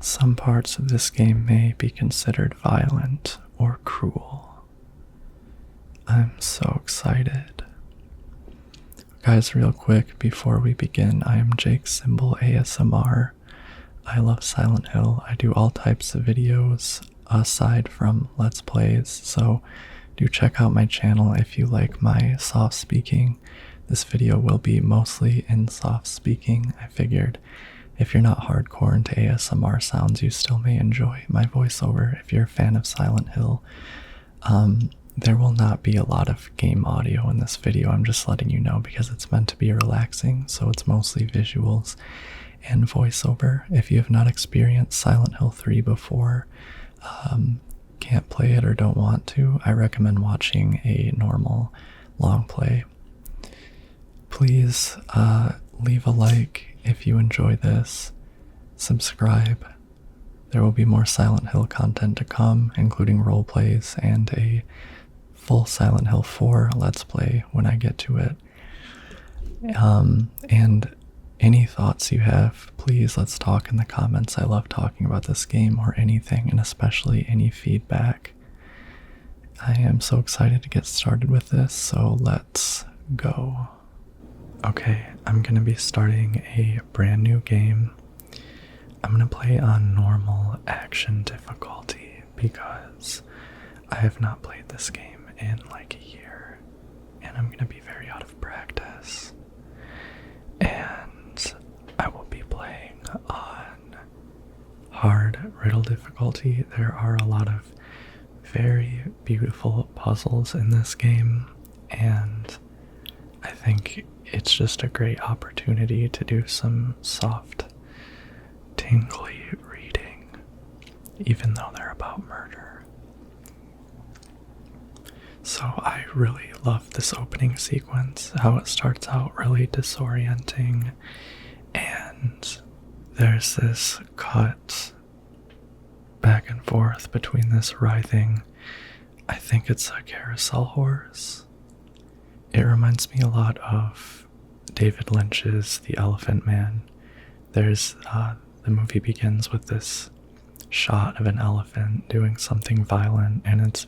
Some parts of this game may be considered violent or cruel. I'm so excited. Guys, real quick before we begin, I am Jake Symbol ASMR. I love Silent Hill. I do all types of videos aside from Let's Plays, so do check out my channel if you like my soft speaking. This video will be mostly in soft speaking. I figured if you're not hardcore into ASMR sounds, you still may enjoy my voiceover if you're a fan of Silent Hill. There will not be a lot of game audio in this video. I'm just letting you know because it's meant to be relaxing, so it's mostly visuals and voiceover. If you have not experienced Silent Hill 3 before, can't play it or don't want to, I recommend watching a normal long play. Please leave a like if you enjoy this. Subscribe. There will be more Silent Hill content to come, including role plays and a full Silent Hill 4 Let's Play when I get to it. And any thoughts you have, please let's talk in the comments. I love talking about this game or anything, and especially any feedback. I am so excited to get started with this, so let's go. Okay, I'm going to be starting a brand new game. I'm going to play on normal action difficulty because I have not played this game in like a year, and I'm going to be very out of practice. And I will be playing on hard riddle difficulty. There are a lot of very beautiful puzzles in this game, and I think it's just a great opportunity to do some soft, tingly reading, even though they're about murder. So I really love this opening sequence, how it starts out really disorienting, and there's this cut back and forth between this writhing, I think it's a carousel horse. It reminds me a lot of David Lynch's The Elephant Man. There's the movie begins with this shot of an elephant doing something violent, and it's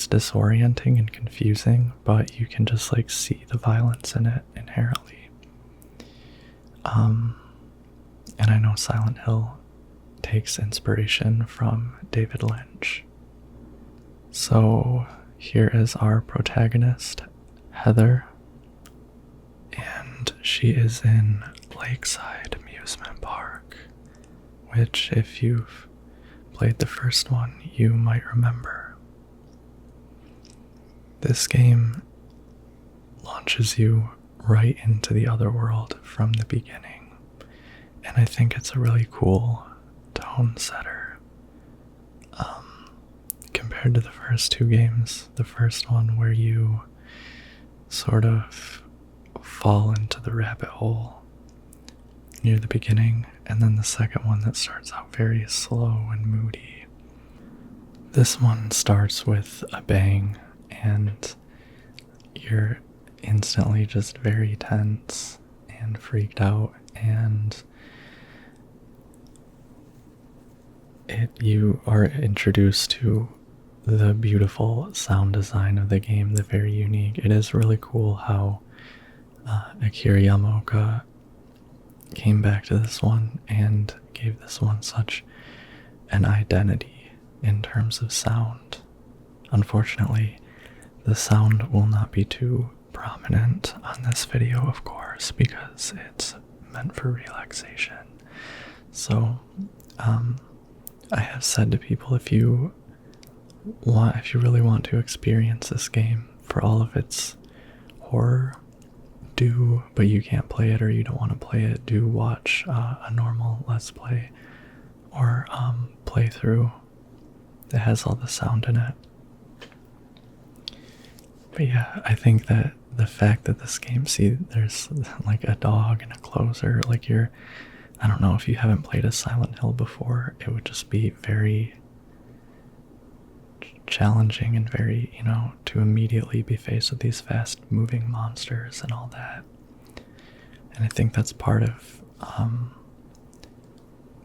disorienting and confusing, but you can just like see the violence in it inherently. And I know Silent Hill takes inspiration from David Lynch. So here is our protagonist, Heather, and she is in Lakeside Amusement Park, which if you've played the first one, you might remember. This game launches you right into the Otherworld from the beginning, and I think it's a really cool tone setter. Compared to the first two games, the first one where you sort of fall into the rabbit hole near the beginning, and then the second one that starts out very slow and moody. This one starts with a bang, and you're instantly just very tense and freaked out, and you are introduced to the beautiful sound design of the game, the very unique. It is really cool how Akira Yamaoka came back to this one and gave this one such an identity in terms of sound. Unfortunately, the sound will not be too prominent on this video, of course, because it's meant for relaxation. So, I have said to people, if you really want to experience this game for all of its horror, but you can't play it or you don't want to play it, do watch a normal Let's Play or playthrough that has all the sound in it. But yeah, I think that the fact that this game, there's like a dog and a closer, like I don't know, if you haven't played a Silent Hill before, it would just be very challenging and very, to immediately be faced with these fast moving monsters and all that. And I think that's part of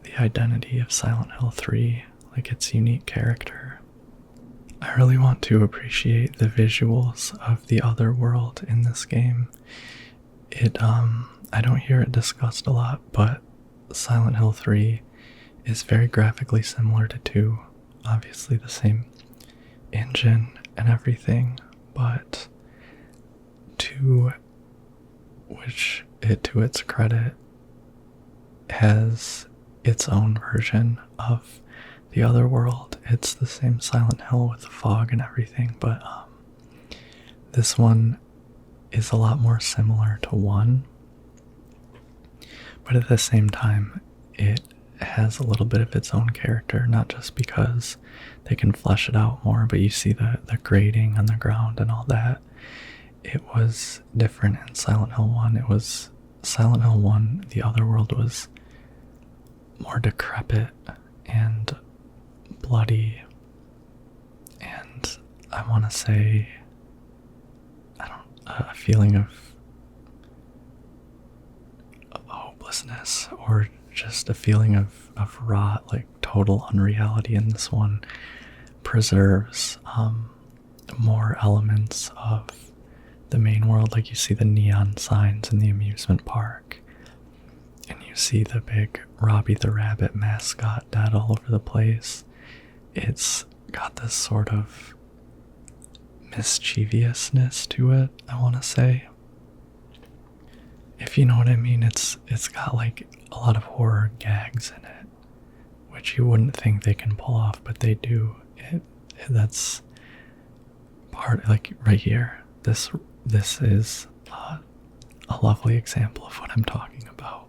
the the identity of Silent Hill 3, like its unique character. I really want to appreciate the visuals of the Otherworld in this game. I don't hear it discussed a lot, but Silent Hill 3 is very graphically similar to 2. Obviously the same engine and everything, but 2, which to its credit, has its own version of the Otherworld. It's the same Silent Hill with the fog and everything, but this one is a lot more similar to 1. But at the same time, it has a little bit of its own character, not just because they can flesh it out more, but you see the grading on the ground and all that. It was different in Silent Hill 1. It was Silent Hill 1, the Otherworld was more decrepit and bloody, and I want to say, a feeling of hopelessness, or just a feeling of rot, like total unreality. In this one preserves more elements of the main world, like you see the neon signs in the amusement park, and you see the big Robbie the Rabbit mascot dead all over the place. It's got this sort of mischievousness to it, I want to say. If you know what I mean, it's got like a lot of horror gags in it, which you wouldn't think they can pull off, but they do. That's part, like right here. This is a lovely example of what I'm talking about.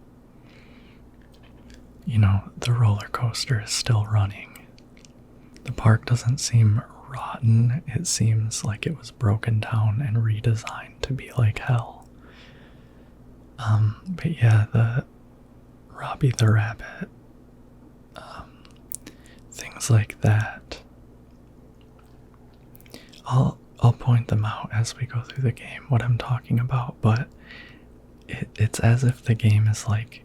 You know, the roller coaster is still running. The park doesn't seem rotten. It seems like it was broken down and redesigned to be like hell. But yeah, the Robbie the Rabbit, things like that. I'll point them out as we go through the game, what I'm talking about, but it's as if the game is like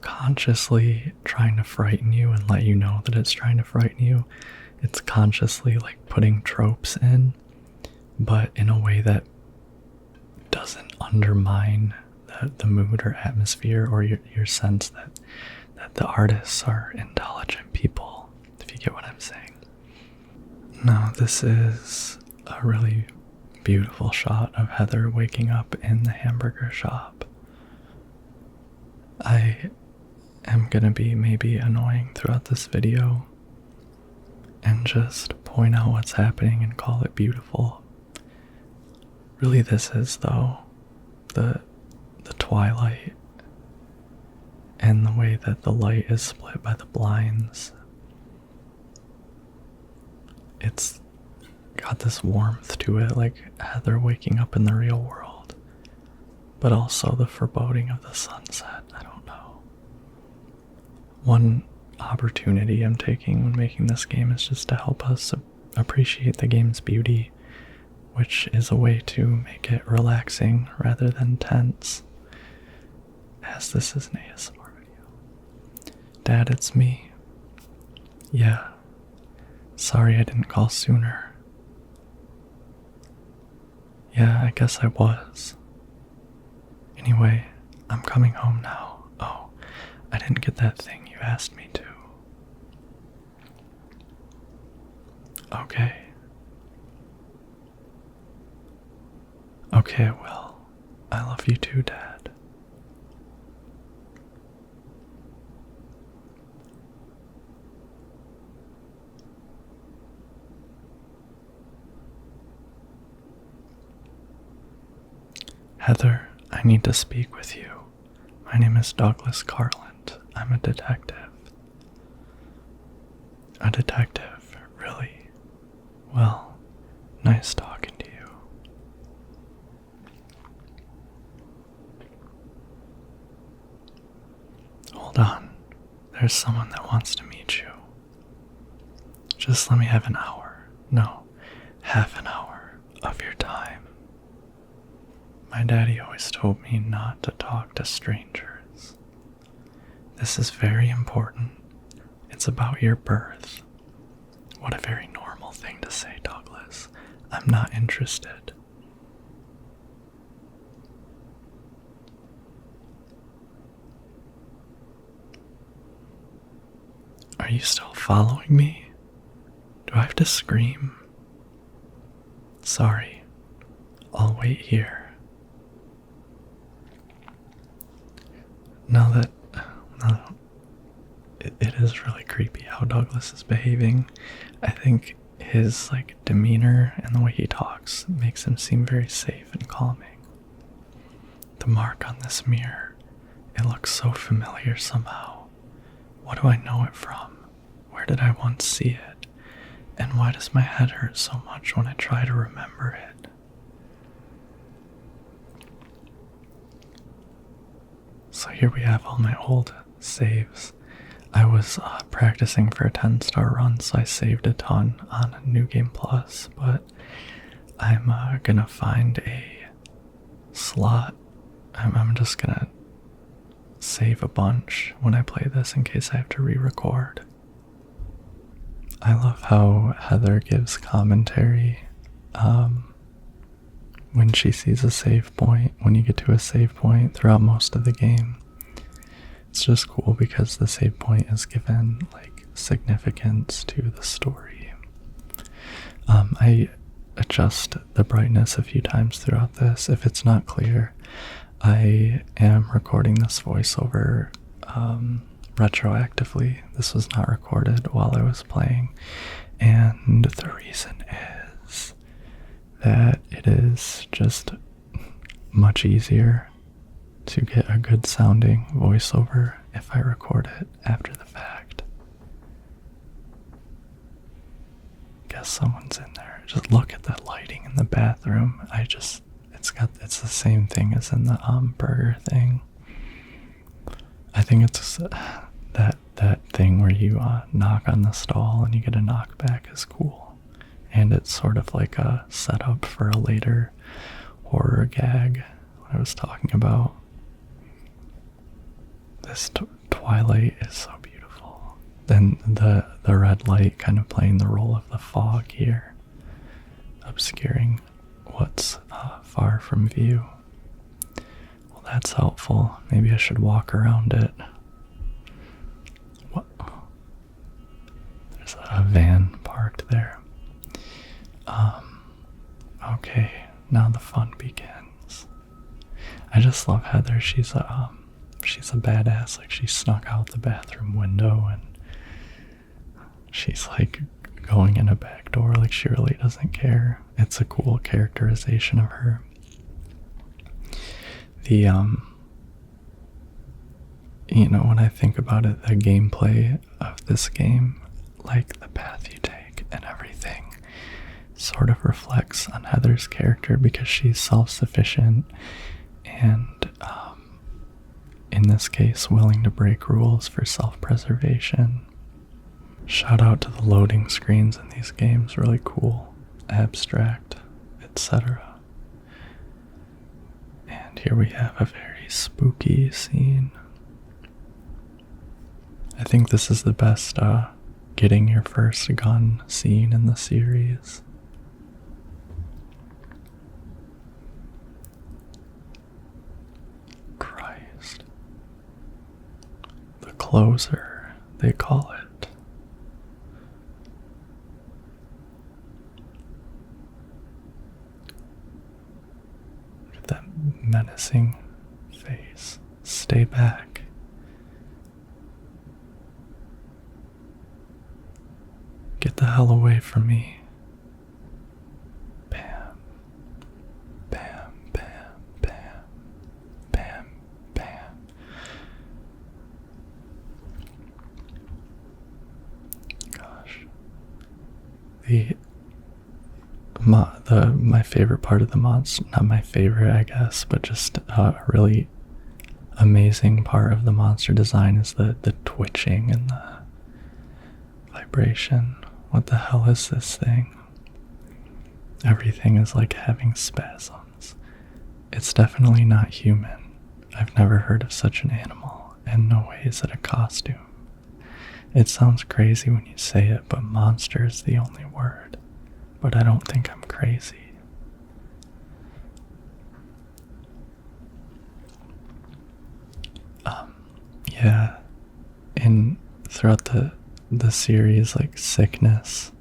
consciously trying to frighten you and let you know that it's trying to frighten you. It's consciously like putting tropes in, but in a way that doesn't undermine the mood or atmosphere, or your sense that the artists are intelligent people, if you get what I'm saying. Now, this is a really beautiful shot of Heather waking up in the hamburger shop. I am gonna be maybe annoying throughout this video and just point out what's happening and call it beautiful. Really, this is, though, the twilight and the way that the light is split by the blinds. It's got this warmth to it, like Heather waking up in the real world, but also the foreboding of the sunset. I don't know. One opportunity I'm taking when making this game is just to help us appreciate the game's beauty, which is a way to make it relaxing rather than tense, as this is an ASMR video. Dad, it's me. Yeah. Sorry I didn't call sooner. Yeah, I guess I was. Anyway, I'm coming home now. Oh, I didn't get that thing you asked me to. Okay. Okay, well, I love you too, Dad. Heather, I need to speak with you. My name is Douglas Carland. I'm a detective. A detective, really? Well, nice talking to you. Hold on. There's someone that wants to meet you. Just let me have an hour. No, half an hour of your time. My daddy always told me not to talk to strangers. This is very important. It's about your birth. What a very normal thing to say, Douglas. I'm not interested. Are you still following me? Do I have to scream? Sorry. I'll wait here. Now, it is really creepy how Douglas is behaving. I think his demeanor and the way he talks makes him seem very safe and calming. The mark on this mirror, it looks so familiar somehow. What do I know it from? Where did I once see it? And why does my head hurt so much when I try to remember it? So here we have all my old saves. I was practicing for a 10-star run, so I saved a ton on New Game Plus, but I'm gonna find a slot. I'm just gonna save a bunch when I play this in case I have to re-record. I love how Heather gives commentary when she sees a save point, when you get to a save point throughout most of the game. It's just cool because the save point is given significance to the story. I adjust the brightness a few times throughout this. If it's not clear, I am recording this voiceover retroactively. This was not recorded while I was playing, and the reason is that it is just much easier to get a good sounding voiceover if I record it after the fact. Guess someone's in there. Just look at that lighting in the bathroom. It's the same thing as in the burger thing. I think it's that thing where you knock on the stall and you get a knockback is cool. And it's sort of like a setup for a later horror gag I was talking about. This twilight is so beautiful. Then the red light kind of playing the role of the fog here, obscuring what's far from view. Well, that's helpful. Maybe I should walk around it. What? There's a van parked there. Okay, now the fun begins. I just love Heather. She's a badass. She snuck out the bathroom window and she's going in a back door. She really doesn't care. It's a cool characterization of her. The when I think about it, the gameplay of this game, the path you take and everything, sort of reflects on Heather's character because she's self-sufficient and in this case willing to break rules for self-preservation. Shout out to the loading screens in these games, really cool, abstract, etc. And here we have a very spooky scene. I think this is the best getting your first gun scene in the series. Christ. The closer, they call it. Look at that menacing face. Stay back. Get the hell away from me. Bam. Bam, bam, bam. Bam, bam. Gosh. My favorite part of the monster, not my favorite I guess, but just a really amazing part of the monster design is the twitching and the vibration. What the hell is this thing? Everything is having spasms. It's definitely not human. I've never heard of such an animal. in no way is it a costume. It sounds crazy when you say it, but monster is the only word. But I don't think I'm crazy. Yeah, and throughout the series, like sickness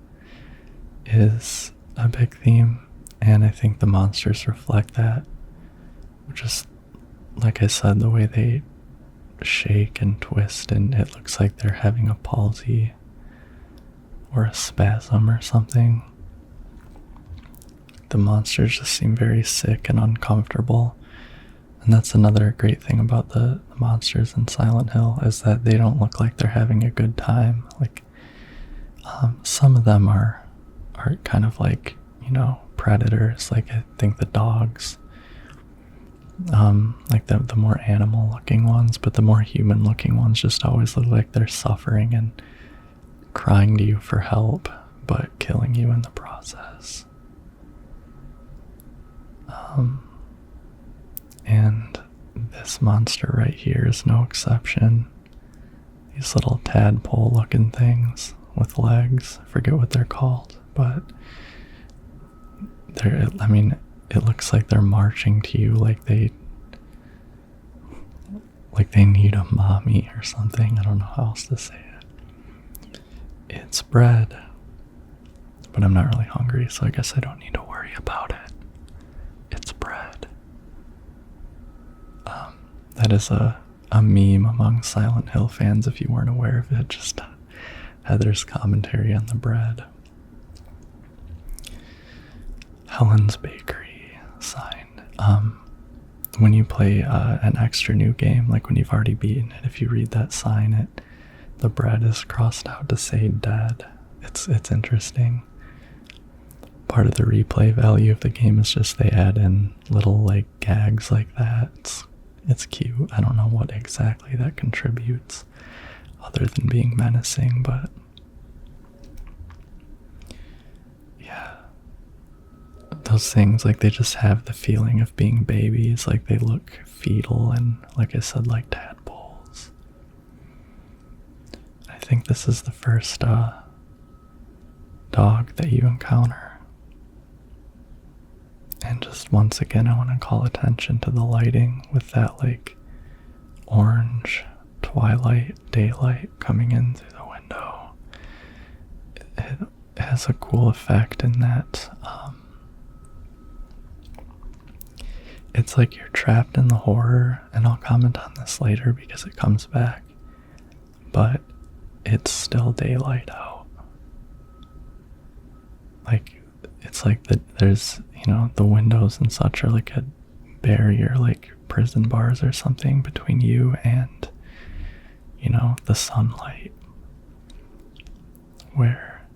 is a big theme, and I think the monsters reflect that. Just like I said, the way they shake and twist, and it looks like they're having a palsy or a spasm or something. The monsters just seem very sick and uncomfortable. And that's another great thing about the monsters in Silent Hill, is that they don't look like they're having a good time. Like, some of them are kind of like, predators. Like, I think the dogs, like the more animal looking ones, but the more human looking ones just always look like they're suffering and crying to you for help, but killing you in the process. And this monster right here is no exception. These little tadpole looking things with legs, I forget what they're called, but it looks like they're marching to you like they need a mommy or something. I don't know how else to say it. It's bread, but I'm not really hungry, so I guess I don't need to worry about it. It's bread. That is a meme among Silent Hill fans, if you weren't aware of it. Just Heather's commentary on the bread. Helen's Bakery sign. When you play an extra new game, like when you've already beaten it, if you read that sign, the bread is crossed out to say dead. It's interesting. Part of the replay value of the game is just they add in little like gags like that. It's cute. I don't know what exactly that contributes other than being menacing, but yeah. Those things, like, they just have the feeling of being babies. Like, they look fetal and, like I said, like tadpoles. I think this is the first dog that you encounter. And just once again, I want to call attention to the lighting with that like orange twilight daylight coming in through the window. It has a cool effect in that it's like you're trapped in the horror, and I'll comment on this later because it comes back, but it's still daylight out. Like, it's like there's, the windows and such are like a barrier, like prison bars or something between you and, the sunlight, where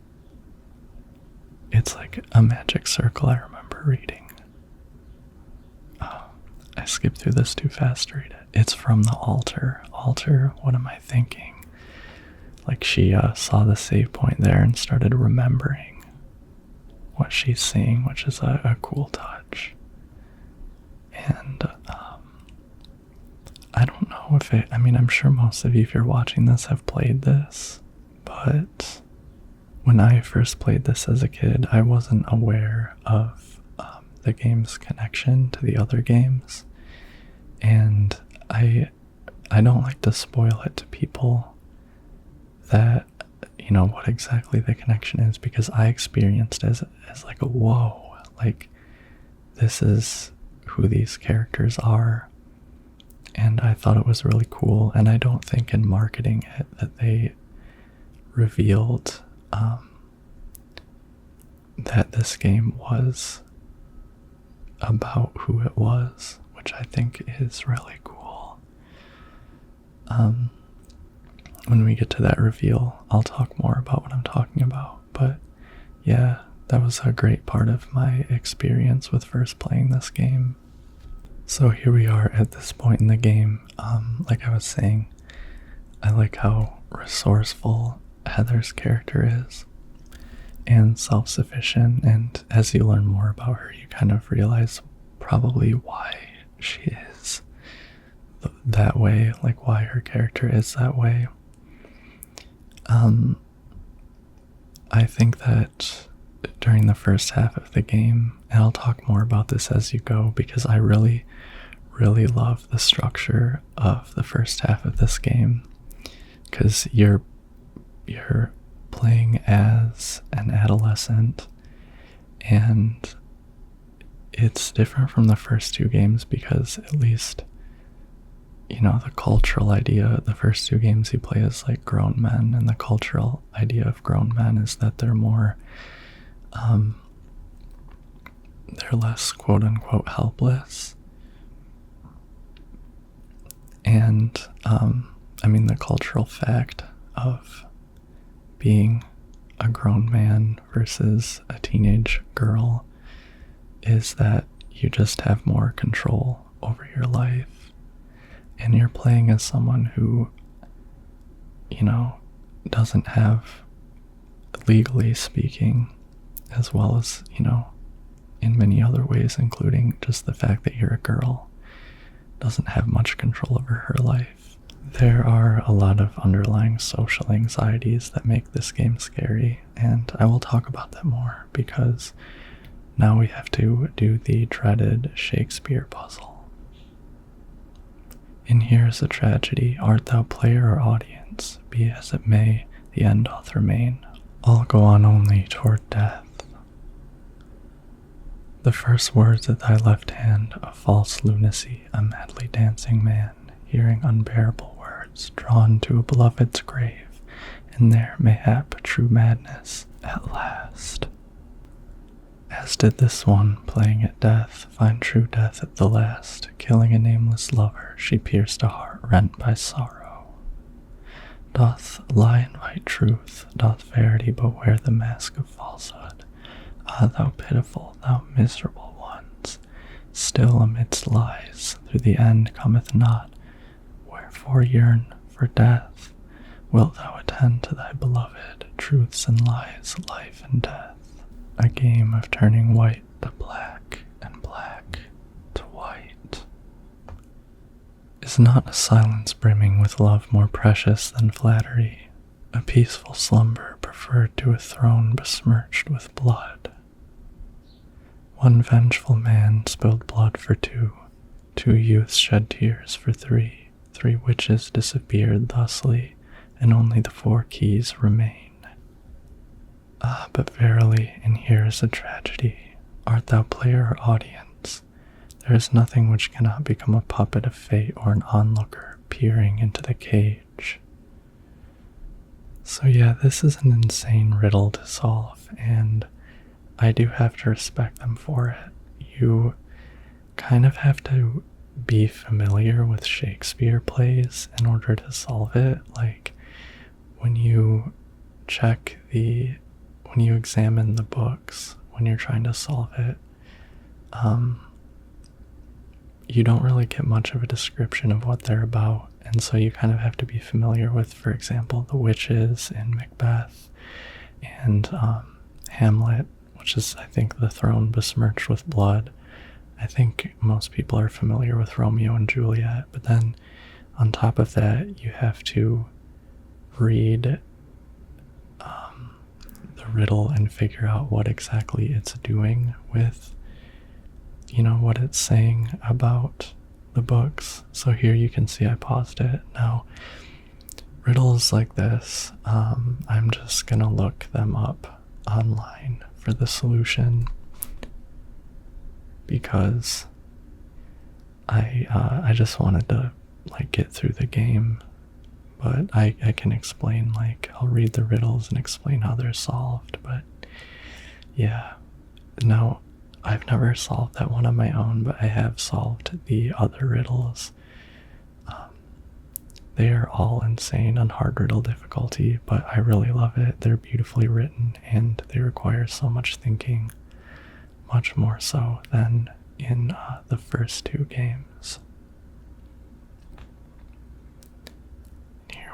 it's like a magic circle. I remember reading. I skipped through this too fast to read it. It's from the altar. Altar, what am I thinking? Like, she saw the save point there and started remembering what she's seeing, which is a cool touch. And I don't know if I'm sure most of you, if you're watching this, have played this, but when I first played this as a kid, I wasn't aware of the game's connection to the other games, and I don't like to spoil it to people that what exactly the connection is, because I experienced as like a whoa, like this is who these characters are, and I thought it was really cool. And I don't think in marketing it that they revealed that this game was about who it was, which I think is really cool. When we get to that reveal, I'll talk more about what I'm talking about, but yeah, that was a great part of my experience with first playing this game. So here we are at this point in the game. Like I was saying, I like how resourceful Heather's character is and self-sufficient, and as you learn more about her, you kind of realize probably why she is that way, like why her character is that way. I think that during the first half of the game, and I'll talk more about this as you go, because I really, really love the structure of the first half of this game, because you're playing as an adolescent, and it's different from the first two games because at least, you know, the cultural idea, the first two games you play as like grown men, and the cultural idea of grown men is that they're more, they're less quote unquote helpless. And, I mean, the cultural fact of being a grown man versus a teenage girl is that you just have more control over your life. And you're playing as someone who, you know, doesn't have, legally speaking, as well as, you know, in many other ways, including just the fact that you're a girl, doesn't have much control over her life. There are a lot of underlying social anxieties that make this game scary, and I will talk about that more because now we have to do the dreaded Shakespeare puzzle. In here is a tragedy, art thou player or audience? Be as it may, the end doth remain. All go on only toward death. The first words at thy left hand, a false lunacy, a madly dancing man, hearing unbearable words, drawn to a beloved's grave, and there, mayhap, true madness at last. As did this one, playing at death, find true death at the last, killing a nameless lover, she pierced a heart rent by sorrow. Doth lie invite truth, doth verity but wear the mask of falsehood? Ah, thou pitiful, thou miserable ones, still amidst lies, through the end cometh not, wherefore yearn for death? Wilt thou attend to thy beloved, truths and lies, life and death? A game of turning white to black and black to white. Is not a silence brimming with love more precious than flattery, a peaceful slumber preferred to a throne besmirched with blood? One vengeful man spilled blood for two youths shed tears for three witches disappeared thusly, and only the 4 keys remain. Ah, but verily, and here is a tragedy. Art thou player or audience? There is nothing which cannot become a puppet of fate or an onlooker peering into the cage. So yeah, this is an insane riddle to solve, and I do have to respect them for it. You kind of have to be familiar with Shakespeare plays in order to solve it. Like, when you examine the books, when you're trying to solve it, you don't really get much of a description of what they're about, and so you kind of have to be familiar with, for example, the witches in Macbeth, and Hamlet, which is, I think, the throne besmirched with blood. I think most people are familiar with Romeo and Juliet, but then on top of that, you have to read the riddle and figure out what exactly it's doing with, you know, what it's saying about the books. So here you can see I paused it. Now, riddles like this, I'm just gonna look them up online for the solution, because I just wanted to like get through the game. But I can explain, like, I'll read the riddles and explain how they're solved. But yeah, no, I've never solved that one on my own, but I have solved the other riddles. They are all insane on hard riddle difficulty, but I really love it. They're beautifully written, and they require so much thinking, much more so than in the first 2 games.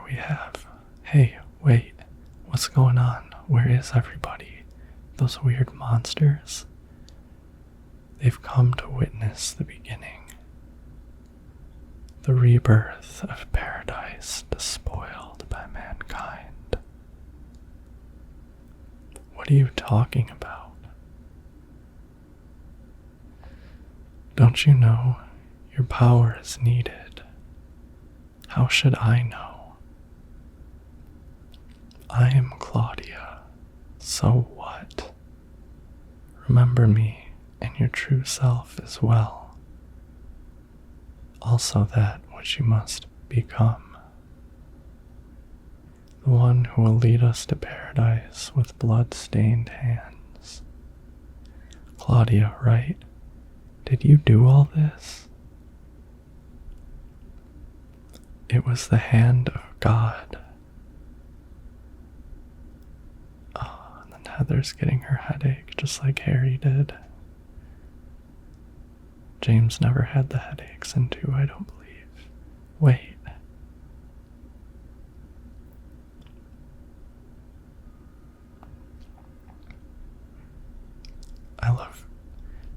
We have, hey, wait, what's going on? Where is everybody? Those weird monsters? They've come to witness the beginning. the rebirth of paradise despoiled by mankind. What are you talking about? Don't you know your power is needed? How should I know? I am Claudia. So what? Remember me and your true self as well. Also that which you must become. The one who will lead us to paradise with blood-stained hands. Claudia, right? Did you do all this? It was the hand of God. Oh, and then Heather's getting her headache just like Harry did. James never had the headaches in 2, I don't believe. Wait. I love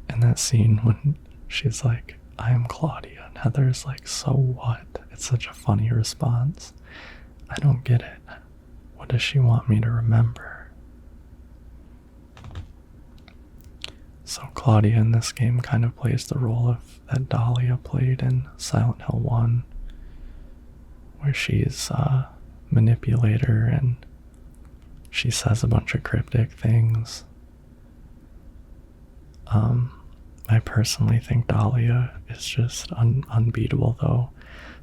in that scene when she's like, I am Claudia, and Heather's like, so what? It's such a funny response. I don't get it. What does she want me to remember? So Claudia in this game kind of plays the role of that Dahlia played in Silent Hill 1, where she's a manipulator and she says a bunch of cryptic things. I personally think Dahlia is just unbeatable though,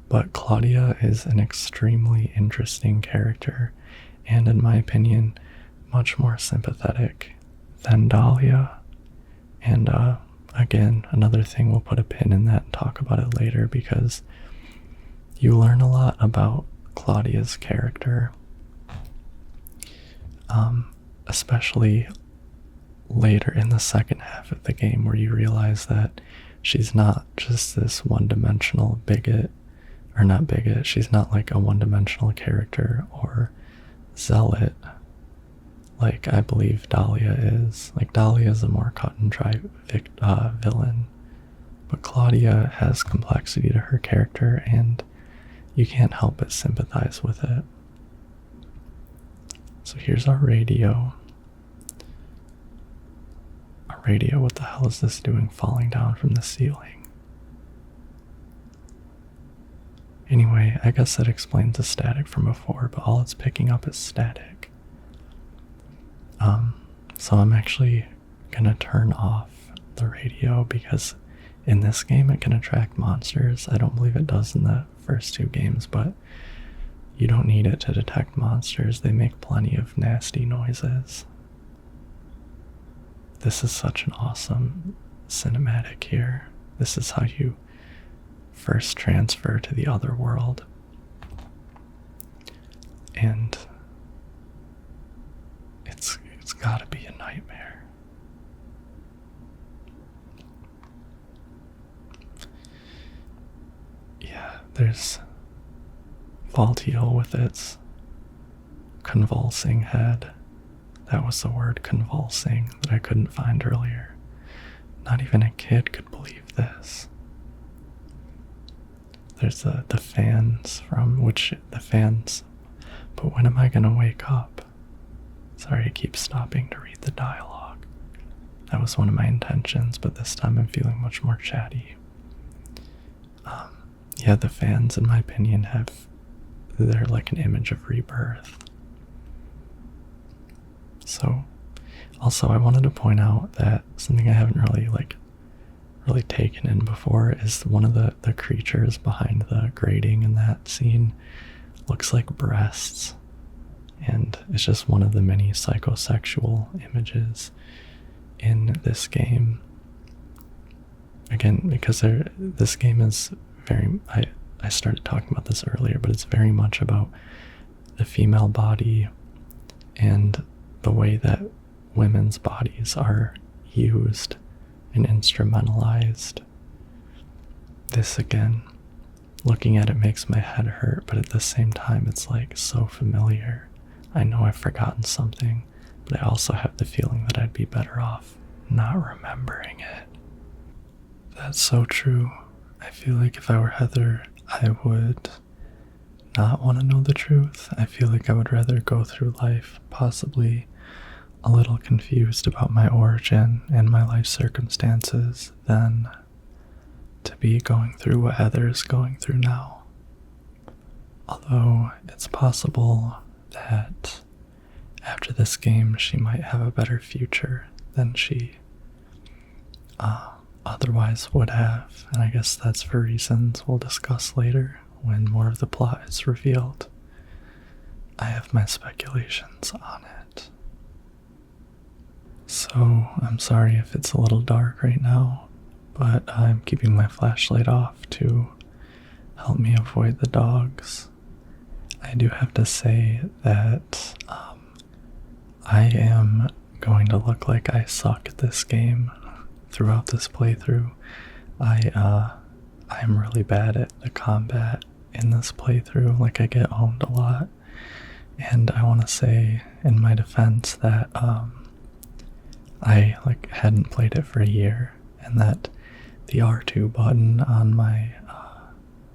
but Claudia is an extremely interesting character and in my opinion much more sympathetic than Dahlia. And again, another thing, we'll put a pin in that and talk about it later because you learn a lot about Claudia's character, especially later in the second half of the game where you realize that she's not just this one-dimensional bigot, or not bigot, she's not like a one-dimensional character or zealot like I believe Dahlia is. Like Dahlia is a more cut and dry villain, but Claudia has complexity to her character and you can't help but sympathize with it. So here's our radio. Radio, what the hell is this doing falling down from the ceiling? Anyway, I guess that explains the static from before, but all it's picking up is static. So I'm actually gonna turn off the radio because in this game it can attract monsters. I don't believe it does in the first 2 games, but you don't need it to detect monsters. They make plenty of nasty noises. This is such an awesome cinematic here. This is how you first transfer to the Otherworld. And it's gotta be a nightmare. Yeah, there's Valtiel with its convulsing head. That was the word, convulsing, that I couldn't find earlier. Not even a kid could believe this. There's the fans but when am I gonna wake up? Sorry, I keep stopping to read the dialogue. That was one of my intentions, but this time I'm feeling much more chatty. Yeah, the fans, in my opinion, they're like an image of rebirth. So, also I wanted to point out that something I haven't really taken in before is one of the creatures behind the grating in that scene looks like breasts, and it's just one of the many psychosexual images in this game. Again, because this game is very, I started talking about this earlier, but it's very much about the female body and the way that women's bodies are used and instrumentalized. This again, looking at it makes my head hurt, but at the same time it's like so familiar. I know I've forgotten something, but I also have the feeling that I'd be better off not remembering it. That's so true. I feel like if I were Heather, I would not want to know the truth. I feel like I would rather go through life possibly a little confused about my origin and my life circumstances than to be going through what Heather is going through now. Although it's possible that after this game she might have a better future than she otherwise would have, and I guess that's for reasons we'll discuss later when more of the plot is revealed. I have my speculations on it. So, I'm sorry if it's a little dark right now, but I'm keeping my flashlight off to help me avoid the dogs. I do have to say that I am going to look like I suck at this game throughout this playthrough. I'm really bad at the combat in this playthrough. Like, I get owned a lot, and I want to say in my defense that I hadn't played it for a year, and that the R2 button on my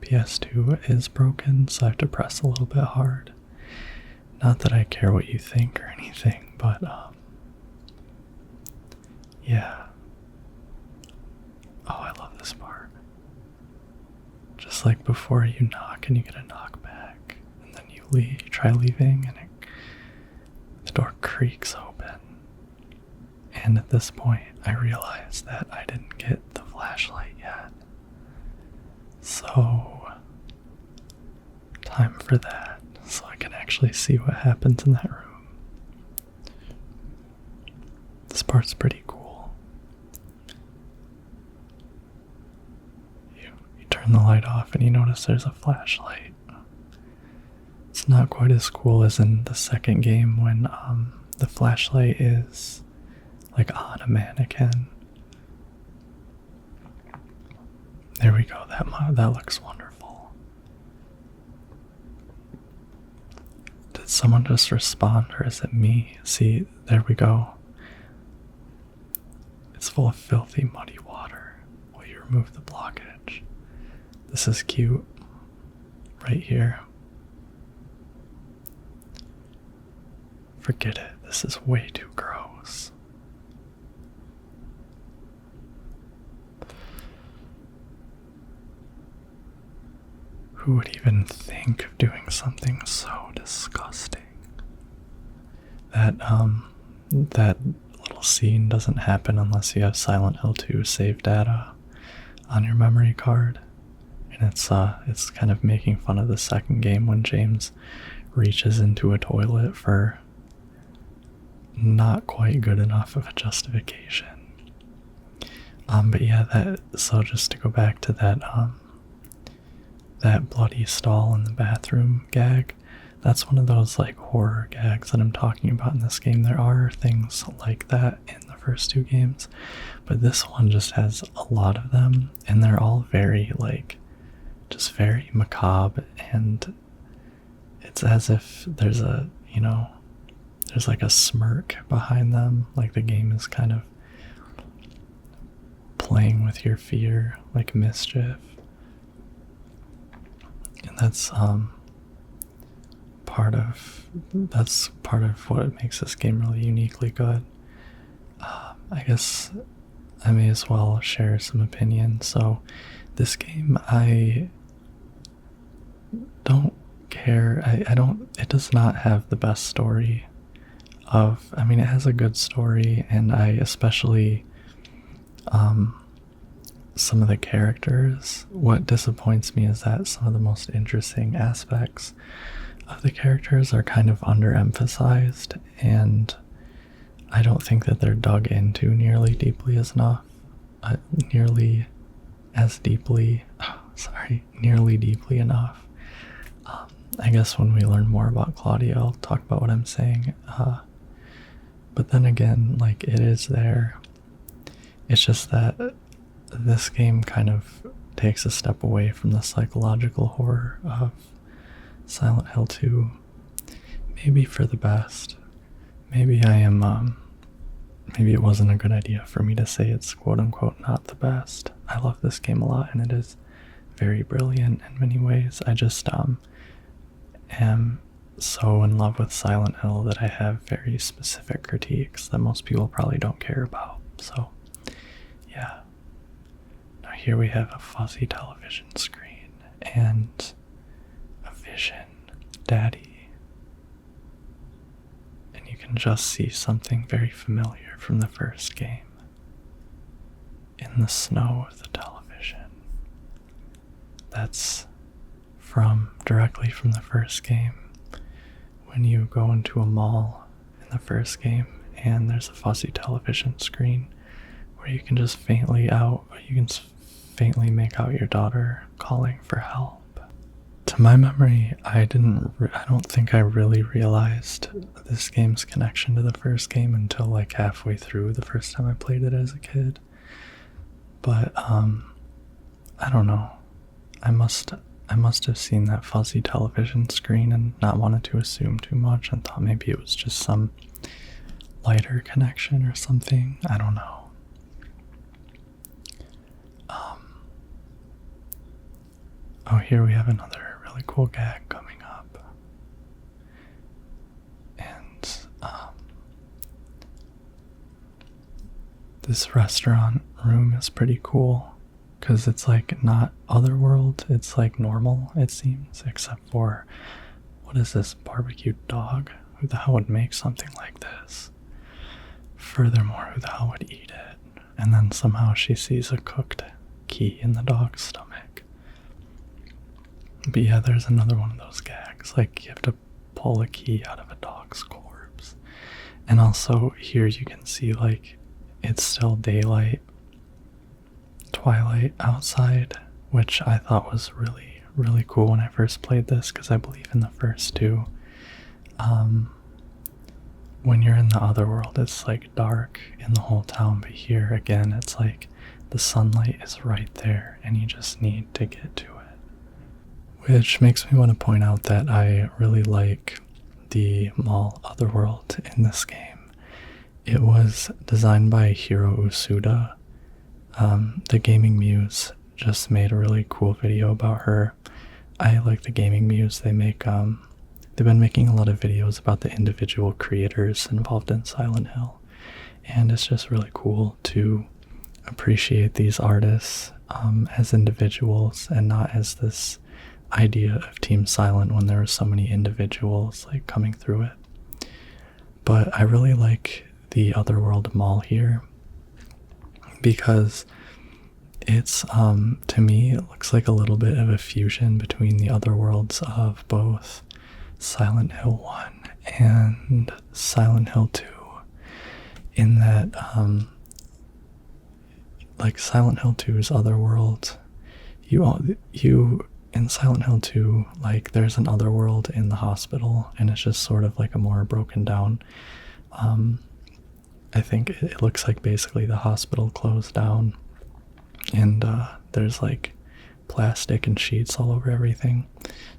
PS2 is broken, so I have to press a little bit hard. Not that I care what you think or anything, but yeah. Oh, I love this part. Just like before you knock and you get a knockback, and then you leave, you try leaving, and the door creaks open. And at this point, I realize that I didn't get the flashlight yet. So, time for that, so I can actually see what happens in that room. This part's pretty cool. You turn the light off and you notice there's a flashlight. It's not quite as cool as in the second game when the flashlight is like on a mannequin. There we go, that looks wonderful. Did someone just respond, or is it me? See, there we go. It's full of filthy, muddy water. Will you remove the blockage? This is cute. Right here. Forget it, this is way too gross. Who would even think of doing something so disgusting? That little scene doesn't happen unless you have Silent Hill 2 save data on your memory card. And it's kind of making fun of the second game when James reaches into a toilet for not quite good enough of a justification. But yeah, so just to go back to that bloody stall in the bathroom gag, that's one of those like horror gags that I'm talking about in this game. There are things like that in the first two games, but this one just has a lot of them, and they're all very just very macabre, and it's as if there's like a smirk behind them, like the game is kind of playing with your fear, like mischief. And that's part of what makes this game really uniquely good. I guess I may as well share some opinions. So this game, I don't care. It does not have the best story it has a good story, and I especially some of the characters. What disappoints me is that some of the most interesting aspects of the characters are kind of underemphasized, and I don't think that they're dug into nearly deeply enough. Nearly deeply enough. I guess when we learn more about Claudia, I'll talk about what I'm saying. But then again, it is there. It's just that this game kind of takes a step away from the psychological horror of Silent Hill 2. Maybe for the best. Maybe maybe it wasn't a good idea for me to say it's quote unquote not the best. I love this game a lot, and it is very brilliant in many ways. I just am so in love with Silent Hill that I have very specific critiques that most people probably don't care about. So, yeah. Now here we have a fuzzy television screen and a vision, Daddy. And you can just see something very familiar from the first game. In the snow of the television. That's directly from the first game. When you go into a mall in the first game and there's a fuzzy television screen where you can just faintly make out your daughter calling for help. To my memory, I don't think I really realized this game's connection to the first game until like halfway through the first time I played it as a kid. But I don't know. I must have seen that fuzzy television screen and not wanted to assume too much and thought maybe it was just some lighter connection or something. I don't know. Oh, here we have another really cool gag coming up. And this restaurant room is pretty cool. Because it's like not Otherworld, it's like normal, it seems, except for, what is this, barbecued dog? Who the hell would make something like this? Furthermore, who the hell would eat it? And then somehow she sees a cooked key in the dog's stomach. But yeah, there's another one of those gags, like you have to pull a key out of a dog's corpse. And also here you can see like it's still daylight, twilight outside, which I thought was really, really cool when I first played this, because I believe in the first two, when you're in the Otherworld, it's like dark in the whole town, but here again, it's like the sunlight is right there and you just need to get to it. Which makes me want to point out that I really like the mall Otherworld in this game. It was designed by Hiro Usuda. The Gaming Muse just made a really cool video about her. I like the Gaming Muse. They make they've been making a lot of videos about the individual creators involved in Silent Hill, and it's just really cool to appreciate these artists as individuals and not as this idea of Team Silent when there were so many individuals like coming through it. But I really like the Otherworld mall here because it's to me it looks like a little bit of a fusion between the Otherworlds of both Silent Hill 1 and Silent Hill 2, in that like Silent Hill 2's Otherworld, you in Silent Hill 2, like there's an Otherworld in the hospital and it's just sort of like a more broken down, I think it looks like basically the hospital closed down and there's like plastic and sheets all over everything.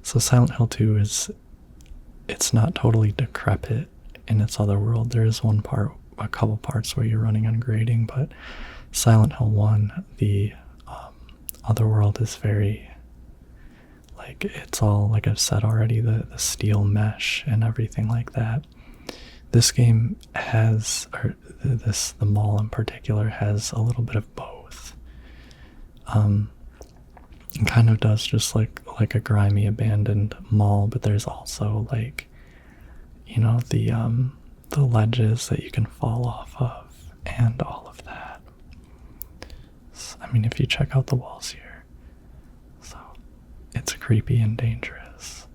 So Silent Hill 2 it's not totally decrepit in its Otherworld. There is a couple parts where you're running on grading, but Silent Hill 1, the Otherworld is very, like, it's all, like I've said already, the steel mesh and everything like that. This game has, the mall in particular has a little bit of both. It kind of does just like a grimy abandoned mall, but there's also like, you know, the ledges that you can fall off of and all of that. So, I mean, if you check out the walls here, so it's creepy and dangerous.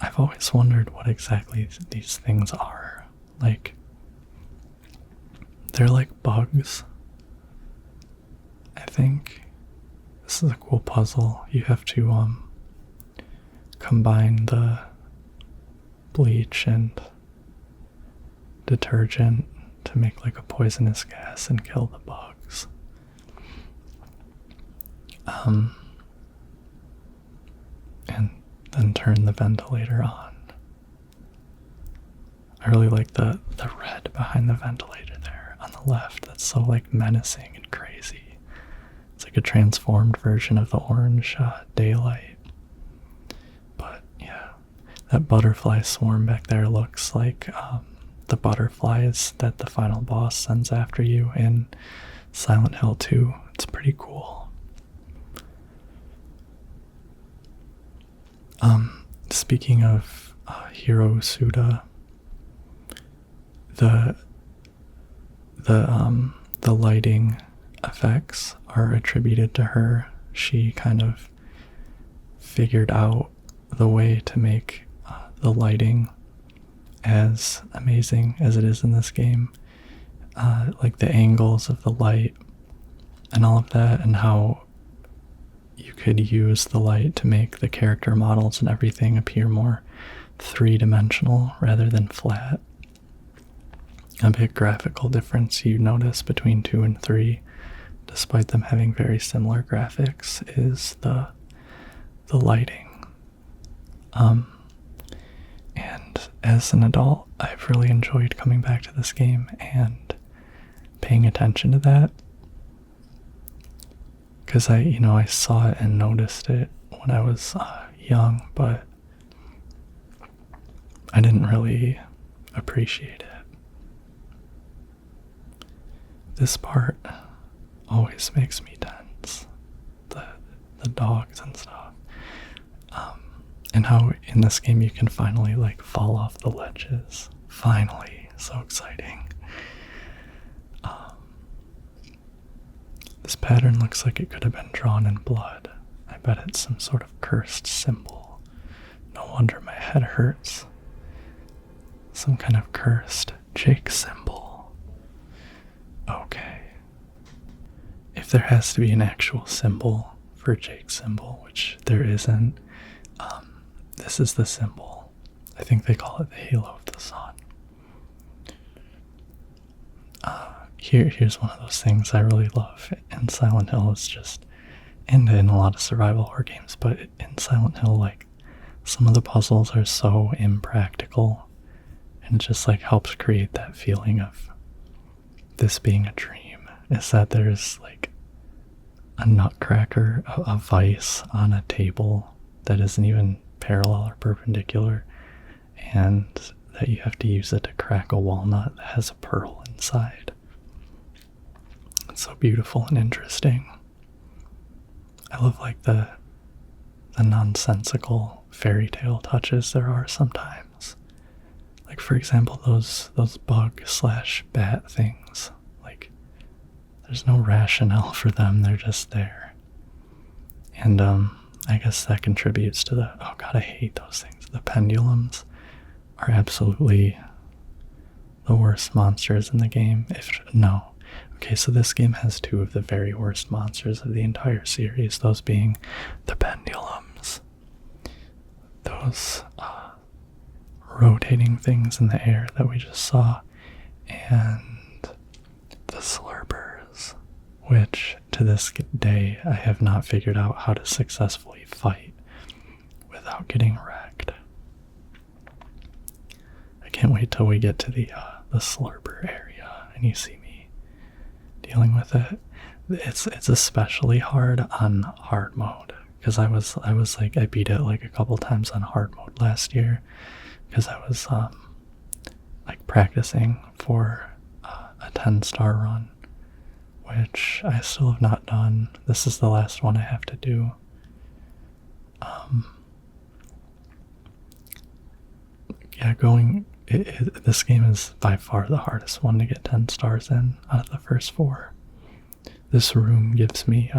I've always wondered what exactly these things are. Like, they're like bugs, I think. This is a cool puzzle. You have to combine the bleach and detergent to make like a poisonous gas and kill the bugs. And then turn the ventilator on. I really like the red behind the ventilator there on the left. That's so like menacing and crazy. It's like a transformed version of the orange daylight. But yeah, that butterfly swarm back there looks like the butterflies that the final boss sends after you in Silent Hill 2. It's pretty cool. Speaking of Hiro Suda, the lighting effects are attributed to her. She kind of figured out the way to make the lighting as amazing as it is in this game. Like the angles of the light and all of that, and how you could use the light to make the character models and everything appear more three-dimensional rather than flat. A big graphical difference you notice between 2 and 3, despite them having very similar graphics, is the lighting. And as an adult, I've really enjoyed coming back to this game and paying attention to that. Because I saw it and noticed it when I was young, but I didn't really appreciate it. This part always makes me tense. The dogs and stuff. And how in this game you can finally fall off the ledges. Finally. So exciting. This pattern looks like it could have been drawn in blood. I bet it's some sort of cursed symbol. No wonder my head hurts. Some kind of cursed Jake symbol. Okay. If there has to be an actual symbol for Jake's symbol, which there isn't, this is the symbol. I think they call it the halo of the sun. Here's one of those things I really love in Silent Hill. It's just, and in a lot of survival horror games, but in Silent Hill, some of the puzzles are so impractical, and it just helps create that feeling of this being a dream. Is that there's a nutcracker, a vice on a table that isn't even parallel or perpendicular, and that you have to use it to crack a walnut that has a pearl inside. It's so beautiful and interesting. I love the nonsensical fairy tale touches there are sometimes. For example, those bug/bat things. There's no rationale for them, they're just there. And I guess that contributes to oh god, I hate those things. The pendulums are absolutely the worst monsters in the game. Okay, so this game has 2 of the very worst monsters of the entire series, those being the pendulums. Those rotating things in the air that we just saw, and the slurpers, which to this day I have not figured out how to successfully fight without getting wrecked. I can't wait till we get to the slurper area and you see me dealing with it. It's especially hard on hard mode, because I beat it a couple times on hard mode last year, because I was practicing for a 10-star run, which I still have not done. This is the last one I have to do. This game is by far the hardest one to get 10 stars in out of the first 4. This room gives me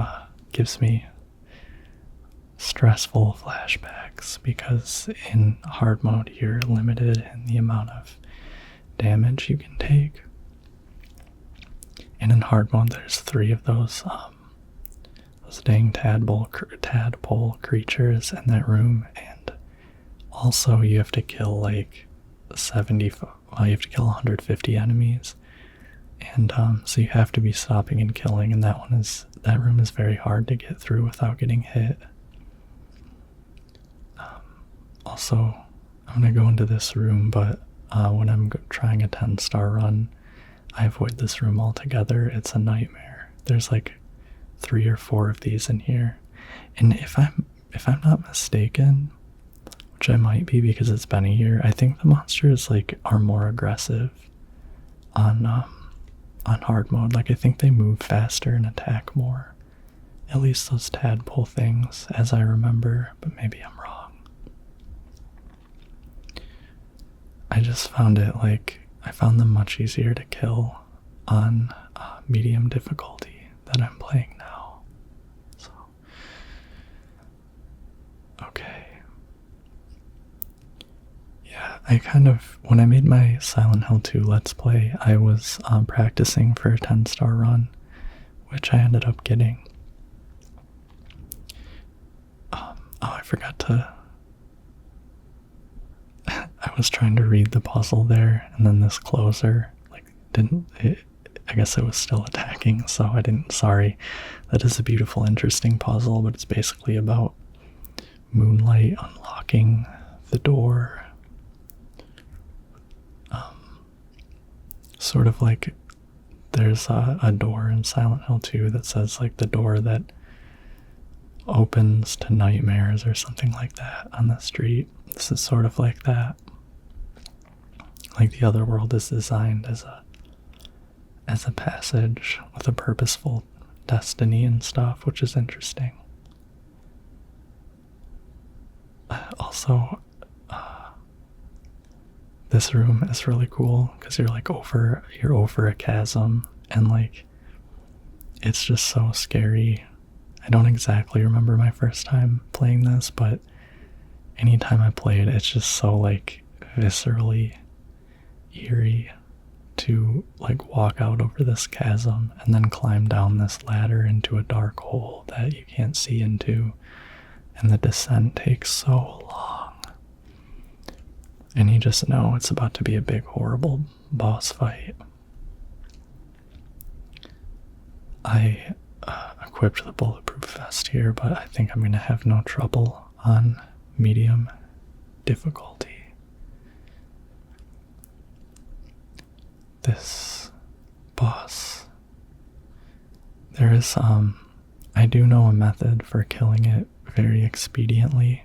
stressful flashbacks, because in hard mode you're limited in the amount of damage you can take. And in hard mode there's 3 of those dang tadpole creatures in that room, and also you have to kill you have to kill 150 enemies, and so you have to be stopping and killing, and that room is very hard to get through without getting hit. Also, I'm going to go into this room, but when I'm trying a 10-star run, I avoid this room altogether. It's a nightmare. There's 3 or 4 of these in here. And if I'm not mistaken, which I might be because it's been a year, I think the monsters like are more aggressive on hard mode. Like I think they move faster and attack more. At least those tadpole things, as I remember, but maybe I'm wrong. I just found it like I found them much easier to kill on medium difficulty that I'm playing now. So, okay. Yeah, I kind of, when I made my Silent Hill 2 Let's Play, I was practicing for a 10-star run, which I ended up getting. I forgot to... I was trying to read the puzzle there, and then this closer, like, I guess it was still attacking, so I didn't, sorry. That is a beautiful, interesting puzzle, but it's basically about moonlight unlocking the door. Sort of like there's a door in Silent Hill 2 that says like the door that opens to nightmares or something like that on the street. This is sort of like that. Like the Otherworld is designed as a passage with a purposeful destiny and stuff, which is interesting. Also, this room is really cool because you're over a chasm, and like it's just so scary. I don't exactly remember my first time playing this, but anytime I play it, it's just so like viscerally eerie to like walk out over this chasm and then climb down this ladder into a dark hole that you can't see into, and the descent takes so long. And you just know it's about to be a big, horrible boss fight. I equipped the bulletproof vest here, but I think I'm going to have no trouble on medium difficulty. This boss, there is, I do know a method for killing it very expediently,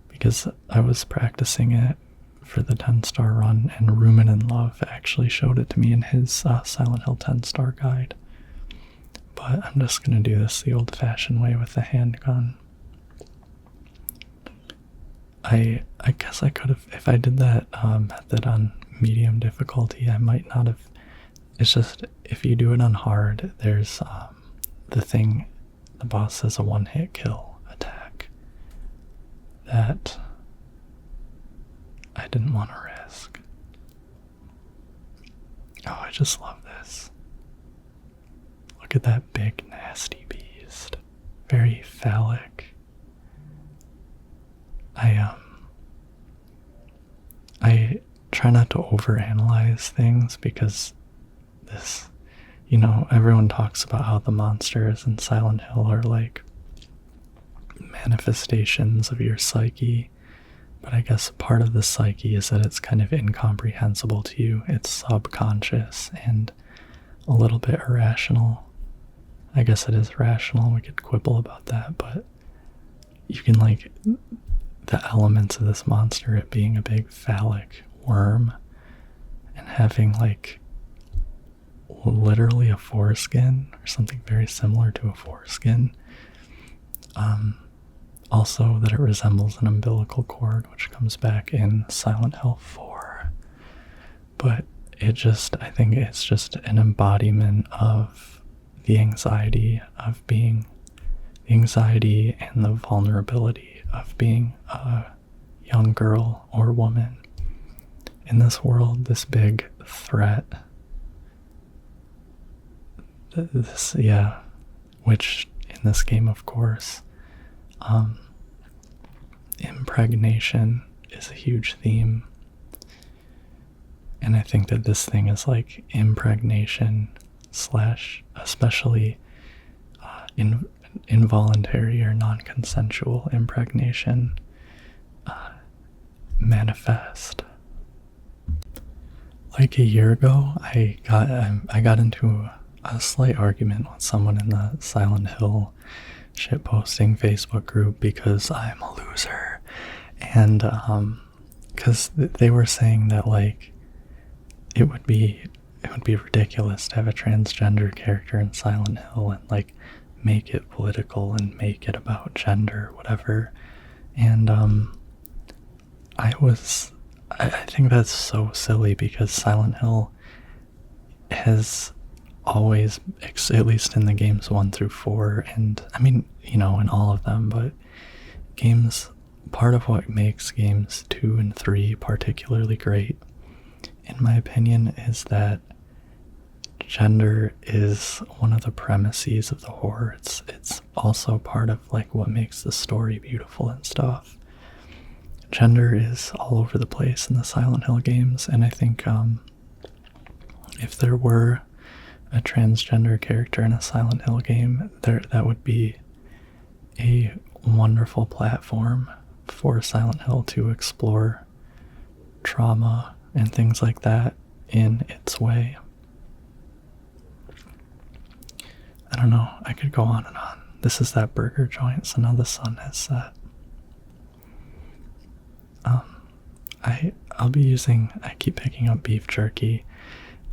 because I was practicing it for the 10-star run, and Rumen in Love actually showed it to me in his Silent Hill 10-star guide. But I'm just going to do this the old-fashioned way with the handgun. I guess I could have, if I did that method on medium difficulty, I might not have. It's just, if you do it on hard, there's the boss says a one-hit kill attack that I didn't want to risk. Oh, I just love this. Look at that big nasty beast. Very phallic. I try not to overanalyze things because this, everyone talks about how the monsters in Silent Hill are like manifestations of your psyche, but I guess part of the psyche is that it's kind of incomprehensible to you. It's subconscious and a little bit irrational. I guess it is rational, we could quibble about that, but you can like the elements of this monster, it being a big phallic worm and having like literally a foreskin or something very similar to a foreskin. Also that it resembles an umbilical cord, which comes back in Silent Hill 4. But I think it's just an embodiment of the anxiety and the vulnerability of being a young girl or woman in this world, this big threat. Which in this game, of course, impregnation is a huge theme. And I think that this thing is like impregnation / especially involuntary or non-consensual impregnation manifest. Like a year ago, I got into a slight argument with someone in the Silent Hill shitposting Facebook group because I'm a loser. And because they were saying that like it would be ridiculous to have a transgender character in Silent Hill and like make it political and make it about gender, whatever. And I think that's so silly because Silent Hill has always, at least in the games 1 through 4, and I mean, in all of them, but part of what makes games 2 and 3 particularly great, in my opinion, is that gender is one of the premises of the horror. It's also part of like what makes the story beautiful and stuff. Gender is all over the place in the Silent Hill games, and I think if there were a transgender character in a Silent Hill game, that would be a wonderful platform for Silent Hill to explore trauma and things like that in its way. I don't know, I could go on and on. This is that burger joint, so now the sun has set. I keep picking up beef jerky.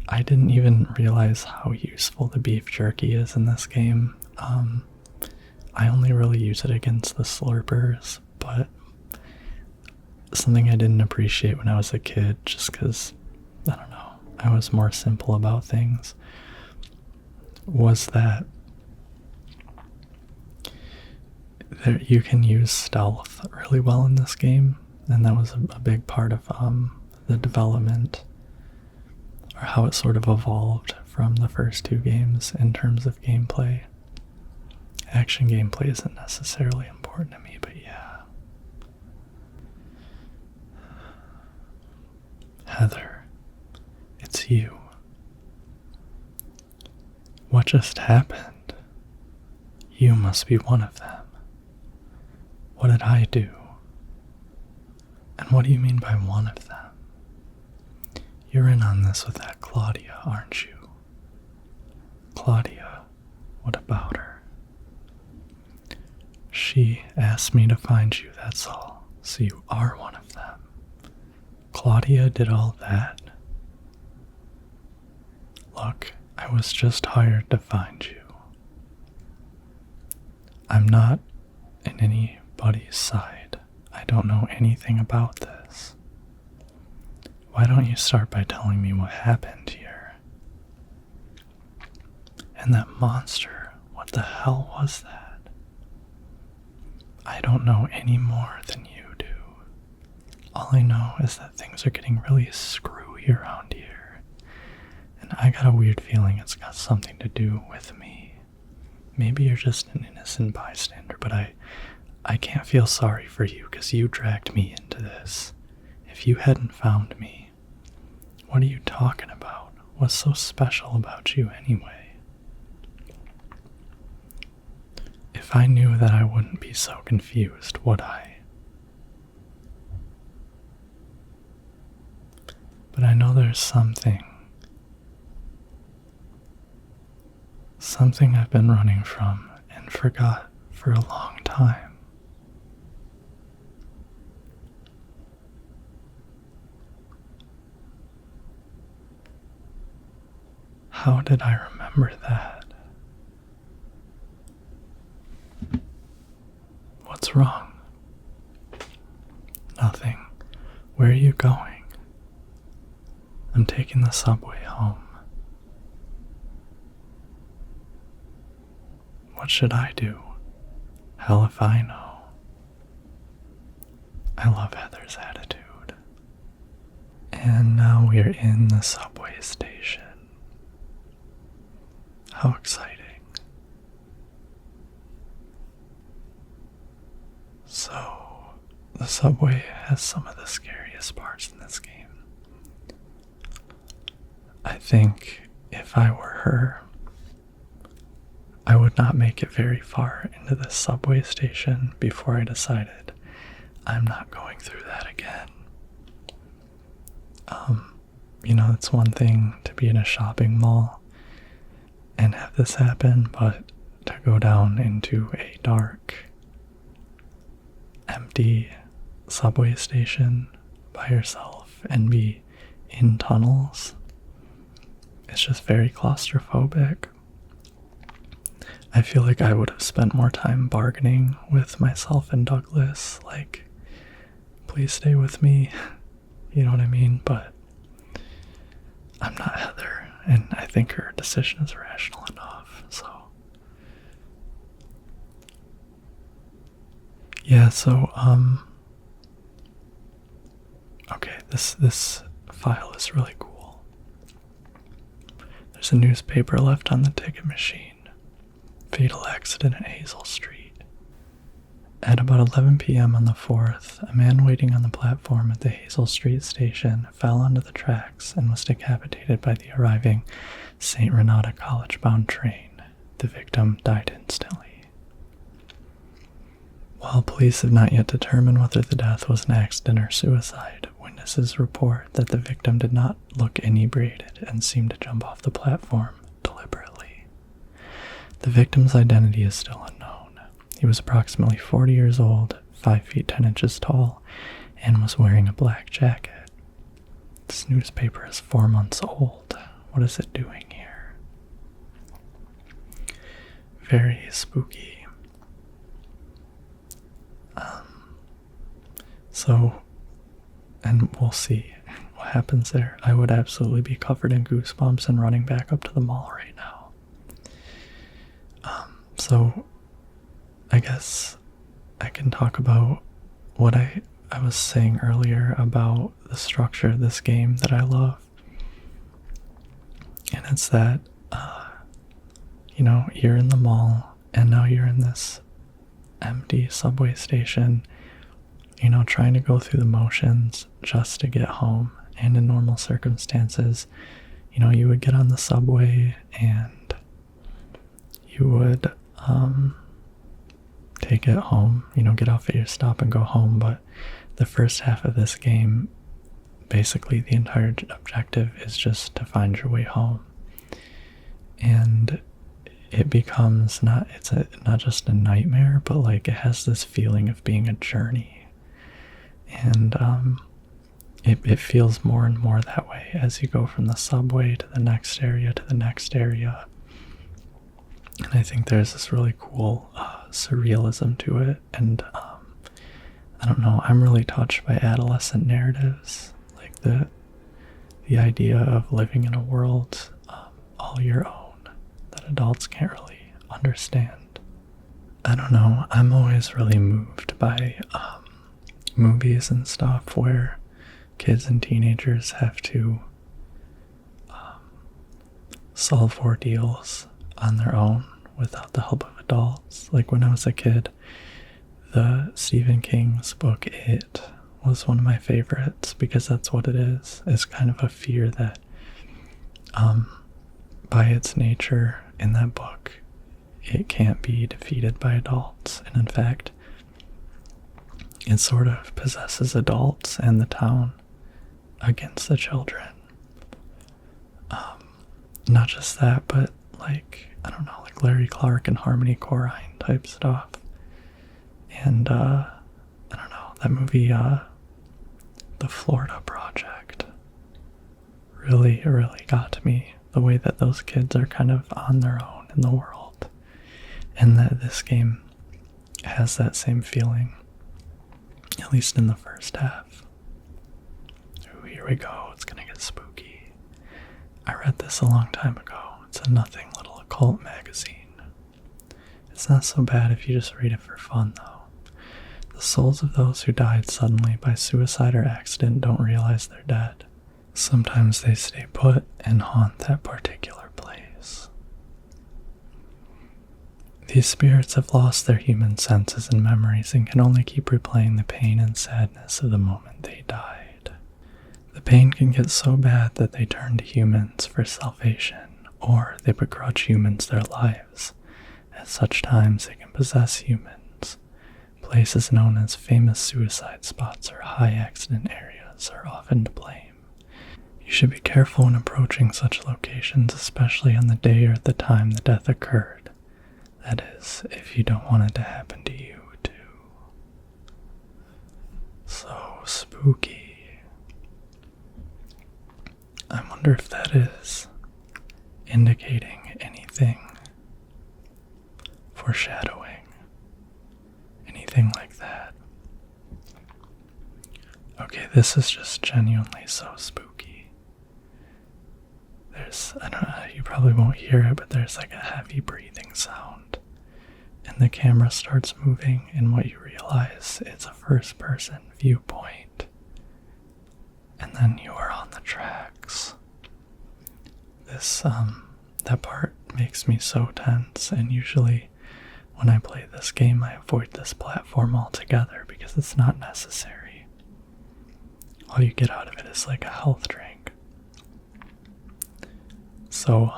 I didn't even realize how useful the beef jerky is in this game. I only really use it against the slurpers, but something I didn't appreciate when I was a kid, just because, I don't know, I was more simple about things, was that you can use stealth really well in this game, and that was a big part of the development, or how it sort of evolved from the first 2 games in terms of gameplay. Action gameplay isn't necessarily important to me, but yeah. Heather, it's you. What just happened? You must be one of them. What did I do? And what do you mean by one of them? You're in on this with that Claudia, aren't you? Claudia, what about her? She asked me to find you, that's all. So you are one of them. Claudia did all that? Look, I was just hired to find you. I'm not in anybody's side. I don't know anything about this. Why don't you start by telling me what happened here? And that monster, what the hell was that? I don't know any more than you do. All I know is that things are getting really screwy around here. And I got a weird feeling it's got something to do with me. Maybe you're just an innocent bystander, but I can't feel sorry for you because you dragged me into this. If you hadn't found me, what are you talking about? What's so special about you anyway? If I knew that, I wouldn't be so confused, would I? But I know there's something I've been running from and forgot for a long time. How did I remember that? What's wrong? Nothing. Where are you going? I'm taking the subway home. What should I do? Hell if I know. I love Heather's attitude. And now we are in the subway station. How exciting. So, the subway has some of the scariest parts in this game. I think if I were her, I would not make it very far into the subway station before I decided I'm not going through that again. It's one thing to be in a shopping mall and have this happen, but to go down into a dark, empty subway station by yourself and be in tunnels, it's just very claustrophobic. I feel like I would have spent more time bargaining with myself and Douglas, like, please stay with me, you know what I mean? But I'm not Heather, and I think her decision is rational enough, so. Yeah, so, okay, this file is really cool. There's a newspaper left on the ticket machine. Fatal accident at Hazel Street. At about 11 p.m. on the 4th, a man waiting on the platform at the Hazel Street station fell onto the tracks and was decapitated by the arriving St. Renata College-bound train. The victim died instantly. While police have not yet determined whether the death was an accident or suicide, witnesses report that the victim did not look inebriated and seemed to jump off the platform deliberately. The victim's identity is still unknown. He was approximately 40 years old, 5 feet 10 inches tall, and was wearing a black jacket. This newspaper is 4 months old. What is it doing here? Very spooky. And we'll see what happens there. I would absolutely be covered in goosebumps and running back up to the mall right now. So I guess I can talk about what I was saying earlier about the structure of this game that I love. And it's that, you're in the mall and now you're in this empty subway station, trying to go through the motions just to get home. And in normal circumstances, you would get on the subway and you would take it home, get off at your stop and go home. But the first half of this game, basically the entire objective is just to find your way home. And it becomes not just a nightmare, but like it has this feeling of being a journey. And it feels more and more that way as you go from the subway to the next area to the next area. And I think there's this really cool surrealism to it. And I don't know, I'm really touched by adolescent narratives, like the idea of living in a world all your own that adults can't really understand. I don't know, I'm always really moved by movies and stuff where kids and teenagers have to solve ordeals on their own without the help of adults. Like when I was a kid, the Stephen King's book It was one of my favorites because that's what it is. It's kind of a fear that by its nature in that book, it can't be defeated by adults. And in fact, it sort of possesses adults and the town against the children. Not just that, but like, I don't know, like Larry Clark and Harmony Korine type stuff. And I don't know, that movie, The Florida Project, really got to me. The way that those kids are kind of on their own in the world. And that this game has that same feeling, at least in the first half. Ooh, here we go, it's gonna get spooky. I read this a long time ago. It's a nothing little occult magazine. It's not so bad if you just read it for fun, though. The souls of those who died suddenly by suicide or accident don't realize they're dead. Sometimes they stay put and haunt that particular place. These spirits have lost their human senses and memories and can only keep replaying the pain and sadness of the moment they died. The pain can get so bad that they turn to humans for salvation, or they begrudge humans their lives. At such times they can possess humans. Places known as famous suicide spots or high accident areas are often to blame. You should be careful when approaching such locations, especially on the day or at the time the death occurred. That is, if you don't want it to happen to you, too. So spooky. I wonder if that is indicating anything. Foreshadowing. Anything like that. Okay, this is just genuinely so spooky. I don't know, you probably won't hear it, but there's like a heavy breathing sound. And the camera starts moving, and what you realize is a first-person viewpoint. And then you are on the tracks. That part makes me so tense, and usually when I play this game, I avoid this platform altogether because it's not necessary. All you get out of it is like a health drink. So,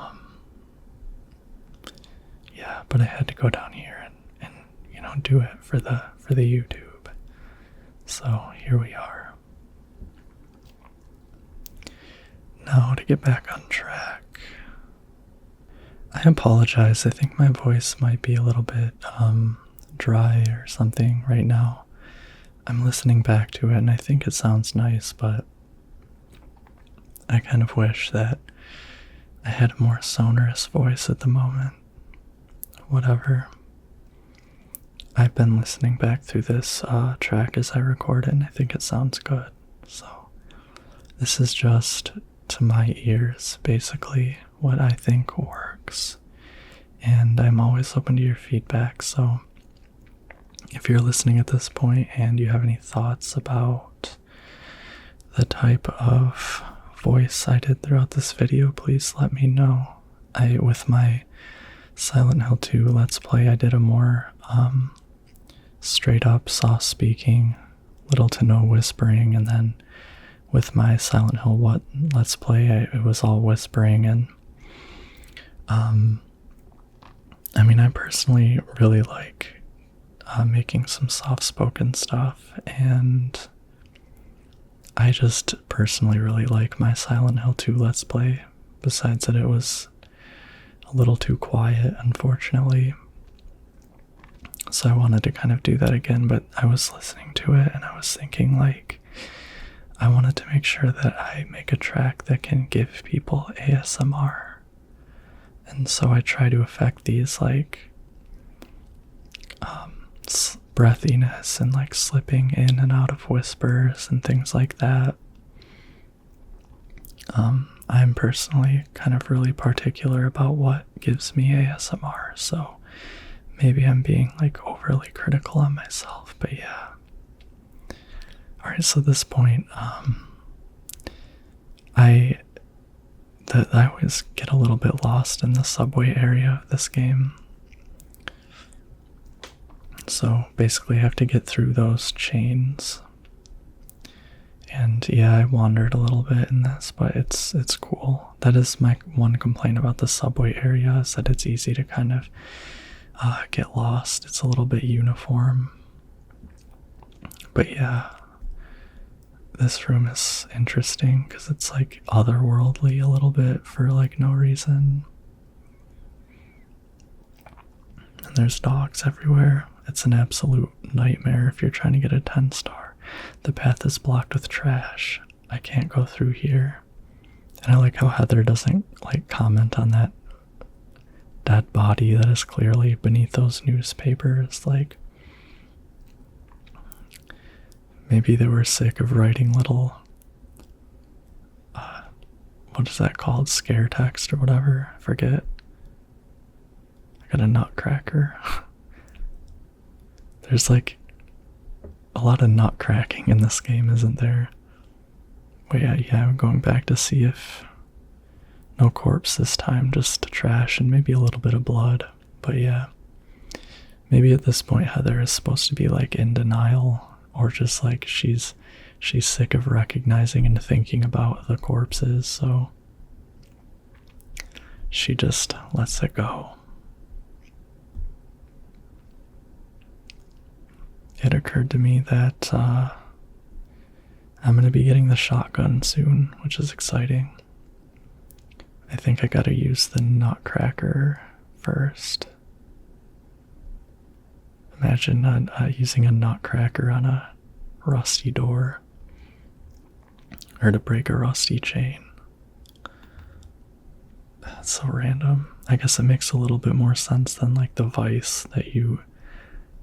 yeah, but I had to go down here and do it for the YouTube. So here we are. Now to get back on track. I apologize. I think my voice might be a little bit dry or something right now. I'm listening back to it and I think it sounds nice, but I kind of wish that I had a more sonorous voice at the moment. Whatever. I've been listening back through this track as I record it, and I think it sounds good. So, this is just, to my ears, basically what I think works. And I'm always open to your feedback, so if you're listening at this point and you have any thoughts about the type of voice I did throughout this video, please let me know. With my Silent Hill 2 Let's Play, I did a more straight up soft speaking, little to no whispering, and then with my Silent Hill Let's Play, it was all whispering, and I personally really like making some soft spoken stuff, and I just personally really like my Silent Hill 2 Let's Play, besides that it was a little too quiet, unfortunately. So I wanted to kind of do that again, but I was listening to it and I was thinking, like, I wanted to make sure that I make a track that can give people ASMR. And so I try to affect these, like, breathiness and, like, slipping in and out of whispers and things like that. I'm personally kind of really particular about what gives me ASMR, so maybe I'm being, like, overly critical on myself, but yeah. Alright, so at this point, I always get a little bit lost in the subway area of this game. So basically I have to get through those chains. And yeah, I wandered a little bit in this, but it's cool. That is my one complaint about the subway area, is that it's easy to kind of get lost. It's a little bit uniform. But yeah, this room is interesting because it's like otherworldly a little bit for like no reason. And there's dogs everywhere. It's an absolute nightmare if you're trying to get a 10-star. The path is blocked with trash. I can't go through here. And I like how Heather doesn't like comment on that dead body that is clearly beneath those newspapers. Like, maybe they were sick of writing little, what is that called? Scare text or whatever? I forget. I got a nutcracker. There's like a lot of nut cracking in this game, isn't there? But yeah, I'm going back to see if no corpse this time, just trash and maybe a little bit of blood. But yeah, maybe at this point Heather is supposed to be like in denial, or just like she's sick of recognizing and thinking about the corpses, so she just lets it go. It occurred to me that I'm gonna be getting the shotgun soon, which is exciting. I think I gotta use the nutcracker first. Imagine using a nutcracker on a rusty door, or to break a rusty chain. That's so random. I guess it makes a little bit more sense than like the vice that you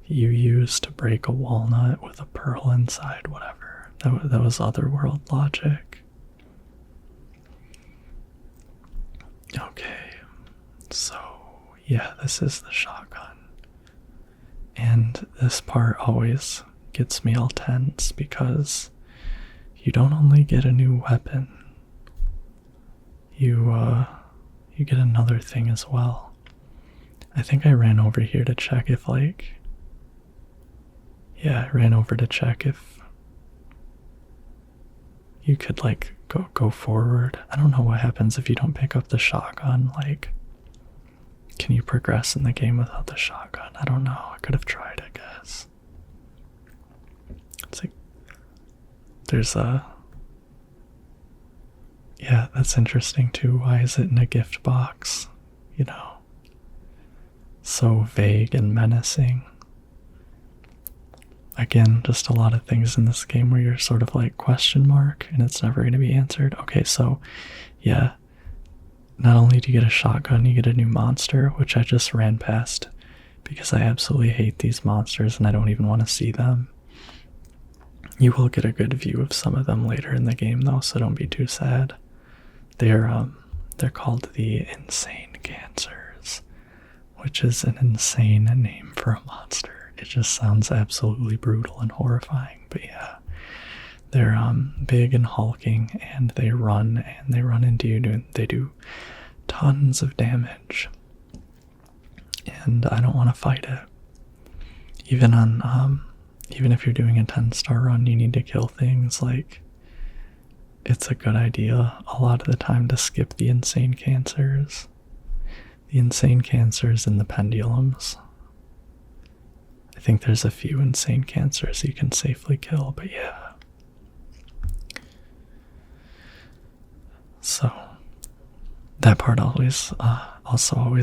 use to break a walnut with a pearl inside, whatever. That was Otherworld logic. Okay, so yeah, this is the shotgun. And this part always gets me all tense because you don't only get a new weapon, you get another thing as well. I think I ran over here to check if I ran over to check if you could like go forward. I don't know what happens if you don't pick up the shotgun. Like, can you progress in the game without the shotgun? I don't know. I could have tried, I guess. It's like there's yeah, that's interesting too. Why is it in a gift box? You know, so vague and menacing. Again, just a lot of things in this game where you're sort of like question mark and it's never going to be answered. Okay, so yeah, not only do you get a shotgun, you get a new monster, which I just ran past because I absolutely hate these monsters and I don't even want to see them. You will get a good view of some of them later in the game though, so don't be too sad. They're called the insane cancers, which is an insane name for a monster. It just sounds absolutely brutal and horrifying, but yeah. They're big and hulking, and they run into you, and they do tons of damage. And I don't want to fight it. Even if you're doing a 10-star run, you need to kill things. Like, it's a good idea a lot of the time to skip the insane cancers. The insane cancers and the pendulums. I think there's a few insane cancers you can safely kill, but yeah. So, that part always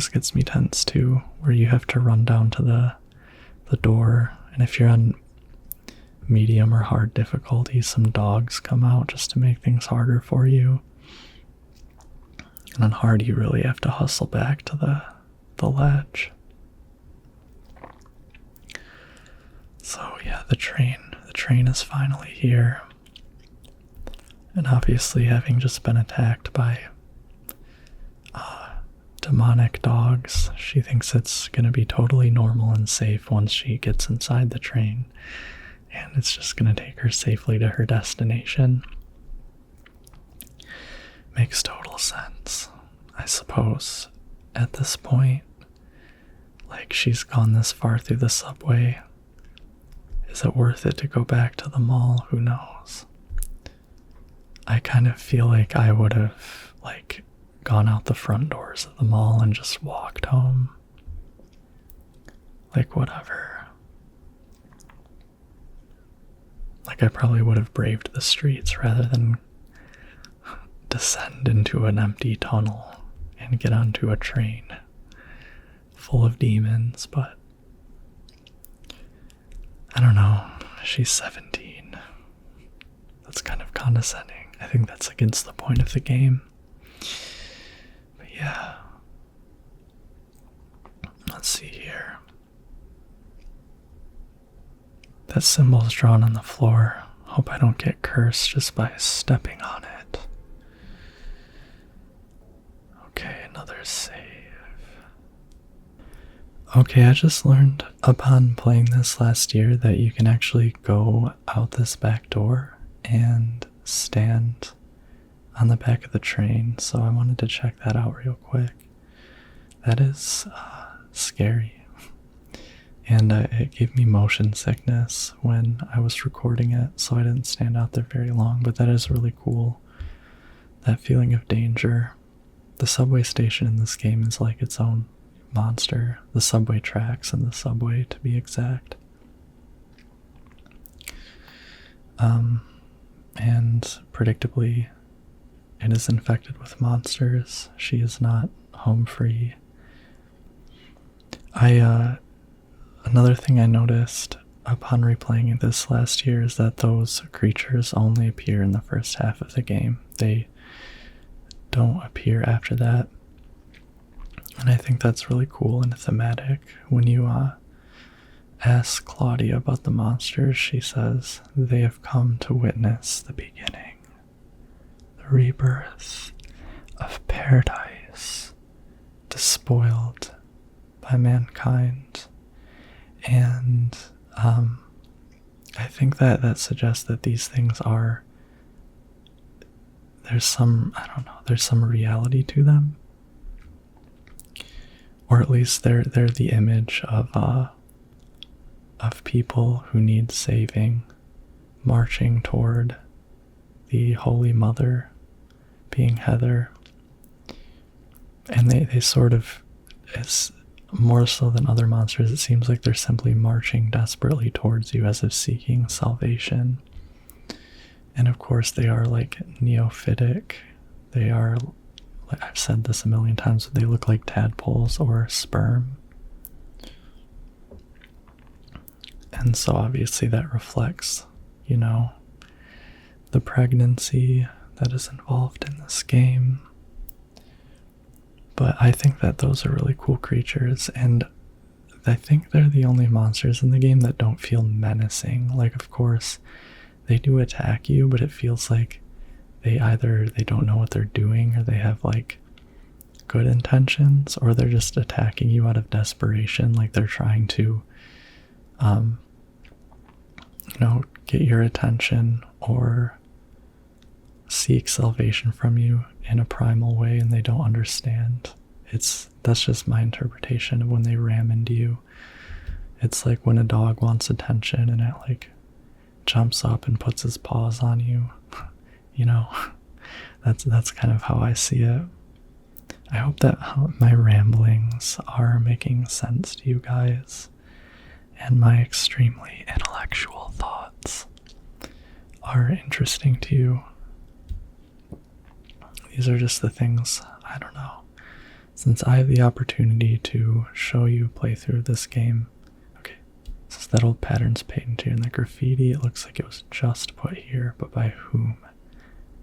gets me tense too, where you have to run down to the door, and if you're on medium or hard difficulty, some dogs come out just to make things harder for you. And on hard, you really have to hustle back to the ledge. So yeah, the train is finally here. And obviously, having just been attacked by demonic dogs, she thinks it's gonna be totally normal and safe once she gets inside the train. And it's just gonna take her safely to her destination. Makes total sense, I suppose. At this point, like, she's gone this far through the subway. Is it worth it to go back to the mall? Who knows? I kind of feel like I would have, like, gone out the front doors of the mall and just walked home. Like, whatever. Like, I probably would have braved the streets rather than descend into an empty tunnel and get onto a train full of demons, but I don't know. She's 17. That's kind of condescending. I think that's against the point of the game. But yeah. Let's see here. That symbol's drawn on the floor. Hope I don't get cursed just by stepping on it. Okay, another save. Okay, I just learned upon playing this last year that you can actually go out this back door and stand on the back of the train, so I wanted to check that out real quick. That is scary. And it gave me motion sickness when I was recording it, so I didn't stand out there very long, but that is really cool. That feeling of danger. The subway station in this game is like its own monster. The subway tracks and the subway, to be exact. and predictably, it is infected with monsters. She is not home free. Another thing I noticed upon replaying this last year is that those creatures only appear in the first half of the game. They don't appear after that. And I think that's really cool and thematic. When you ask Claudia about the monsters, she says, they have come to witness the beginning, the rebirth of paradise, despoiled by mankind. And I think that suggests that these things are, there's some reality to them. Or at least they're the image of people who need saving, marching toward the Holy Mother, being Heather. And they sort of, as more so than other monsters, it seems like they're simply marching desperately towards you as if seeking salvation. And of course they are like neophytic. They are, I've said this a million times, but they look like tadpoles or sperm. And so obviously that reflects, the pregnancy that is involved in this game. But I think that those are really cool creatures, and I think they're the only monsters in the game that don't feel menacing. Like, of course, they do attack you, but it feels like they don't know what they're doing, or they have like good intentions, or they're just attacking you out of desperation, like they're trying to get your attention or seek salvation from you in a primal way, and they don't understand. That's just my interpretation of when they ram into you. It's like when a dog wants attention and it like jumps up and puts his paws on you. That's kind of how I see it. I hope that my ramblings are making sense to you guys, and my extremely intellectual thoughts are interesting to you. These are just the things, I don't know. Since I have the opportunity to show you play through this game, okay, this is that old patterns painted here in the graffiti. It looks like it was just put here, but by whom?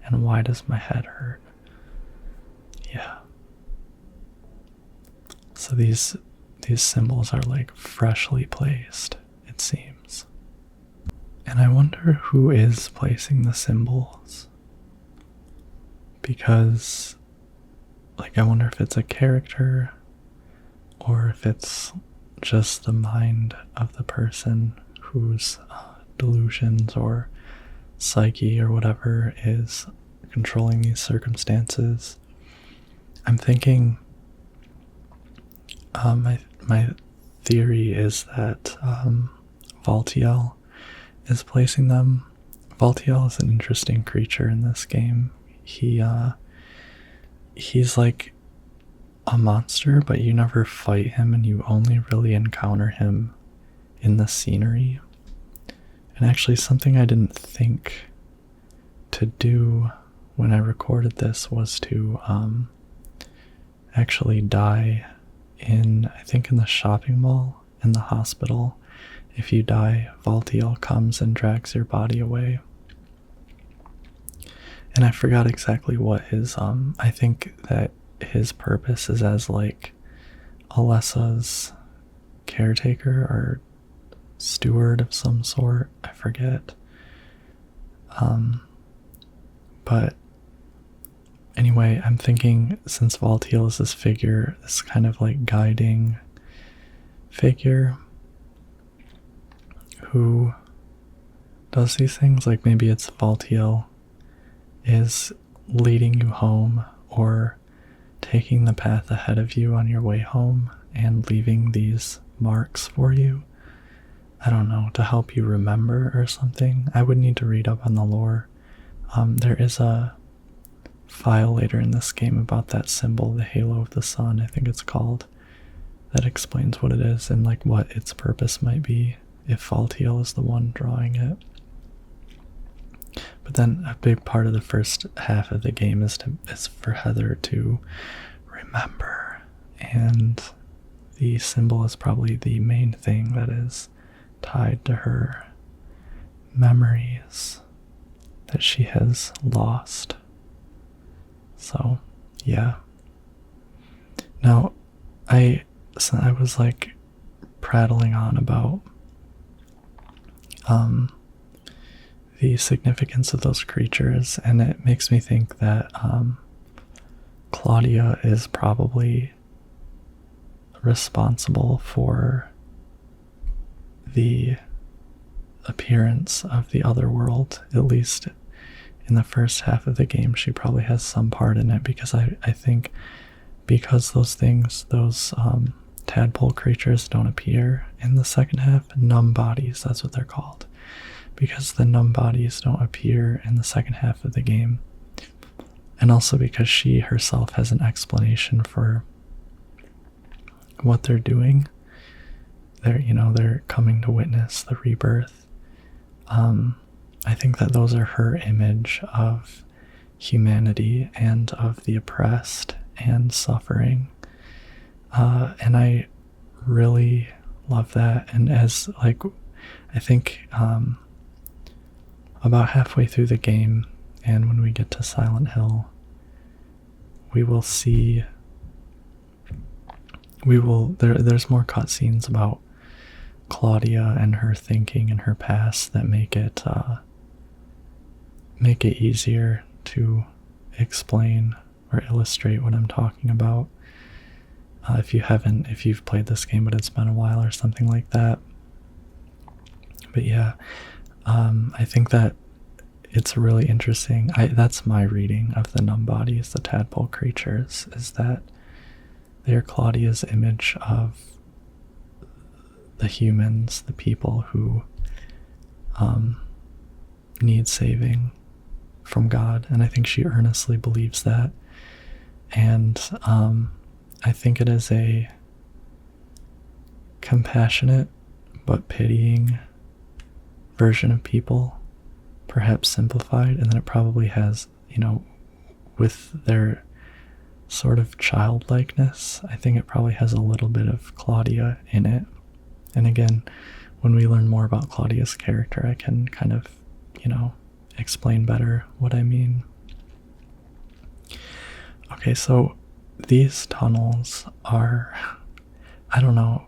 And why does my head hurt? Yeah. So these symbols are like freshly placed, it seems. And I wonder who is placing the symbols. Because, I wonder if it's a character, or if it's just the mind of the person whose delusions or psyche or whatever is controlling these circumstances. I'm thinking, my theory is that Valtiel is placing them. Valtiel is an interesting creature in this game. He's like a monster, but you never fight him, and you only really encounter him in the scenery. And actually, something I didn't think to do when I recorded this was to actually die in the shopping mall, in the hospital. If you die, Valtiel comes and drags your body away. And I forgot exactly what his, I think that his purpose is as like Alessa's caretaker or steward of some sort. I forget. But anyway, I'm thinking, since Valtiel is this figure, this kind of like guiding figure who does these things, like maybe it's Valtiel is leading you home or taking the path ahead of you on your way home and leaving these marks for you. I don't know, to help you remember or something. I would need to read up on the lore. There is a file later in this game about that symbol, the halo of the sun, I think it's called, that explains what it is and like what its purpose might be if Valtiel is the one drawing it. But then a big part of the first half of the game is for Heather to remember, and the symbol is probably the main thing that is tied to her memories that she has lost. So, yeah. Now, I was like prattling on about the significance of those creatures, and it makes me think that Claudia is probably responsible for the appearance of the Otherworld, at least in the first half of the game. She probably has some part in it, because I think because those things, those tadpole creatures don't appear in the second half, numb bodies, that's what they're called. Because the numb bodies don't appear in the second half of the game. And also because she herself has an explanation for what they're doing. They're coming to witness the rebirth. I think that those are her image of humanity and of the oppressed and suffering. And I really love that. And as I think about halfway through the game, and when we get to Silent Hill, there's more cutscenes about Claudia and her thinking and her past that make it easier to explain or illustrate what I'm talking about. If you've played this game but it's been a while or something like that. But yeah, I think that it's really interesting. That's my reading of the numb bodies, the tadpole creatures, is that they're Claudia's image of the humans, the people who need saving from God. And I think she earnestly believes that. And I think it is a compassionate but pitying version of people, perhaps simplified, and then it probably has, with their sort of childlikeness, I think it probably has a little bit of Claudia in it. And again, when we learn more about Claudia's character, I can kind of, explain better what I mean. Okay, so these tunnels are, I don't know,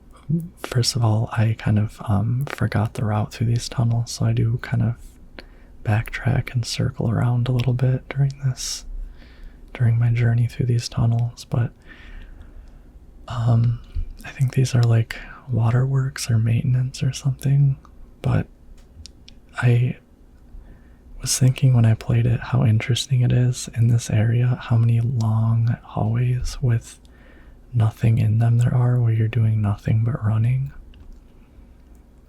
first of all, I kind of forgot the route through these tunnels, so I do kind of backtrack and circle around a little bit during my journey through these tunnels. But I think these are like waterworks or maintenance or something. But I was thinking when I played it how interesting it is in this area, how many long hallways with nothing in them there are, where you're doing nothing but running.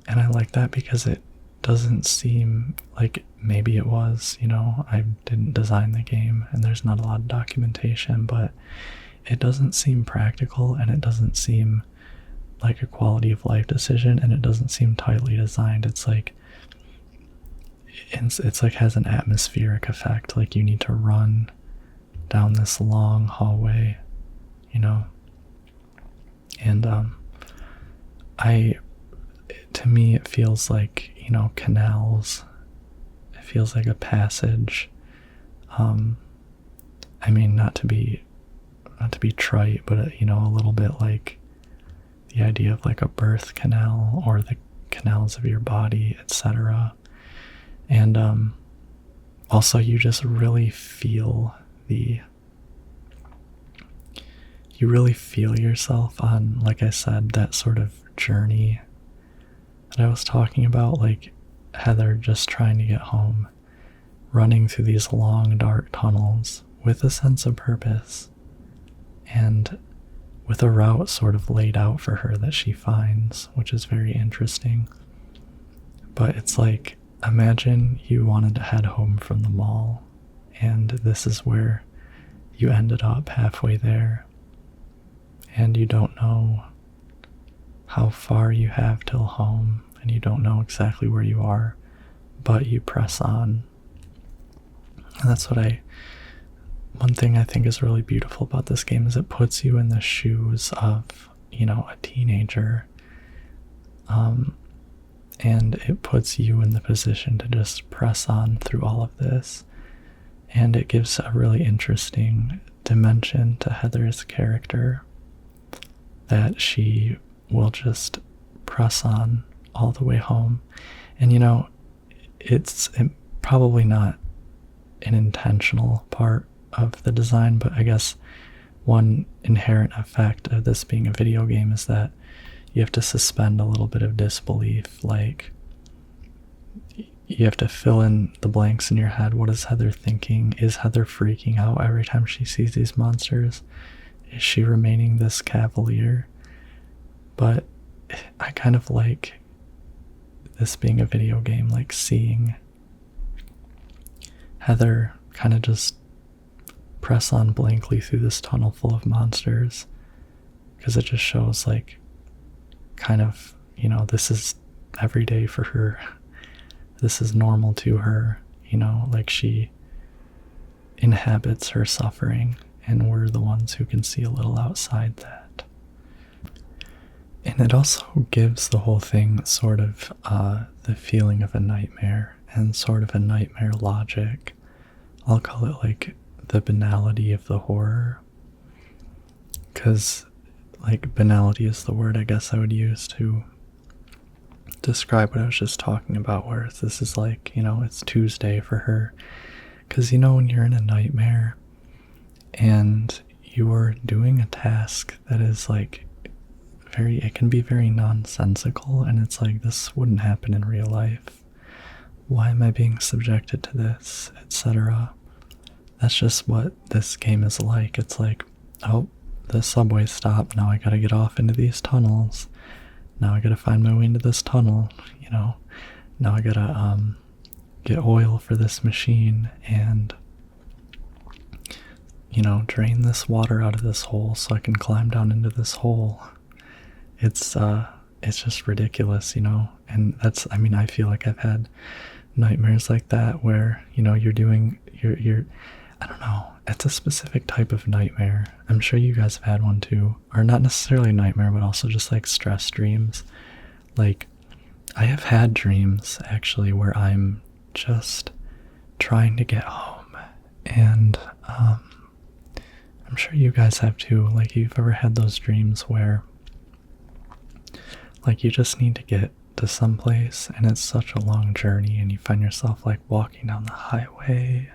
And I like that because it doesn't seem like, maybe it was, I didn't design the game and there's not a lot of documentation, but it doesn't seem practical, and it doesn't seem like a quality of life decision, and it doesn't seem tightly designed. It's like has an atmospheric effect, like you need to run down this long hallway, and to me it feels like, canals. It feels like a passage. I mean, not to be trite, but a little bit like the idea of like a birth canal or the canals of your body, etc. And also you just really feel yourself on, like I said, that sort of journey that I was talking about, like Heather just trying to get home, running through these long dark tunnels with a sense of purpose and with a route sort of laid out for her that she finds, which is very interesting. But it's like, imagine you wanted to head home from the mall, and this is where you ended up, halfway there, and you don't know how far you have till home, and you don't know exactly where you are, but you press on. And that's what one thing I think is really beautiful about this game is it puts you in the shoes of, a teenager. And it puts you in the position to just press on through all of this. And it gives a really interesting dimension to Heather's character, that she will just press on all the way home. And it's probably not an intentional part of the design, but I guess one inherent effect of this being a video game is that you have to suspend a little bit of disbelief. Like, you have to fill in the blanks in your head. What is Heather thinking? Is Heather freaking out every time she sees these monsters? Is she remaining this cavalier? But I kind of like this being a video game, like seeing Heather kind of just press on blankly through this tunnel full of monsters, because it just shows like kind of, this is every day for her. This is normal to her, like she inhabits her suffering, and we're the ones who can see a little outside that. And it also gives the whole thing sort of the feeling of a nightmare, and sort of a nightmare logic. I'll call it like the banality of the horror, because like banality is the word I guess I would use to describe what I was just talking about, where this is like, it's Tuesday for her. Because when you're in a nightmare and you're doing a task that is like it can be very nonsensical, and it's like, this wouldn't happen in real life. Why am I being subjected to this, etc.? That's just what this game is like. It's like, oh, the subway stopped, now I gotta get off into these tunnels. Now I gotta find my way into this tunnel, Now I gotta get oil for this machine and, drain this water out of this hole so I can climb down into this hole. It's just ridiculous, And I feel like I've had nightmares like that where, you're I don't know, it's a specific type of nightmare. I'm sure you guys have had one too. Or not necessarily a nightmare, but also just like stress dreams. Like, I have had dreams actually where I'm just trying to get home. And I'm sure you guys have too. Like, you've ever had those dreams where like you just need to get to someplace and it's such a long journey, and you find yourself like walking down the highway,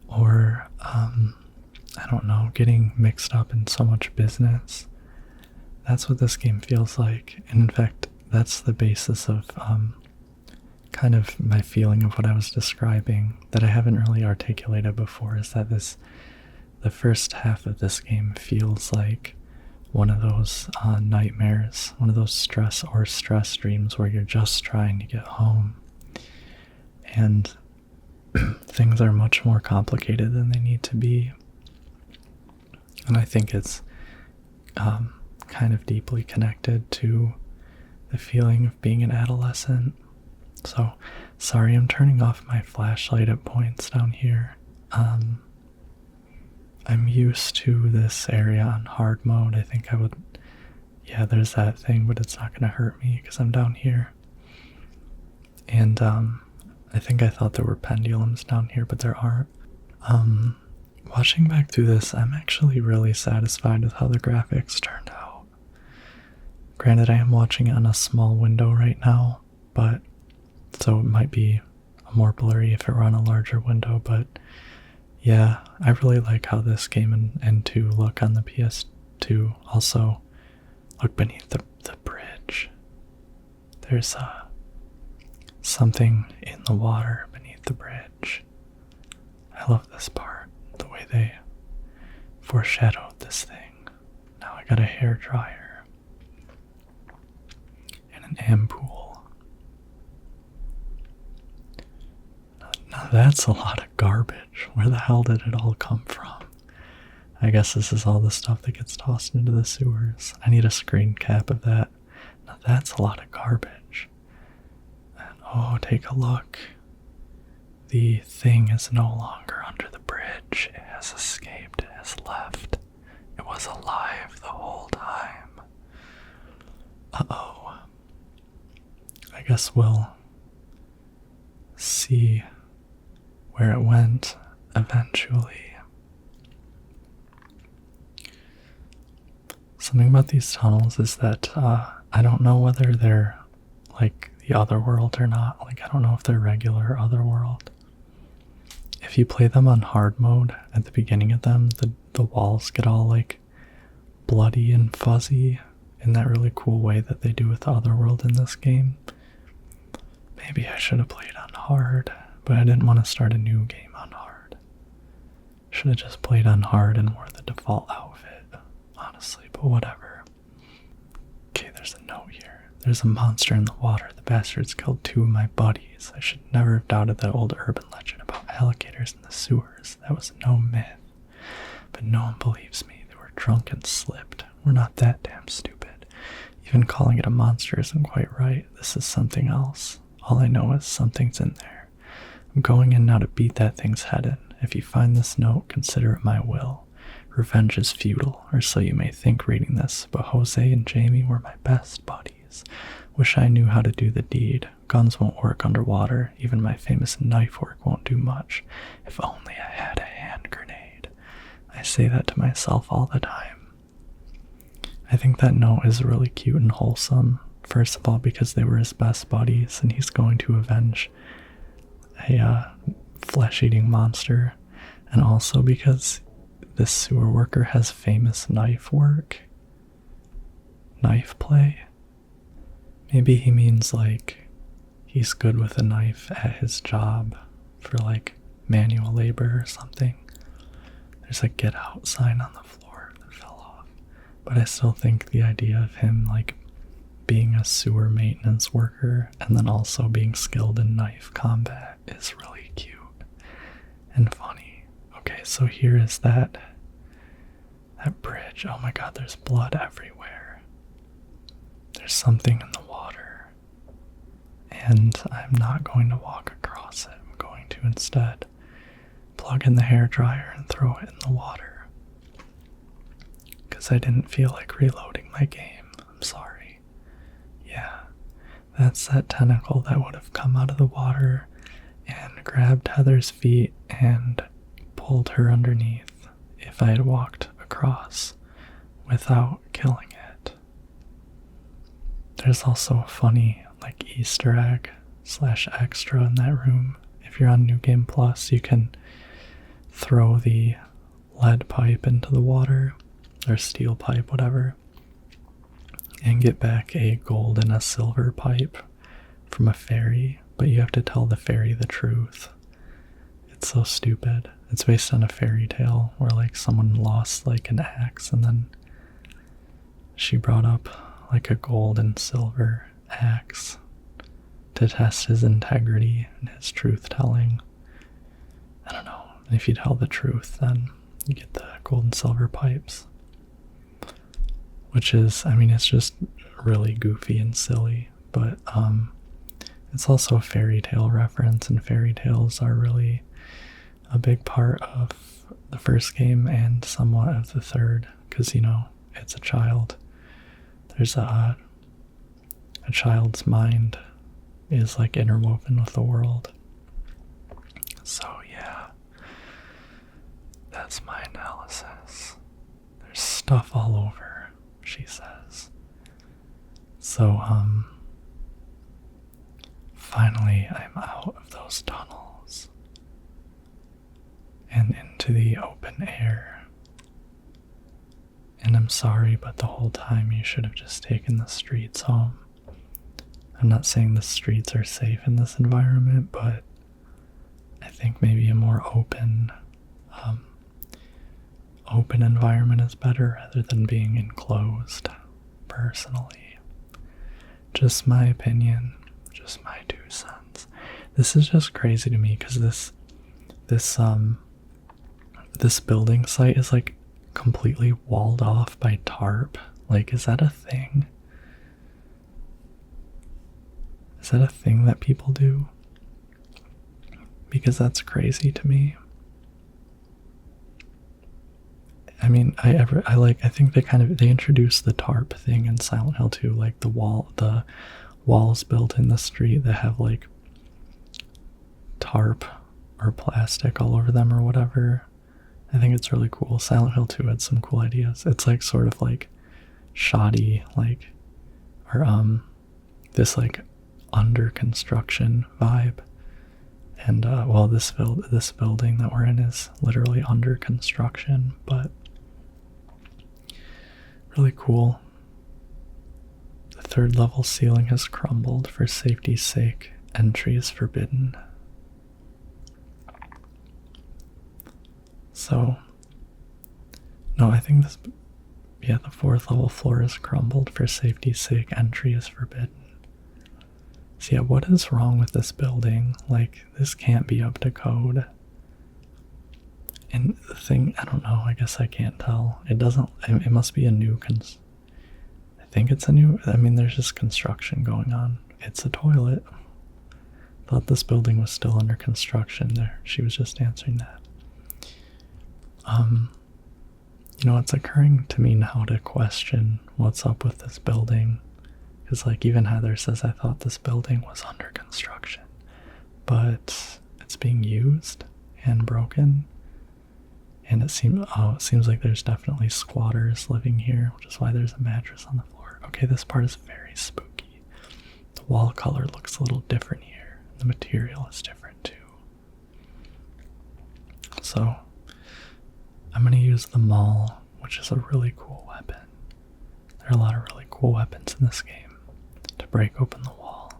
or I don't know, getting mixed up in so much business. That's what this game feels like. And in fact, that's the basis of kind of my feeling of what I was describing that I haven't really articulated before, is that the first half of this game feels like one of those nightmares, one of those stress dreams where you're just trying to get home. And things are much more complicated than they need to be. And I think it's kind of deeply connected to the feeling of being an adolescent. So, sorry, I'm turning off my flashlight at points down here. I'm used to this area on hard mode. I think I would, there's that thing, but it's not going to hurt me because I'm down here. And I think I thought there were pendulums down here, but there aren't. Watching back through this, I'm actually really satisfied with how the graphics turned out. Granted, I am watching it on a small window right now, but so it might be more blurry if it were on a larger window, but yeah, I really like how this game and 2 look on the PS2. Also, look beneath the bridge. There's something in the water beneath the bridge. I love this part, the way they foreshadowed this thing. Now I got a hair dryer and an ampoule. Now that's a lot of garbage. Where the hell did it all come from? I guess this is all the stuff that gets tossed into the sewers. I need a screen cap of that. Now that's a lot of garbage. And oh, take a look. The thing is no longer under the bridge. It has escaped. It has left. It was alive the whole time. Uh-oh. I guess we'll see where it went eventually. Something about these tunnels is that I don't know whether they're like the Otherworld or not. Like, I don't know if they're regular Otherworld. If you play them on hard mode at the beginning of them, the walls get all like bloody and fuzzy in that really cool way that they do with the Otherworld in this game. Maybe I should have played on hard, but I didn't want to start a new game on hard. Should have just played on hard and wore the default outfit, honestly, but whatever. Okay, there's a note here. There's a monster in the water. The bastards killed 2 of my buddies. I should never have doubted that old urban legend about alligators in the sewers. That was no myth. But no one believes me. They were drunk and slipped. We're not that damn stupid. Even calling it a monster isn't quite right. This is something else. All I know is something's in there. I'm going in now to beat that thing's head in. If you find this note, consider it my will. Revenge is futile, or so you may think reading this, but Jose and Jamie were my best buddies. Wish I knew how to do the deed. Guns won't work underwater. Even my famous knife work won't do much. If only I had a hand grenade. I say that to myself all the time. I think that note is really cute and wholesome. First of all, because they were his best buddies, and he's going to avenge a flesh-eating monster. And also because this sewer worker has famous knife work. Knife play. Maybe he means like he's good with a knife at his job for like manual labor or something. There's a get out sign on the floor that fell off. But I still think the idea of him like being a sewer maintenance worker and then also being skilled in knife combat is really cute and funny. Okay, so here is that bridge. Oh my god, there's blood everywhere. There's something in the water. And I'm not going to walk across it. I'm going to instead plug in the hairdryer and throw it in the water. Because I didn't feel like reloading my game. I'm sorry. Yeah, that's that tentacle that would have come out of the water and grabbed Heather's feet and pulled her underneath if I had walked across without killing it. There's also a funny like Easter egg / extra in that room. If you're on New Game Plus, you can throw the lead pipe into the water, or steel pipe, whatever, and get back a gold and a silver pipe from a fairy, but you have to tell the fairy the truth. It's so stupid. It's based on a fairy tale where like someone lost like an axe and then she brought up like a gold and silver axe to test his integrity and his truth telling. I don't know. If you tell the truth, then you get the gold and silver pipes. Which is, I mean, it's just really goofy and silly, but it's also a fairy tale reference, and fairy tales are really a big part of the first game and somewhat of the third, because, you know, it's a child. There's a child's mind is like interwoven with the world. So yeah, that's my analysis. There's stuff all over, she says. So finally I'm out of those tunnels and into the open air. And I'm sorry, but the whole time you should have just taken the streets home. I'm not saying the streets are safe in this environment, but I think maybe a more open environment is better rather than being enclosed, personally. Just my opinion, just my 2 cents. This is just crazy to me because this building site is like completely walled off by tarp. Like, is that a thing? Is that a thing that people do? because that's crazy to me. I mean, I think they introduced the tarp thing in Silent Hill 2, like the walls built in the street that have like tarp or plastic all over them or whatever. I think it's really cool. Silent Hill 2 had some cool ideas. It's like sort of like shoddy, like, or this like under construction vibe. And well, this building that we're in is literally under construction, but really cool. The third level ceiling has crumbled. For safety's sake, entry is forbidden. So, no, I think this, yeah, the fourth level floor is crumbled. For safety's sake, entry is forbidden. So yeah, what is wrong with this building? Like, this can't be up to code. And the thing, I don't know, I guess I can't tell. It must be a new, I think it's a new, I mean, there's just construction going on. It's a toilet. Thought this building was still under construction there. She was just answering that. You know, it's occurring to me now to question what's up with this building. Because, like, even Heather says, I thought this building was under construction. But it's being used and broken. And it seems like there's definitely squatters living here, which is why there's a mattress on the floor. Okay, this part is very spooky. The wall color looks a little different here. The material is different, too. So, I'm going to use the maul, which is a really cool weapon. There are a lot of really cool weapons in this game to break open the wall.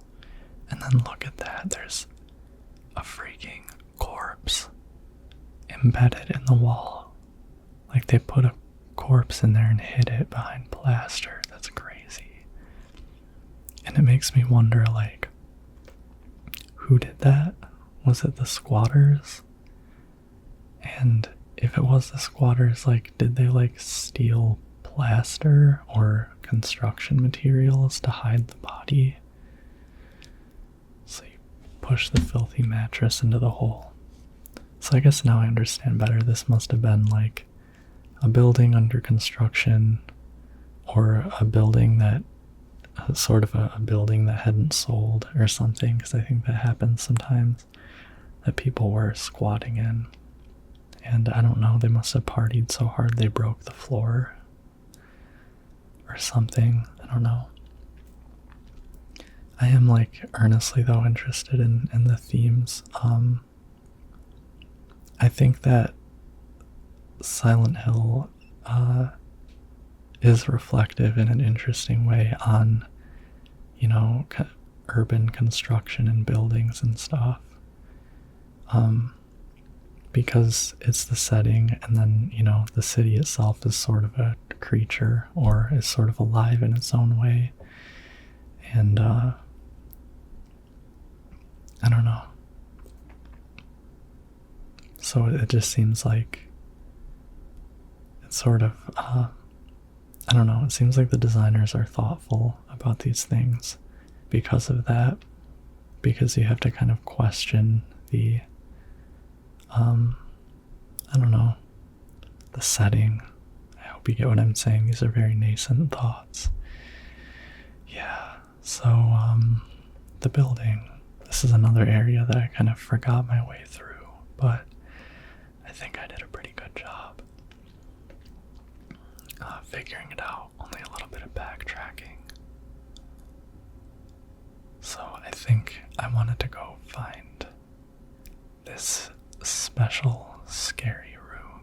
And then look at that, there's a freaking corpse embedded in the wall. Like they put a corpse in there and hid it behind plaster. That's crazy. And it makes me wonder, like, who did that? Was it the squatters? And if it was the squatters, like, did they like steal plaster or construction materials to hide the body? So you push the filthy mattress into the hole. So I guess now I understand better. This must have been like a building under construction, or a building that sort of a building that hadn't sold or something, because I think that happens sometimes, that people were squatting in. And I don't know, they must have partied so hard they broke the floor or something. I don't know. I am, like, earnestly though interested in the themes. I think that Silent Hill is reflective in an interesting way on, you know, urban construction and buildings and stuff. Because it's the setting, and then, you know, the city itself is sort of a creature, or is sort of alive in its own way. And I don't know. So it just seems like it's sort of, I don't know, it seems like the designers are thoughtful about these things because of that. Because you have to kind of question the, I don't know, the setting. I hope you get what I'm saying. These are very nascent thoughts. Yeah, so, the building. This is another area that I kind of forgot my way through, but I think I did a pretty good job figuring it out. Only a little bit of backtracking. So I think I wanted to go find this special scary room.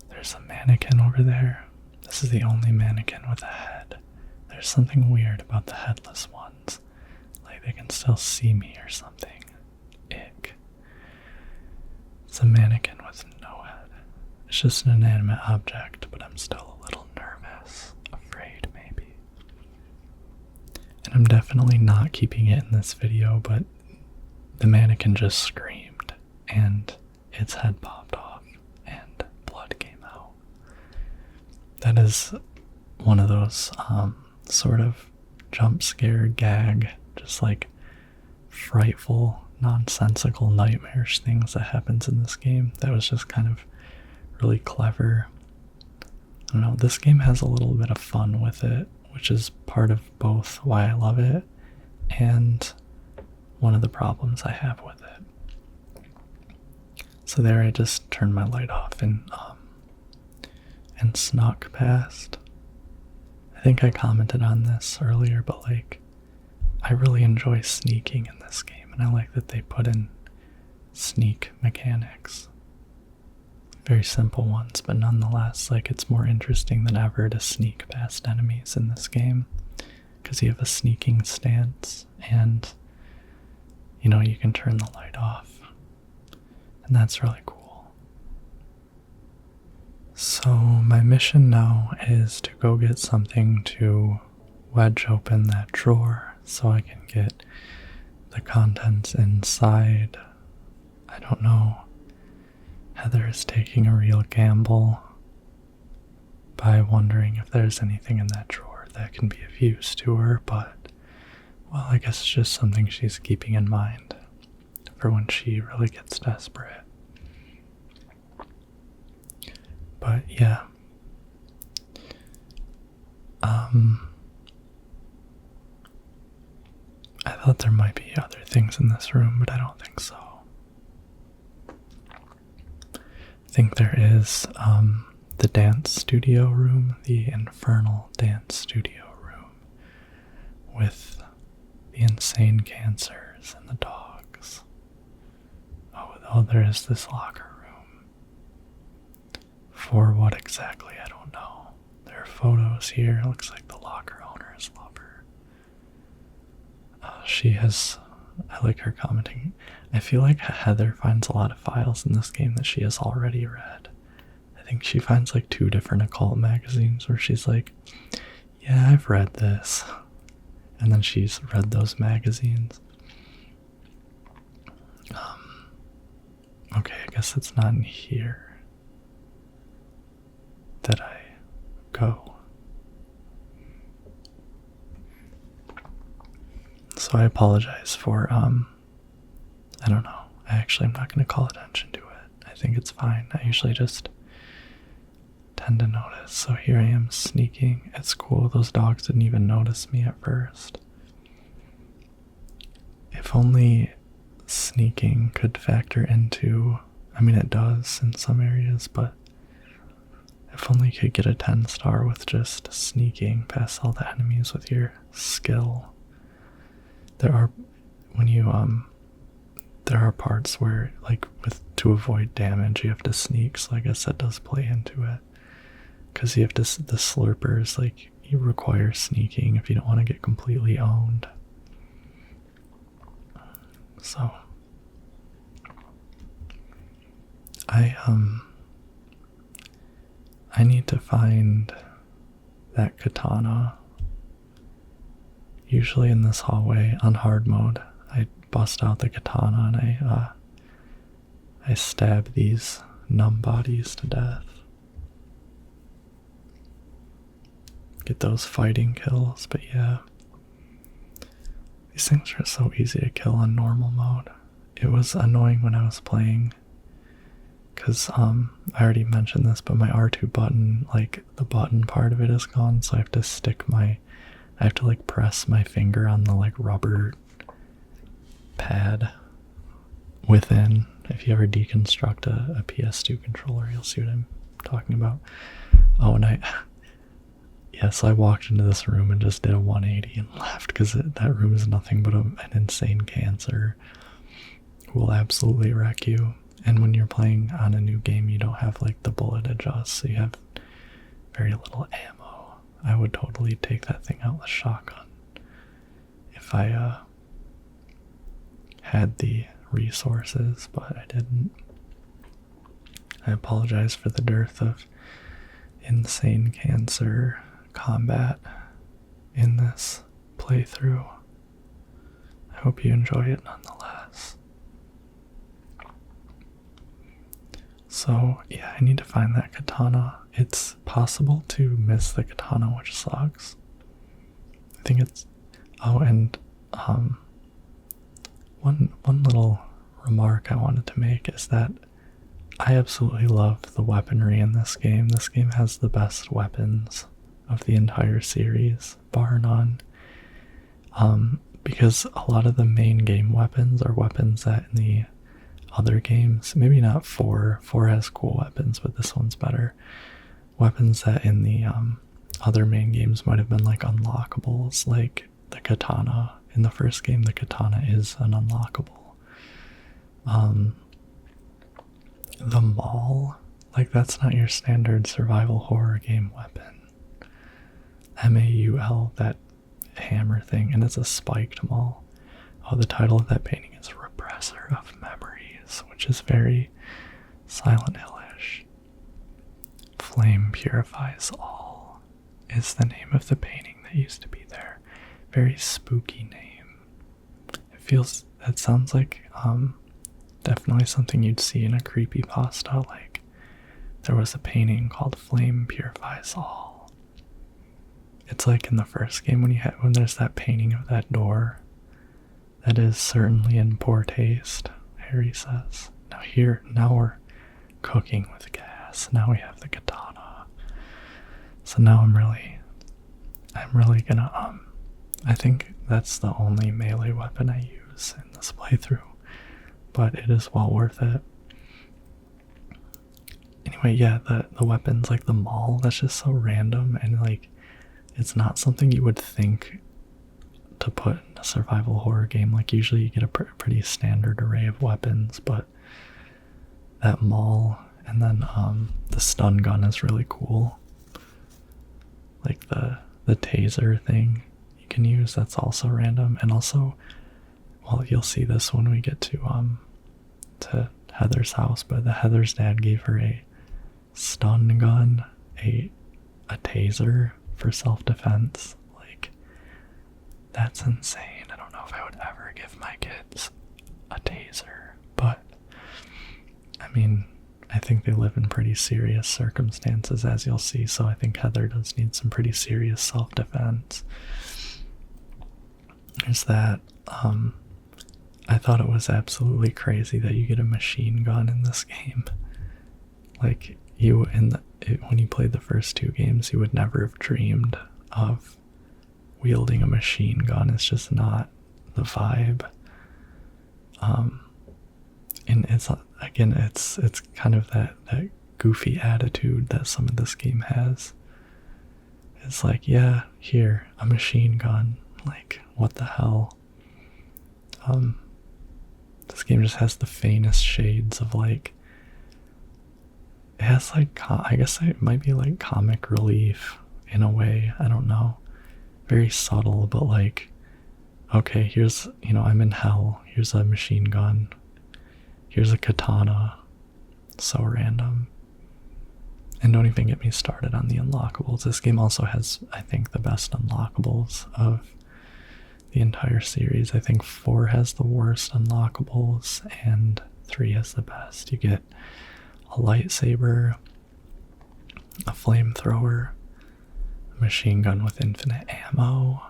There's a mannequin over there. This is the only mannequin with a head. There's something weird about the headless ones. Like they can still see me or something. Ick. It's a mannequin with no head. It's just an inanimate object, but I'm still a little nervous. Afraid, maybe. And I'm definitely not keeping it in this video, but the mannequin just screamed, and its head popped off, and blood came out. That is one of those sort of jump scare gag, just like frightful nonsensical nightmarish things that happens in this game that was just kind of really clever. I don't know, this game has a little bit of fun with it, which is part of both why I love it and one of the problems I have with it. So there I just turned my light off and snuck past. I think I commented on this earlier, but like, I really enjoy sneaking in this game, and I like that they put in sneak mechanics. Very simple ones, but nonetheless, like, it's more interesting than ever to sneak past enemies in this game, because you have a sneaking stance, and, you know, you can turn the light off, and that's really cool. So my mission now is to go get something to wedge open that drawer so I can get the contents inside. I don't know. Heather is taking a real gamble by wondering if there's anything in that drawer that can be of use to her, but, well, I guess it's just something she's keeping in mind for when she really gets desperate. But yeah, I thought there might be other things in this room, but I don't think so. I think there is the dance studio room, the infernal dance studio room with the insane cancers and the dogs. Oh, there is this locker room. For what exactly, I don't know. There are photos here. It looks like the locker owners love her. I like her commenting. I feel like Heather finds a lot of files in this game that she has already read. I think she finds like 2 different occult magazines where she's like, yeah, I've read this. And then she's read those magazines. Okay, I guess it's not in here that I go. So I apologize for, I don't know. I'm not going to call attention to it. I think it's fine. I usually just tend to notice. So here I am sneaking. It's cool. Those dogs didn't even notice me at first. If only sneaking could factor into, I mean, it does in some areas, but if only you could get a 10-star with just sneaking past all the enemies with your skill. There are parts where, like, to avoid damage, you have to sneak, so I guess that does play into it. Because you have the slurpers, like, you require sneaking if you don't want to get completely owned. So, I need to find that katana. Usually in this hallway on hard mode, I bust out the katana and I stab these numb bodies to death. Get those fighting kills, but yeah. These things are so easy to kill on normal mode. It was annoying when I was playing, because I already mentioned this, but my R2 button, like, the button part of it is gone, so I have to like press my finger on the like rubber pad within. If you ever deconstruct a PS2 controller, you'll see what I'm talking about. Oh, and so I walked into this room and just did a 180 and left, because that room is nothing but an insane cancer who will absolutely wreck you. And when you're playing on a new game, you don't have like the bullet adjust, so you have very little ammo. I would totally take that thing out with a shotgun if I had the resources, but I didn't. I apologize for the dearth of insane cancer combat in this playthrough. I hope you enjoy it nonetheless. So yeah, I need to find that katana. It's possible to miss the katana, which sucks. I think it's, oh, and one little remark I wanted to make is that I absolutely love the weaponry in this game. This game has the best weapons of the entire series, bar none. Because a lot of the main game weapons are weapons that in the other games, maybe not 4 has cool weapons, but this one's better. Weapons that in the other main games might have been like unlockables, like the katana. In the first game, the katana is an unlockable. The maul, like that's not your standard survival horror game weapon. MAUL, that hammer thing, and it's a spiked maul. Oh, the title of that painting is Repressor of Memories, which is very Silent Hill-ish. Flame Purifies All is the name of the painting that used to be there. Very spooky name. That sounds like definitely something you'd see in a creepypasta. Like there was a painting called Flame Purifies All. It's like in the first game when there's that painting of that door. That is certainly in poor taste, Harry says. Now we're cooking with gas. Now we have the katana. So now I'm really gonna I think that's the only melee weapon I use in this playthrough, but it is well worth it. Anyway, yeah, the weapons like the maul, that's just so random, and like it's not something you would think to put in a survival horror game. Like usually you get a pretty standard array of weapons, but that maul and then the stun gun is really cool. Like the taser thing you can use, that's also random. And also, well, you'll see this when we get to Heather's house, but Heather's dad gave her a stun gun, a taser for self-defense. Like, that's insane. I don't know if I would ever give my kids a taser, but I mean, I think they live in pretty serious circumstances, as you'll see, so I think Heather does need some pretty serious self-defense. There's that. I thought it was absolutely crazy that you get a machine gun in this game. Like, when you played the first 2 games, you would never have dreamed of wielding a machine gun. It's just not the vibe. And it's kind of that goofy attitude that some of this game has. It's like, yeah, here, a machine gun. Like, what the hell? This game just has the faintest shades of like, it has like, I guess it might be like comic relief in a way, I don't know. Very subtle, but like, okay, here's, I'm in hell, here's a machine gun, here's a katana. So random. And don't even get me started on the unlockables. This game also has, I think, the best unlockables of the entire series. I think 4 has the worst unlockables and 3 has the best. You get a lightsaber, a flamethrower, a machine gun with infinite ammo,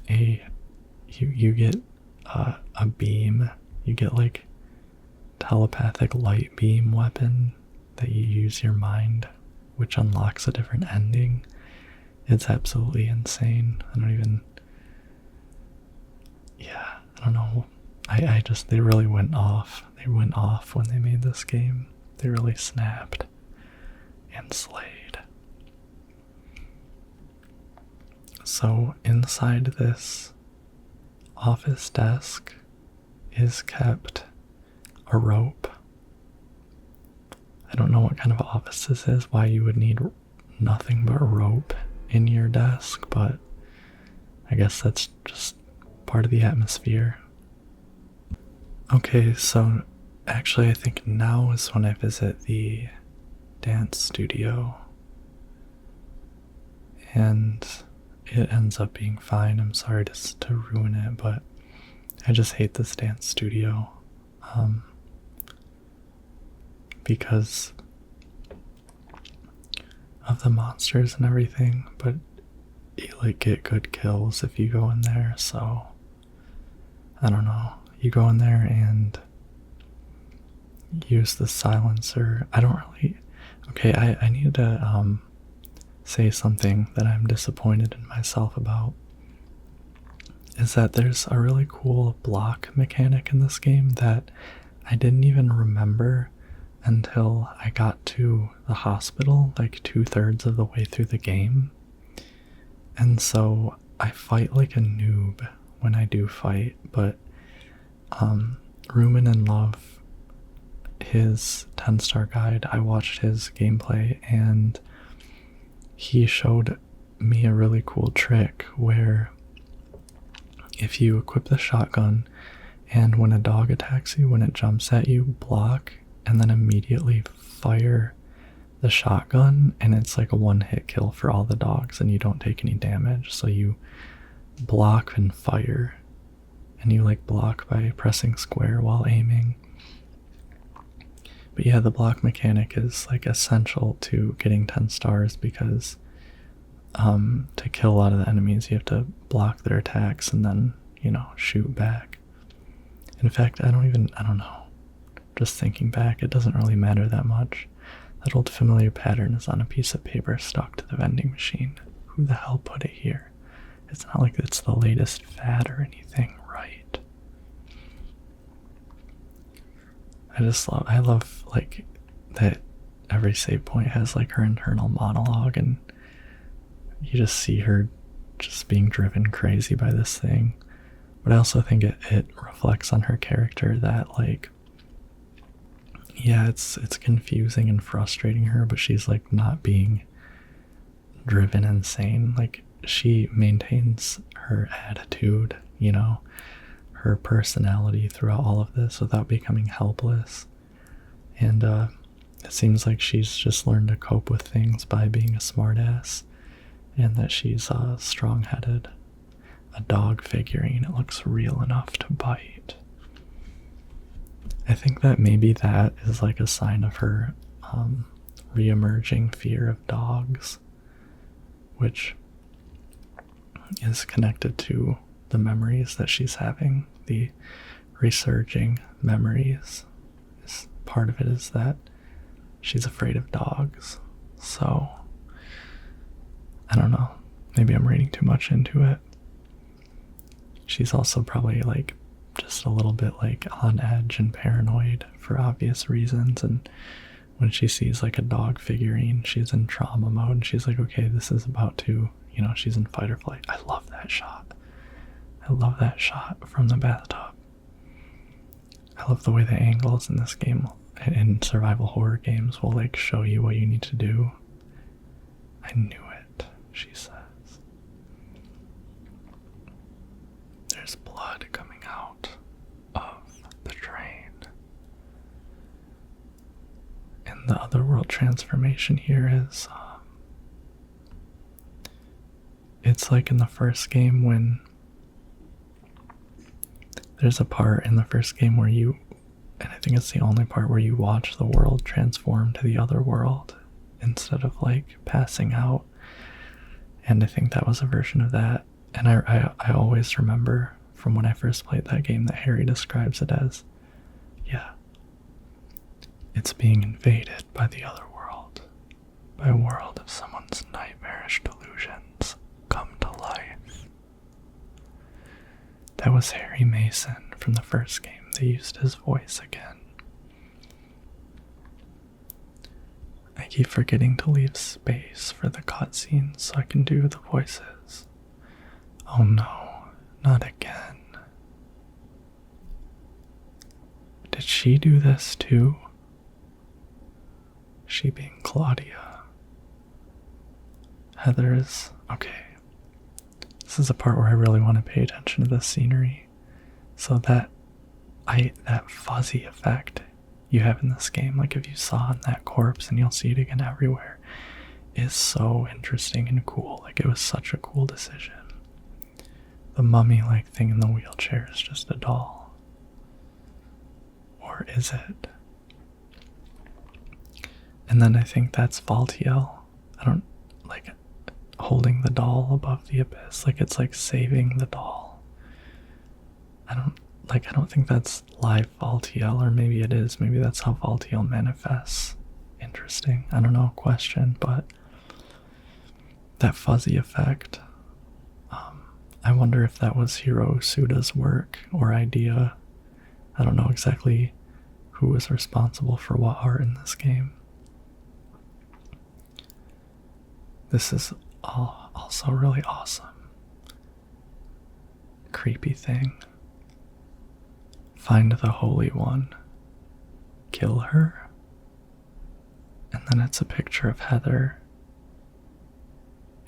you get a beam. You get like telepathic light beam weapon that you use your mind, which unlocks a different ending. It's absolutely insane. I don't know. They really went off. They went off when they made this game. They really snapped and slayed. So inside this office desk is kept a rope. I don't know what kind of office this is, why you would need nothing but a rope in your desk, but I guess that's just part of the atmosphere. Okay, so actually I think now is when I visit the dance studio, and it ends up being fine. I'm sorry to ruin it, but I just hate this dance studio. Because of the monsters and everything, but you like get good kills if you go in there, so I don't know. You go in there and use the silencer. I don't really. Okay, I need to say something that I'm disappointed in myself about. Is that there's a really cool block mechanic in this game that I didn't even remember until I got to the hospital, like 2/3 of the way through the game. And so I fight like a noob when I do fight, but Rumen in Love, his 10-star guide, I watched his gameplay and he showed me a really cool trick where if you equip the shotgun and when a dog attacks you, when it jumps at you, block and then immediately fire the shotgun, and it's like a one-hit kill for all the dogs and you don't take any damage. So you block and fire, and you like block by pressing square while aiming. But yeah, the block mechanic is like essential to getting 10 stars because to kill a lot of the enemies you have to block their attacks and then, you know, shoot back. In fact, I don't know. Just thinking back, it doesn't really matter that much. That old familiar pattern is on a piece of paper stuck to the vending machine. Who the hell put it here? It's not like it's the latest fad or anything, right? I love like that every save point has like her internal monologue and you just see her just being driven crazy by this thing. But I also think it reflects on her character that like, yeah, it's confusing and frustrating her, but she's like not being driven insane. Like she maintains her attitude, you know, her personality throughout all of this without becoming helpless. And it seems like she's just learned to cope with things by being a smartass, and that she's strong-headed. A dog figurine, it looks real enough to bite. I think that maybe that is like a sign of her re-emerging fear of dogs, which is connected to the memories that she's having, the resurging memories. Part of it is that she's afraid of dogs. So, I don't know. Maybe I'm reading too much into it. She's also probably like just a little bit like on edge and paranoid for obvious reasons, and when she sees like a dog figurine, she's in trauma mode and she's like, okay, this is about to, you know, she's in fight or flight. I love that shot. I love that shot from the bathtub. I love the way the angles in this game, in survival horror games, will like show you what you need to do. I knew it, she says. There's blood coming out of the drain. And the Otherworld transformation here is, it's like in the first game when there's a part in the first game where you, and I think it's the only part where you watch the world transform to the other world instead of like passing out. And I think that was a version of that. And I always remember from when I first played that game that Harry describes it as, yeah, it's being invaded by the other world, by a world of someone's nightmarish delusions come to life. That was Harry Mason from the first game. They used his voice again. I keep forgetting to leave space for the cutscenes so I can do the voices. Oh no, not again. Did she do this too? She being Claudia. Heather is... okay. This is a part where I really want to pay attention to the scenery. So that fuzzy effect you have in this game, like if you saw that corpse and you'll see it again everywhere, is so interesting and cool. Like it was such a cool decision. The mummy-like thing in the wheelchair is just a doll. Or is it? And then I think that's Valtiel. I don't, like, holding the doll above the abyss. Like it's like saving the doll. like, I don't think that's live VaultL, or maybe it is. Maybe that's how VaultL manifests. Interesting. I don't know, question, but that fuzzy effect. I wonder if that was Hiro Suda's work or idea. I don't know exactly who was responsible for what art in this game. This is also really awesome. Creepy thing. Find the Holy One. Kill her. And then it's a picture of Heather.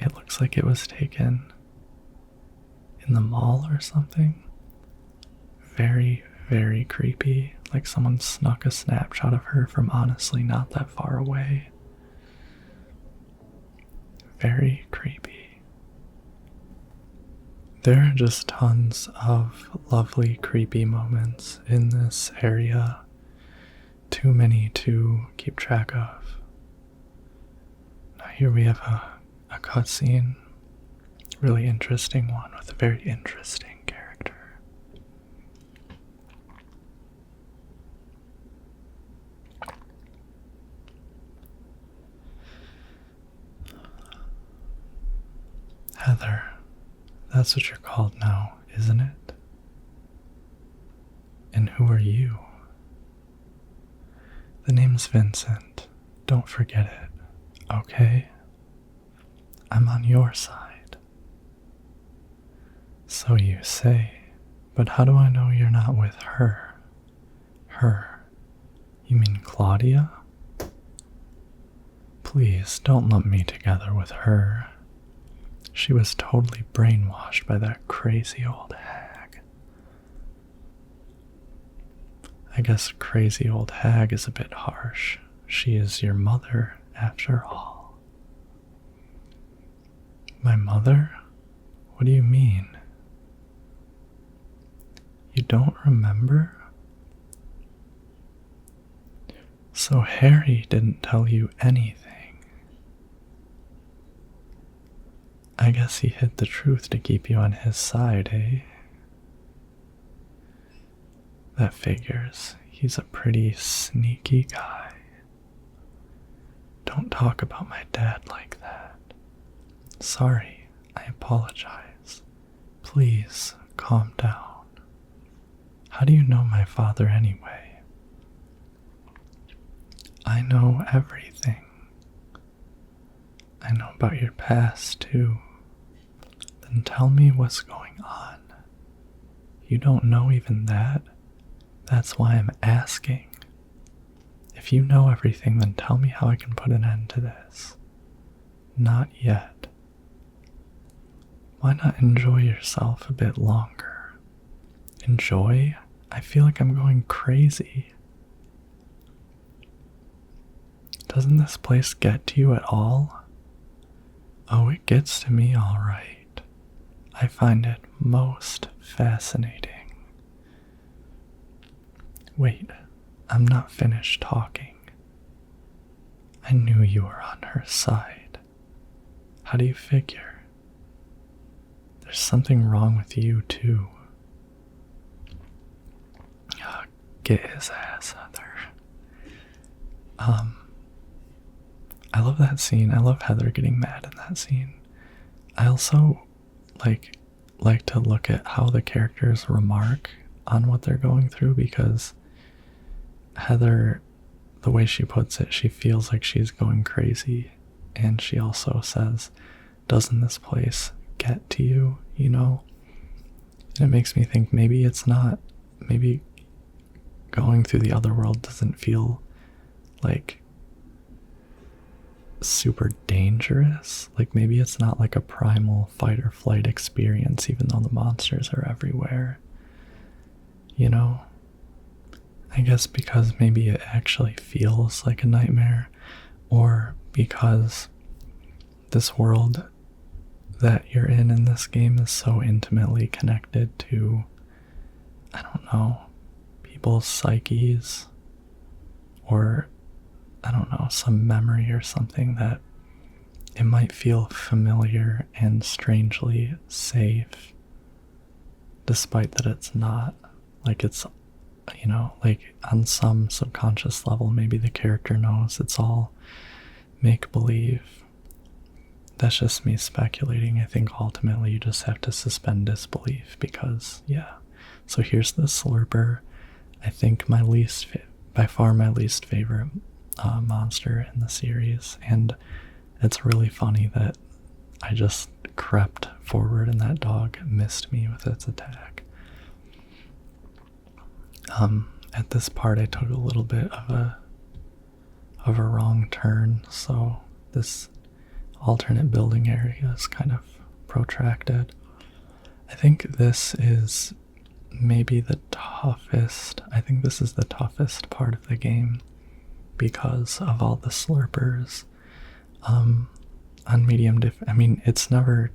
It looks like it was taken in the mall or something. Very, very creepy. Like someone snuck a snapshot of her from honestly not that far away. Very creepy. There are just tons of lovely, creepy moments in this area. Too many to keep track of. Now here we have a cutscene. Really interesting one with a very interesting character. Heather, that's what you're called now, isn't it? And who are you? The name's Vincent. Don't forget it, okay? I'm on your side. So you say, but how do I know you're not with her? Her? You mean Claudia? Please don't lump me together with her. She was totally brainwashed by that crazy old hag. I guess crazy old hag is a bit harsh. She is your mother, after all. My mother? What do you mean? You don't remember? So Harry didn't tell you anything. I guess he hid the truth to keep you on his side, eh? That figures. He's a pretty sneaky guy. Don't talk about my dad like that. Sorry, I apologize. Please calm down. How do you know my father anyway? I know everything. I know about your past too. Then tell me what's going on. You don't know even that? That's why I'm asking. If you know everything, then tell me how I can put an end to this. Not yet. Why not enjoy yourself a bit longer? Enjoy? I feel like I'm going crazy. Doesn't this place get to you at all? Oh, it gets to me all right. I find it most fascinating. Wait, I'm not finished talking. I knew you were on her side. How do you figure? There's something wrong with you too. Get his ass, Heather. I love that scene. I love Heather getting mad in that scene. I also like to look at how the characters remark on what they're going through, because Heather, the way she puts it, she feels like she's going crazy, and she also says, doesn't this place get to you, you know? And it makes me think maybe it's not, maybe going through the Otherworld doesn't feel like super dangerous. Like maybe it's not like a primal fight or flight experience, even though the monsters are everywhere, you know? I guess because maybe it actually feels like a nightmare, or because this world that you're in this game is so intimately connected to, I don't know, people's psyches, or I don't know, some memory or something, that it might feel familiar and strangely safe, despite that it's not. Like it's, like on some subconscious level, maybe the character knows it's all make believe. That's just me speculating. I think ultimately you just have to suspend disbelief because, yeah. So here's the slurper. I think by far my least favorite monster in the series, and it's really funny that I just crept forward and that dog missed me with its attack. At this part I took a little bit of a wrong turn, so this alternate building area is kind of protracted. I think this is maybe the toughest. I think this is the toughest part of the game because of all the slurpers. On medium I mean, it's never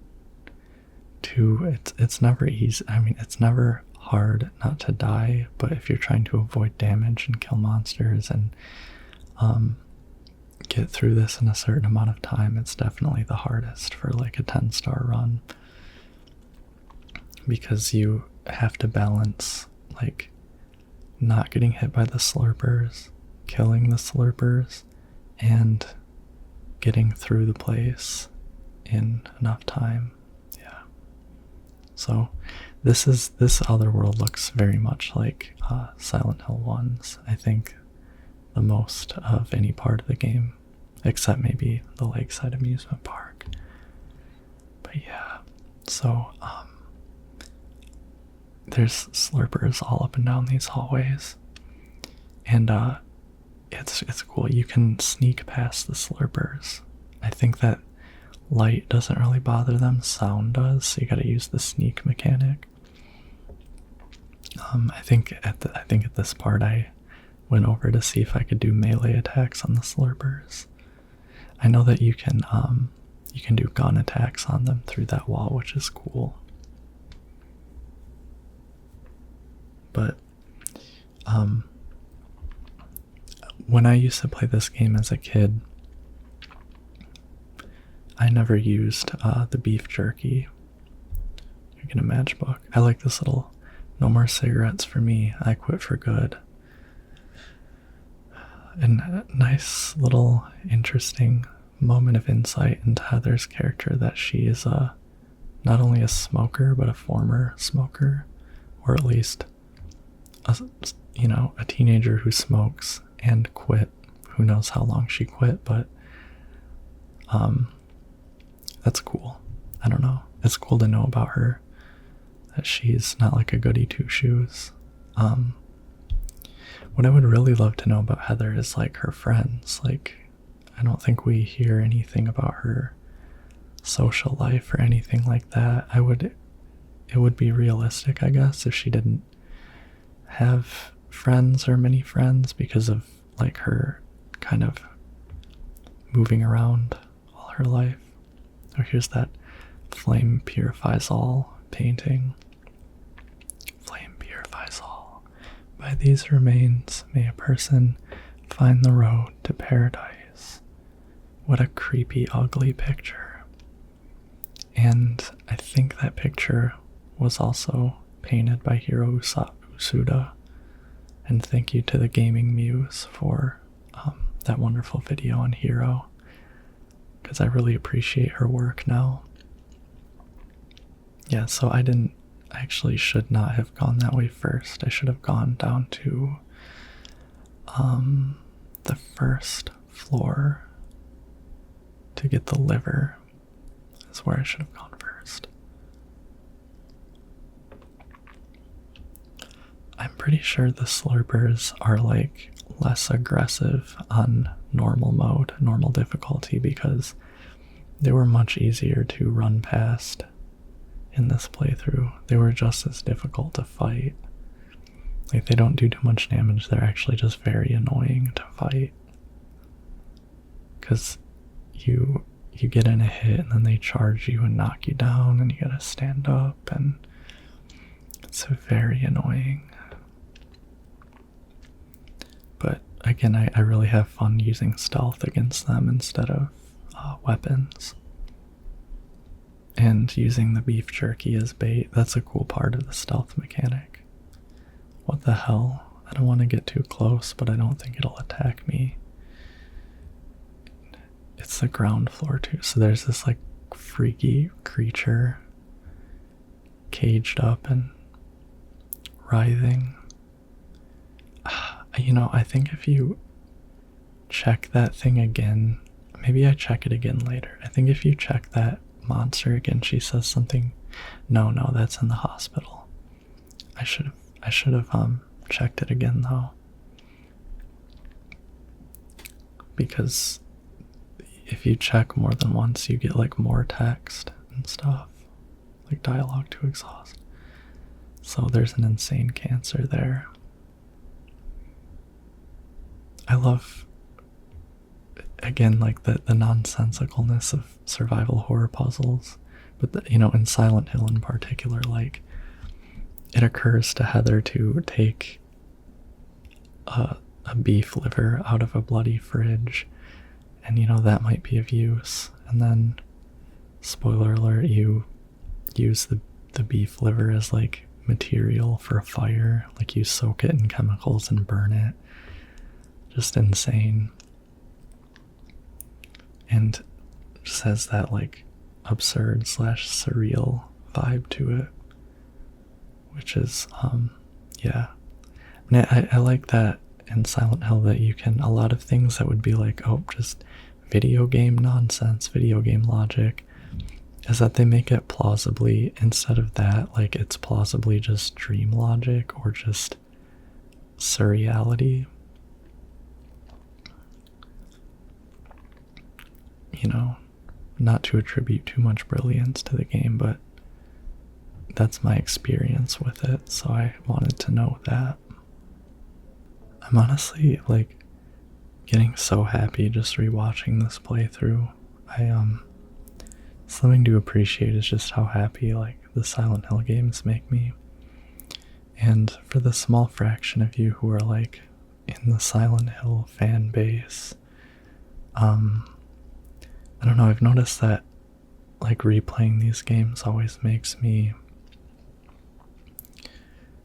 it's never easy. I mean, it's never hard not to die, but if you're trying to avoid damage and kill monsters and get through this in a certain amount of time, it's definitely the hardest for like a 10-star run, because you have to balance like not getting hit by the slurpers, killing the slurpers, and getting through the place in enough time. Yeah. So this Otherworld looks very much like Silent Hill 1's, I think, the most of any part of the game, except maybe the Lakeside Amusement Park. But yeah, so there's slurpers all up and down these hallways, and it's cool. You can sneak past the slurpers. I think that light doesn't really bother them, sound does, so you gotta use the sneak mechanic. I think at this part I went over to see if I could do melee attacks on the slurpers. I know that you can do gun attacks on them through that wall, which is cool. But when I used to play this game as a kid, I never used the beef jerky. You get a matchbook. I like this little "no more cigarettes for me, I quit for good." And a nice little interesting moment of insight into Heather's character, that she is not only a smoker but a former smoker, or at least a teenager who smokes and quit. Who knows how long she quit, but that's cool. I don't know. It's cool to know about her, that she's not like a goody two shoes. What I would really love to know about Heather is like her friends. Like, I don't think we hear anything about her social life or anything like that. It would be realistic, I guess, if she didn't have friends or many friends, because of like her kind of moving around all her life. Oh, here's that "Flame purifies all" painting. Flame purifies all. By these remains may a person find the road to paradise. What a creepy, ugly picture. And I think that picture was also painted by Hiro Usuda. And thank you to the Gaming Muse for that wonderful video on Hiro, because I really appreciate her work now. Yeah, so I actually should not have gone that way first. I should have gone down to the first floor to get the liver. That's where I should have gone first. I'm pretty sure the slurpers are like less aggressive on normal mode, normal difficulty, because they were much easier to run past in this playthrough. They were just as difficult to fight. Like, they don't do too much damage. They're actually just very annoying to fight, because you get in a hit and then they charge you and knock you down and you gotta stand up, and it's very annoying. But again, I really have fun using stealth against them instead of weapons. And using the beef jerky as bait, that's a cool part of the stealth mechanic. What the hell? I don't want to get too close, but I don't think it'll attack me. It's the ground floor too, so there's this like freaky creature caged up and writhing. You know, I think if you check that thing again, maybe I check it again later. I think if you check that monster again, she says something. No, that's in the hospital. I should have checked it again though, because if you check more than once, you get like more text and stuff, like dialogue to exhaust. So there's an insane cancer there. I love, again, like the nonsensicalness of survival horror puzzles, but you know, in Silent Hill in particular, like it occurs to Heather to take a beef liver out of a bloody fridge, and you know that might be of use, and then spoiler alert, you use the beef liver as like material for a fire, like you soak it in chemicals and burn it. Just insane. And just has that like absurd / surreal vibe to it, which is yeah. I like that in Silent Hill, that you can, a lot of things that would be like, oh, just video game nonsense, video game logic, is that they make it plausibly, instead of that, like it's plausibly just dream logic or just surreality. You know, not to attribute too much brilliance to the game, but that's my experience with it, so I wanted to know that. I'm honestly like getting so happy just rewatching this playthrough. Something to appreciate is just how happy like the Silent Hill games make me. And for the small fraction of you who are like in the Silent Hill fan base, I don't know, I've noticed that like replaying these games always makes me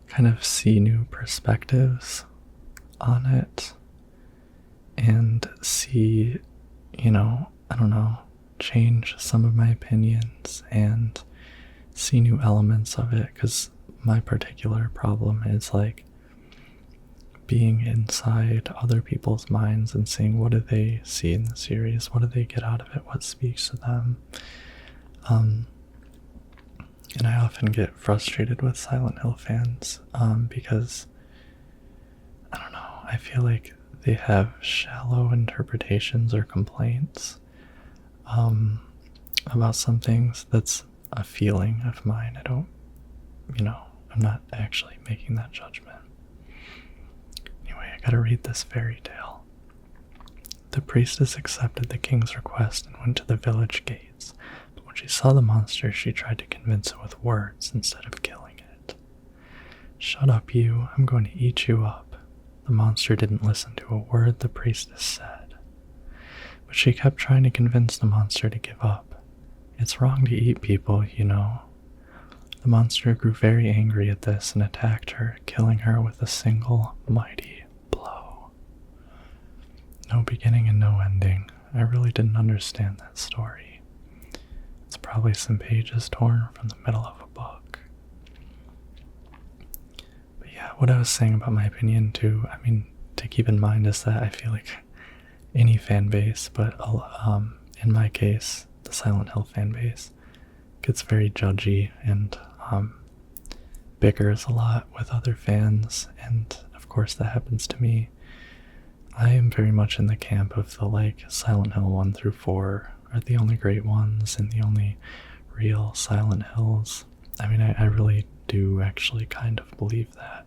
kind of see new perspectives on it, and see, you know, I don't know, change some of my opinions and see new elements of it, because my particular problem is like being inside other people's minds and seeing what do they see in the series, what do they get out of it, what speaks to them. And I often get frustrated with Silent Hill fans because, I don't know, I feel like they have shallow interpretations or complaints about some things. That's a feeling of mine. I don't, you know, I'm not actually making that judgment. Anyway, I gotta read this fairy tale. The priestess accepted the king's request and went to the village gates, but when she saw the monster, she tried to convince it with words instead of killing it. Shut up, you, I'm going to eat you up. The monster didn't listen to a word the priestess said, but she kept trying to convince the monster to give up. It's wrong to eat people, you know. The monster grew very angry at this and attacked her, killing her with a single mighty blow. No beginning and no ending. I really didn't understand that story. It's probably some pages torn from the middle of a book. But yeah, what I was saying about my opinion too, I mean, to keep in mind is that I feel like any fan base, but in my case, the Silent Hill fan base, gets very judgy and bickers a lot with other fans, and of course that happens to me. I am very much in the camp of the like Silent Hill 1 through 4 are the only great ones and the only real Silent Hills. I mean, I really do actually kind of believe that.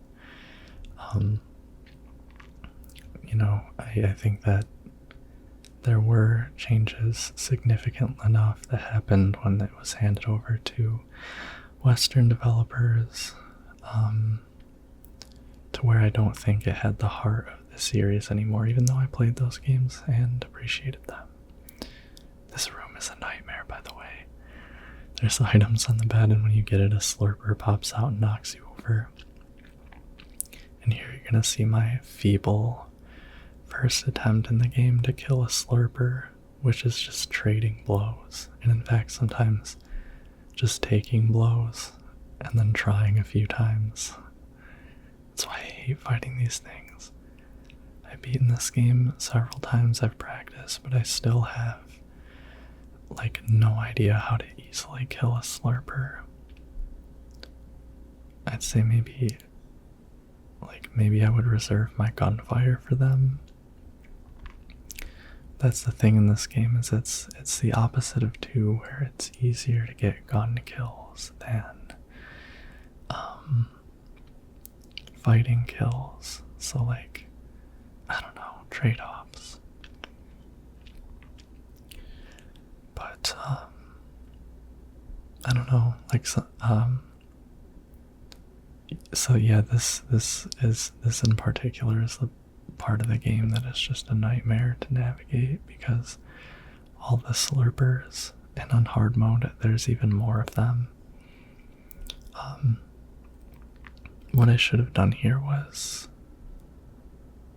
You know, I think that there were changes significant enough that happened when it was handed over to Western developers, to where I don't think it had the heart of the series anymore, even though I played those games and appreciated them. This room is a nightmare, by the way. There's items on the bed, and when you get it, a slurper pops out and knocks you over. And here you're gonna see my feeble first attempt in the game to kill a slurper, which is just trading blows. And in fact, sometimes just taking blows and then trying a few times. That's why I hate fighting these things. I've beaten this game several times, I've practiced, but I still have like no idea how to easily kill a slurper. I'd say maybe I would reserve my gunfire for them. That's the thing in this game, is it's the opposite of 2, where it's easier to get gun kills than fighting kills. So like, I don't know, trade-offs. But I don't know, like so yeah, this in particular is the part of the game that is just a nightmare to navigate, because all the slurpers, and on hard mode there's even more of them. What I should have done here was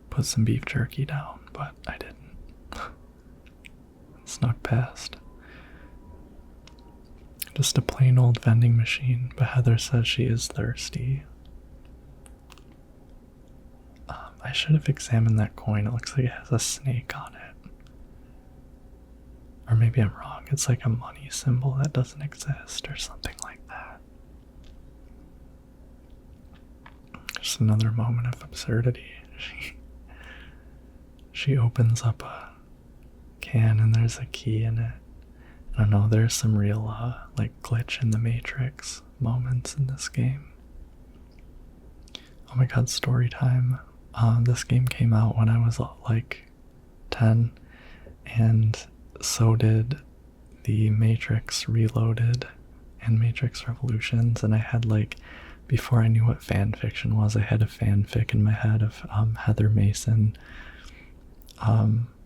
put some beef jerky down, but I didn't. Snuck past. Just a plain old vending machine, but Heather says she is thirsty. I should have examined that coin. It looks like it has a snake on it. Or maybe I'm wrong. It's like a money symbol that doesn't exist or something like that. Just another moment of absurdity. She opens up a can and there's a key in it. I don't know, there's some real like glitch in the Matrix moments in this game. Oh my god, story time. This game came out when I was like 10, and so did the Matrix Reloaded and Matrix Revolutions, and I had like, before I knew what fan fiction was, I had a fanfic in my head of Heather Mason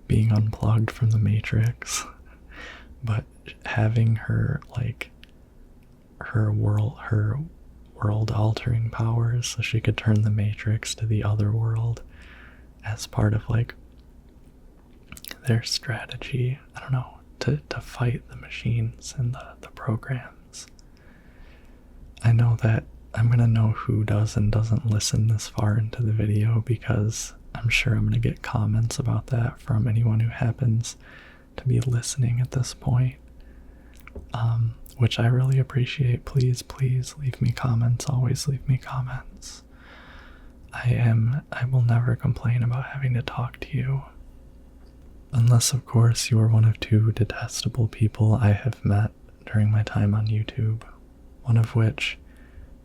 being unplugged from the Matrix, but having her like her world altering powers, so she could turn the Matrix to the Otherworld as part of like their strategy, I don't know, to fight the machines and the programs. I know that I'm gonna know who does and doesn't listen this far into the video, because I'm sure I'm gonna get comments about that from anyone who happens to be listening at this point, which I really appreciate. Please leave me comments. Always leave me comments. I will never complain about having to talk to you, unless of course you are one of 2 detestable people I have met during my time on YouTube, one of which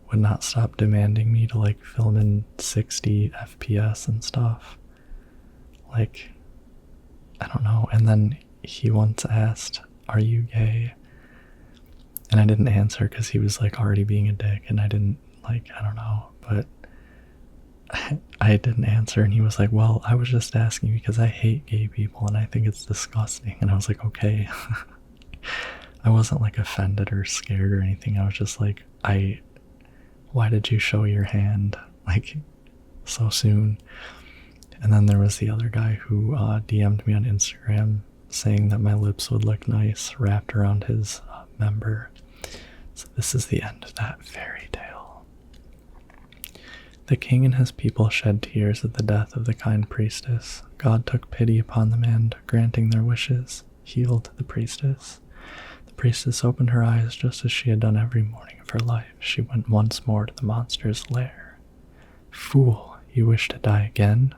would not stop demanding me to like film in 60 FPS and stuff. Like, I don't know. And then he once asked, "Are you gay?" And I didn't answer because he was like already being a dick, and I didn't, like, I don't know, but I didn't answer, and he was like, "Well, I was just asking because I hate gay people and I think it's disgusting." And I was like, okay. I wasn't like offended or scared or anything. I was just like, why did you show your hand like so soon? And then there was the other guy who DM'd me on Instagram saying that my lips would look nice wrapped around his member. So this is the end of that fairy tale. The king and his people shed tears at the death of the kind priestess. God took pity upon the man, granting their wishes, healed the priestess. The priestess opened her eyes just as she had done every morning of her life. She went once more to the monster's lair. "Fool, you wish to die again?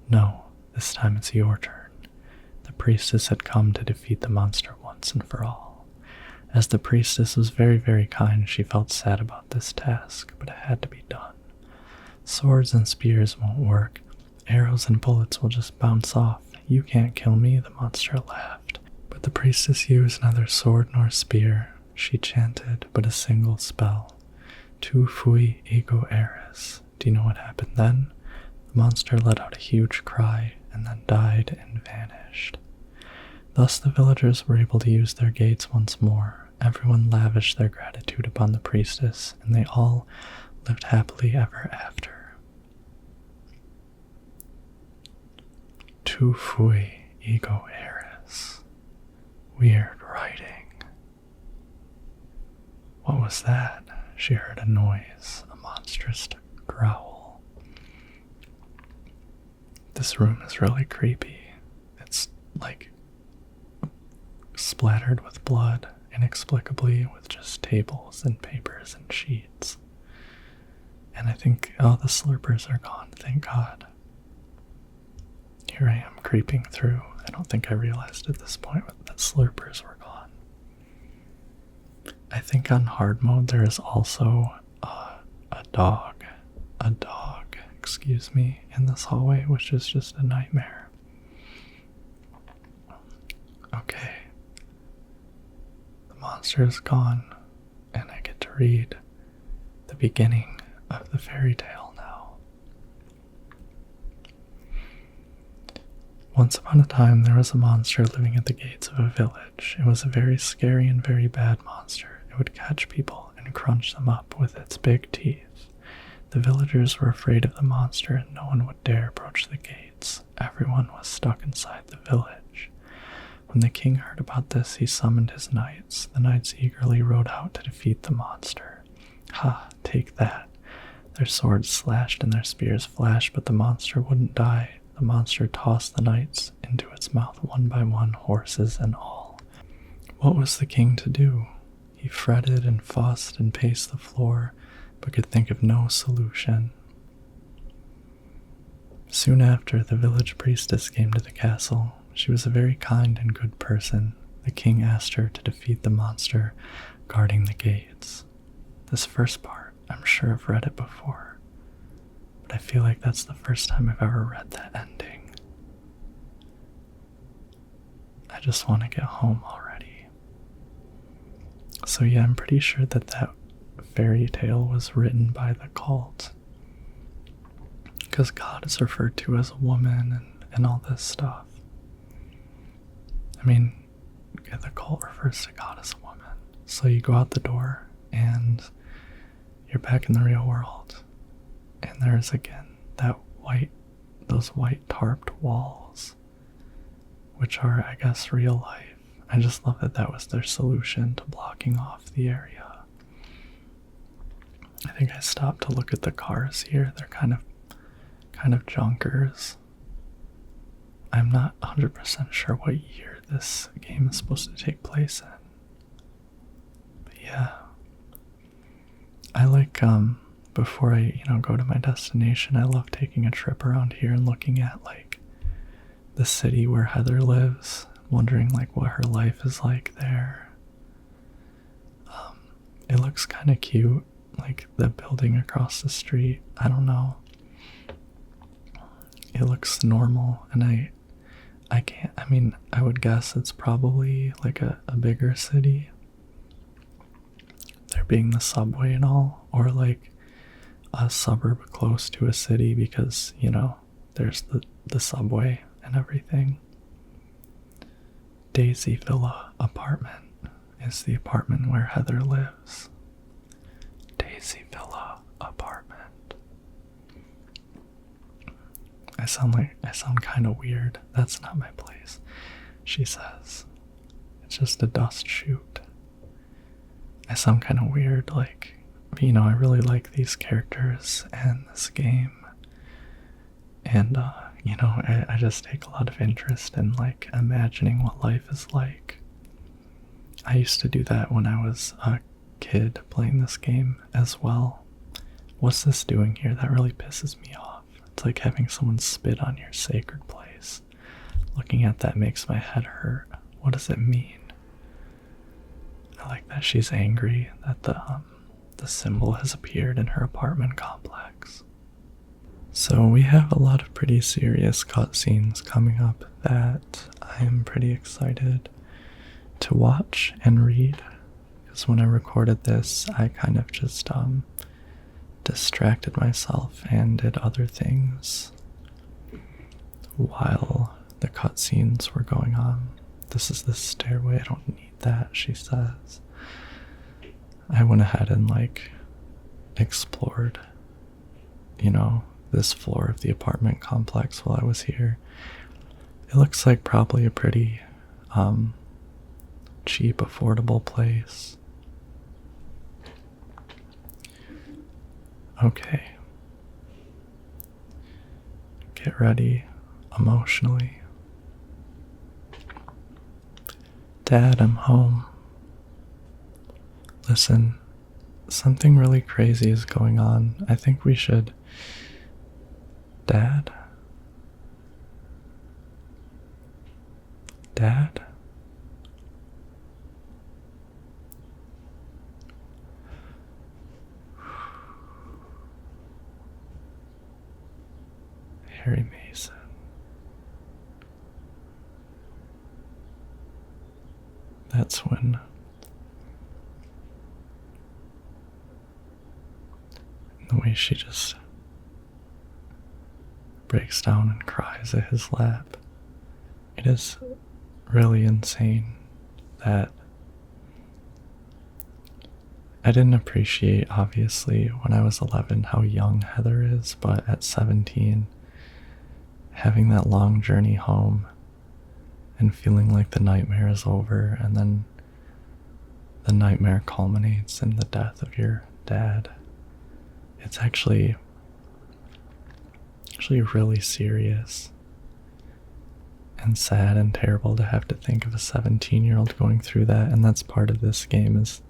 No, this time it's your turn." The priestess had come to defeat the monster once and for all. As the priestess was very, very kind, she felt sad about this task, but it had to be done. "Swords and spears won't work. Arrows and bullets will just bounce off. You can't kill me," the monster laughed. But the priestess used neither sword nor spear. She chanted but a single spell. "Tu fui ego eris." Do you know what happened then? The monster let out a huge cry and then died and vanished. Thus the villagers were able to use their gates once more. Everyone lavished their gratitude upon the priestess, and they all lived happily ever after. Tu fui ego eris. Weird writing. What was that? She heard a noise, a monstrous growl. This room is really creepy. It's like splattered with blood, inexplicably, with just tables and papers and sheets. And I think, oh, the slurpers are gone, thank God. Here I am creeping through. I don't think I realized at this point that slurpers were gone. I think on hard mode there is also a dog, excuse me, in this hallway, which is just a nightmare. Okay. The monster is gone, and I get to read the beginning of the fairy tale now. Once upon a time, there was a monster living at the gates of a village. It was a very scary and very bad monster. It would catch people and crunch them up with its big teeth. The villagers were afraid of the monster, and no one would dare approach the gates. Everyone was stuck inside the village. When the king heard about this, he summoned his knights. The knights eagerly rode out to defeat the monster. Ha, take that. Their swords slashed and their spears flashed, but the monster wouldn't die. The monster tossed the knights into its mouth one by one, horses and all. What was the king to do? He fretted and fussed and paced the floor, but could think of no solution. Soon after, the village priestess came to the castle. She was a very kind and good person. The king asked her to defeat the monster guarding the gates. This first part, I'm sure I've read it before, but I feel like that's the first time I've ever read that ending. I just want to get home already. So yeah, I'm pretty sure that fairy tale was written by the cult, because God is referred to as a woman and all this stuff. I mean, the cult refers to God as a woman. So you go out the door and you're back in the real world, and there's again those white tarped walls, which are, I guess, real life. I just love that was their solution to blocking off the area. I think I stopped to look at the cars here. They're kind of junkers. I'm not 100% sure what year this game is supposed to take place in. But yeah. I like, before I, go to my destination, I love taking a trip around here and looking at, like, the city where Heather lives, wondering, like, what her life is like there. It looks kind of cute, like the building across the street. I don't know. It looks normal, and I would guess it's probably like a bigger city. There being the subway and all, or like a suburb close to a city because, there's the subway and everything. Daisy Villa apartment is the apartment where Heather lives. Daisy Villa apartment. I sound kind of weird. That's not my place, she says. It's just a dust chute. I sound kind of weird, like, I really like these characters and this game. And, I just take a lot of interest in, like, imagining what life is like. I used to do that when I was a kid playing this game as well. What's this doing here? That really pisses me off. It's like having someone spit on your sacred place. Looking at that makes my head hurt. What does it mean? I like that she's angry that the symbol has appeared in her apartment complex. So we have a lot of pretty serious cutscenes coming up that I am pretty excited to watch and read. Because when I recorded this, I kind of just distracted myself and did other things while the cutscenes were going on. This is the stairway, I don't need that, she says. I went ahead and, like, explored, this floor of the apartment complex while I was here. It looks like probably a pretty cheap, affordable place. Okay. Get ready emotionally. Dad, I'm home. Listen, something really crazy is going on. I think we should. Dad? Dad? Harry Mason. That's when the way she just breaks down and cries at his lap. It is really insane that I didn't appreciate, obviously, when I was 11 how young Heather is, but at 17, having that long journey home and feeling like the nightmare is over, and then the nightmare culminates in the death of your dad. It's actually really serious and sad and terrible to have to think of a 17-year-old going through that, and that's part of this game, is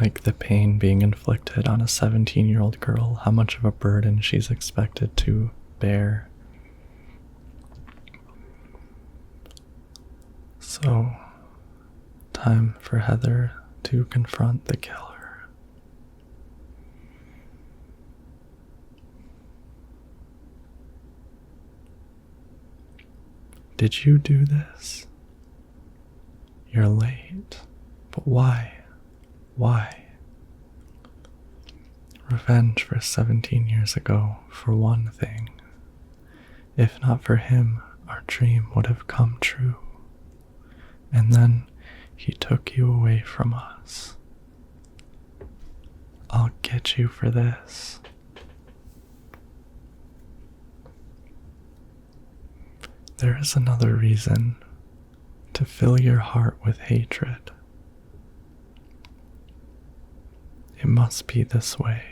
like the pain being inflicted on a 17-year-old girl, how much of a burden she's expected to bear. So, time for Heather to confront the killer. Did you do this? You're late. But why? Why? Revenge for 17 years ago, for one thing. If not for him, our dream would have come true. And then he took you away from us. I'll get you for this. There is another reason to fill your heart with hatred. It must be this way.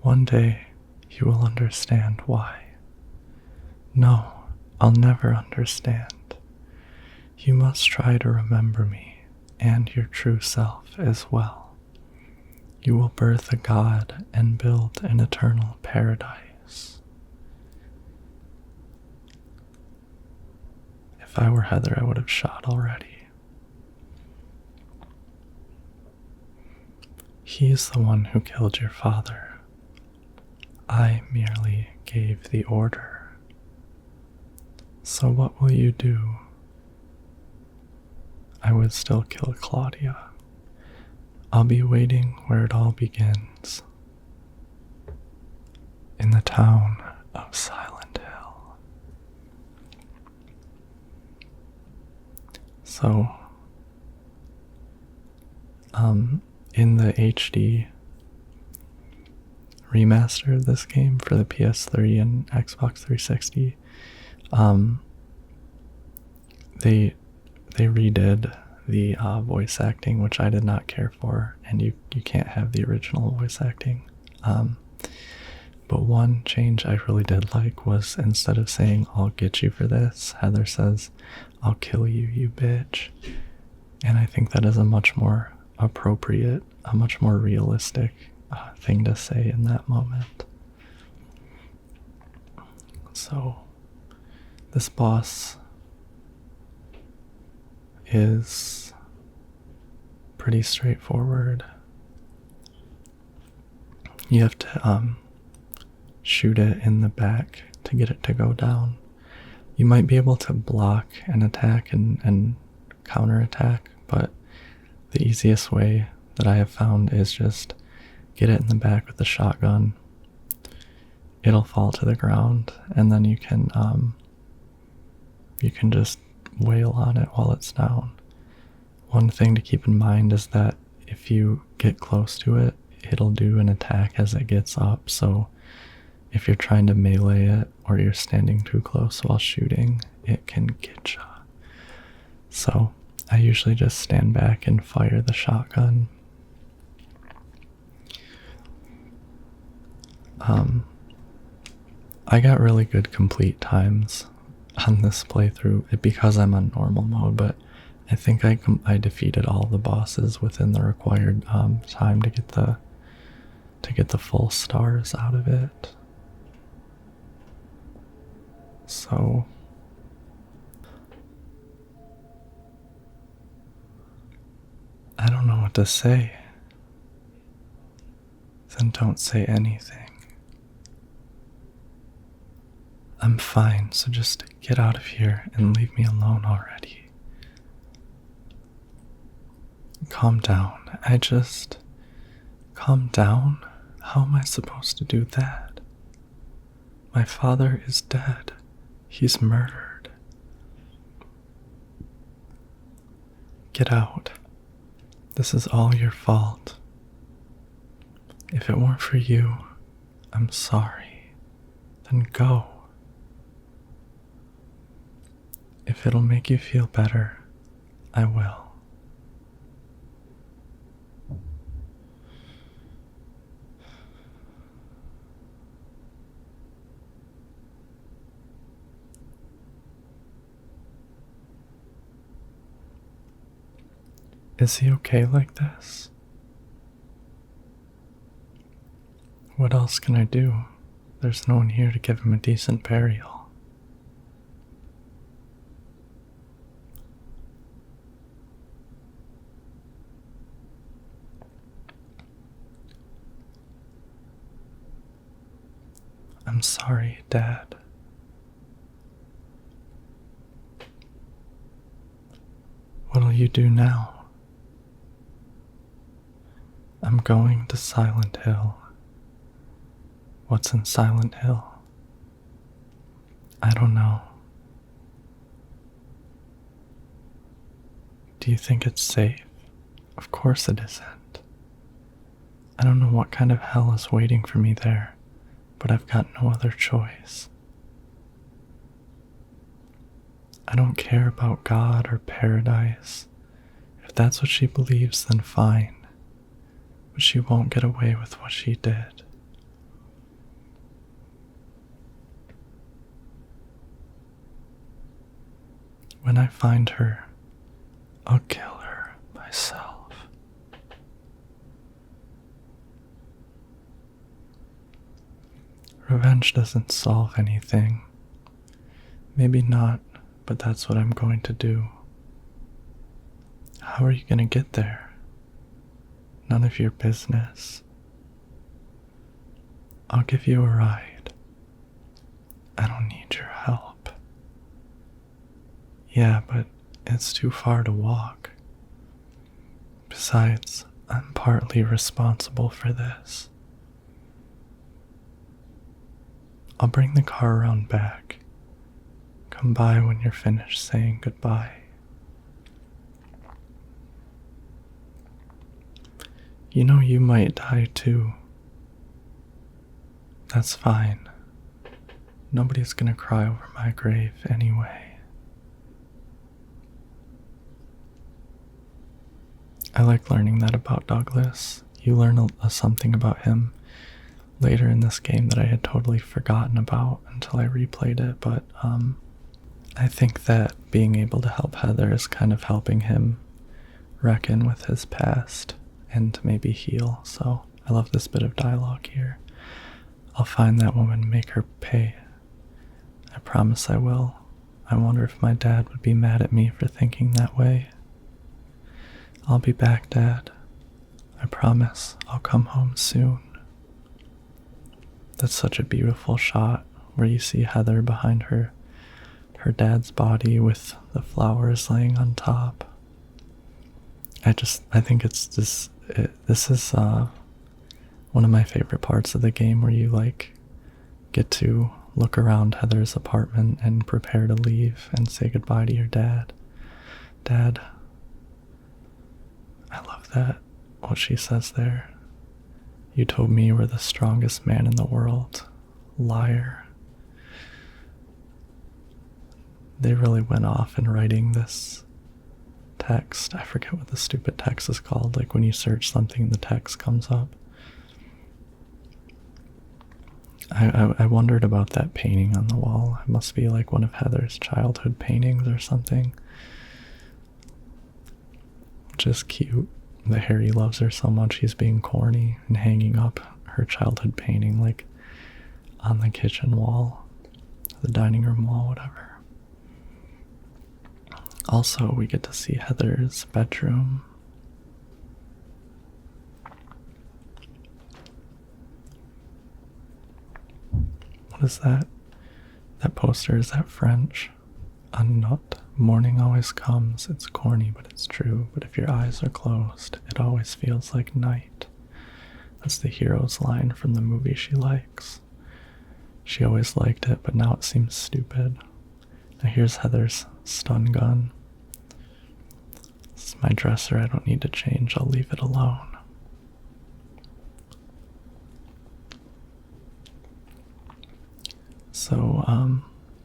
One day you will understand why. No, I'll never understand. You must try to remember me and your true self as well. You will birth a god and build an eternal paradise. If I were Heather, I would have shot already. He is the one who killed your father. I merely gave the order. So what will you do? I would still kill Claudia. I'll be waiting where it all begins. In the town of Silent Hill. So, in the HD remaster of this game for the PS3 and Xbox 360, they redid the voice acting, which I did not care for, and you can't have the original voice acting. But one change I really did like was, instead of saying, I'll get you for this, Heather says, I'll kill you, you bitch. And I think that is a much more appropriate, a much more realistic thing to say in that moment. So, this boss is pretty straightforward. You have to shoot it in the back to get it to go down. You might be able to block an attack and counterattack, but the easiest way that I have found is just get it in the back with the shotgun. It'll fall to the ground, and then you can just wail on it while it's down. One thing to keep in mind is that if you get close to it, it'll do an attack as it gets up, so if you're trying to melee it or you're standing too close while shooting, it can get you. So I usually just stand back and fire the shotgun. I got really good complete times on this playthrough because I'm on normal mode, but I think I defeated all the bosses within the required time to get the full stars out of it. So I don't know what to say. Then don't say anything. I'm fine, so just get out of here and leave me alone already. Calm down. Calm down? How am I supposed to do that? My father is dead. He's murdered. Get out. This is all your fault. If it weren't for you, I'm sorry. Then go. If it'll make you feel better, I will. Is he okay like this? What else can I do? There's no one here to give him a decent burial. I'm sorry, Dad. What'll you do now? I'm going to Silent Hill. What's in Silent Hill? I don't know. Do you think it's safe? Of course it isn't. I don't know what kind of hell is waiting for me there, but I've got no other choice. I don't care about God or paradise. If that's what she believes, then fine. But she won't get away with what she did. When I find her, I'll kill her myself. Revenge doesn't solve anything. Maybe not, but that's what I'm going to do. How are you going to get there? None of your business. I'll give you a ride. I don't need your help. Yeah, but it's too far to walk. Besides, I'm partly responsible for this. I'll bring the car around back. Come by when you're finished saying goodbye. You know you might die too. That's fine. Nobody's gonna cry over my grave anyway. I like learning that about Douglas. You learn something about him later in this game that I had totally forgotten about until I replayed it, but I think that being able to help Heather is kind of helping him reckon with his past and maybe heal, so I love this bit of dialogue here. I'll find that woman and make her pay. I promise I will. I wonder if my dad would be mad at me for thinking that way. I'll be back, Dad. I promise I'll come home soon. That's such a beautiful shot where you see Heather behind her dad's body with the flowers laying on top. I think it's this is one of my favorite parts of the game where you get to look around Heather's apartment and prepare to leave and say goodbye to your dad. Dad, I love that, what she says there. You told me you were the strongest man in the world. liar. They really went off in writing this text. I forget what the stupid text is called, like when you search something the text comes up. I wondered about that painting on the wall. It must be like one of Heather's childhood paintings or something. Which is cute that Harry loves her so much he's being corny and hanging up her childhood painting like on the kitchen wall, the dining room wall, whatever. Also, we get to see Heather's bedroom. What is that? That poster, is that French? A nut. Morning always comes. It's corny, but it's true. But if your eyes are closed, it always feels like night. That's the hero's line from the movie she likes. She always liked it, but now it seems stupid. Now here's Heather's stun gun. This is my dresser. I don't need to change. I'll leave it alone. So,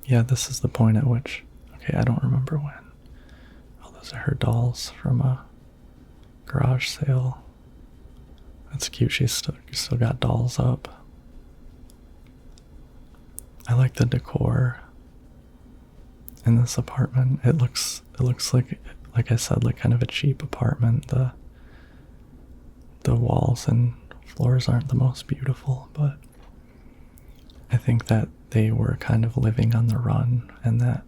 yeah, this is the point at which, okay, I don't remember when. Oh, those are her dolls from a garage sale. That's cute. She's still got dolls up. I like the decor in this apartment. It looks like I said, like kind of a cheap apartment. The walls and floors aren't the most beautiful, but I think that they were kind of living on the run and that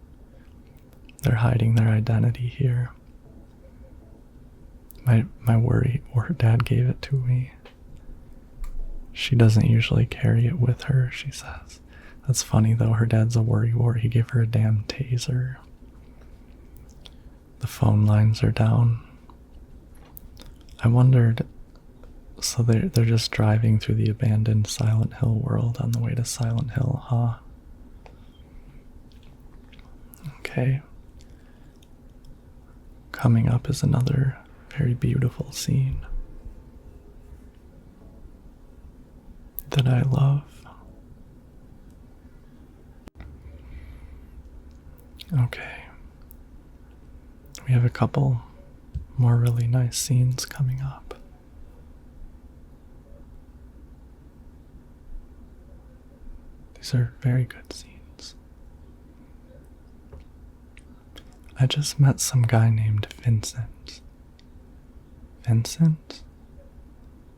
they're hiding their identity here. My worry, or her dad gave it to me. She doesn't usually carry it with her, she says. That's funny though, her dad's a worrywart. He gave her a damn taser. The phone lines are down. I wondered, so they're just driving through the abandoned Silent Hill world on the way to Silent Hill, huh? Okay. Coming up is another very beautiful scene that I love. Okay. We have a couple more really nice scenes coming up. These are very good scenes. I just met some guy named Vincent. Vincent?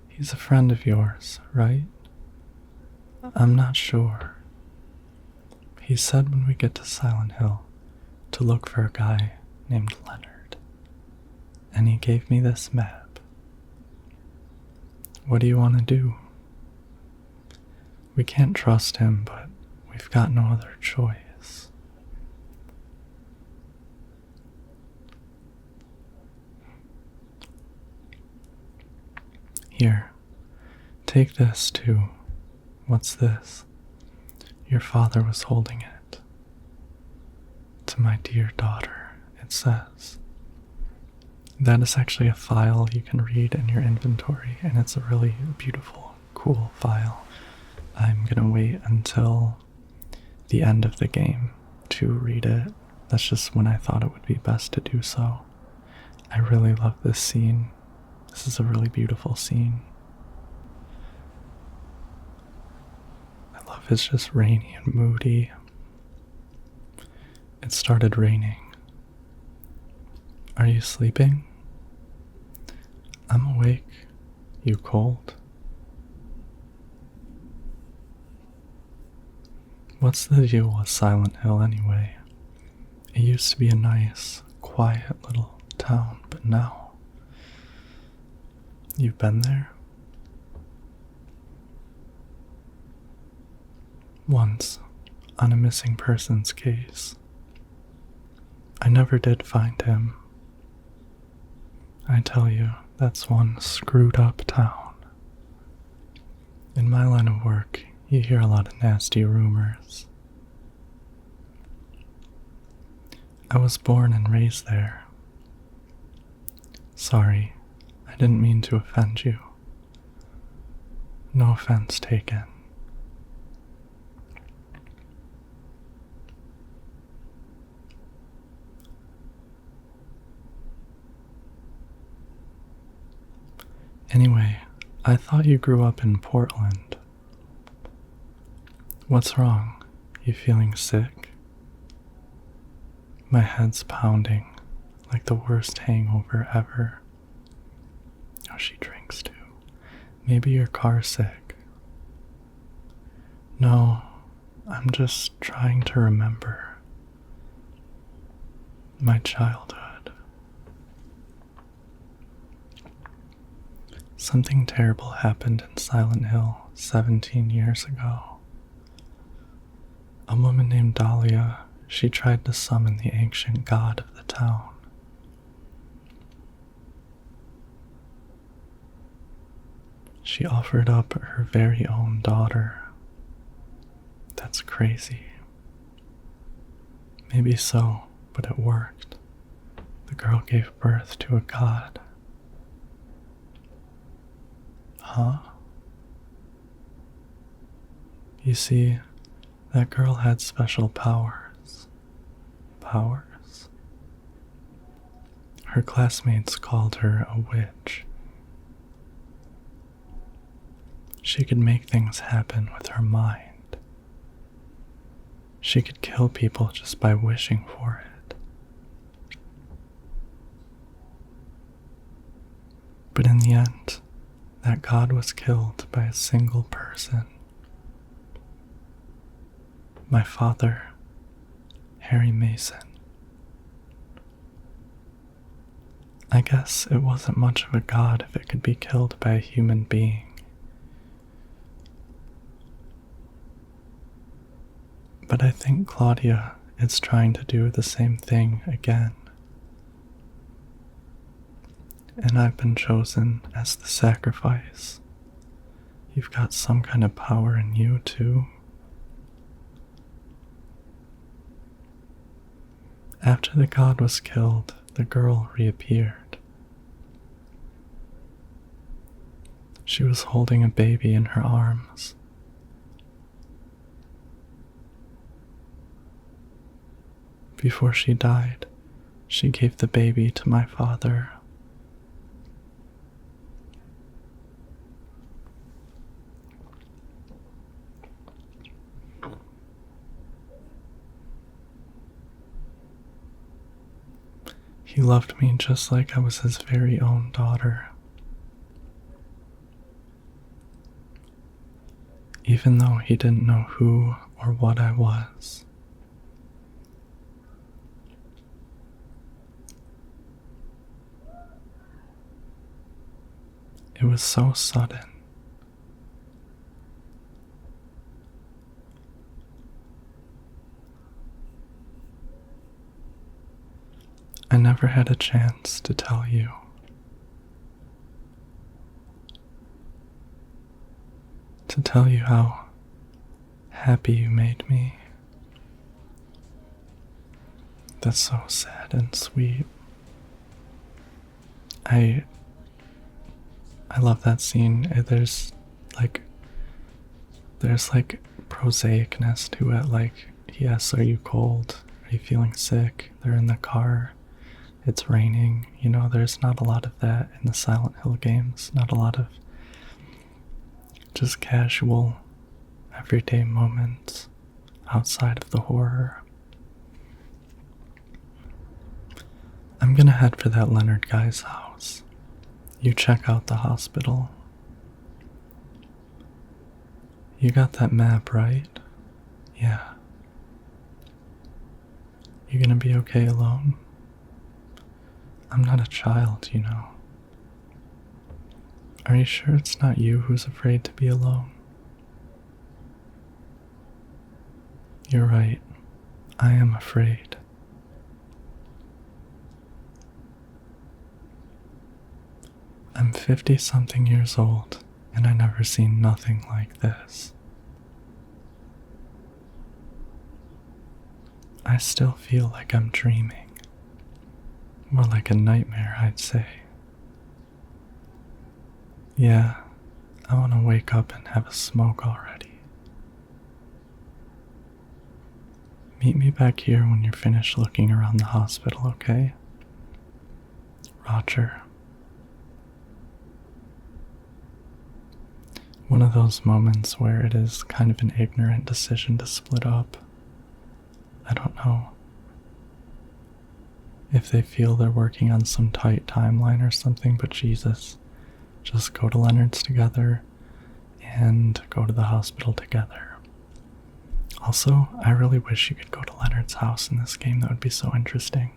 He's a friend of yours, right? I'm not sure. He said when we get to Silent Hill to look for a guy named Leonard. And he gave me this map. What do you want to do? We can't trust him, but we've got no other choice. Here, take this too. What's this? Your father was holding it. To my dear daughter, it says. That is actually a file you can read in your inventory, and it's a really beautiful, cool file. I'm gonna wait until the end of the game to read it. That's just when I thought it would be best to do so. I really love this scene. This is a really beautiful scene. I love it's just rainy and moody. It started raining. Are you sleeping? I'm awake. You cold? What's the deal with Silent Hill anyway? It used to be a nice, quiet little town, but now... You've been there? Once, on a missing persons case. I never did find him. I tell you, that's one screwed up town. In my line of work, you hear a lot of nasty rumors. I was born and raised there. Sorry, I didn't mean to offend you. No offense taken. Anyway, I thought you grew up in Portland. What's wrong? You feeling sick? My head's pounding, like the worst hangover ever. Oh, she drinks too. Maybe you're car sick. No, I'm just trying to remember my childhood. Something terrible happened in Silent Hill 17 years ago. A woman named Dahlia, she tried to summon the ancient god of the town. She offered up her very own daughter. That's crazy. Maybe so, but it worked. The girl gave birth to a god. Huh? You see, that girl had special powers. Powers? Her classmates called her a witch. She could make things happen with her mind. She could kill people just by wishing for it. But in the end, that god was killed by a single person. My father, Harry Mason. I guess it wasn't much of a god if it could be killed by a human being. But I think Claudia is trying to do the same thing again. And I've been chosen as the sacrifice. You've got some kind of power in you, too. After the god was killed, the girl reappeared. She was holding a baby in her arms. Before she died, she gave the baby to my father. He loved me just like I was his very own daughter. Even though he didn't know who or what I was. It was so sudden. I never had a chance to tell you. To tell you how happy you made me. That's so sad and sweet. I love that scene. There's like prosaicness to it. Like, yes, are you cold? Are you feeling sick? They're in the car. It's raining. You know, there's not a lot of that in the Silent Hill games. Not a lot of just casual, everyday moments outside of the horror. I'm gonna head for that Leonard guy's house. You check out the hospital. You got that map, right? Yeah. You gonna be okay alone? I'm not a child, you know. Are you sure it's not you who's afraid to be alone? You're right. I am afraid. I'm 50-something years old, and I never seen nothing like this. I still feel like I'm dreaming. More like a nightmare, I'd say. Yeah, I want to wake up and have a smoke already. Meet me back here when you're finished looking around the hospital, okay? Roger. one of those moments where it is kind of an ignorant decision to split up. I don't know if they feel they're working on some tight timeline or something, but Jesus, just go to Leonard's together and go to the hospital together. Also, I really wish you could go to Leonard's house in this game. That would be so interesting.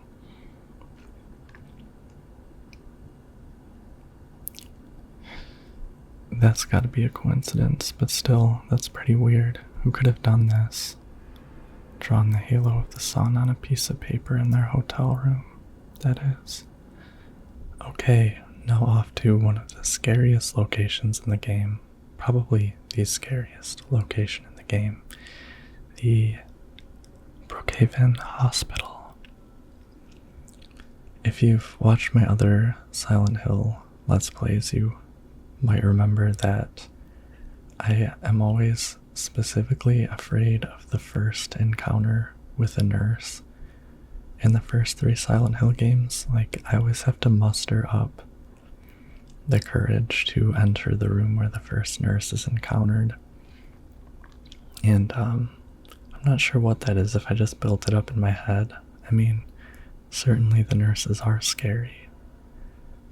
That's gotta be a coincidence, but still, that's pretty weird. Who could have done this? Drawn the halo of the sun on a piece of paper in their hotel room, that is. Okay, now off to one of the scariest locations in the game. Probably the scariest location in the game. The Brookhaven Hospital. If you've watched my other Silent Hill Let's Plays, you might remember that I am always specifically afraid of the first encounter with a nurse. In the first 3 Silent Hill games, like, I always have to muster up the courage to enter the room where the first nurse is encountered. And I'm not sure what that is, if I just built it up in my head. I mean, certainly the nurses are scary.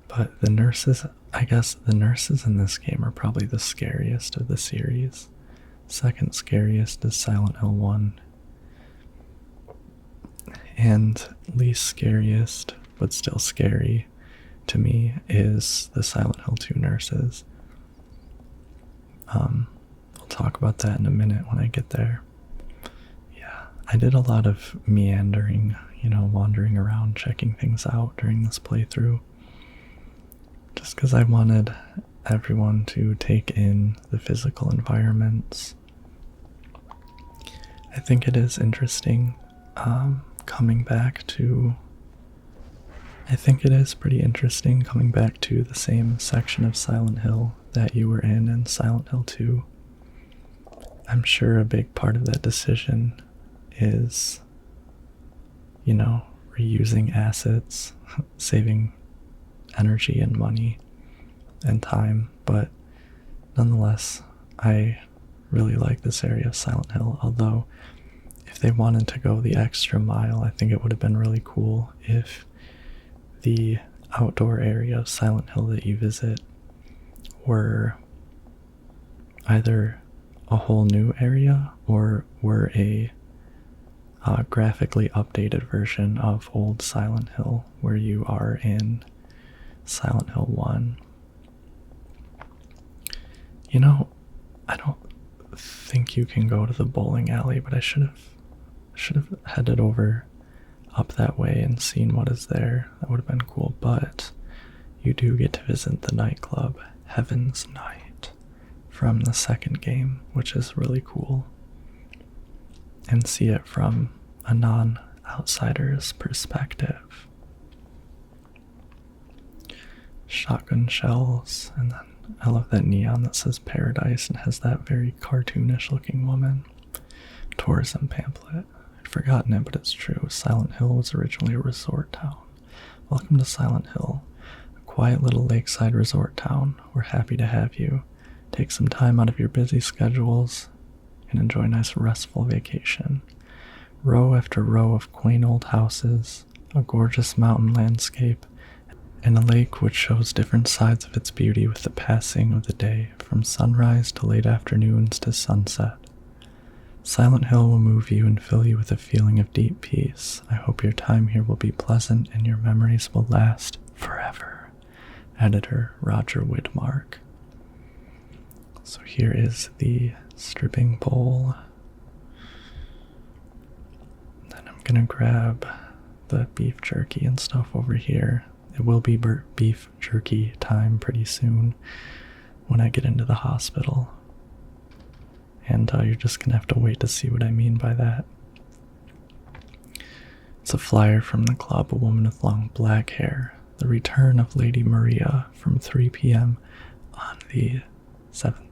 But the nurses, I guess the nurses in this game are probably the scariest of the series. Second scariest is Silent Hill 1. And least scariest, but still scary to me, is the Silent Hill 2 nurses. We'll talk about that in a minute when I get there. Yeah, I did a lot of meandering, wandering around, checking things out during this playthrough. Just because I wanted everyone to take in the physical environments. I think it is interesting coming back to... I think it is pretty interesting coming back to the same section of Silent Hill that you were in Silent Hill 2. I'm sure a big part of that decision is, reusing assets, saving energy and money and time, but nonetheless, I really like this area of Silent Hill, although if they wanted to go the extra mile, I think it would have been really cool if the outdoor area of Silent Hill that you visit were either a whole new area or were a graphically updated version of old Silent Hill where you are in Silent Hill 1. I don't think you can go to the bowling alley, but I should have headed over up that way and seen what is there. That would have been cool, but you do get to visit the nightclub Heaven's Night from the second game, which is really cool, and see it from a non-outsider's perspective. Shotgun shells, and then I love that neon that says Paradise and has that very cartoonish looking woman. Tourism pamphlet. I'd forgotten it, but it's true. Silent Hill was originally a resort town. Welcome to Silent Hill, a quiet little lakeside resort town. We're happy to have you. Take some time out of your busy schedules and enjoy a nice restful vacation. Row after row of quaint old houses, a gorgeous mountain landscape, and a lake which shows different sides of its beauty with the passing of the day, from sunrise to late afternoons to sunset. Silent Hill will move you and fill you with a feeling of deep peace. I hope your time here will be pleasant and your memories will last forever. Editor Roger Widmark. So here is the stripping pole. Then I'm gonna grab the beef jerky and stuff over here. It will be beef jerky time pretty soon when I get into the hospital. And you're just gonna have to wait to see what I mean by that. It's a flyer from the club, a woman with long black hair. The return of Lady Maria from 3 p.m. on the 7th.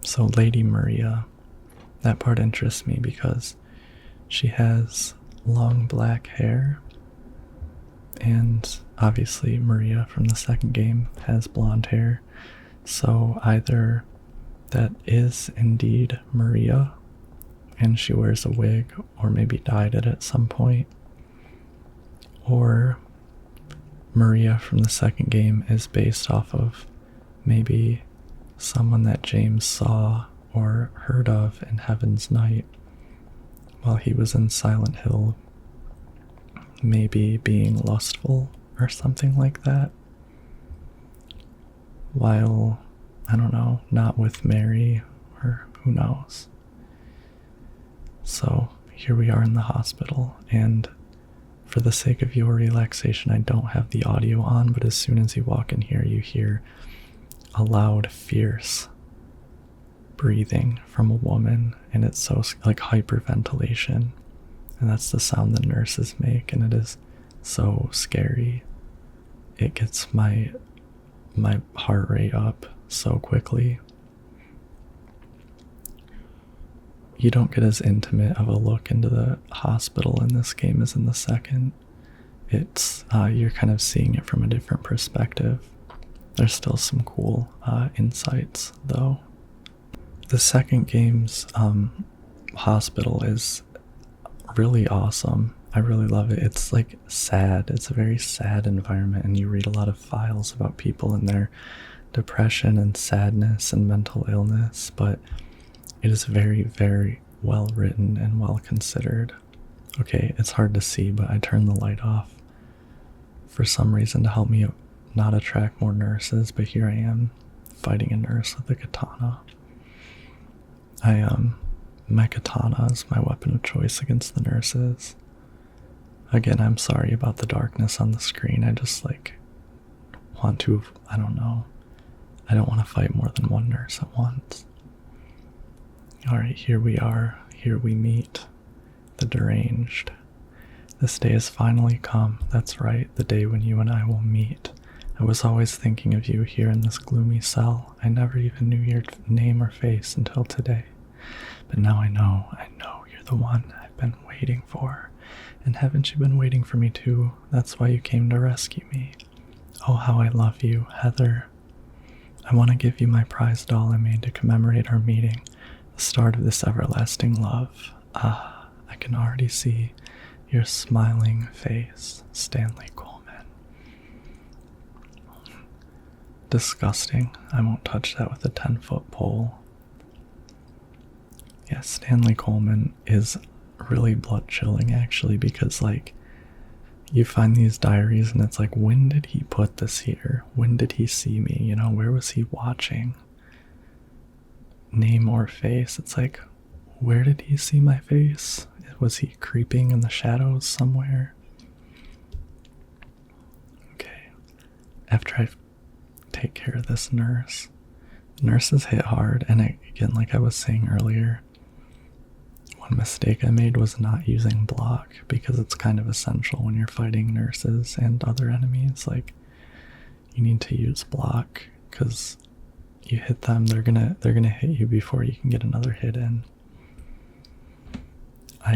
So Lady Maria, that part interests me because she has long black hair, and obviously Maria from the second game has blonde hair, So either that is indeed Maria, and she wears a wig, or maybe dyed it at some point, or Maria from the second game is based off of maybe someone that James saw or heard of in Heaven's Night while he was in Silent Hill, maybe being lustful or something like that, while, I don't know, not with Mary, or who knows. So here we are in the hospital, and for the sake of your relaxation, I don't have the audio on, but as soon as you walk in here, you hear a loud, fierce breathing from a woman, and it's so like hyperventilation, and that's the sound the nurses make, and it is so scary. It gets my heart rate up so quickly. You don't get as intimate of a look into the hospital in this game as in the second. It's you're kind of seeing it from a different perspective. There's still some cool insights though. The second game's hospital is really awesome. I really love it. It's like sad. It's a very sad environment, and you read a lot of files about people and their depression and sadness and mental illness, but it is very, very well written and well considered. Okay, it's hard to see, but I turned the light off for some reason to help me not attract more nurses, but here I am fighting a nurse with a katana. My katana is my weapon of choice against the nurses. Again, I'm sorry about the darkness on the screen. I just want to, I don't know. I don't want to fight more than one nurse at once. Alright, here we are. Here we meet the deranged. This day has finally come. That's right, the day when you and I will meet. I was always thinking of you here in this gloomy cell. I never even knew your name or face until today. But now I know you're the one I've been waiting for. And haven't you been waiting for me too? That's why you came to rescue me. Oh, how I love you, Heather. I want to give you my prize doll I made to commemorate our meeting. The start of this everlasting love. Ah, I can already see your smiling face, Stanley Coleman. Disgusting. I won't touch that with a 10-foot pole. Yeah, Stanley Coleman is really blood-chilling, actually, because, you find these diaries and it's like, when did he put this here? When did he see me? You know, where was he watching? Name or face. It's like, where did he see my face? Was he creeping in the shadows somewhere? Okay. After I take care of this nurse, nurses hit hard, and again, like I was saying earlier, one mistake I made was not using block, because it's kind of essential when you're fighting nurses and other enemies. Like, you need to use block, because you hit them, they're gonna hit you before you can get another hit in. I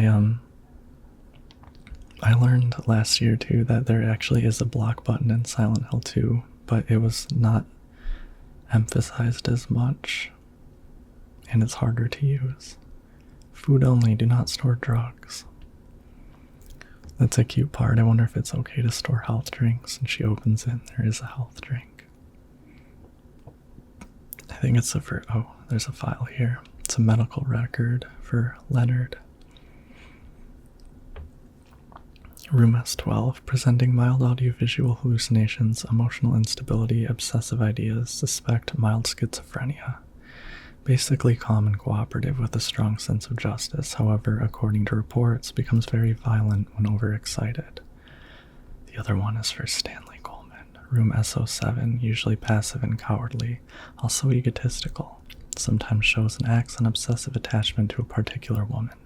learned last year too that there actually is a block button in Silent Hill 2, but it was not emphasized as much, and it's harder to use. Food only, do not store drugs. That's a cute part. I wonder if it's okay to store health drinks, and she opens it, there is a health drink. I think it's there's a file here. It's a medical record for Leonard. Room S12, presenting mild audiovisual hallucinations, emotional instability, obsessive ideas, suspect mild schizophrenia. Basically calm and cooperative with a strong sense of justice, however, according to reports, becomes very violent when overexcited. The other one is for Stanley Coleman. Room S07, usually passive and cowardly, also egotistical, sometimes shows and acts an obsessive attachment to a particular woman.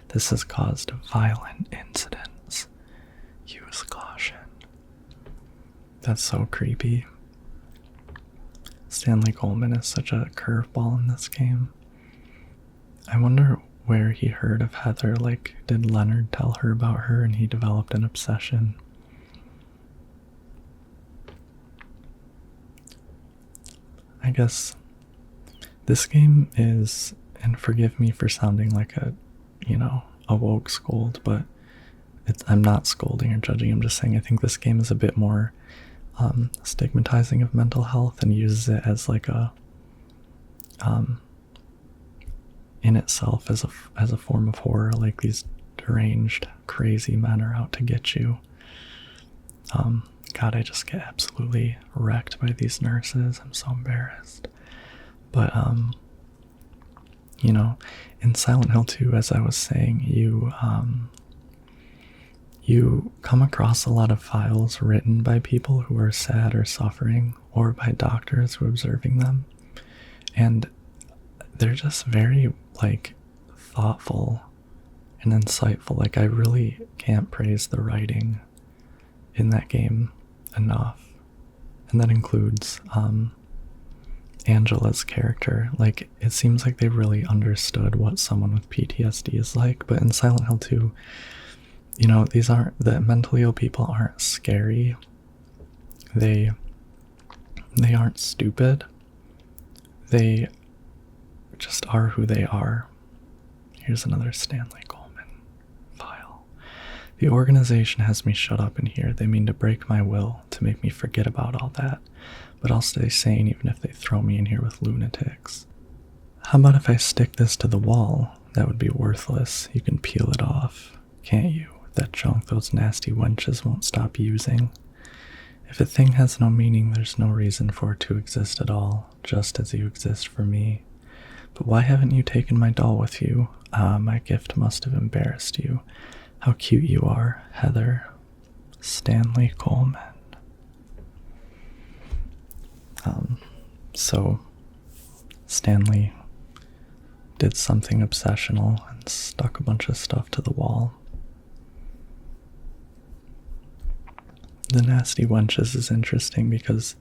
This has caused violent incidents. Use caution. That's so creepy. Stanley Coleman is such a curveball in this game. I wonder where he heard of Heather. Did Leonard tell her about her and he developed an obsession? I guess this game is, and forgive me for sounding like a woke scold, but I'm not scolding or judging. I'm just saying I think this game is a bit more stigmatizing of mental health and uses it as like a in itself as a form of horror. Like these deranged, crazy men are out to get you. God, I just get absolutely wrecked by these nurses. I'm so embarrassed. But in Silent Hill 2, as I was saying, you come across a lot of files written by people who are sad or suffering, or by doctors who are observing them. And they're just very, like, thoughtful and insightful. Like, I really can't praise the writing in that game enough. And that includes Angela's character. Like, it seems like they really understood what someone with PTSD is like. But in Silent Hill 2, the mentally ill people aren't scary. They aren't stupid. They just are who they are. Here's another Stanley Coleman file. The organization has me shut up in here. They mean to break my will, to make me forget about all that. But I'll stay sane even if they throw me in here with lunatics. How about if I stick this to the wall? That would be worthless. You can peel it off, can't you? That junk those nasty wenches won't stop using. If a thing has no meaning, there's no reason for it to exist at all, just as you exist for me. But why haven't you taken my doll with you? Ah, my gift must have embarrassed you. How cute you are, Heather. Stanley Coleman. So Stanley did something obsessional and stuck a bunch of stuff to the wall. The nasty wenches is interesting because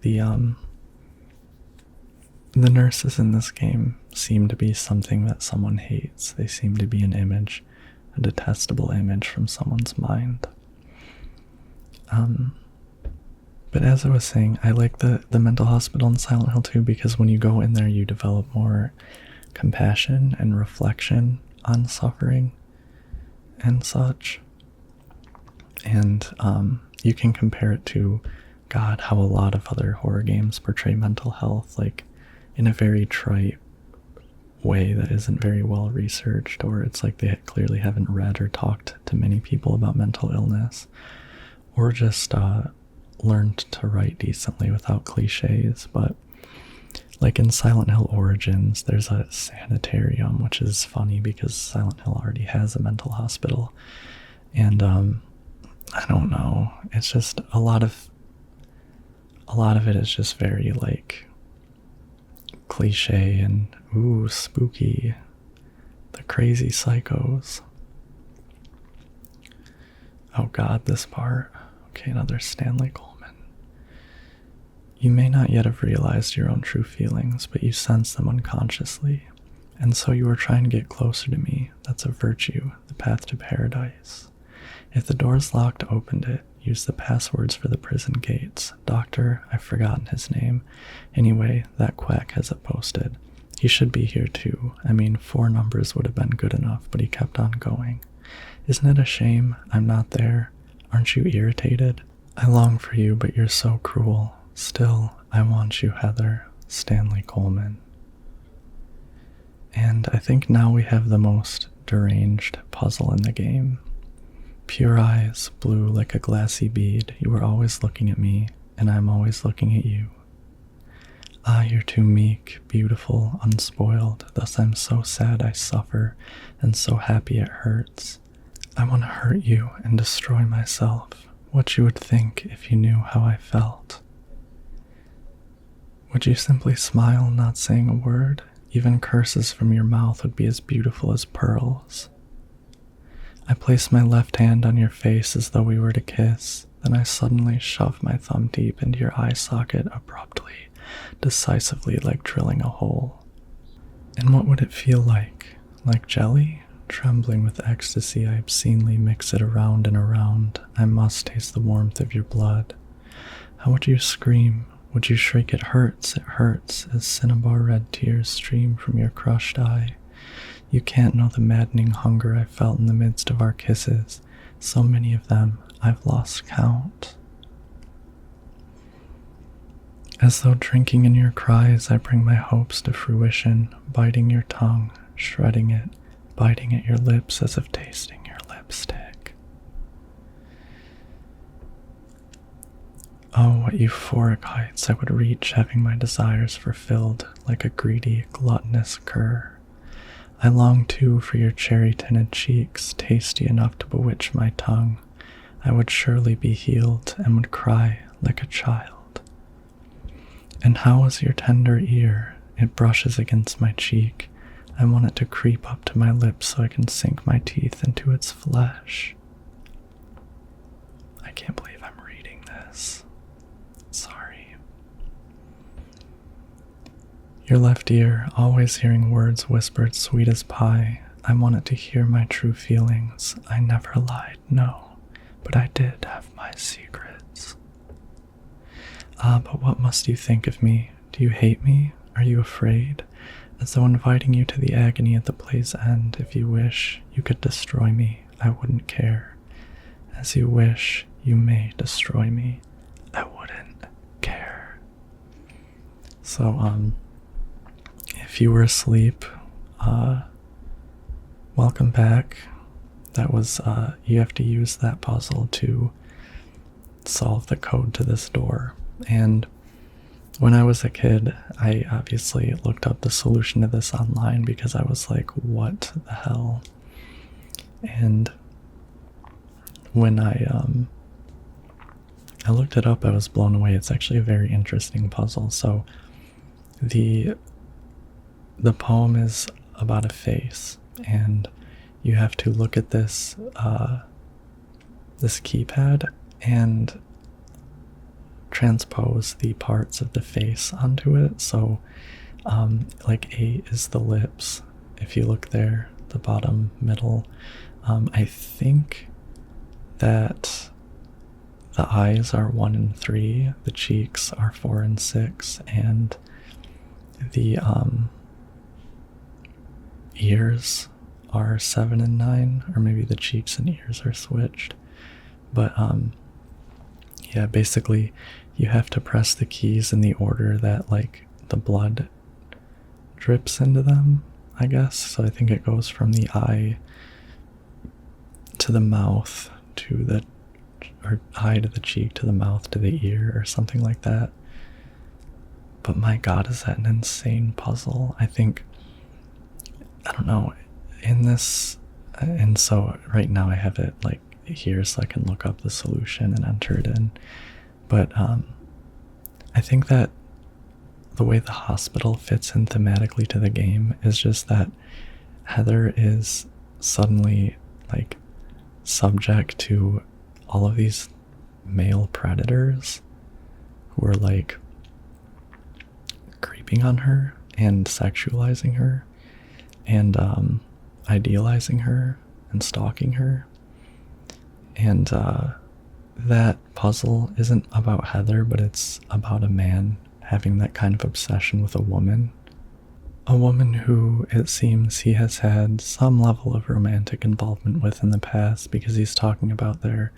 the nurses in this game seem to be something that someone hates. They seem to be an image, a detestable image from someone's mind. But as I was saying, I like the mental hospital in Silent Hill 2 because when you go in there, you develop more compassion and reflection on suffering and such. And you can compare it to, God, how a lot of other horror games portray mental health, like in a very trite way that isn't very well researched, or it's like they clearly haven't read or talked to many people about mental illness, or just learned to write decently without cliches. But like in Silent Hill Origins, there's a sanitarium, which is funny because Silent Hill already has a mental hospital. And I don't know, it's just a lot of it is just very like cliche and ooh, spooky, the crazy psychos. Oh God, this part. Okay, another Stanley Coleman. You may not yet have realized your own true feelings, but you sense them unconsciously. And so you are trying to get closer to me. That's a virtue, the path to paradise. If the door's locked, opened it. Use the passwords for the prison gates. Doctor, I've forgotten his name. Anyway, that quack has it posted. He should be here too. I mean, 4 numbers would have been good enough, but he kept on going. Isn't it a shame I'm not there? Aren't you irritated? I long for you, but you're so cruel. Still, I want you, Heather. Stanley Coleman. And I think now we have the most deranged puzzle in the game. Pure eyes, blue like a glassy bead. You are always looking at me, and I'm always looking at you. Ah, you're too meek, beautiful, unspoiled. Thus I'm so sad I suffer, and so happy it hurts. I want to hurt you and destroy myself. What you would think if you knew how I felt. Would you simply smile, not saying a word? Even curses from your mouth would be as beautiful as pearls. I place my left hand on your face as though we were to kiss. Then I suddenly shove my thumb deep into your eye socket abruptly, decisively, like drilling a hole. And what would it feel like? Like jelly? Trembling with ecstasy, I obscenely mix it around and around. I must taste the warmth of your blood. How would you scream? Would you shriek, it hurts, as cinnabar red tears stream from your crushed eye? You can't know the maddening hunger I felt in the midst of our kisses, so many of them I've lost count. As though drinking in your cries, I bring my hopes to fruition, biting your tongue, shredding it, biting at your lips as if tasting your lipstick. Oh, what euphoric heights I would reach having my desires fulfilled like a greedy, gluttonous cur. I long too for your cherry-tinted cheeks, tasty enough to bewitch my tongue. I would surely be healed and would cry like a child. And how is your tender ear? It brushes against my cheek. I want it to creep up to my lips so I can sink my teeth into its flesh. I can't believe I'm reading this. Sorry. Your left ear, always hearing words whispered sweet as pie. I want it to hear my true feelings. I never lied, no, but I did have my secrets. But what must you think of me? Do you hate me? Are you afraid? As though inviting you to the agony at the play's end. If you wish, you could destroy me. I wouldn't care. As you wish, you may destroy me. I wouldn't care. So, if you were asleep, welcome back. That was, you have to use that puzzle to solve the code to this door. And when I was a kid, I obviously looked up the solution to this online because I was like, what the hell? And when I looked it up, I was blown away. It's actually a very interesting puzzle. So the poem is about a face, and you have to look at this this keypad and transpose the parts of the face onto it. So like A is the lips. If you look there, the bottom, middle, I think that the eyes are 1 and 3, the cheeks are 4 and 6, and the ears are 7 and 9, or maybe the cheeks and ears are switched. But yeah, basically you have to press the keys in the order that like the blood drips into them, I guess. So I think it goes from the eye to the mouth to the, or eye to the cheek to the mouth to the ear, or something like that. But my god, is that an insane puzzle? I think, I don't know, in this, and so right now I have it like here so I can look up the solution and enter it in. But I think that the way the hospital fits in thematically to the game is just that Heather is suddenly like subject to all of these male predators who are like creeping on her and sexualizing her and idealizing her and stalking her. And that puzzle isn't about Heather, but it's about a man having that kind of obsession with a woman. A woman who, it seems, he has had some level of romantic involvement with in the past, because he's talking about their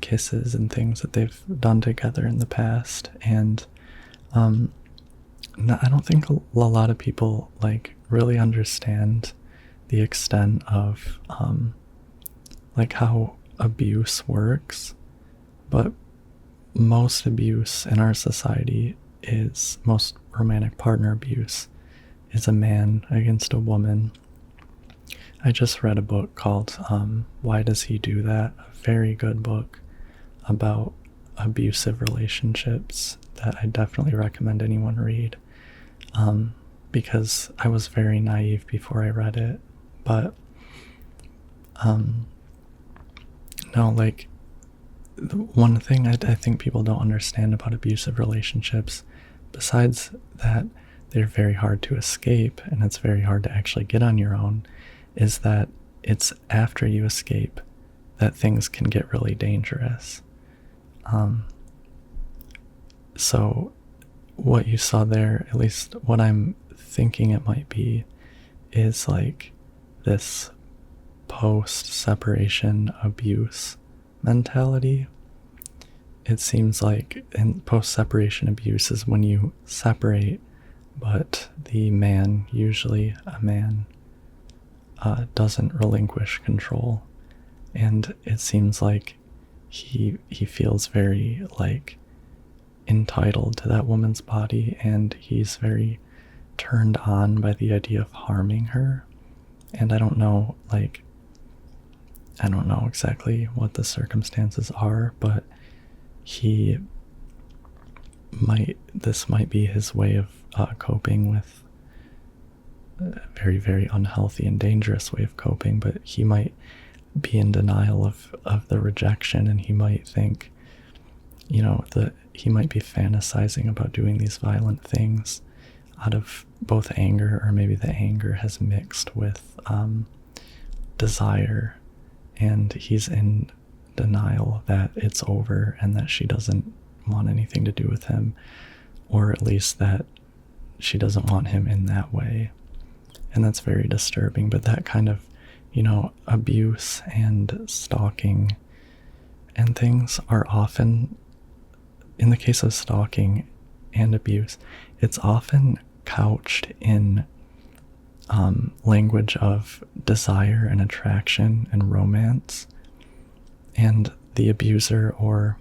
kisses and things that they've done together in the past. And I don't think a lot of people like really understand the extent of like how abuse works. But most abuse in our society is, most romantic partner abuse is a man against a woman. I just read a book called Why Does He Do That? A very good book about abusive relationships that I definitely recommend anyone read, because I was very naive before I read it. But no, like, the one thing I think people don't understand about abusive relationships, besides that they're very hard to escape and it's very hard to actually get on your own, is that it's after you escape that things can get really dangerous. So what you saw there, at least what I'm thinking it might be, is like this post-separation abuse mentality. It seems like in post-separation abuse is when you separate, but the man, usually a man, doesn't relinquish control, and it seems like he feels very like entitled to that woman's body, and he's very turned on by the idea of harming her. And I don't know exactly what the circumstances are, but this might be his way of coping with a very, very unhealthy and dangerous way of coping, but he might be in denial of the rejection, and he might think, he might be fantasizing about doing these violent things out of both anger, or maybe the anger has mixed with desire, and he's in denial that it's over and that she doesn't want anything to do with him, or at least that she doesn't want him in that way. And that's very disturbing. But that kind of, abuse and stalking and things are often, in the case of stalking and abuse, it's often couched in language of desire and attraction and romance. And the abuser or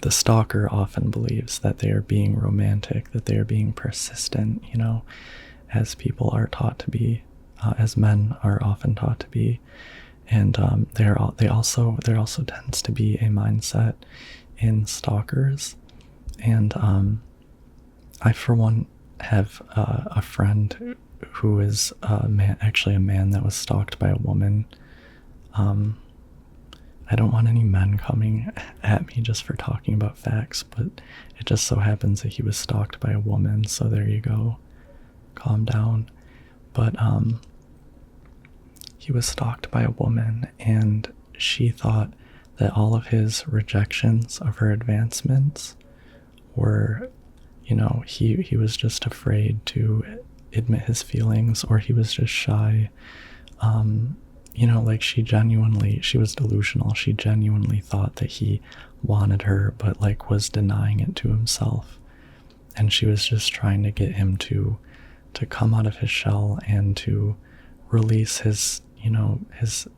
the stalker often believes that they are being romantic, that they are being persistent, as people are taught to be, as men are often taught to be. And there also tends to be a mindset in stalkers. And I, for one, have a friend who is a man that was stalked by a woman. I don't want any men coming at me just for talking about facts, but it just so happens that he was stalked by a woman, so there you go. Calm down. But he was stalked by a woman, and she thought that all of his rejections of her advancements were, he was just afraid to admit his feelings, or he was just shy. She was delusional. She genuinely thought that he wanted her, but was denying it to himself. And she was just trying to get him to come out of his shell and to release his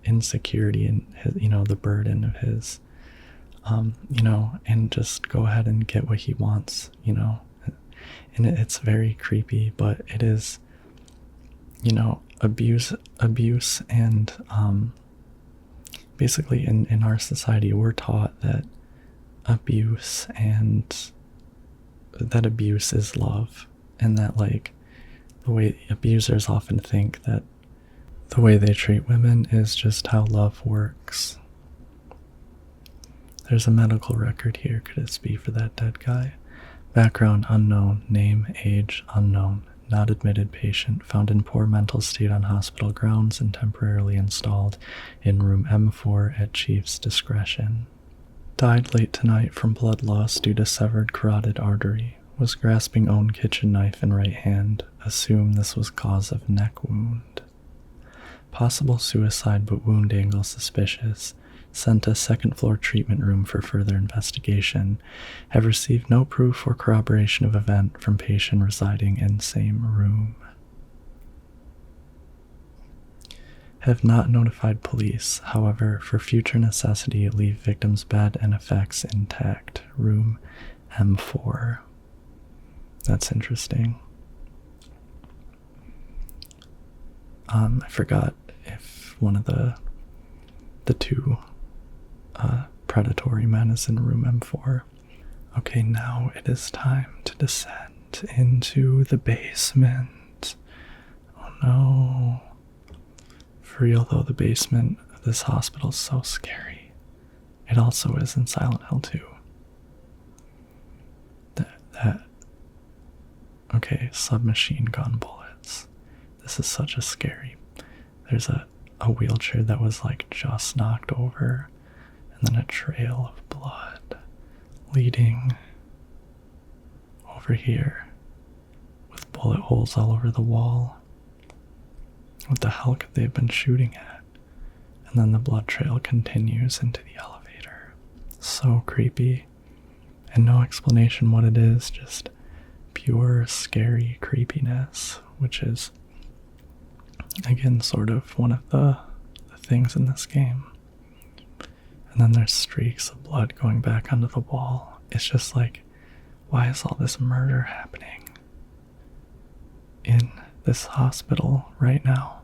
insecurity and his, the burden of his, and just go ahead and get what he wants, And it's very creepy, but it is, abuse and basically in our society we're taught that abuse is love, and that the way abusers often think that the way they treat women is just how love works. There's a medical record here. Could it be for that dead guy? Background unknown, name, age unknown. Not admitted patient, found in poor mental state on hospital grounds and temporarily installed in room M4 at chief's discretion. Died late tonight from blood loss due to severed carotid artery. Was grasping own kitchen knife in right hand. Assume this was cause of neck wound. Possible suicide, but wound angle suspicious. Sent to second floor treatment room for further investigation. Have received no proof or corroboration of event from patient residing in same room. Have not notified police, however, for future necessity leave victim's bed and effects intact. Room M4. That's interesting. I forgot if one of the two predatory men is in room M4. Okay, now it is time to descend into the basement. Oh no. For real though, the basement of this hospital is so scary. It also is in Silent Hill 2. Okay, submachine gun bullets. This is such a scary. There's a wheelchair that was just knocked over, and then a trail of blood leading over here with bullet holes all over the wall. What the hell could they have been shooting at? And then the blood trail continues into the elevator. So creepy. And no explanation what it is, just pure scary creepiness, which is, again, sort of one of the things in this game. And then there's streaks of blood going back onto the wall. It's just like, why is all this murder happening in this hospital right now?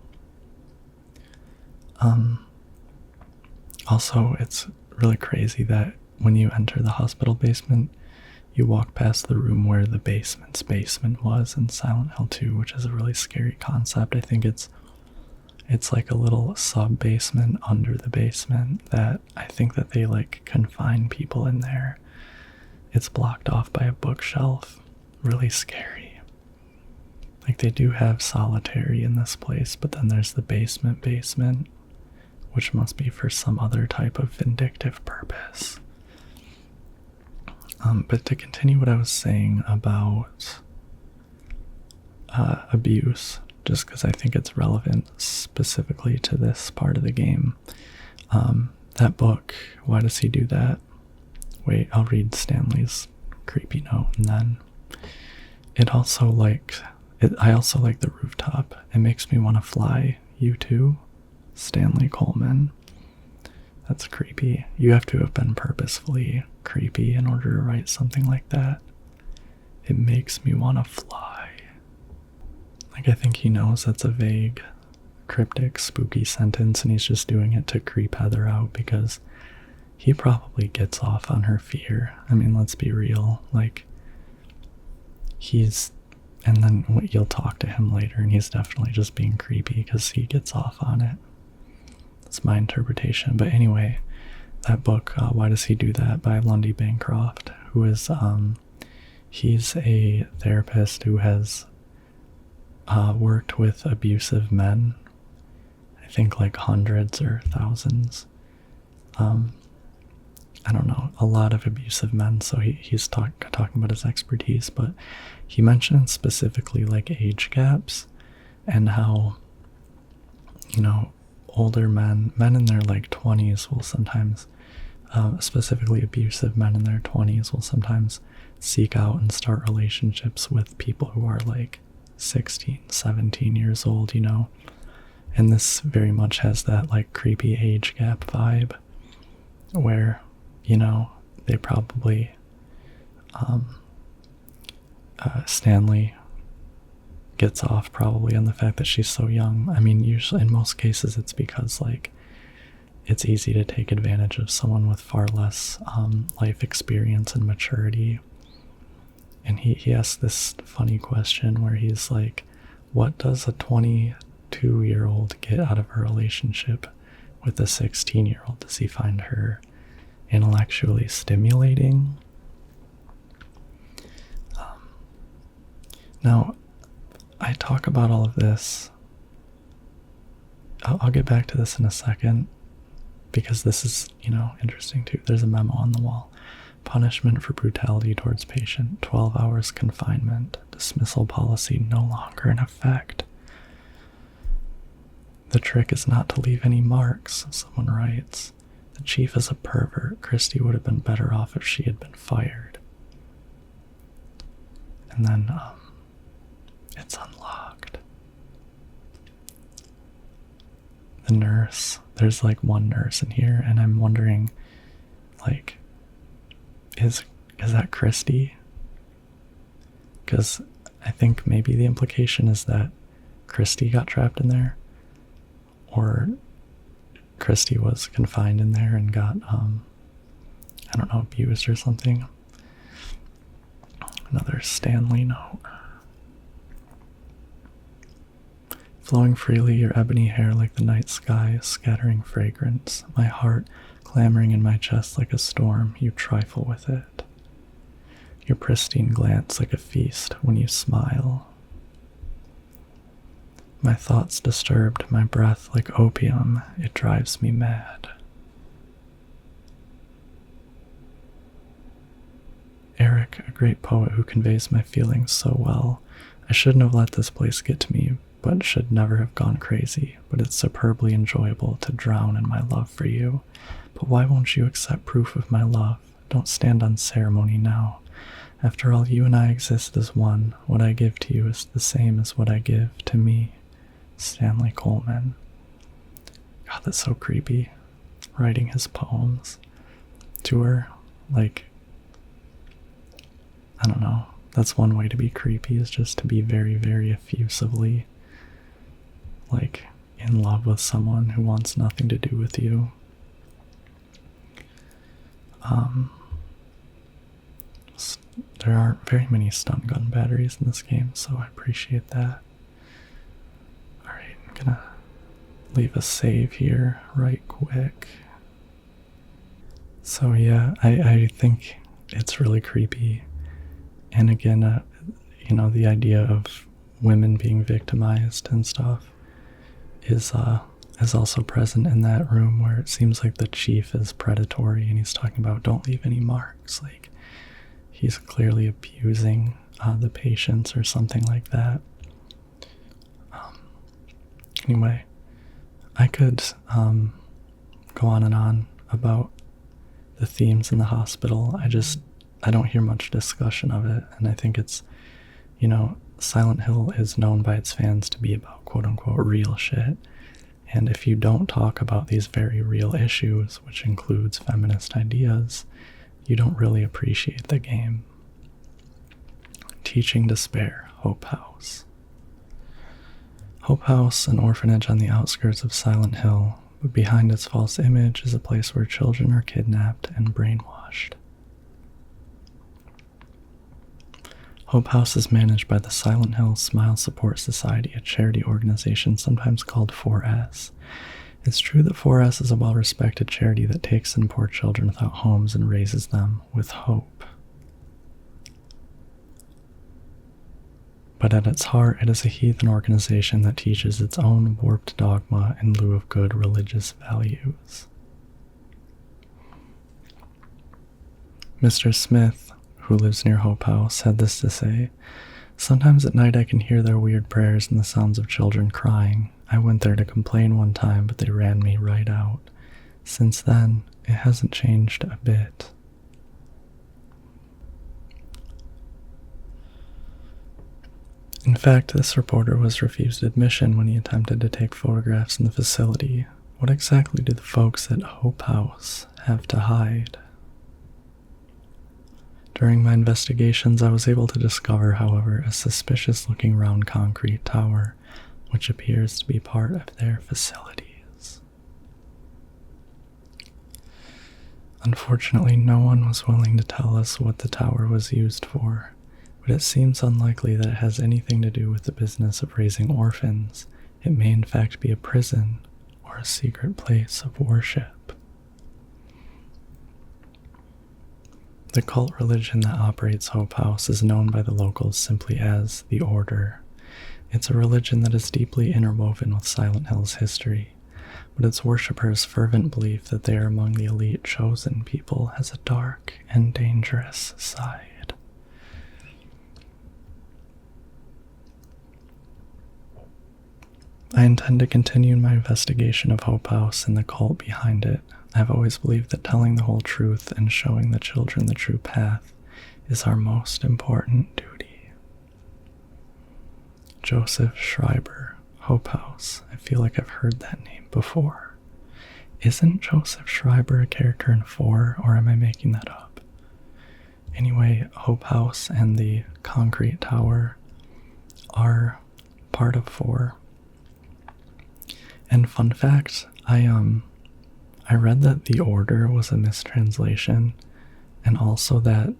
Also, it's really crazy that when you enter the hospital basement, you walk past the room where the basement's basement was in Silent Hill 2, which is a really scary concept. I think it's like a little sub-basement under the basement that I think that they like confine people in there. It's blocked off by a bookshelf. Really scary. Like they do have solitary in this place, but then there's the basement, which must be for some other type of vindictive purpose. But to continue what I was saying about abuse, just because I think it's relevant specifically to this part of the game. That book, Why Does He Do That? Wait, I'll read Stanley's creepy note, and then I also like the rooftop. It makes me want to fly. You too? Stanley Coleman. That's creepy. You have to have been purposefully creepy in order to write something like that. It makes me want to fly. Like, I think he knows that's a vague, cryptic, spooky sentence, and he's just doing it to creep Heather out because he probably gets off on her fear. I mean, let's be real. Like, and then you'll talk to him later, and he's definitely just being creepy because he gets off on it. That's my interpretation. But anyway, that book, Why Does He Do That? By Lundy Bancroft, who is, he's a therapist who has worked with abusive men. I think like hundreds or thousands. I don't know, a lot of abusive men, so he's talking about his expertise, but he mentioned specifically like age gaps and how, older men in their like 20s will sometimes, specifically abusive men in their 20s will sometimes seek out and start relationships with people who are like 16, 17 years old, and this very much has that like creepy age gap vibe where, they probably, Stanley gets off probably on the fact that she's so young. I mean, usually in most cases it's because like it's easy to take advantage of someone with far less life experience and maturity. And he asks this funny question where he's like, what does a 22-year-old get out of a relationship with a 16-year-old? Does he find her intellectually stimulating? Now, I talk about all of this. I'll get back to this in a second because this is, interesting too. There's a memo on the wall. Punishment for brutality towards patient, 12 hours confinement, dismissal policy no longer in effect. The trick is not to leave any marks, someone writes. The chief is a pervert. Christy would have been better off if she had been fired. And then, it's unlocked. The nurse, there's like one nurse in here, and I'm wondering, like, is that Christy? Because I think maybe the implication is that Christy got trapped in there, or Christy was confined in there and got, abused or something. Another Stanley note. Flowing freely, your ebony hair like the night sky, scattering fragrance. My heart clamoring in my chest like a storm, you trifle with it. Your pristine glance like a feast when you smile. My thoughts disturbed, my breath like opium, it drives me mad. Eric Jack, a great poet who conveys my feelings so well. I shouldn't have let this place get to me, but should never have gone crazy. But it's superbly enjoyable to drown in my love for you. But why won't you accept proof of my love? Don't stand on ceremony now. After all, you and I exist as one. What I give to you is the same as what I give to me. Stanley Coleman. God, that's so creepy. Writing his poems to her, like, I don't know. That's one way to be creepy, is just to be very, very effusively, like, in love with someone who wants nothing to do with you. There aren't very many stun gun batteries in this game, so I appreciate that. Alright, I'm gonna leave a save here right quick. So yeah, I think it's really creepy. And again, the idea of women being victimized and stuff is also present in that room, where it seems like the chief is predatory and he's talking about don't leave any marks. Like, he's clearly abusing the patients or something like that. Anyway, I could go on and on about the themes in the hospital. I don't hear much discussion of it, and I think it's, Silent Hill is known by its fans to be about quote-unquote real shit, and if you don't talk about these very real issues, which includes feminist ideas, you don't really appreciate the game. Teaching Despair, Hope House. Hope House, an orphanage on the outskirts of Silent Hill, but behind its false image is a place where children are kidnapped and brainwashed. Hope House is managed by the Silent Hill Smile Support Society, a charity organization sometimes called 4S. It's true that 4S is a well-respected charity that takes in poor children without homes and raises them with hope. But at its heart, it is a heathen organization that teaches its own warped dogma in lieu of good religious values. Mr. Smith, who lives near Hope House, had this to say: "Sometimes at night I can hear their weird prayers and the sounds of children crying. I went there to complain one time, but they ran me right out. Since then, it hasn't changed a bit." In fact, this reporter was refused admission when he attempted to take photographs in the facility. What exactly do the folks at Hope House have to hide? During my investigations, I was able to discover, however, a suspicious-looking round concrete tower, which appears to be part of their facilities. Unfortunately, no one was willing to tell us what the tower was used for, but it seems unlikely that it has anything to do with the business of raising orphans. It may in fact be a prison or a secret place of worship. The cult religion that operates Hope House is known by the locals simply as the Order. It's a religion that is deeply interwoven with Silent Hill's history, but its worshippers' fervent belief that they are among the elite chosen people has a dark and dangerous side. I intend to continue my investigation of Hope House and the cult behind it. I've always believed that telling the whole truth and showing the children the true path is our most important duty. Joseph Schreiber, Hope House. I feel like I've heard that name before. Isn't Joseph Schreiber a character in 4, or am I making that up? Anyway, Hope House and the concrete tower are part of 4. And fun fact, I read that the Order was a mistranslation, and also that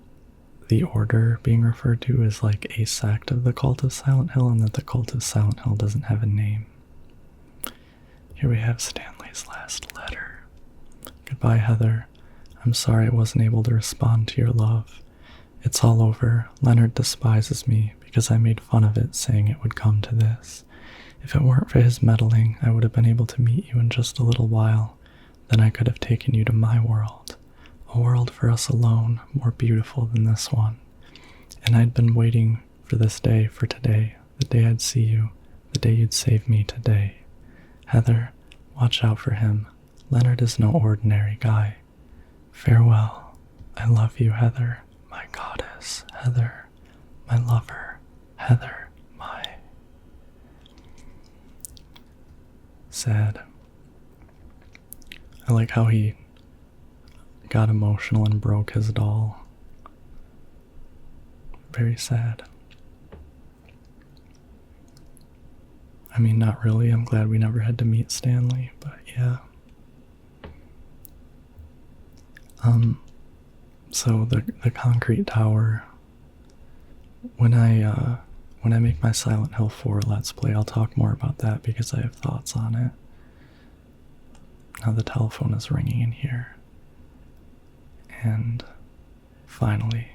the Order being referred to is like a sect of the Cult of Silent Hill, and that the Cult of Silent Hill doesn't have a name. Here we have Stanley's last letter. Goodbye, Heather. I'm sorry I wasn't able to respond to your love. It's all over. Leonard despises me because I made fun of it, saying it would come to this. If it weren't for his meddling, I would have been able to meet you in just a little while. Then I could have taken you to my world. A world for us alone, more beautiful than this one. And I'd been waiting for this day, for today, the day I'd see you, the day you'd save me today. Heather, watch out for him. Leonard is no ordinary guy. Farewell. I love you, Heather, my goddess. Heather, my lover. Heather, my... Sad. I like how he got emotional and broke his doll. Very sad. I mean, not really. I'm glad we never had to meet Stanley, but yeah. So the concrete tower, when I make my Silent Hill 4 Let's Play, I'll talk more about that because I have thoughts on it. Now the telephone is ringing in here. And finally,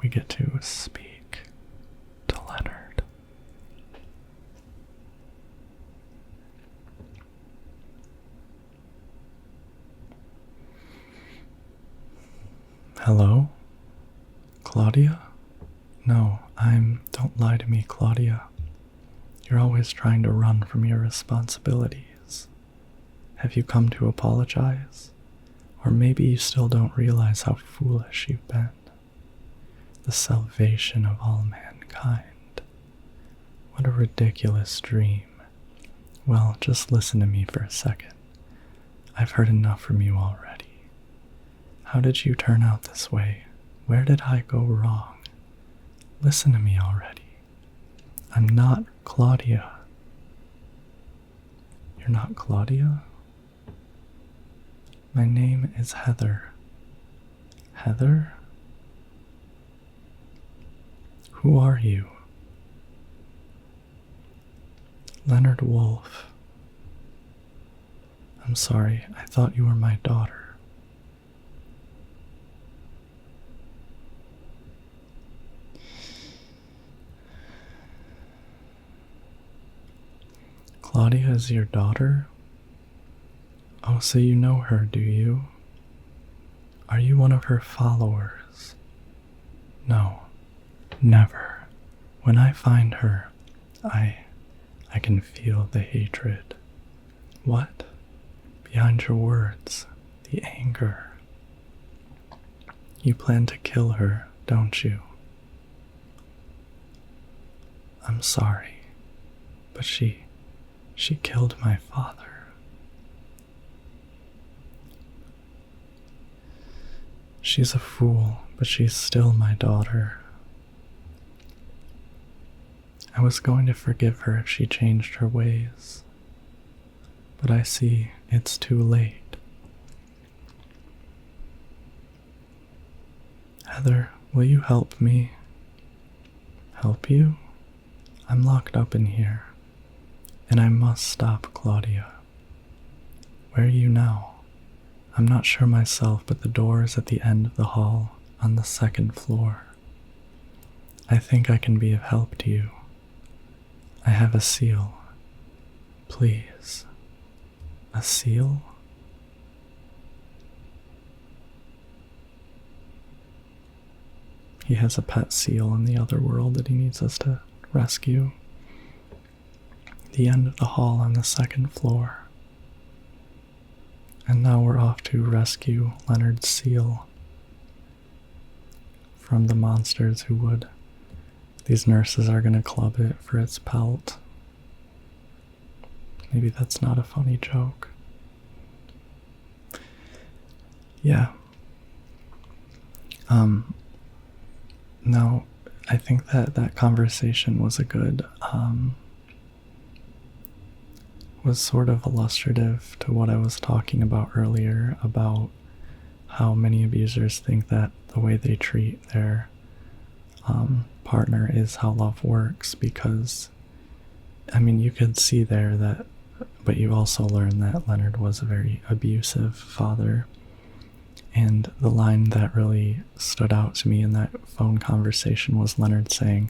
we get to speak to Leonard. Hello? Claudia? No, don't lie to me, Claudia. You're always trying to run from your responsibilities. Have you come to apologize? Or maybe you still don't realize how foolish you've been. The salvation of all mankind. What a ridiculous dream. Well, just listen to me for a second. I've heard enough from you already. How did you turn out this way? Where did I go wrong? Listen to me already. I'm not Claudia. You're not Claudia? My name is Heather. Heather? Who are you? Leonard Wolf. I'm sorry, I thought you were my daughter. Claudia is your daughter? Oh, so you know her, do you? Are you one of her followers? No, never. When I find her, I can feel the hatred. What? Behind your words, the anger. You plan to kill her, don't you? I'm sorry, but she killed my father. She's a fool, but she's still my daughter. I was going to forgive her if she changed her ways, but I see it's too late. Heather, will you help me? Help you? I'm locked up in here, and I must stop Claudia. Where are you now? I'm not sure myself, but the door is at the end of the hall on the second floor. I think I can be of help to you. I have a seal. Please. A seal? He has a pet seal in the Otherworld that he needs us to rescue. The end of the hall on the second floor. And now we're off to rescue Leonard's seal from the monsters who would. These nurses are gonna club it for its pelt. Maybe that's not a funny joke. Yeah. Now, I think that conversation was a good, was sort of illustrative to what I was talking about earlier about how many abusers think that the way they treat their partner is how love works, because, I mean, you could see there that, but you also learn that Leonard was a very abusive father. And the line that really stood out to me in that phone conversation was Leonard saying,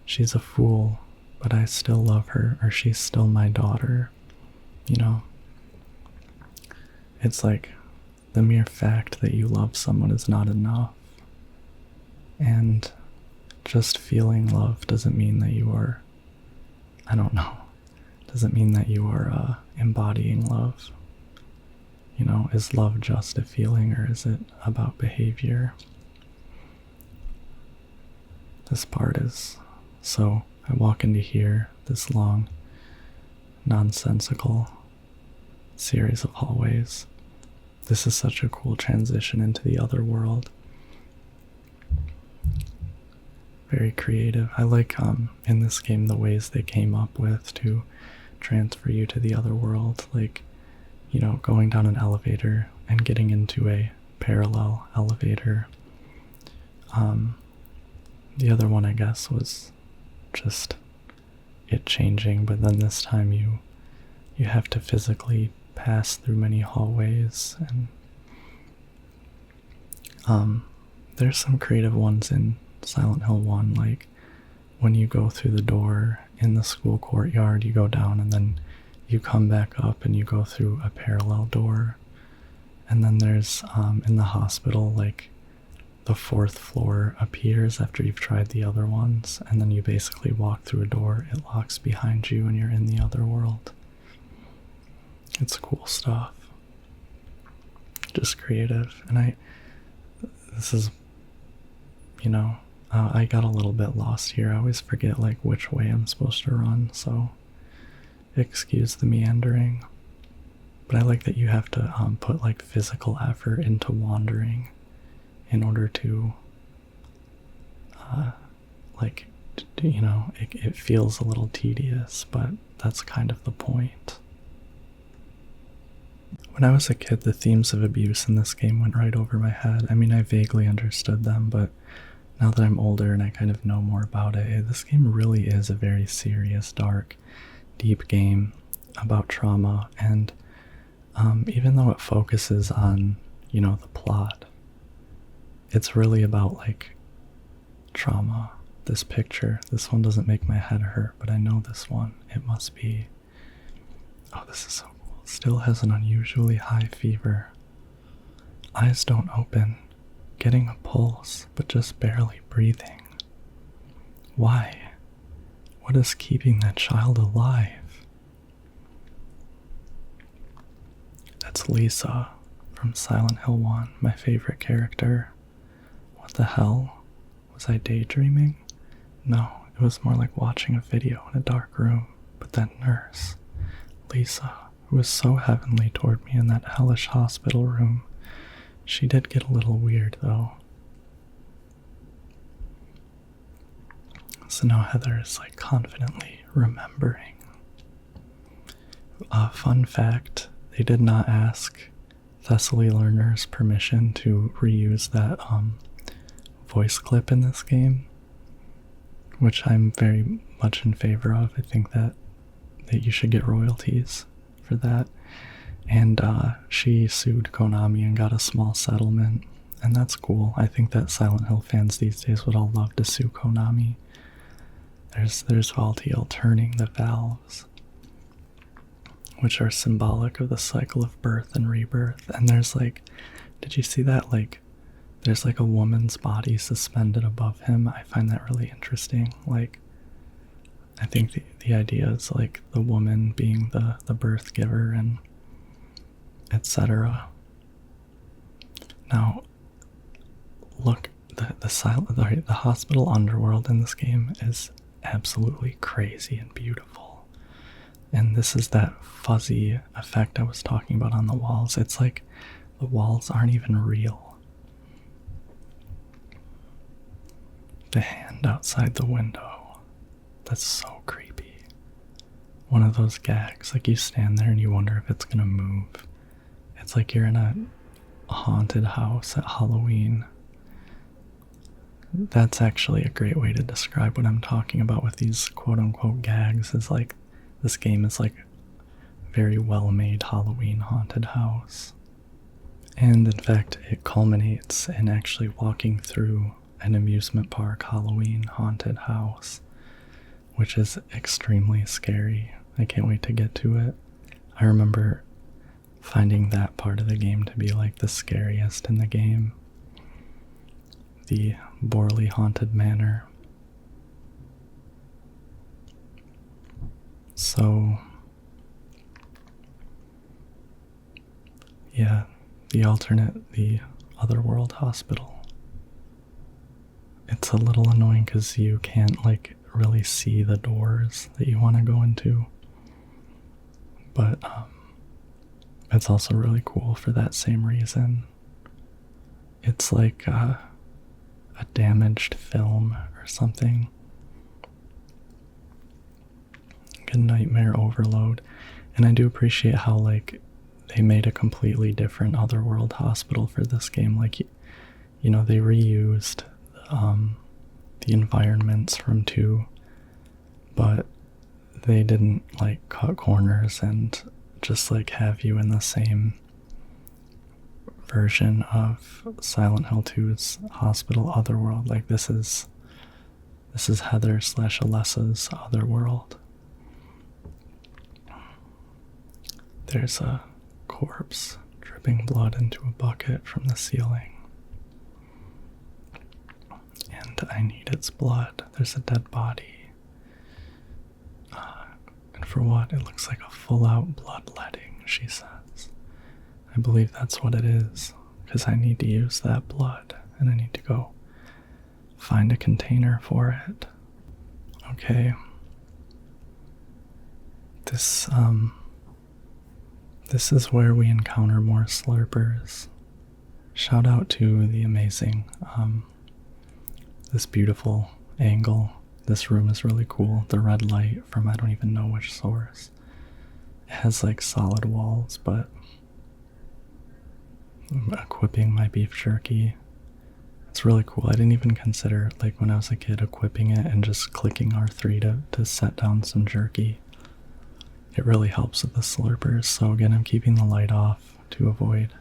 "She's a fool, but I still love her," or "She's still my daughter." You know, it's like the mere fact that you love someone is not enough. And just feeling love doesn't mean that you are, I don't know, doesn't mean that you are embodying love. You know, is love just a feeling or is it about behavior? This part is, so I walk into here, this long, nonsensical series of hallways. This is such a cool transition into the other world. Very creative. I like in this game the ways they came up with to transfer you to the other world, like, you know, going down an elevator and getting into a parallel elevator. The other one, I guess, was just it changing, but then this time you have to physically pass through many hallways, and there's some creative ones in Silent Hill 1, like when you go through the door in the school courtyard, you go down and then you come back up and you go through a parallel door. And then there's in the hospital, like the fourth floor appears after you've tried the other ones, and then you basically walk through a door, it locks behind you, and you're in the other world. It's cool stuff. Just creative. And this is, you know, I got a little bit lost here. I always forget like which way I'm supposed to run, so excuse the meandering. But I like that you have to put like physical effort into wandering in order to like, you know, it feels a little tedious, but that's kind of the point. When I was a kid, the themes of abuse in this game went right over my head. I mean, I vaguely understood them, but now that I'm older and I kind of know more about it, this game really is a very serious, dark, deep game about trauma. And even though it focuses on, you know, the plot, it's really about like trauma. This picture, this one doesn't make my head hurt, but I know this one, it must be, oh, this is so cool. Still has an unusually high fever. Eyes don't open, getting a pulse, but just barely breathing. Why? What is keeping that child alive? That's Lisa from Silent Hill 1, my favorite character. What the hell? Was I daydreaming? No, it was more like watching a video in a dark room. But that nurse, Lisa, who was so heavenly toward me in that hellish hospital room, she did get a little weird though. So now Heather is like confidently remembering. Fun fact, they did not ask Thessaly learners permission to reuse that voice clip in this game, which I'm very much in favor of. I think that you should get royalties for that. And she sued Konami and got a small settlement, and that's cool. I think that Silent Hill fans these days would all love to sue Konami. There's Valtiel turning the valves, which are symbolic of the cycle of birth and rebirth. And there's like, did you see that? Like, there's like a woman's body suspended above him. I find that really interesting. Like, I think the idea is like the woman being the birth giver and etc. Now, look, the hospital underworld in this game is absolutely crazy and beautiful. And this is that fuzzy effect I was talking about on the walls. It's like the walls aren't even real. The hand outside the window. That's so creepy. One of those gags, like you stand there and you wonder if it's gonna move. It's like you're in a haunted house at Halloween. That's actually a great way to describe what I'm talking about with these quote-unquote gags, is like this game is like very well-made Halloween haunted house. And in fact, it culminates in actually walking through an amusement park Halloween haunted house, which is extremely scary. I can't wait to get to it. I remember finding that part of the game to be like the scariest in the game. the Borley Haunted Manor. So, yeah, the Otherworld Hospital. It's a little annoying because you can't, like, really see the doors that you want to go into. But, it's also really cool for that same reason. It's like a damaged film or something. Like a nightmare overload. And I do appreciate how, like, they made a completely different Otherworld hospital for this game. Like, you know, they reused the environments from 2, but they didn't, like, cut corners and just, like, have you in the same version of Silent Hill 2's hospital Otherworld. Like, this is Heather / Alessa's Otherworld. There's a corpse dripping blood into a bucket from the ceiling. And I need its blood. There's a dead body. And for what? It looks like a full-out bloodletting, she says. I believe that's what it is, because I need to use that blood, and I need to go find a container for it. Okay. This is where we encounter more slurpers. Shout out to the amazing, this beautiful angle. This room is really cool. The red light from I don't even know which source. It has, like, solid walls, but equipping my beef jerky. It's really cool. I didn't even consider, like, when I was a kid, equipping it and just clicking R3 to set down some jerky. It really helps with the slurpers. So again, I'm keeping the light off to avoid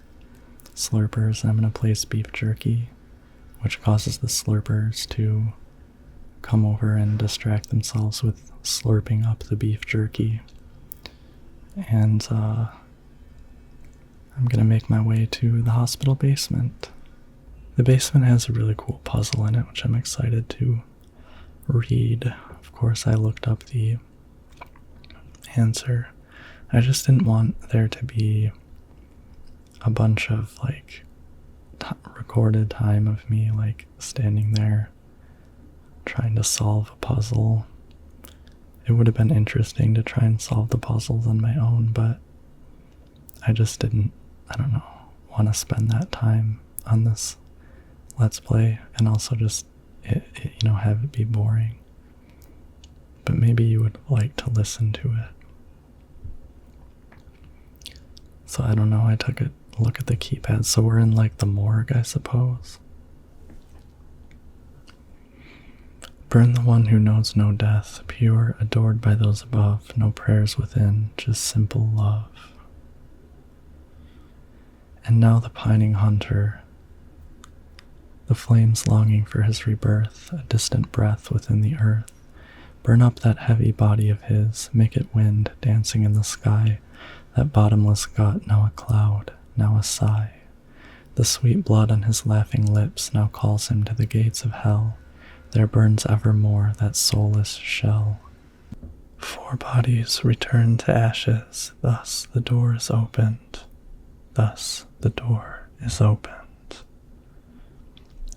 slurpers. And I'm going to place beef jerky, which causes the slurpers to come over and distract themselves with slurping up the beef jerky. And I'm going to make my way to the hospital basement. The basement has a really cool puzzle in it, which I'm excited to read. Of course, I looked up the answer. I just didn't want there to be a bunch of, like, recorded time of me, like, standing there trying to solve a puzzle. It would have been interesting to try and solve the puzzles on my own, but I just didn't, I don't know, want to spend that time on this Let's Play, and also just, have it be boring. But maybe you would like to listen to it. So I don't know, I took a look at the keypad, so we're in, like, the morgue, I suppose. Burn the one who knows no death, pure, adored by those above, no prayers within, just simple love. And now the pining hunter, the flames longing for his rebirth, a distant breath within the earth. Burn up that heavy body of his, make it wind, dancing in the sky, that bottomless gut, now a cloud, now a sigh. The sweet blood on his laughing lips now calls him to the gates of hell. There burns evermore that soulless shell. 4 bodies return to ashes, thus the door is opened. Thus the door is opened.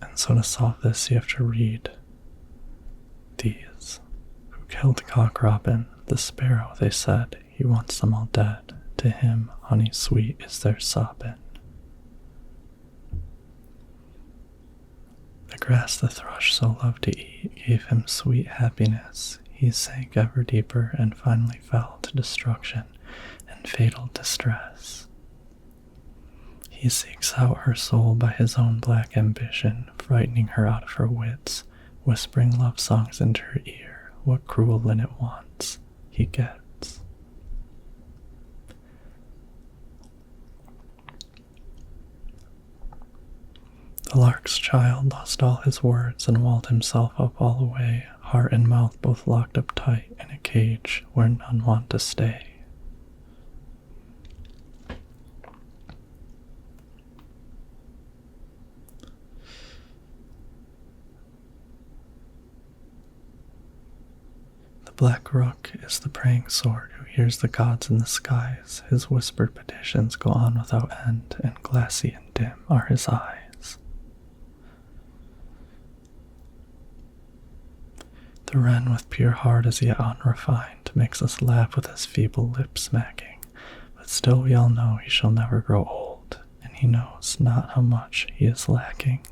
And so to solve this, you have to read these. Who killed Cock Robin, the sparrow, they said, he wants them all dead. To him, honey sweet is their sobbing. The grass the thrush so loved to eat gave him sweet happiness. He sank ever deeper and finally fell to destruction and fatal distress. He seeks out her soul by his own black ambition, frightening her out of her wits, whispering love songs into her ear. What cruel linnet wants, he gets. The lark's child lost all his words and walled himself up all the way, heart and mouth both locked up tight in a cage where none want to stay. Black Rook is the praying sword who hears the gods in the skies. His whispered petitions go on without end, and glassy and dim are his eyes. The wren with pure heart as yet unrefined makes us laugh with his feeble lip smacking, but still we all know he shall never grow old, and he knows not how much he is lacking.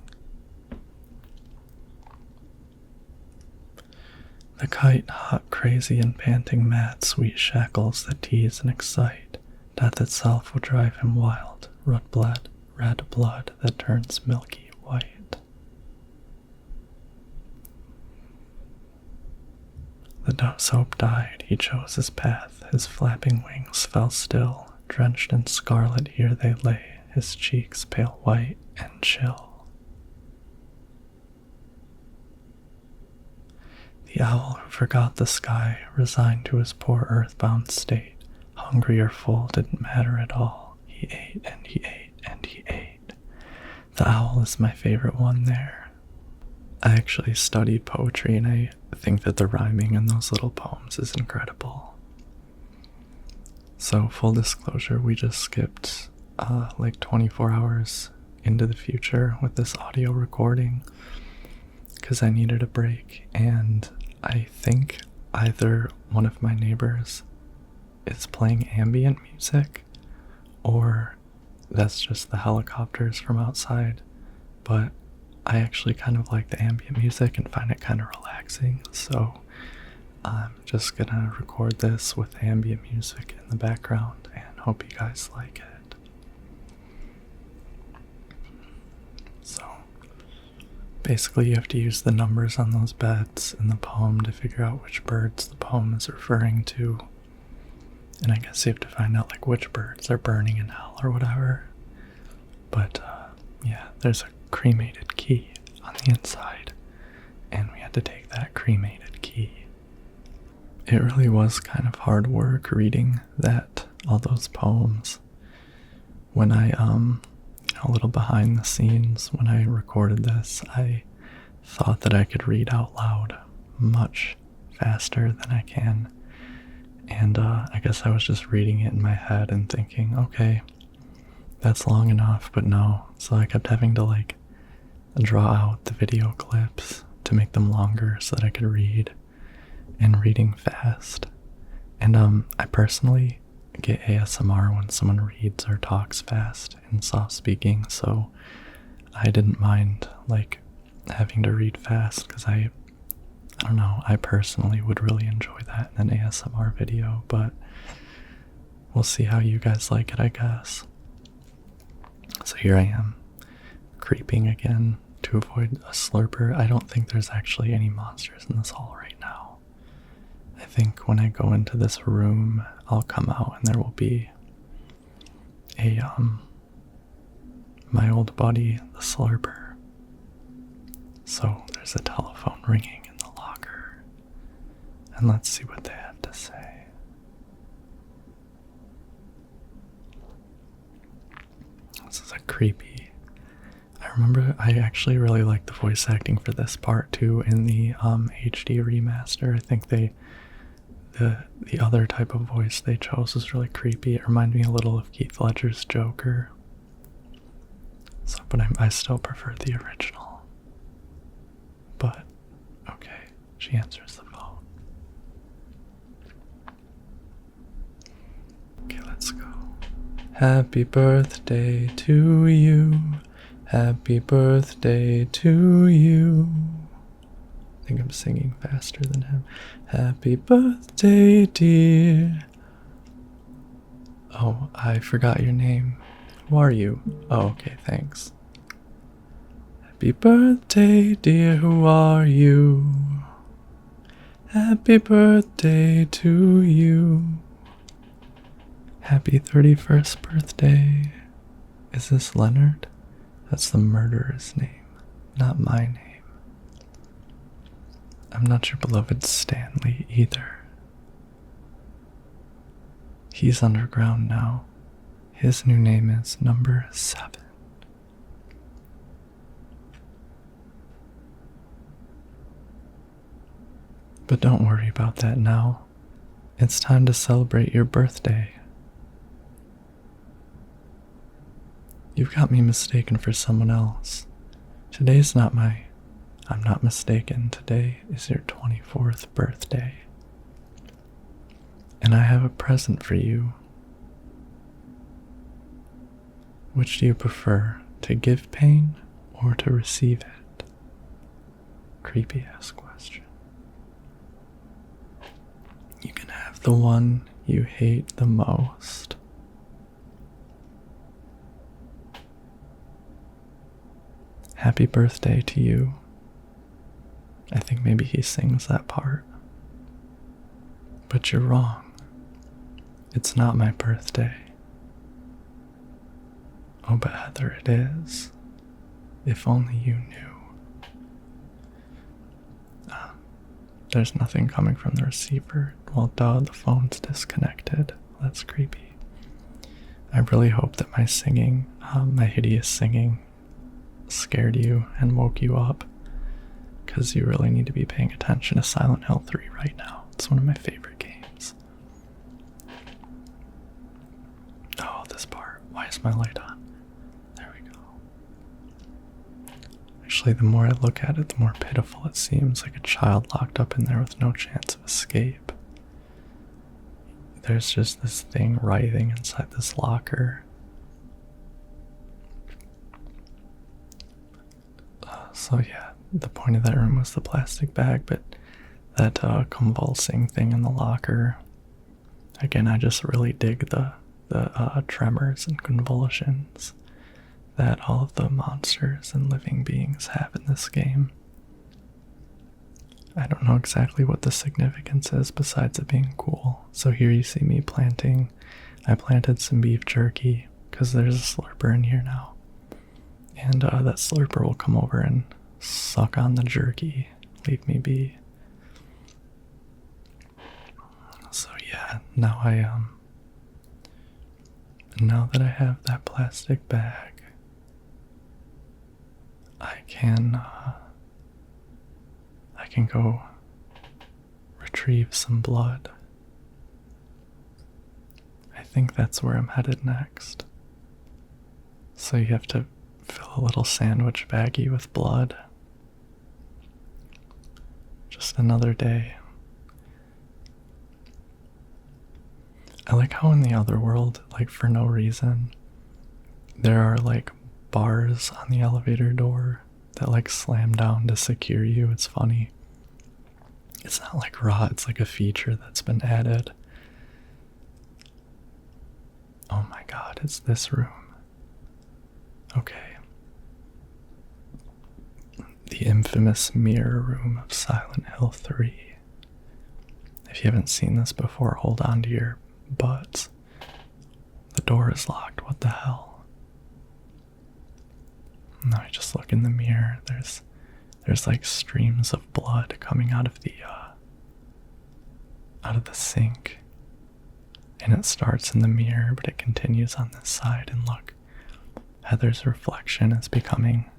The kite, hot, crazy, and panting mad, sweet shackles that tease and excite, death itself will drive him wild, red blood that turns milky white. The dove's hope died, he chose his path, his flapping wings fell still, drenched in scarlet here they lay, his cheeks pale white and chill. The owl who forgot the sky, resigned to his poor earthbound state, hungry or full didn't matter at all, he ate and he ate and he ate. The owl is my favorite one there. I actually studied poetry and I think that the rhyming in those little poems is incredible. So full disclosure, we just skipped like 24 hours into the future with this audio recording because I needed a break, and I think either one of my neighbors is playing ambient music or that's just the helicopters from outside, but I actually kind of like the ambient music and find it kind of relaxing, so I'm just gonna record this with ambient music in the background and hope you guys like it. So basically you have to use the numbers on those beds in the poem to figure out which birds the poem is referring to, and I guess you have to find out like which birds are burning in hell or whatever. But yeah, there's a cremated key on the inside, and we had to take that cremated key. It really was kind of hard work reading all those poems. When I, a little behind the scenes, when I recorded this, I thought that I could read out loud much faster than I can. And I guess I was just reading it in my head and thinking, okay, that's long enough, but no. So I kept having to draw out the video clips to make them longer so that I could read, and reading fast. And I personally get ASMR when someone reads or talks fast and soft speaking, so I didn't mind having to read fast because I don't know, I personally would really enjoy that in an ASMR video, but we'll see how you guys like it, I guess. So here I am, creeping again to avoid a slurper. I don't think there's actually any monsters in this hall right now. I think when I go into this room, I'll come out and there will be my old buddy, the slurper. So there's a telephone ringing in the locker, and let's see what they have to say. This is a creepy. I remember I actually really liked the voice acting for this part too in the HD remaster. I think the other type of voice they chose was really creepy. It reminded me a little of Heath Ledger's Joker. So, but I still prefer the original. But okay, she answers the phone. Okay, let's go. Happy birthday to you. Happy birthday to you. I think I'm singing faster than him. Happy birthday, dear. Oh, I forgot your name. Who are you? Oh, okay, thanks. Happy birthday, dear, who are you? Happy birthday to you. Happy 31st birthday. Is this Leonard? That's the murderer's name, not my name. I'm not your beloved Stanley either. He's underground now. His new name is Number 7. But don't worry about that now. It's time to celebrate your birthday. You've got me mistaken for someone else. I'm not mistaken, today is your 24th birthday. And I have a present for you. Which do you prefer, to give pain or to receive it? Creepy ass question. You can have the one you hate the most. Happy birthday to you. I think maybe he sings that part. But you're wrong. It's not my birthday. Oh, but Heather, it is. If only you knew. There's nothing coming from the receiver. Well, duh, the phone's disconnected. That's creepy. I really hope that my singing, my hideous singing, scared you and woke you up, because you really need to be paying attention to Silent Hill 3 right now. It's one of my favorite games. Oh, this part. Why is my light on? There we go. Actually, the more I look at it, the more pitiful it seems, like a child locked up in there with no chance of escape. There's just this thing writhing inside this locker. So yeah, the point of that room was the plastic bag, but that convulsing thing in the locker, again, I just really dig the tremors and convulsions that all of the monsters and living beings have in this game. I don't know exactly what the significance is besides it being cool. So here you see me I planted some beef jerky because there's a slurper in here now. And that slurper will come over and suck on the jerky, leave me be. So yeah, now now that I have that plastic bag, I can go retrieve some blood. I think that's where I'm headed next. So you have to fill a little sandwich baggie with blood. Just another day. I like how in the Otherworld, like for no reason, there are like bars on the elevator door that like slam down to secure you. It's funny. It's not like raw, it's like a feature that's been added. Oh my god, it's this room. Okay. The infamous mirror room of Silent Hill 3. If you haven't seen this before, hold on to your butts. The door is locked, what the hell? Now I just look in the mirror, there's like streams of blood coming out of the sink. And it starts in the mirror, but it continues on this side, and look, Heather's reflection is becoming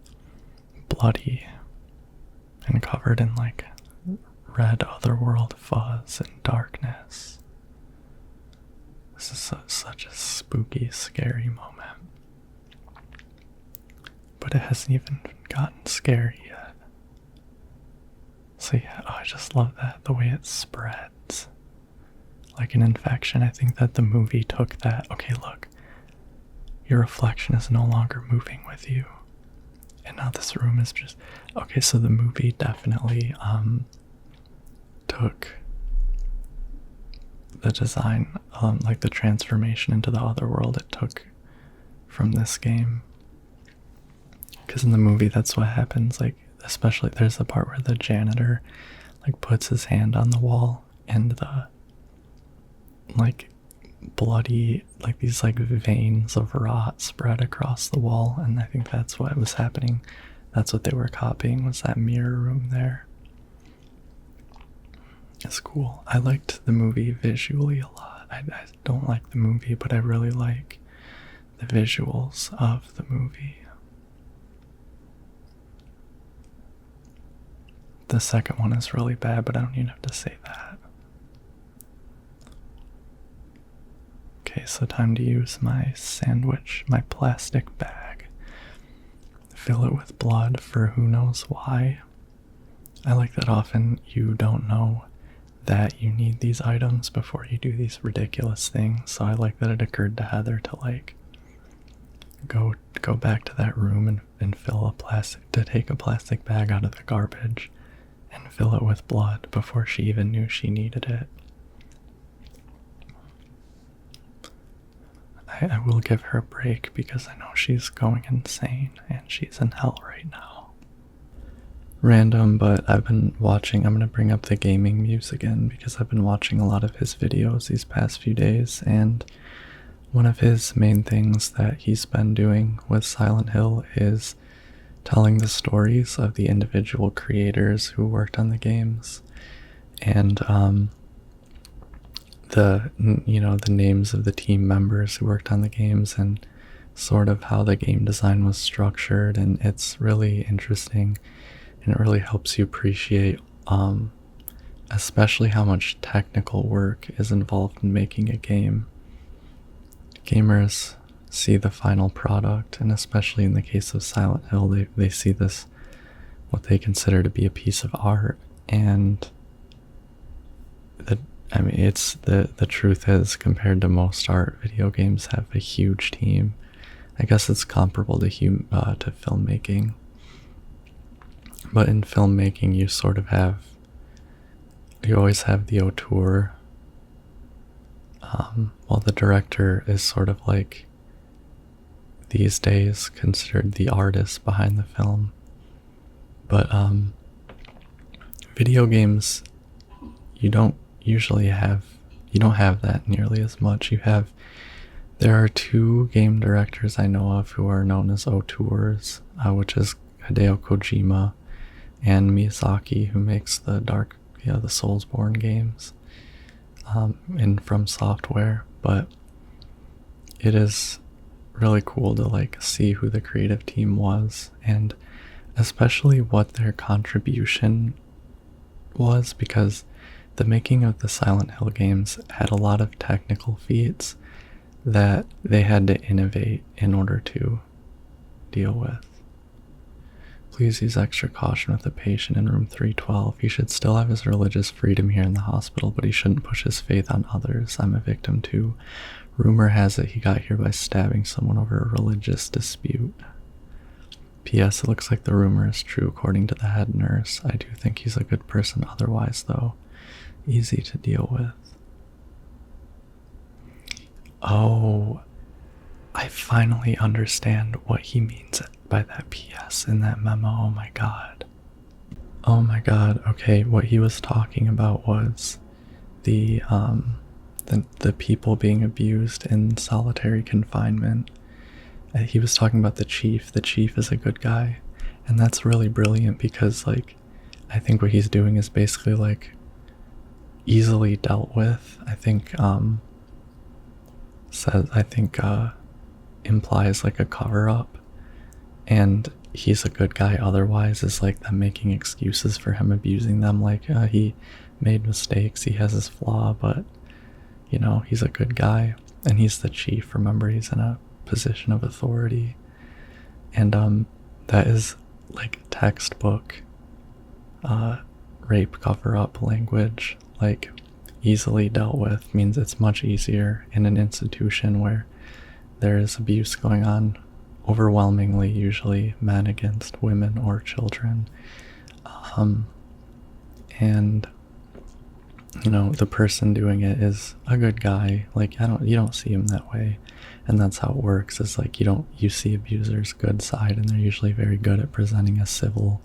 bloody and covered in like red Otherworld fuzz and darkness. This is such a spooky, scary moment. But it hasn't even gotten scary yet. So yeah, I just love that, the way it spreads. Like an infection. I think that the movie took that. Okay, look. Your reflection is no longer moving with you. And now this room is just... Okay, so the movie definitely took the design, like the transformation into the Otherworld it took from this game. Because in the movie, that's what happens. Like, especially there's the part where the janitor like puts his hand on the wall and the like bloody, like these like veins of rot spread across the wall, and I think that's what was happening. That's what they were copying, was that mirror room there. It's cool. I liked the movie visually a lot. I don't like the movie, but I really like the visuals of the movie. The second one is really bad, but I don't even have to say that. Okay, so time to use my sandwich, my plastic bag. Fill it with blood for who knows why. I like that often you don't know that you need these items before you do these ridiculous things, so I like that it occurred to Heather to like go back to that room and take a plastic bag out of the garbage and fill it with blood before she even knew she needed it. I will give her a break because I know she's going insane and she's in hell right now. Random, but I've been watching, I'm going to bring up the gaming muse again because I've been watching a lot of his videos these past few days, and one of his main things that he's been doing with Silent Hill is telling the stories of the individual creators who worked on the games, and the names of the team members who worked on the games and sort of how the game design was structured, and it's really interesting and it really helps you appreciate especially how much technical work is involved in making a game. Gamers see the final product, and especially in the case of Silent Hill, they see this, what they consider to be a piece of art, and it's the truth is, compared to most art, video games have a huge team. I guess it's comparable to filmmaking, but in filmmaking you always have the auteur, while the director is sort of like, these days, considered the artist behind the film. But video games, you don't have that nearly as much. There are two game directors I know of who are known as auteurs, which is Hideo Kojima and Miyazaki, who makes the Soulsborne games, in From Software. But it is really cool to like see who the creative team was, and especially what their contribution was, because the making of the Silent Hill games had a lot of technical feats that they had to innovate in order to deal with. Please use extra caution with the patient in room 312. He should still have his religious freedom here in the hospital, but he shouldn't push his faith on others. I'm a victim too. Rumor has it he got here by stabbing someone over a religious dispute. P.S. It looks like the rumor is true according to the head nurse. I do think he's a good person otherwise, though. Easy to deal with. Oh, I finally understand what he means by that P.S. in that memo. Oh my god. Oh my god. Okay, what he was talking about was the people being abused in solitary confinement. He was talking about the chief. The chief is a good guy, and that's really brilliant because, like, I think what he's doing is basically like easily dealt with. I think implies like a cover up, and he's a good guy otherwise is like them making excuses for him abusing them, like he made mistakes, he has his flaw, but he's a good guy, and he's the chief. Remember, he's in a position of authority, and that is like textbook rape cover-up language. Like, easily dealt with means it's much easier in an institution where there is abuse going on, overwhelmingly usually men against women or children, and the person doing it is a good guy. Like, you don't see him that way, and that's how it works. Is like you see abusers' good side, and they're usually very good at presenting a civil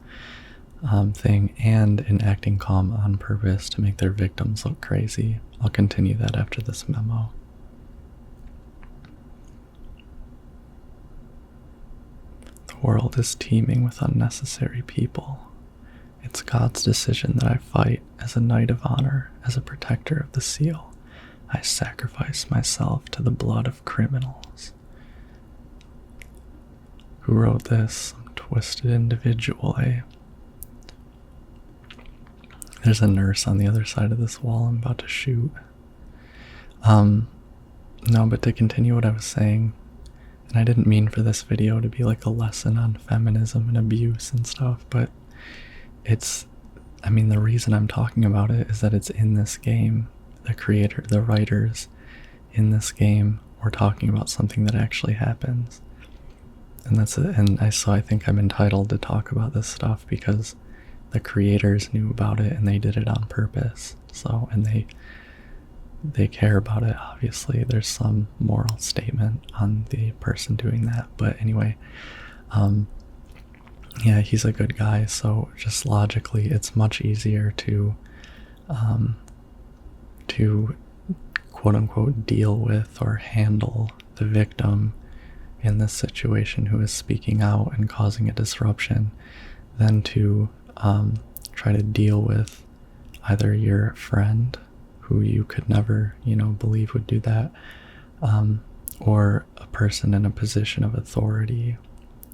thing and in acting calm on purpose to make their victims look crazy. I'll continue that after this memo. The world is teeming with unnecessary people. It's God's decision that I fight as a knight of honor, as a protector of the seal. I sacrifice myself to the blood of criminals. Who wrote this? Some twisted individual, eh? There's a nurse on the other side of this wall I'm about to shoot. No, but to continue what I was saying, and I didn't mean for this video to be like a lesson on feminism and abuse and stuff, but the reason I'm talking about it is that it's in this game. The writers in this game were talking about something that actually happens. And that's it. And I think I'm entitled to talk about this stuff because the creators knew about it and they did it on purpose. So, and they care about it, obviously. There's some moral statement on the person doing that. But anyway, yeah, he's a good guy, so just logically it's much easier to quote unquote deal with or handle the victim in this situation who is speaking out and causing a disruption than to try to deal with either your friend who you could never, believe would do that, or a person in a position of authority.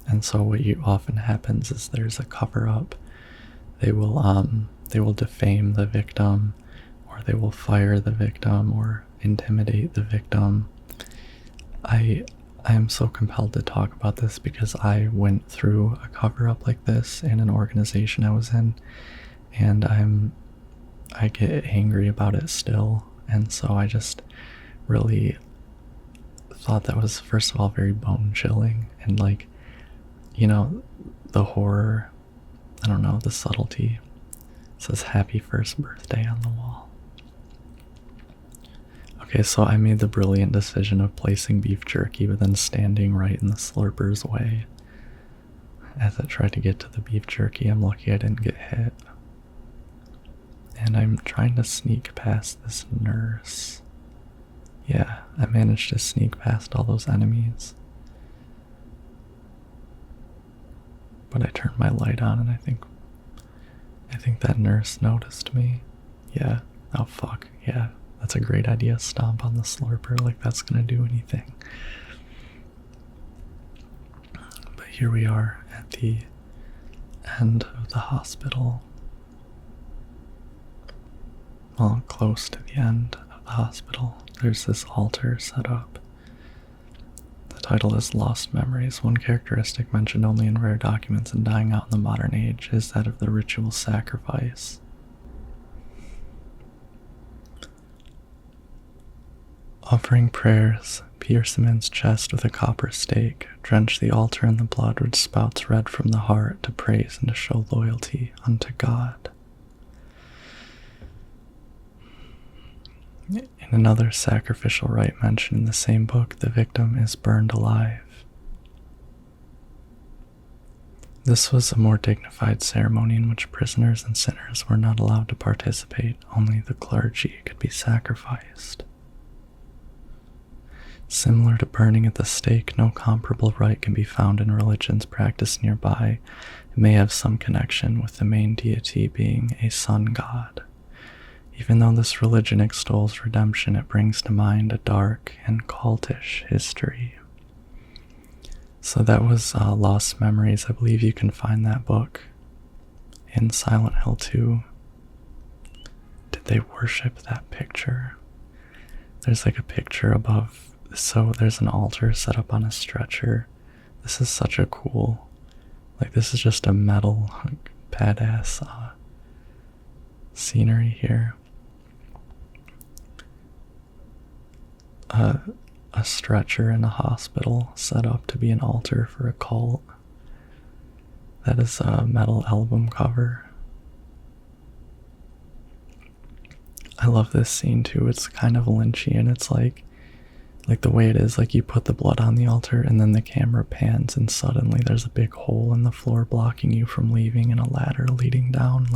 And so what often happens is there's a cover-up. They will defame the victim, or they will fire the victim, or intimidate the victim. I am so compelled to talk about this because I went through a cover-up like this in an organization I was in, and I get angry about it still. And so I just really thought that was, first of all, very bone-chilling, and the horror, I don't know, the subtlety. It says happy first birthday on the wall. Okay, so I made the brilliant decision of placing beef jerky but then standing right in the slurper's way. As I tried to get to the beef jerky, I'm lucky I didn't get hit. And I'm trying to sneak past this nurse. Yeah, I managed to sneak past all those enemies. But I turned my light on and I think that nurse noticed me. Yeah. Oh fuck. Yeah. That's a great idea. Stomp on the slurper like that's gonna do anything. But here we are at the end of the hospital. Well, close to the end of the hospital. There's this altar set up. The title is Lost Memories. One characteristic mentioned only in rare documents and dying out in the modern age is that of the ritual sacrifice. Offering prayers, pierce the man's chest with a copper stake, drench the altar in the blood which spouts red from the heart to praise and to show loyalty unto God. In another sacrificial rite mentioned in the same book, the victim is burned alive. This was a more dignified ceremony in which prisoners and sinners were not allowed to participate. Only the clergy could be sacrificed. Similar to burning at the stake, no comparable rite can be found in religions practiced nearby. It may have some connection with the main deity being a sun god. Even though this religion extols redemption, it brings to mind a dark and cultish history. So that was Lost Memories. I believe you can find that book in Silent Hill 2. Did they worship that picture? There's like a picture above. So there's an altar set up on a stretcher. This is such a cool, this is just a metal, badass scenery here. A stretcher in a hospital set up to be an altar for a cult. That is a metal album cover. I love this scene too. It's kind of Lynchian. It's like the way it is, you put the blood on the altar and then the camera pans and suddenly there's a big hole in the floor blocking you from leaving and a ladder leading down.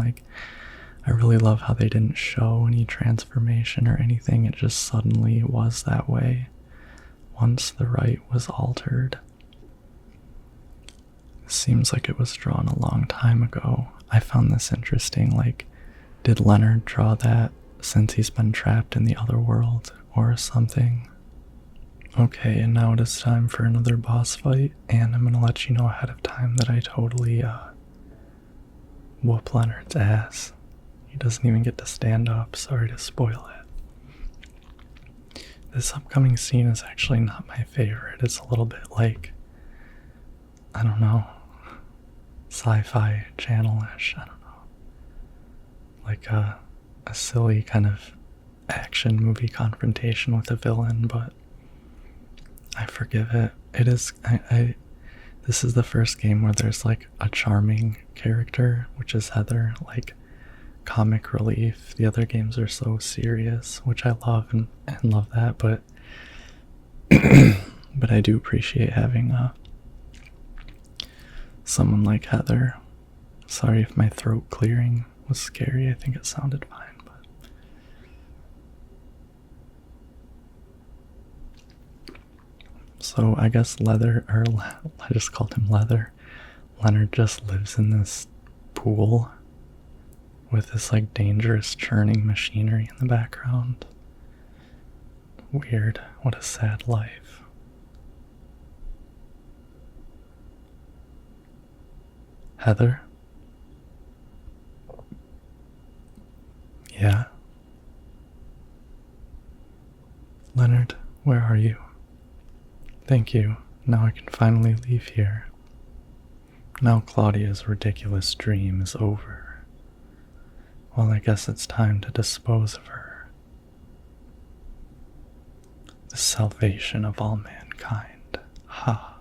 I really love how they didn't show any transformation or anything. It just suddenly was that way once the rite was altered. It seems like it was drawn a long time ago. I found this interesting. Did Leonard draw that since he's been trapped in the Otherworld or something? Okay, and now it is time for another boss fight, and I'm gonna let you know ahead of time that I totally whoop Leonard's ass. He doesn't even get to stand up. Sorry to spoil it. This upcoming scene is actually not my favorite. It's a little bit like, I don't know, sci-fi channel-ish. I don't know. Like a silly kind of action movie confrontation with a villain, but I forgive it. It is, this is the first game where there's like a charming character, which is Heather, like comic relief. The other games are so serious, which I love and love that, but but I do appreciate having someone like Heather. Sorry if my throat clearing was scary. I think it sounded fine, but so I guess I just called him Leather. Leonard just lives in this pool with this like dangerous churning machinery in the background. Weird. What a sad life. Heather? Yeah? Leonard, where are you? Thank you. Now I can finally leave here. Now Claudia's ridiculous dream is over. Well, I guess it's time to dispose of her. The salvation of all mankind. Ha!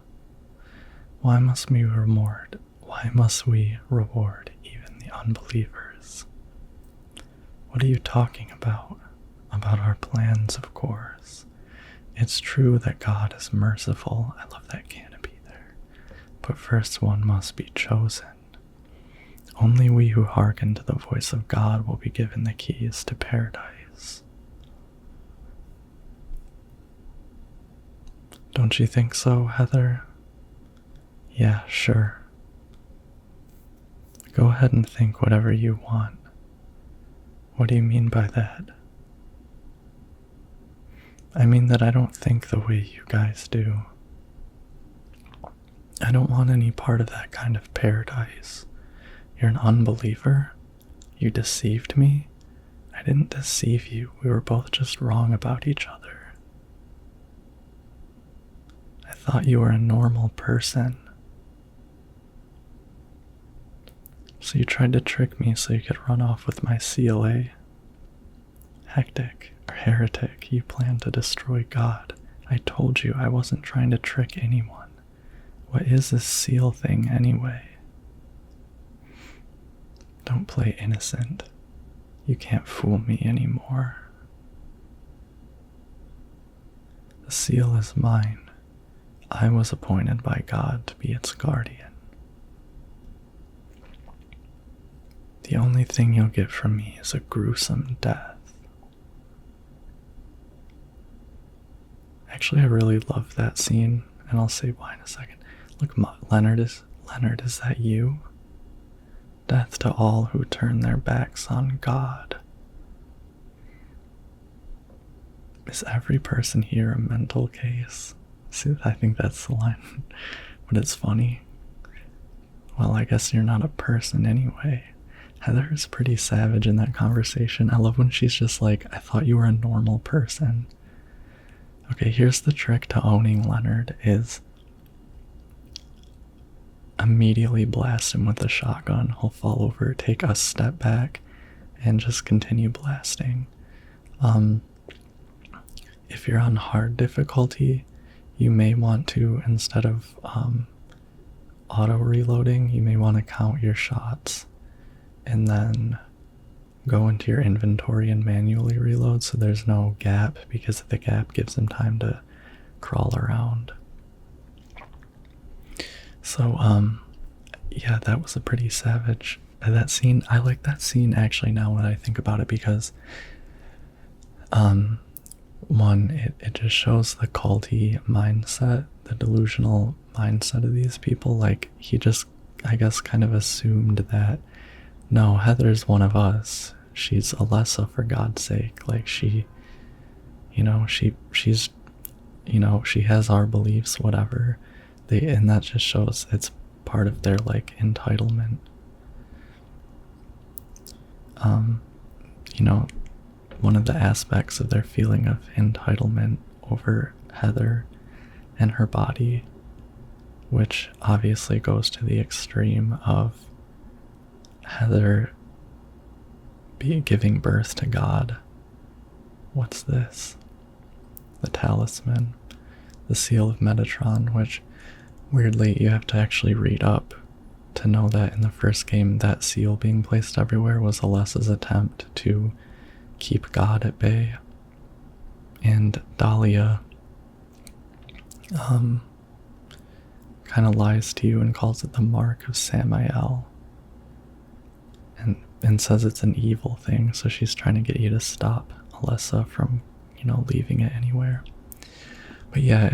Why must we reward even the unbelievers? What are you talking about? About our plans, of course. It's true that God is merciful. I love that canopy there. But first one must be chosen. Only we who hearken to the voice of God will be given the keys to paradise. Don't you think so, Heather? Yeah, sure. Go ahead and think whatever you want. What do you mean by that? I mean that I don't think the way you guys do. I don't want any part of that kind of paradise. You're an unbeliever? You deceived me? I didn't deceive you. We were both just wrong about each other. I thought you were a normal person. So you tried to trick me so you could run off with my CLA. Hectic, or heretic, you plan to destroy God. I told you I wasn't trying to trick anyone. What is this seal thing anyway? Don't play innocent. You can't fool me anymore. The seal is mine. I was appointed by God to be its guardian. The only thing you'll get from me is a gruesome death. Actually, I really love that scene, and I'll say why in a second. Look, Leonard, is that you? Death to all who turn their backs on God. Is every person here a mental case? See, I think that's the line, but it's funny. Well, I guess you're not a person anyway. Heather is pretty savage in that conversation. I love when she's just like, I thought you were a normal person. Okay, here's the trick to owning Leonard is immediately blast him with a shotgun. He'll fall over, take a step back, and just continue blasting. If you're on hard difficulty, you may want to, instead of auto reloading, you may want to count your shots and then go into your inventory and manually reload so there's no gap, because the gap gives him time to crawl around. So yeah, that was a pretty savage that scene. I like that scene actually now when I think about it, because one, it just shows the culty mindset, the delusional mindset of these people. Like, he just, I guess, kind of assumed that, no, Heather's one of us. She's Alessa, for God's sake. Like, she's, she has our beliefs, whatever. And that just shows it's part of their, like, entitlement. you know, one of the aspects of their feeling of entitlement over Heather and her body, which obviously goes to the extreme of Heather giving birth to God. What's this? The talisman, the seal of Metatron, which weirdly you have to actually read up to know that in the first game that seal being placed everywhere was Alessa's attempt to keep God at bay. And Dahlia kind of lies to you and calls it the mark of Samael, and says it's an evil thing, so she's trying to get you to stop Alessa from, leaving it anywhere. But yeah,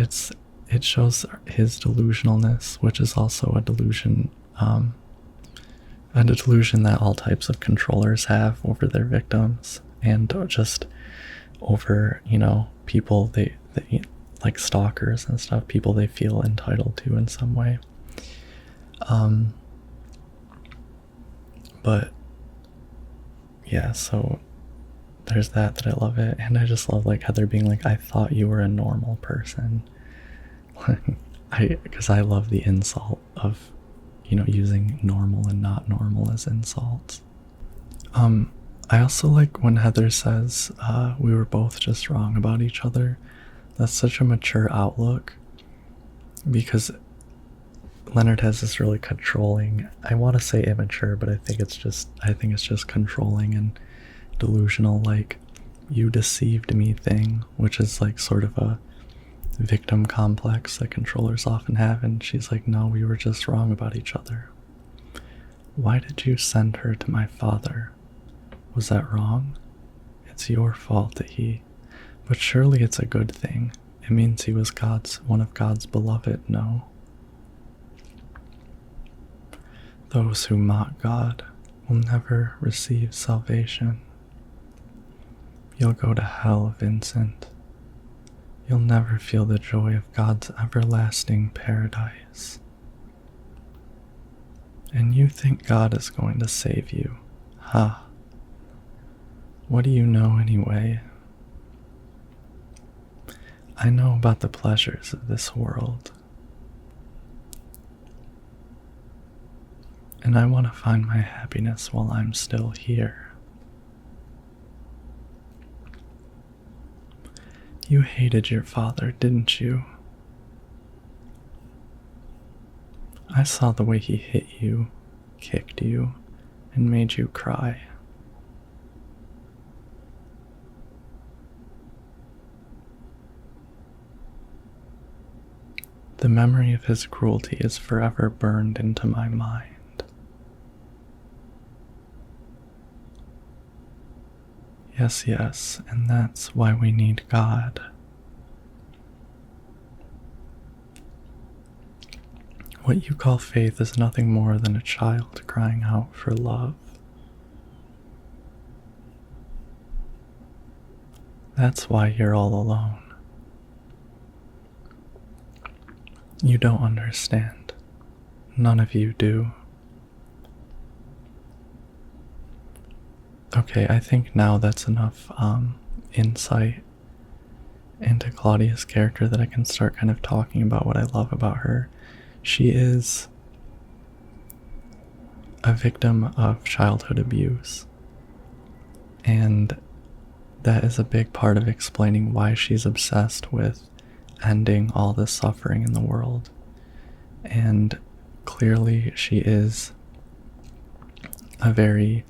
it shows his delusionalness, which is also a delusion that all types of controllers have over their victims, and just over, people they like stalkers and stuff, people they feel entitled to in some way. But yeah, so there's that I love it, and I just love like Heather being like, I thought you were a normal person. Because I love the insult of, using normal and not normal as insults. I also like when Heather says, we were both just wrong about each other. That's such a mature outlook, because Leonard has this really controlling, I want to say immature, but I think it's just controlling and delusional, like, you deceived me thing, which is like sort of a victim complex that controllers often have. And she's like, no, we were just wrong about each other. Why did you send her to my father? Was that wrong? It's your fault that but surely it's a good thing. It means he was one of God's beloved, no? Those who mock God will never receive salvation. You'll go to hell, Vincent. You'll never feel the joy of God's everlasting paradise. And you think God is going to save you? Ha! What do you know anyway? I know about the pleasures of this world. And I want to find my happiness while I'm still here. You hated your father, didn't you? I saw the way he hit you, kicked you, and made you cry. The memory of his cruelty is forever burned into my mind. Yes, and that's why we need God. What you call faith is nothing more than a child crying out for love. That's why you're all alone. You don't understand. None of you do. Okay, I think now that's enough insight into Claudia's character that I can start kind of talking about what I love about her. She is a victim of childhood abuse, and that is a big part of explaining why she's obsessed with ending all this suffering in the world. And clearly she is a very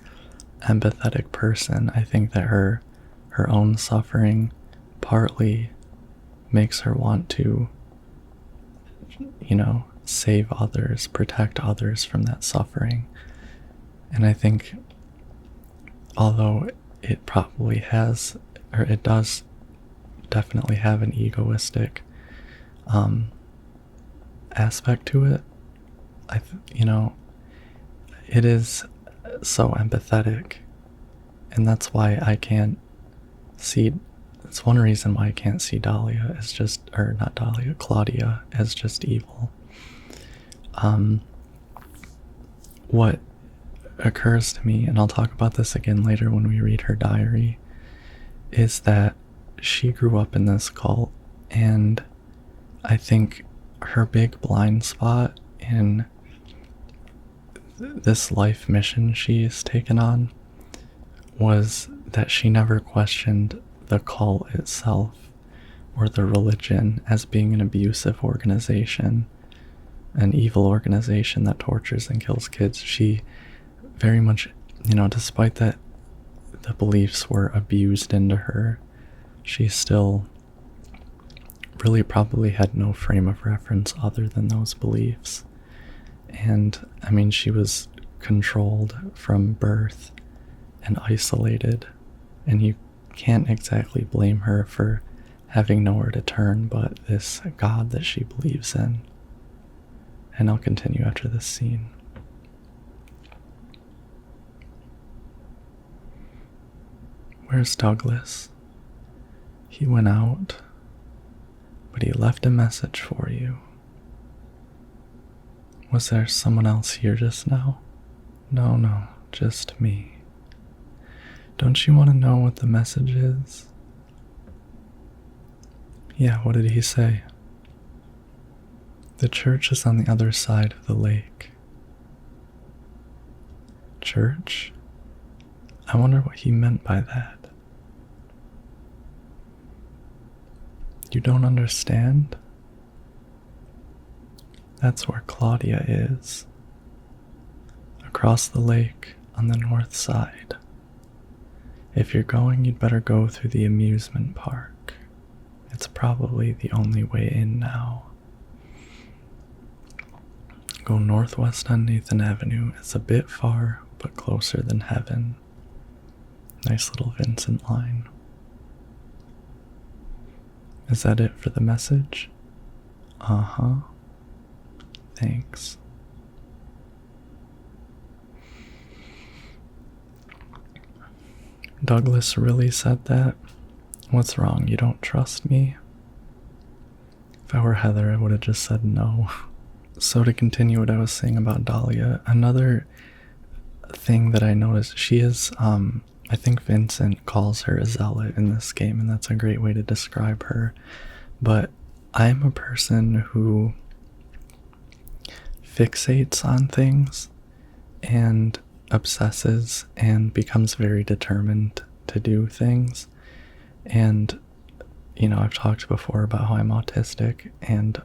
empathetic person. I think that her own suffering partly makes her want to, save others, protect others from that suffering. And I think, although it probably has, or it does definitely have an egoistic aspect to it, it is so empathetic, and that's why I can't see, it's one reason why I can't see Claudia as just evil. What occurs to me, and I'll talk about this again later when we read her diary, is that she grew up in this cult, and I think her big blind spot in this life mission she's taken on was that she never questioned the cult itself or the religion as being an abusive organization, an evil organization that tortures and kills kids. She very much, despite that the beliefs were abused into her, she still really probably had no frame of reference other than those beliefs. And I mean, she was controlled from birth and isolated, and you can't exactly blame her for having nowhere to turn but this God that she believes in. And I'll continue after this scene. Where's Douglas? He went out, but he left a message for you. Was there someone else here just now? No, just me. Don't you want to know what the message is? Yeah, what did he say? The church is on the other side of the lake. Church? I wonder what he meant by that. You don't understand? That's where Claudia is. Across the lake on the north side. If you're going, you'd better go through the amusement park. It's probably the only way in now. Go northwest on Nathan Avenue. It's a bit far, but closer than heaven. Nice little Vincent line. Is that it for the message? Uh-huh. Thanks. Douglas really said that? What's wrong? You don't trust me? If I were Heather, I would have just said no. So to continue what I was saying about Dahlia, another thing that I noticed, she is, I think Vincent calls her a zealot in this game, and that's a great way to describe her. But I'm a person who fixates on things and obsesses and becomes very determined to do things. And, I've talked before about how I'm autistic, and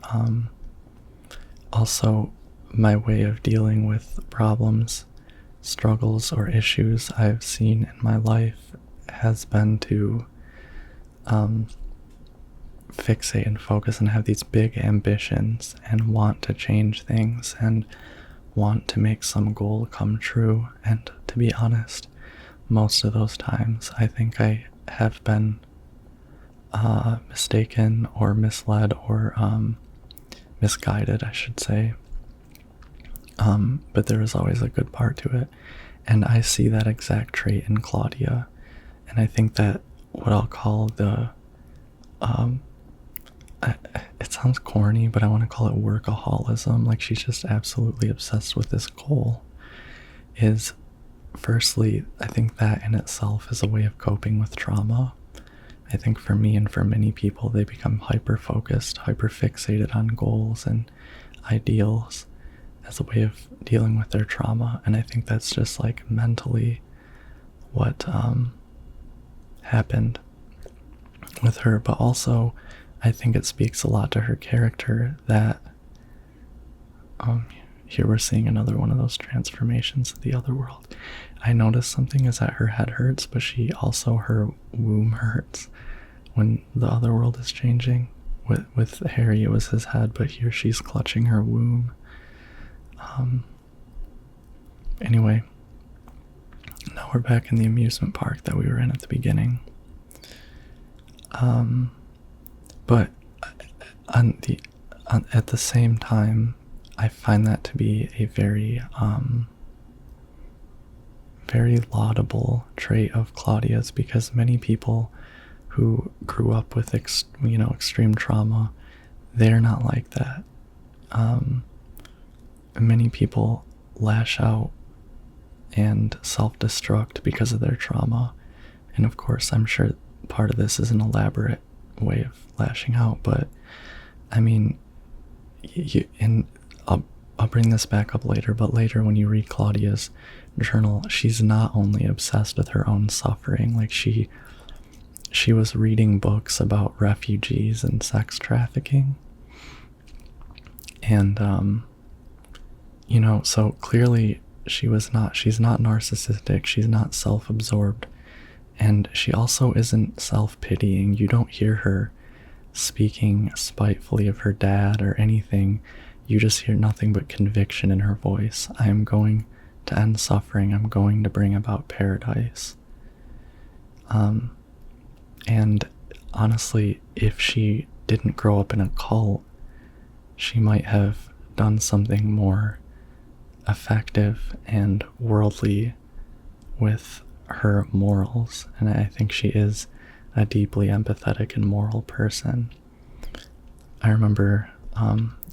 also my way of dealing with problems, struggles, or issues I've seen in my life has been to fixate and focus and have these big ambitions and want to change things and want to make some goal come true. And to be honest, most of those times I think I have been mistaken or misled or misguided, I should say. But there is always a good part to it. And I see that exact trait in Claudia. And I think that what I'll call the, it sounds corny, but I want to call it workaholism. Like, she's just absolutely obsessed with this goal. Is, firstly, I think that in itself is a way of coping with trauma. I think for me and for many people, they become hyper-focused, hyper-fixated on goals and ideals as a way of dealing with their trauma. And I think that's just like mentally what happened with her. But also, I think it speaks a lot to her character that here we're seeing another one of those transformations of the Otherworld. I noticed something is that her head hurts, but her womb hurts when the Otherworld is changing. With Harry, it was his head, but here she's clutching her womb. Anyway, now we're back in the amusement park that we were in at the beginning. But at the same time, I find that to be a very laudable trait of Claudia's, because many people who grew up with extreme trauma, they're not like that. Many people lash out and self-destruct because of their trauma. And of course, I'm sure part of this is an elaborate way of lashing out, but I mean, and I'll bring this back up later, but later when you read Claudia's journal, she's not only obsessed with her own suffering, like she was reading books about refugees and sex trafficking. And so clearly she's not narcissistic, she's not self-absorbed, and she also isn't self-pitying. You don't hear her speaking spitefully of her dad or anything. You just hear nothing but conviction in her voice. I am going to end suffering. I'm going to bring about paradise. And honestly, if she didn't grow up in a cult, she might have done something more effective and worldly with her morals. And I think she is a deeply empathetic and moral person. I remember,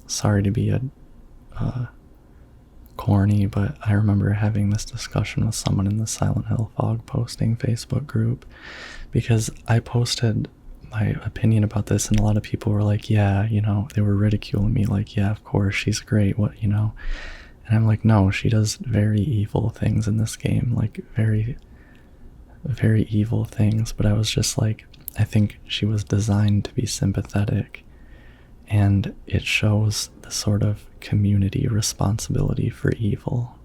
sorry to be a corny, but I remember having this discussion with someone in the Silent Hill Fog posting Facebook group, because I posted my opinion about this and a lot of people were like, yeah, they were ridiculing me, like, yeah, of course, she's great, what, and I'm like, no, she does very evil things in this game, like very, very evil things. But I was just like, I think she was designed to be sympathetic, and it shows the sort of community responsibility for evil.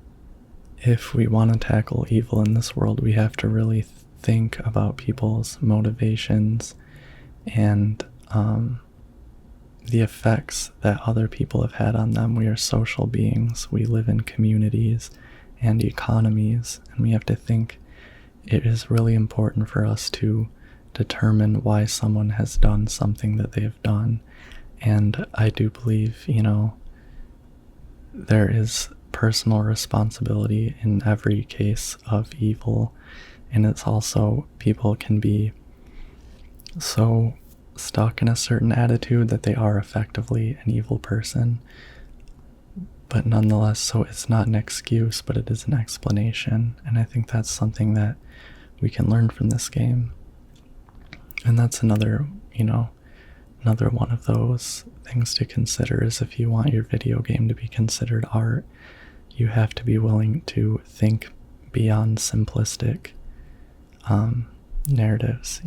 If we want to tackle evil in this world, we have to really think about people's motivations and the effects that other people have had on them. We are social beings. We live in communities and economies, and we have to think it is really important for us to determine why someone has done something that they have done. And I do believe, there is personal responsibility in every case of evil, and it's also, people can be so stuck in a certain attitude that they are effectively an evil person, but nonetheless, so it's not an excuse, but it is an explanation. And I think that's something that we can learn from this game. And that's another one of those things to consider, is if you want your video game to be considered art, you have to be willing to think beyond simplistic narratives.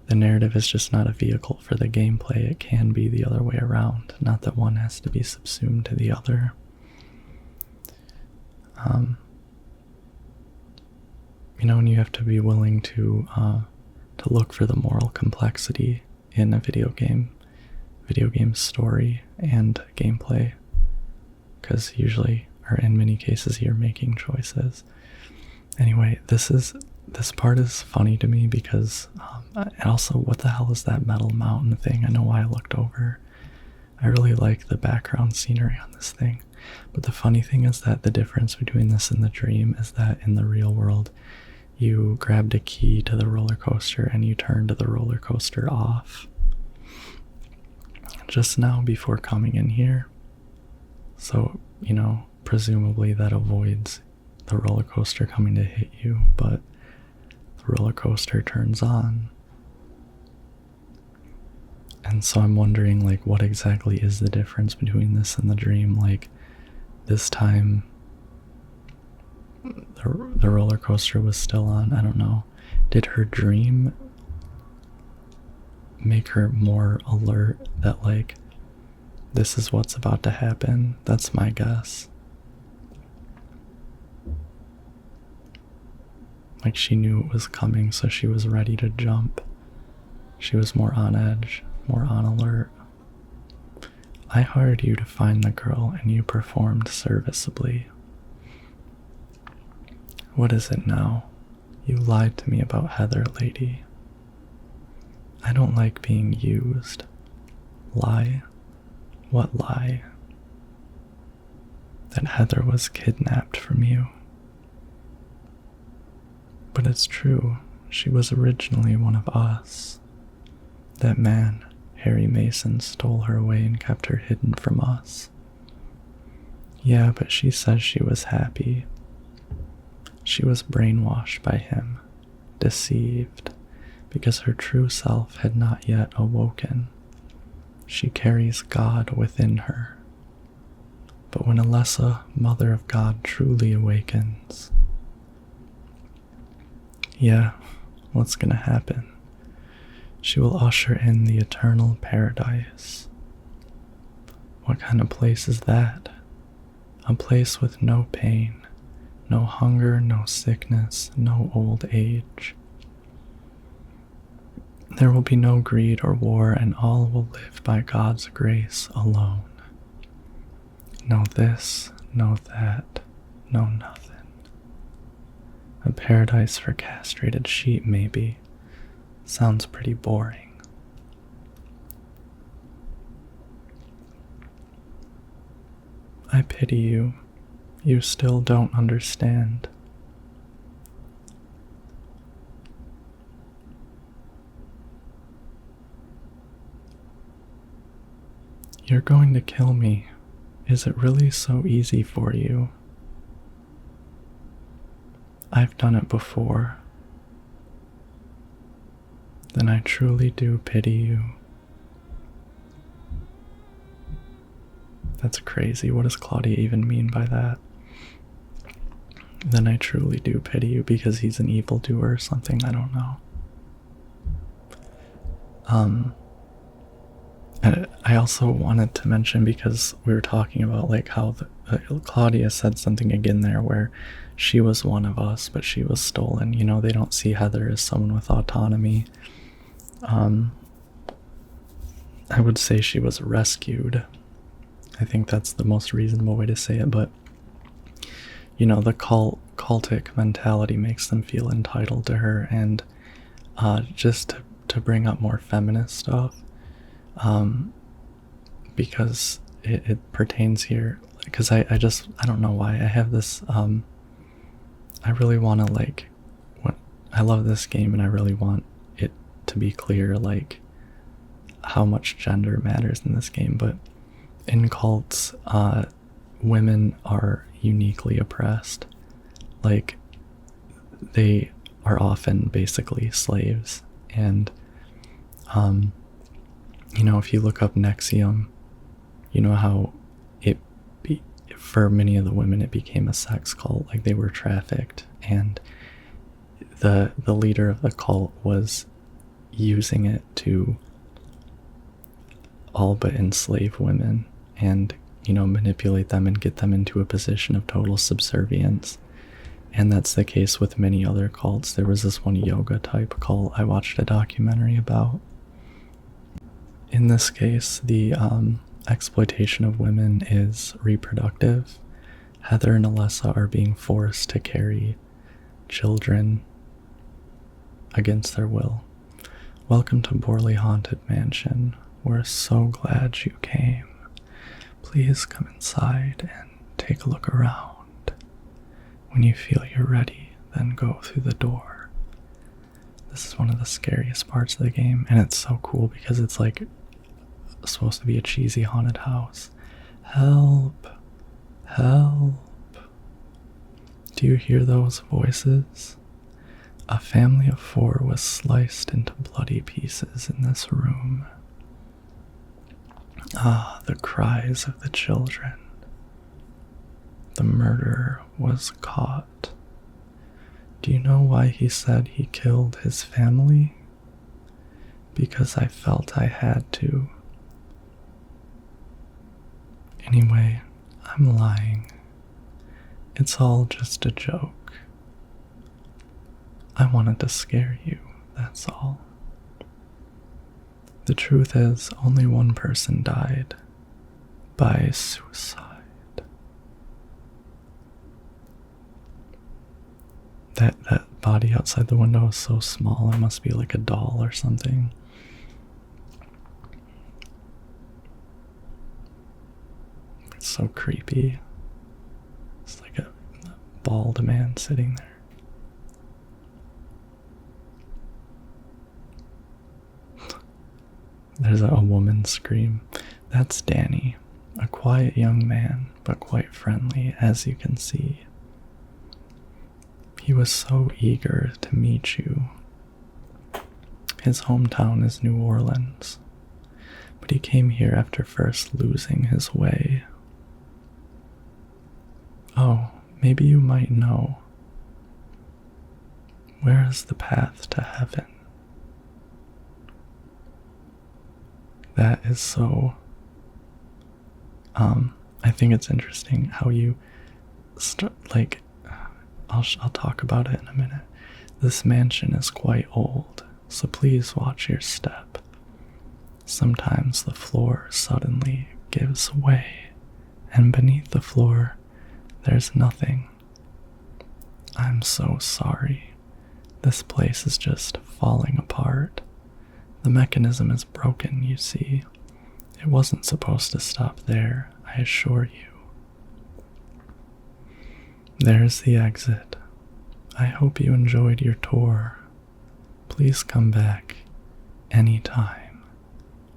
The narrative is just not a vehicle for the gameplay. It can be the other way around, not that one has to be subsumed to the other. And you have to be willing to look for the moral complexity in a video game story and gameplay, because usually, or in many cases, you're making choices. Anyway, this part is funny to me because, and also, what the hell is that metal mountain thing? I know why I looked over. I really like the background scenery on this thing, but the funny thing is that the difference between this and the dream is that in the real world, you grabbed a key to the roller coaster and you turned the roller coaster off just now before coming in here. So, presumably that avoids the roller coaster coming to hit you, but the roller coaster turns on. And so I'm wondering, like, what exactly is the difference between this and the dream? Like, this time the roller coaster was still on. I don't know. Did her dream make her more alert that, like, this is what's about to happen? That's my guess. Like, she knew it was coming, so she was ready to jump. She was more on edge, more on alert. I hired you to find the girl, and you performed serviceably. What is it now? You lied to me about Heather, lady. I don't like being used. Lie? What lie? That Heather was kidnapped from you. But it's true, she was originally one of us. That man, Harry Mason, stole her away and kept her hidden from us. Yeah, but she says she was happy. She was brainwashed by him, deceived, because her true self had not yet awoken. She carries God within her. But when Alessa, Mother of God, truly awakens, yeah, what's gonna happen? She will usher in the eternal paradise. What kind of place is that? A place with no pain, no hunger, no sickness, no old age. There will be no greed or war, and all will live by God's grace alone. No this, no that, no nothing. A paradise for castrated sheep, maybe. Sounds pretty boring. I pity you. You still don't understand. You're going to kill me. Is it really so easy for you? I've done it before. Then I truly do pity you. That's crazy. What does Claudia even mean by that? Then I truly do pity you because he's an evildoer or something. I don't know. I also wanted to mention, because we were talking about like how Claudia said something again there where she was one of us, but she was stolen. You know, they don't see Heather as someone with autonomy. I would say she was rescued. I think that's the most reasonable way to say it, but you know, the cultic mentality makes them feel entitled to her. And just to bring up more feminist stuff, because it pertains here, because I don't know why I have this, I really want to like, I love this game and I really want it to be clear like how much gender matters in this game, but in cults, women are uniquely oppressed. Like, they are often basically slaves. And you know, if you look up Nexium, you know how for many of the women it became a sex cult, like they were trafficked, and the leader of the cult was using it to all but enslave women and, you know, manipulate them and get them into a position of total subservience. And that's the case with many other cults. There was this one yoga type cult I watched a documentary about. In this case, the exploitation of women is reproductive. Heather and Alessa are being forced to carry children against their will. Welcome to Borley Haunted Mansion. We're so glad you came. Please come inside and take a look around. When you feel you're ready, then go through the door. This is one of the scariest parts of the game, and it's so cool because it's like supposed to be a cheesy haunted house. Help! Help! Do you hear those voices? A family of 4 was sliced into bloody pieces in this room. Ah, the cries of the children. The murderer was caught. Do you know why he said he killed his family? Because I felt I had to. Anyway, I'm lying. It's all just a joke. I wanted to scare you, that's all. The truth is, only one person died by suicide. That body outside the window is so small, it must be like a doll or something. It's so creepy. It's like a bald man sitting there. There's a woman scream. That's Danny, a quiet young man, but quite friendly, as you can see. He was so eager to meet you. His hometown is New Orleans, but he came here after first losing his way. Oh, maybe you might know. Where is the path to heaven? That is so. I think it's interesting how you I'll talk about it in a minute. This mansion is quite old, so please watch your step. Sometimes the floor suddenly gives way, and beneath the floor, there's nothing. I'm so sorry. This place is just falling apart. The mechanism is broken, you see. It wasn't supposed to stop there, I assure you. There's the exit. I hope you enjoyed your tour. Please come back anytime.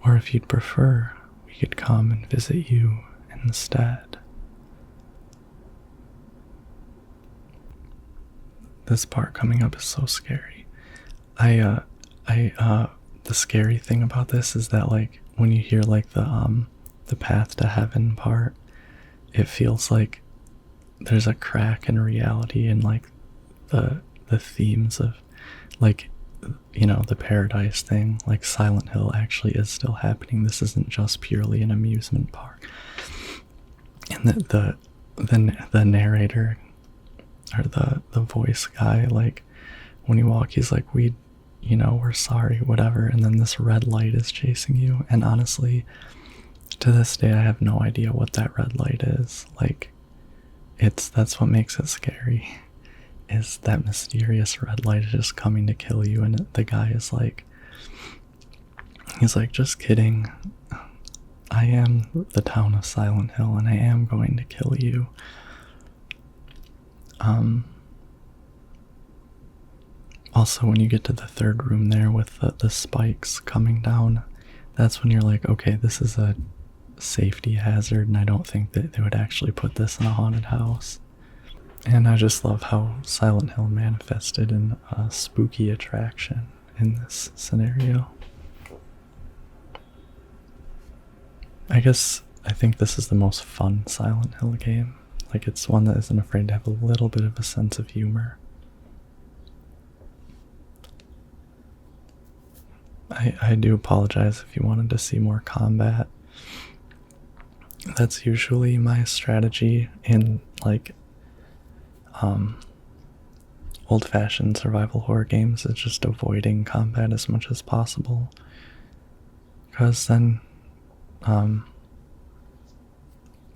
Or if you'd prefer, we could come and visit you instead. This part coming up is so scary. The scary thing about this is that, like, when you hear, like, the path to heaven part, it feels like there's a crack in reality and, like, the themes of, like, you know, the paradise thing, like Silent Hill actually is still happening. This isn't just purely an amusement park. And the narrator, or the voice guy, like, when you walk, he's like, we're sorry, whatever, and then this red light is chasing you. And honestly, to this day, I have no idea what that red light is. Like, that's what makes it scary, is that mysterious red light is just coming to kill you. And the guy is like, he's like, just kidding, I am the town of Silent Hill and I am going to kill you. Also, when you get to the third room there with the spikes coming down, that's when you're like, okay, this is a safety hazard, and I don't think that they would actually put this in a haunted house. And I just love how Silent Hill manifested in a spooky attraction in this scenario. I think this is the most fun Silent Hill game. Like, it's one that isn't afraid to have a little bit of a sense of humor. I do apologize if you wanted to see more combat. That's usually my strategy in, like, old-fashioned survival horror games, is just avoiding combat as much as possible. Because then,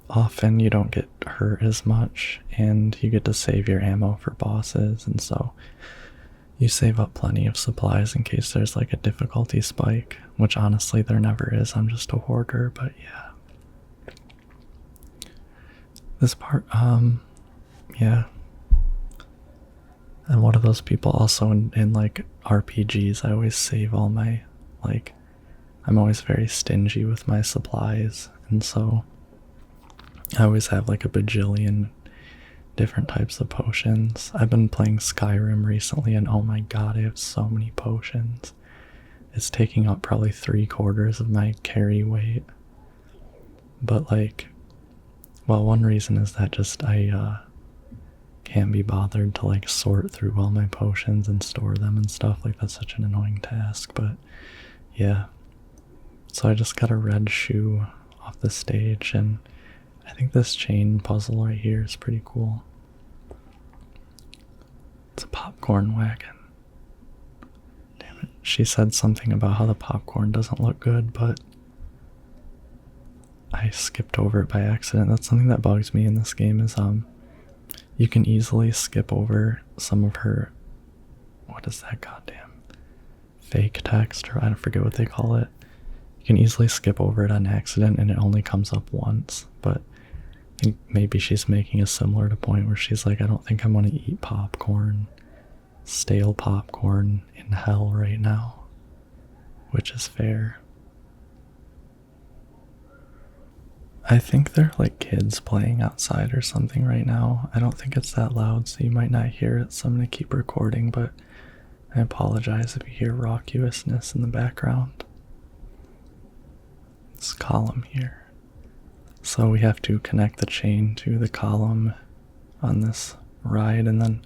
often you don't get hurt as much, and you get to save your ammo for bosses, and so you save up plenty of supplies in case there's, like, a difficulty spike, which honestly there never is. I'm just a hoarder, but yeah. This part, yeah. And one of those people also in like RPGs, I always save all my, like, I'm always very stingy with my supplies, and so I always have like a bajillion different types of potions. I've been playing Skyrim recently, and oh my god, I have so many potions. It's taking up probably 3/4 of my carry weight. But, like, well, one reason is that just I can't be bothered to, like, sort through all my potions and store them and stuff. Like, that's such an annoying task. But yeah, so I just got a red shoe off the stage, and I think this chain puzzle right here is pretty cool. It's a popcorn wagon. Damn it. She said something about how the popcorn doesn't look good, but I skipped over it by accident. That's something that bugs me in this game, is you can easily skip over some of her, what is that goddamn fake text, or I don't forget what they call it. You can easily skip over it on accident and it only comes up once, but I think maybe she's making a similar to point where she's like, I don't think I'm going to eat popcorn, stale popcorn in hell right now, which is fair. I think they're like kids playing outside or something right now. I don't think it's that loud, so you might not hear it, so I'm gonna keep recording, but I apologize if you hear raucousness in the background. This column here. So we have to connect the chain to the column on this ride and then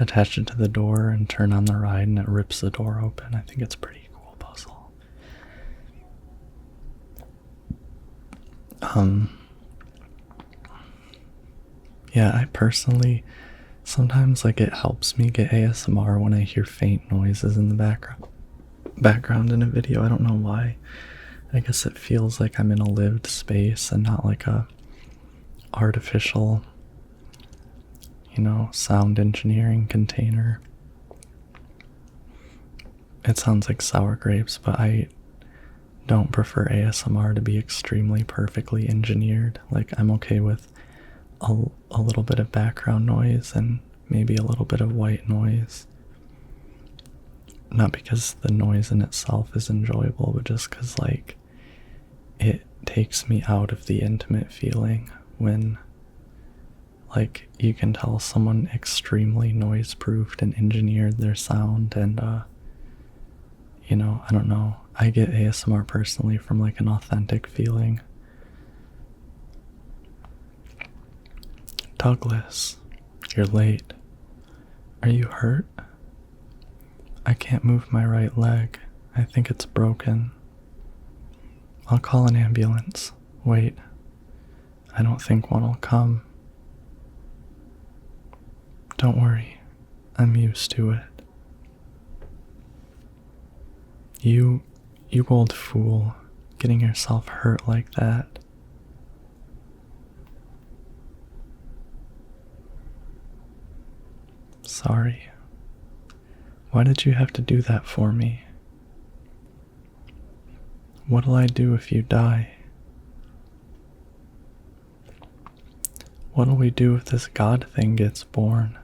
attach it to the door and turn on the ride and it rips the door open. I think it's a pretty cool puzzle. Yeah, I personally sometimes like it helps me get ASMR when I hear faint noises in the background in a video. I don't know why. I guess it feels like I'm in a lived space and not like a artificial, sound engineering container. It sounds like sour grapes, but I don't prefer ASMR to be extremely perfectly engineered. Like, I'm okay with a little bit of background noise and maybe a little bit of white noise. Not because the noise in itself is enjoyable, but just because, like, it takes me out of the intimate feeling when, like, you can tell someone extremely noise-proofed and engineered their sound, and, I don't know. I get ASMR personally from, like, an authentic feeling. Douglas, you're late. Are you hurt? I can't move my right leg. I think it's broken. I'll call an ambulance. Wait, I don't think one will come. Don't worry, I'm used to it. You old fool, getting yourself hurt like that. Sorry. Why did you have to do that for me? What'll I do if you die? What'll we do if this God thing gets born?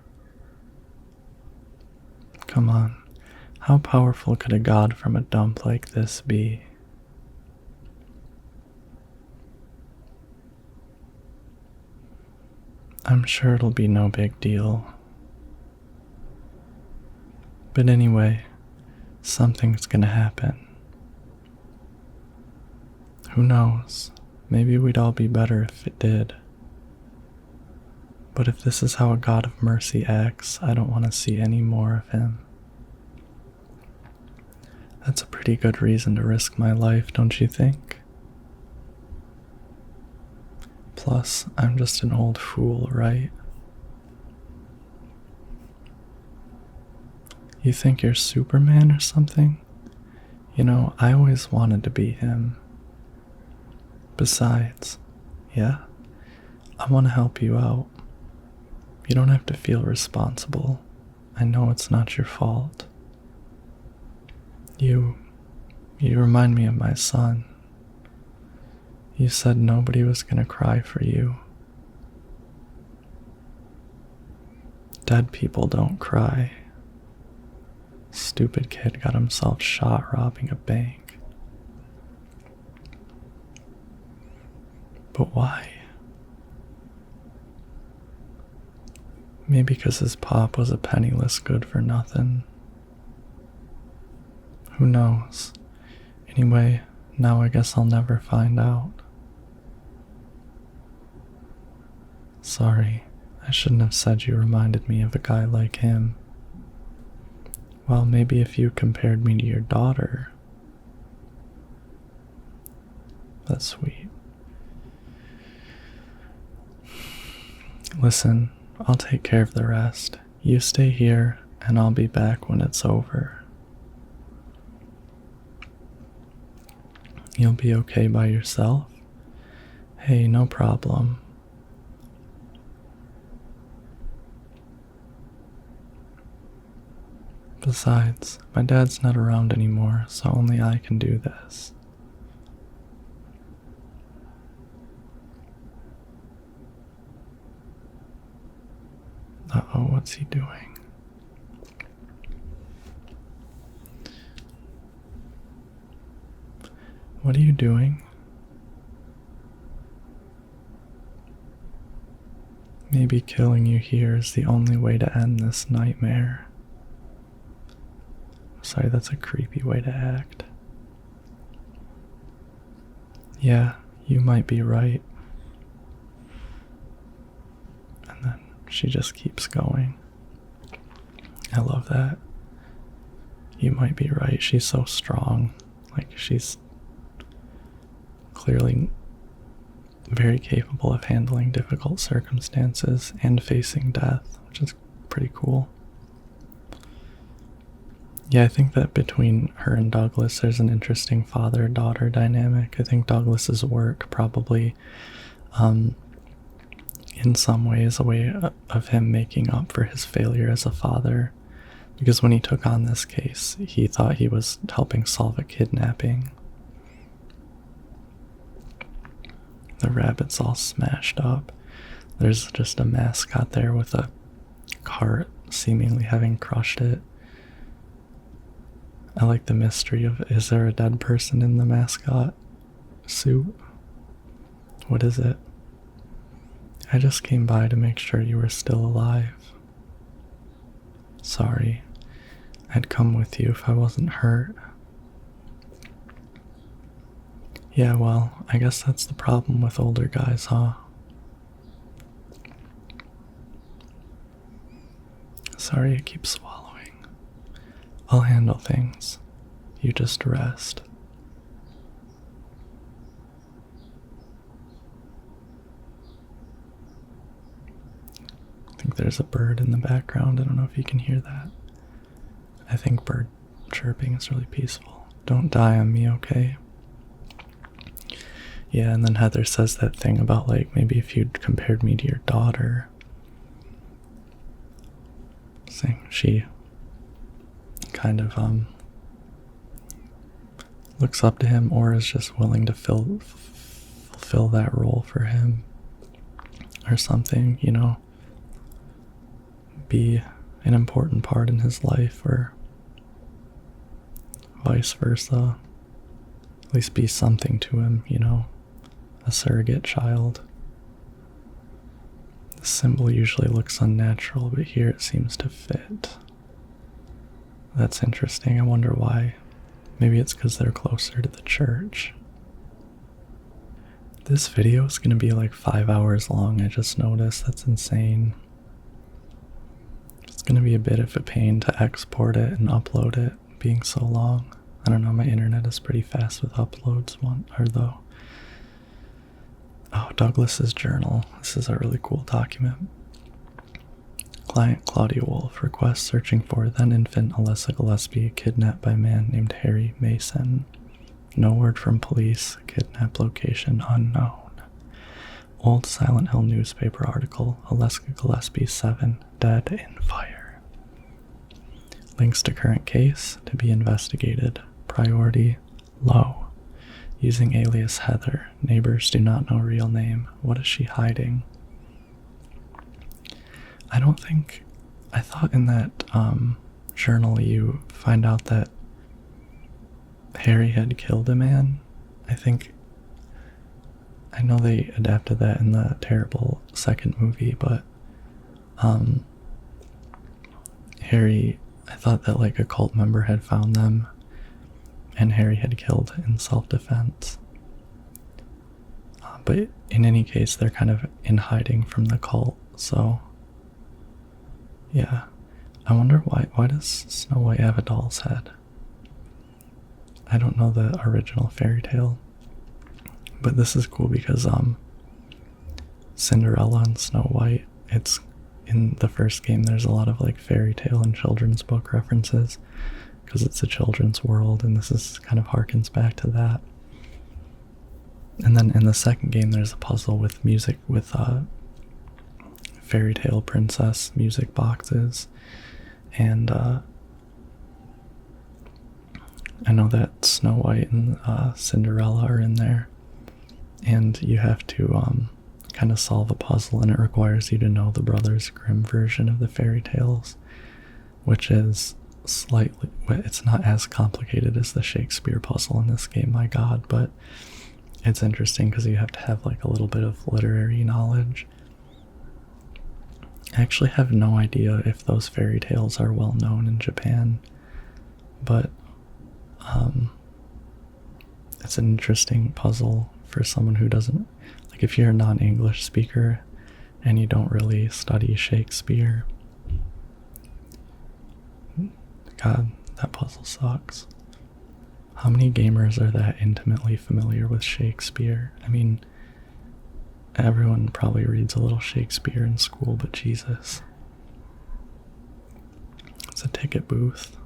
Come on, how powerful could a God from a dump like this be? I'm sure it'll be no big deal. But anyway, something's gonna happen. Who knows? Maybe we'd all be better if it did. But if this is how a God of mercy acts, I don't want to see any more of him. That's a pretty good reason to risk my life, don't you think? Plus, I'm just an old fool, right? You think you're Superman or something? I always wanted to be him. Besides, yeah, I want to help you out. You don't have to feel responsible. I know it's not your fault. You remind me of my son. You said nobody was gonna cry for you. Dead people don't cry. Stupid kid got himself shot robbing a bank. But why? Maybe because his pop was a penniless good-for-nothing. Who knows? Anyway, now I guess I'll never find out. Sorry, I shouldn't have said you reminded me of a guy like him. Well, maybe if you compared me to your daughter. That's sweet. Listen, I'll take care of the rest. You stay here, and I'll be back when it's over. You'll be okay by yourself? Hey, no problem. Besides, my dad's not around anymore, so only I can do this. Uh-oh, what's he doing? What are you doing? Maybe killing you here is the only way to end this nightmare. Sorry, that's a creepy way to act. Yeah, you might be right. And then she just keeps going. I love that. You might be right. She's so strong. Like, she's clearly very capable of handling difficult circumstances and facing death, which is pretty cool. Yeah, I think that between her and Douglas, there's an interesting father-daughter dynamic. I think Douglas's work probably, in some ways, a way of him making up for his failure as a father. Because when he took on this case, he thought he was helping solve a kidnapping. The rabbit's all smashed up. There's just a mascot there with a cart seemingly having crushed it. I like the mystery of, is there a dead person in the mascot suit? What is it? I just came by to make sure you were still alive. Sorry. I'd come with you if I wasn't hurt. Yeah, well, I guess that's the problem with older guys, huh? Sorry, I keep swallowing. I'll handle things. You just rest. I think there's a bird in the background. I don't know if you can hear that. I think bird chirping is really peaceful. Don't die on me, okay? Yeah, and then Heather says that thing about, like, maybe if you'd compared me to your daughter. Saying she kind of looks up to him, or is just willing to fulfill that role for him or something, you know, be an important part in his life, or vice versa. At least be something to him, you know, a surrogate child. The symbol usually looks unnatural, but here it seems to fit. That's interesting. I wonder why. Maybe it's because they're closer to the church. This video is going to be like 5 hours long, I just noticed. That's insane. It's going to be a bit of a pain to export it and upload it, being so long. I don't know, my internet is pretty fast with uploads, though. Oh, Douglas's journal. This is a really cool document. Client Claudia Wolf requests searching for then infant Alyssa Gillespie, kidnapped by man named Harry Mason. No word from police. Kidnap location unknown. Old Silent Hill newspaper article. Alyssa Gillespie 7 dead in fire. Links to current case to be investigated. Priority low. Using alias Heather. Neighbors do not know real name. What is she hiding? I thought in that journal you find out that Harry had killed a man. I know they adapted that in the terrible second movie, but Harry, I thought that like a cult member had found them and Harry had killed in self-defense. But in any case, they're kind of in hiding from the cult, so yeah. I wonder why does Snow White have a doll's head? I don't know the original fairy tale, but this is cool because Cinderella and Snow White, it's in the first game, there's a lot of like fairy tale and children's book references because it's a children's world, and this is kind of harkens back to that. And then in the second game, there's a puzzle with music, with fairy tale princess music boxes, and I know that Snow White and Cinderella are in there, and you have to kind of solve a puzzle, and it requires you to know the Brothers Grimm version of the fairy tales, which is slightly, it's not as complicated as the Shakespeare puzzle in this game, my god, but it's interesting because you have to have like a little bit of literary knowledge. I actually have no idea if those fairy tales are well known in Japan, but it's an interesting puzzle for someone who doesn't, like, if you're a non-English speaker and you don't really study Shakespeare. God, that puzzle sucks. How many gamers are that intimately familiar with Shakespeare? I mean, everyone probably reads a little Shakespeare in school, but Jesus. It's a ticket booth.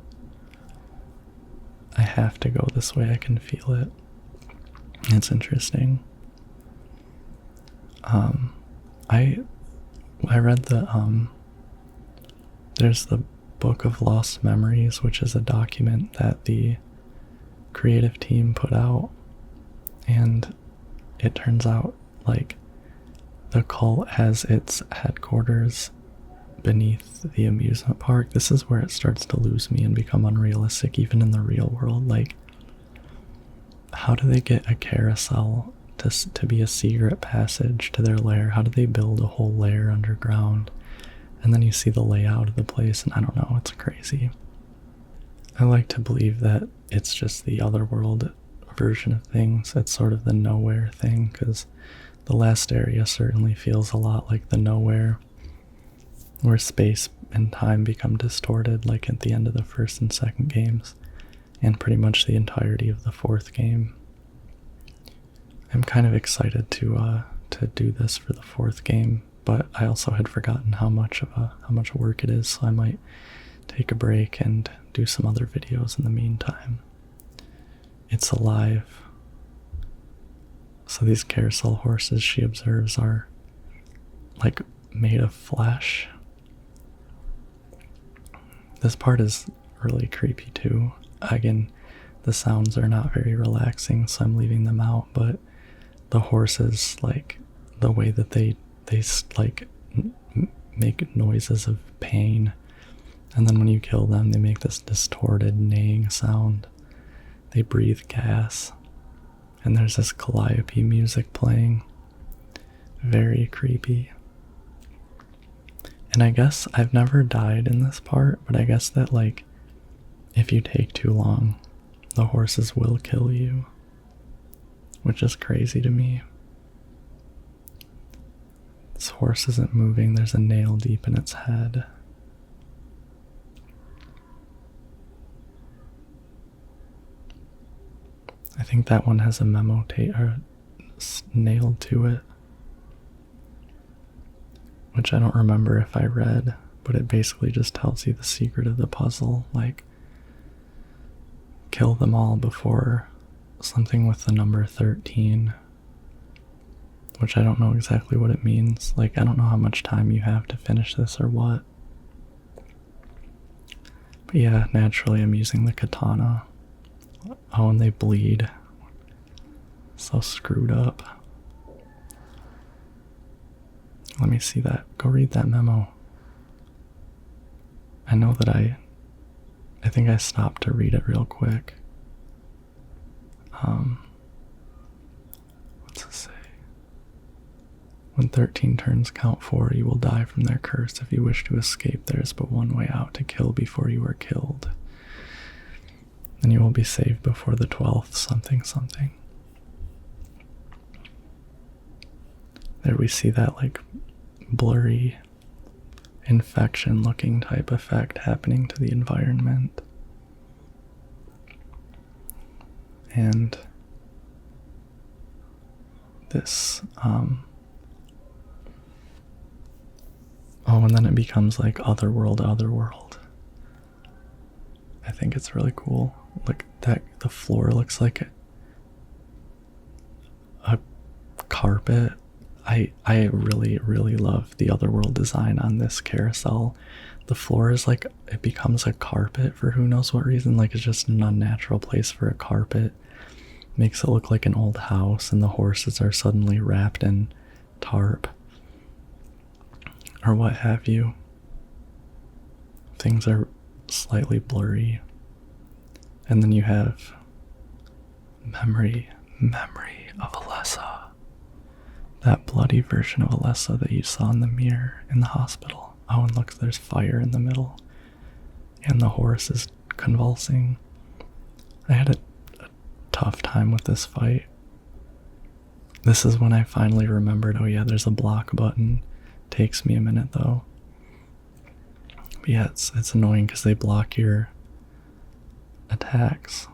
I have to go this way, I can feel it. It's interesting. I read there's the Book of Lost Memories, which is a document that the creative team put out, and it turns out, like, the cult has its headquarters beneath the amusement park. This is where it starts to lose me and become unrealistic, even in the real world. Like, how do they get a carousel to be a secret passage to their lair? How do they build a whole lair underground? And then you see the layout of the place, and I don't know, it's crazy. I like to believe that it's just the Otherworld version of things. It's sort of the nowhere thing, because the last area certainly feels a lot like the nowhere, where space and time become distorted, like at the end of the first and second games, and pretty much the entirety of the fourth game. I'm kind of excited to do this for the fourth game, but I also had forgotten how much work it is, so I might take a break and do some other videos in the meantime. It's alive. So these carousel horses, she observes, are like made of flesh. This part is really creepy too. Again, the sounds are not very relaxing, so I'm leaving them out, but the horses, like, the way that they like make noises of pain, and then when you kill them, they make this distorted neighing sound. They breathe gas, and there's this calliope music playing. Very creepy. And I guess I've never died in this part, but I guess that, like, if you take too long, the horses will kill you, which is crazy to me. This horse isn't moving, there's a nail deep in its head. I think that one has a memo nailed to it, which I don't remember if I read, but it basically just tells you the secret of the puzzle, like, kill them all before something with the number 13, which I don't know exactly what it means. Like, I don't know how much time you have to finish this or what. But yeah, naturally I'm using the katana. Oh, and they bleed. So screwed up. Let me see that. Go read that memo. I know that I think I stopped to read it real quick. What's it say? When 13 turns count 4, you will die from their curse. If you wish to escape, there is but one way out: to kill before you are killed. Then you will be saved before the 12th something something. There we see that, like, blurry infection looking type effect happening to the environment. And this and then it becomes like Otherworld. I think it's really cool. Look, that the floor looks like a carpet. I really, really love the Otherworld design on this carousel. The floor is like, it becomes a carpet for who knows what reason. Like, it's just an unnatural place for a carpet. Makes it look like an old house, and the horses are suddenly wrapped in tarp or what have you. Things are slightly blurry. And then you have memory of Alessa. That bloody version of Alessa that you saw in the mirror in the hospital. Oh, and look, there's fire in the middle. And the horse is convulsing. I had a tough time with this fight. This is when I finally remembered, oh yeah, there's a block button. Takes me a minute though. But yeah, it's annoying because they block your attacks.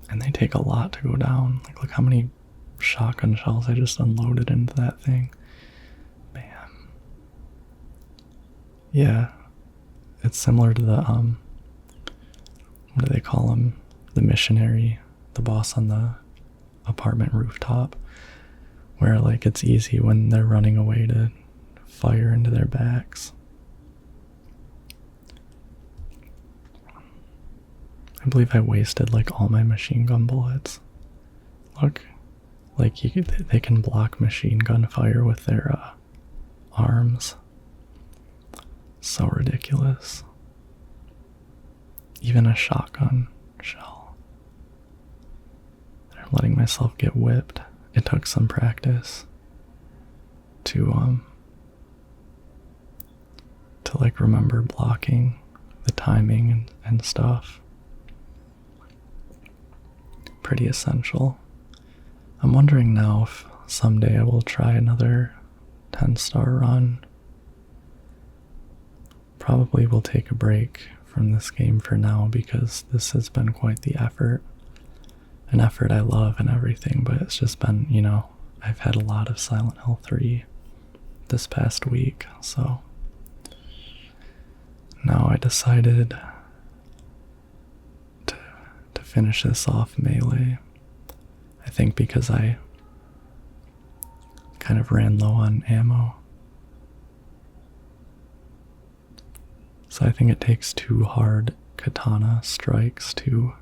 And they take a lot to go down. Like, look how many shotgun shells I just unloaded into that thing. Bam. Yeah. It's similar to the, what do they call him? The missionary, the boss on the apartment rooftop. Where, like, it's easy when they're running away to fire into their backs. I believe I wasted, like, all my machine gun bullets. Look, like, they can block machine gun fire with their arms. So ridiculous. Even a shotgun shell. I'm letting myself get whipped. It took some practice to like remember blocking, the timing and stuff. Pretty essential. I'm wondering now if someday I will try another 10-star run. Probably will take a break from this game for now because this has been quite the effort. An effort I love and everything, but it's just been, you know, I've had a lot of Silent Hill 3 this past week, so now I decided to finish this off melee. I think because I kind of ran low on ammo. So I think it takes 2 hard katana strikes to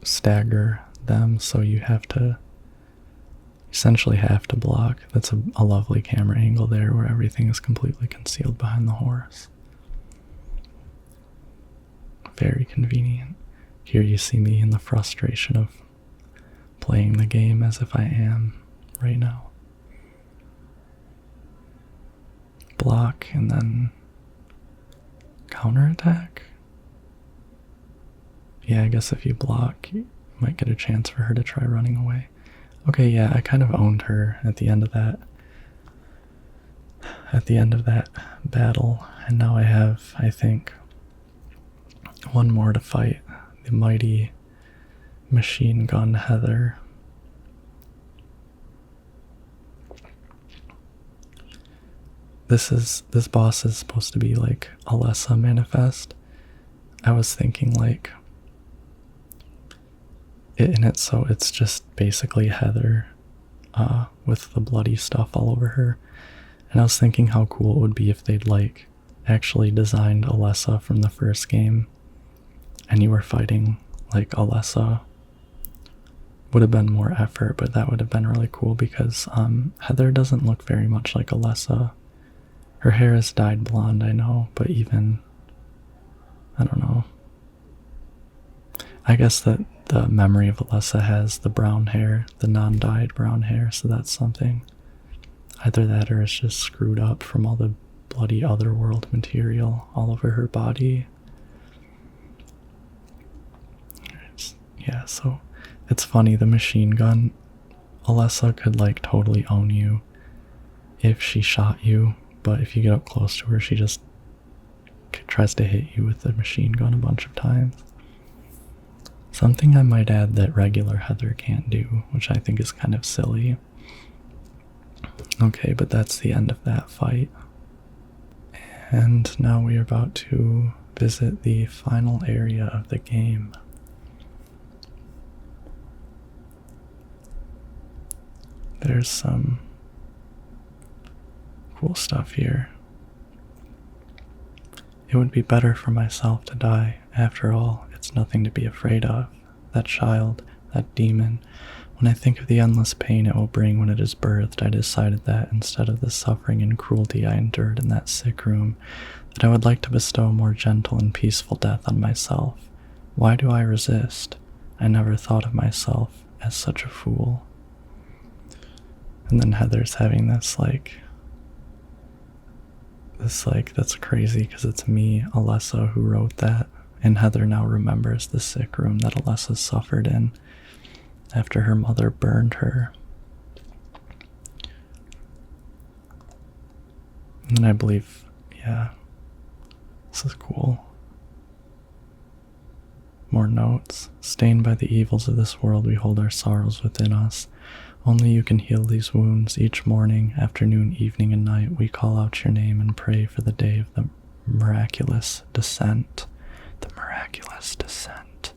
stagger them, so you essentially have to block. That's a lovely camera angle there where everything is completely concealed behind the horse. Very convenient. Here you see me in the frustration of playing the game as if I am right now. Block and then counterattack? Yeah, I guess if you block, you might get a chance for her to try running away. Okay, yeah, I kind of owned her at the end of that. At the end of that battle, and now I have, I think, one more to fight. The mighty machine gun Heather. This boss is supposed to be like Alessa Manifest. I was thinking like so it's just basically Heather with the bloody stuff all over her. And I was thinking how cool it would be if they'd like actually designed Alessa from the first game and you were fighting like Alessa. Would have been more effort, but that would have been really cool because Heather doesn't look very much like Alessa. Her hair is dyed blonde, I know, but even, I don't know. I guess that the memory of Alessa has the brown hair, the non-dyed brown hair, so that's something. Either that or it's just screwed up from all the bloody Otherworld material all over her body. Yeah, so it's funny, the machine gun, Alessa could like totally own you if she shot you, but if you get up close to her, she just tries to hit you with the machine gun a bunch of times. Something I might add that regular Heather can't do, which I think is kind of silly. Okay, but that's the end of that fight. And now we are about to visit the final area of the game. There's some cool stuff here. It would be better for myself to die. After all, it's nothing to be afraid of. That child, that demon. When I think of the endless pain it will bring when it is birthed, I decided that instead of the suffering and cruelty I endured in that sick room, that I would like to bestow a more gentle and peaceful death on myself. Why do I resist? I never thought of myself as such a fool. And then Heather's having that's crazy because it's me, Alessa, who wrote that. And Heather now remembers the sick room that Alessa suffered in after her mother burned her. And I believe, yeah, this is cool. More notes. Stained by the evils of this world, we hold our sorrows within us. Only you can heal these wounds. Each morning, afternoon, evening, and night, we call out your name and pray for the day of the miraculous descent. The miraculous descent.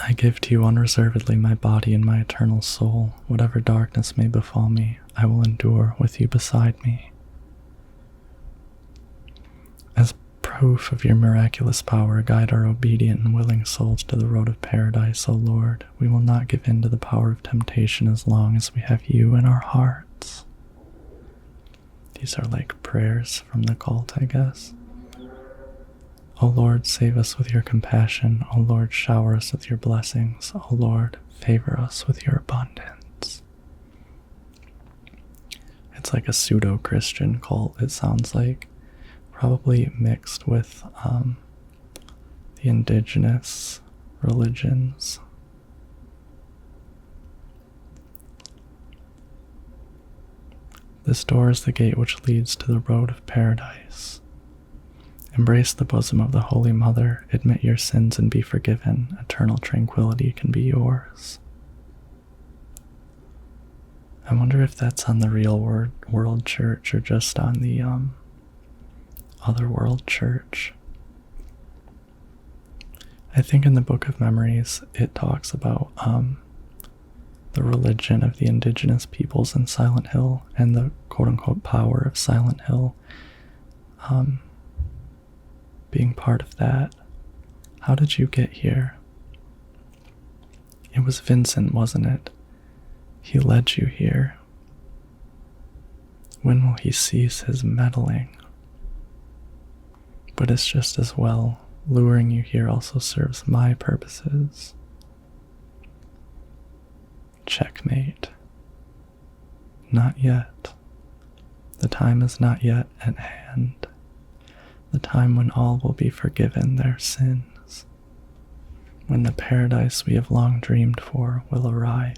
I give to you unreservedly my body and my eternal soul. Whatever darkness may befall me, I will endure with you beside me. As proof of your miraculous power, guide our obedient and willing souls to the road of paradise, O Lord. We will not give in to the power of temptation as long as we have you in our hearts. These are like prayers from the cult, I guess. O Lord, save us with your compassion. O Lord, shower us with your blessings. O Lord, favor us with your abundance. It's like a pseudo-Christian cult, it sounds like. Probably mixed with the indigenous religions. This door is the gate which leads to the road of paradise. Embrace the bosom of the Holy Mother, admit your sins and be forgiven. Eternal tranquility can be yours. I wonder if that's on the real world church or just on the Otherworld church. I think in the Book of Memories it talks about the religion of the indigenous peoples in Silent Hill and the quote-unquote power of Silent Hill being part of that. How did you get here? It was Vincent, wasn't it? He led you here. When will he cease his meddling? But it's just as well. Luring you here also serves my purposes. Checkmate. Not yet. The time is not yet at hand. The time when all will be forgiven their sins. When the paradise we have long dreamed for will arrive.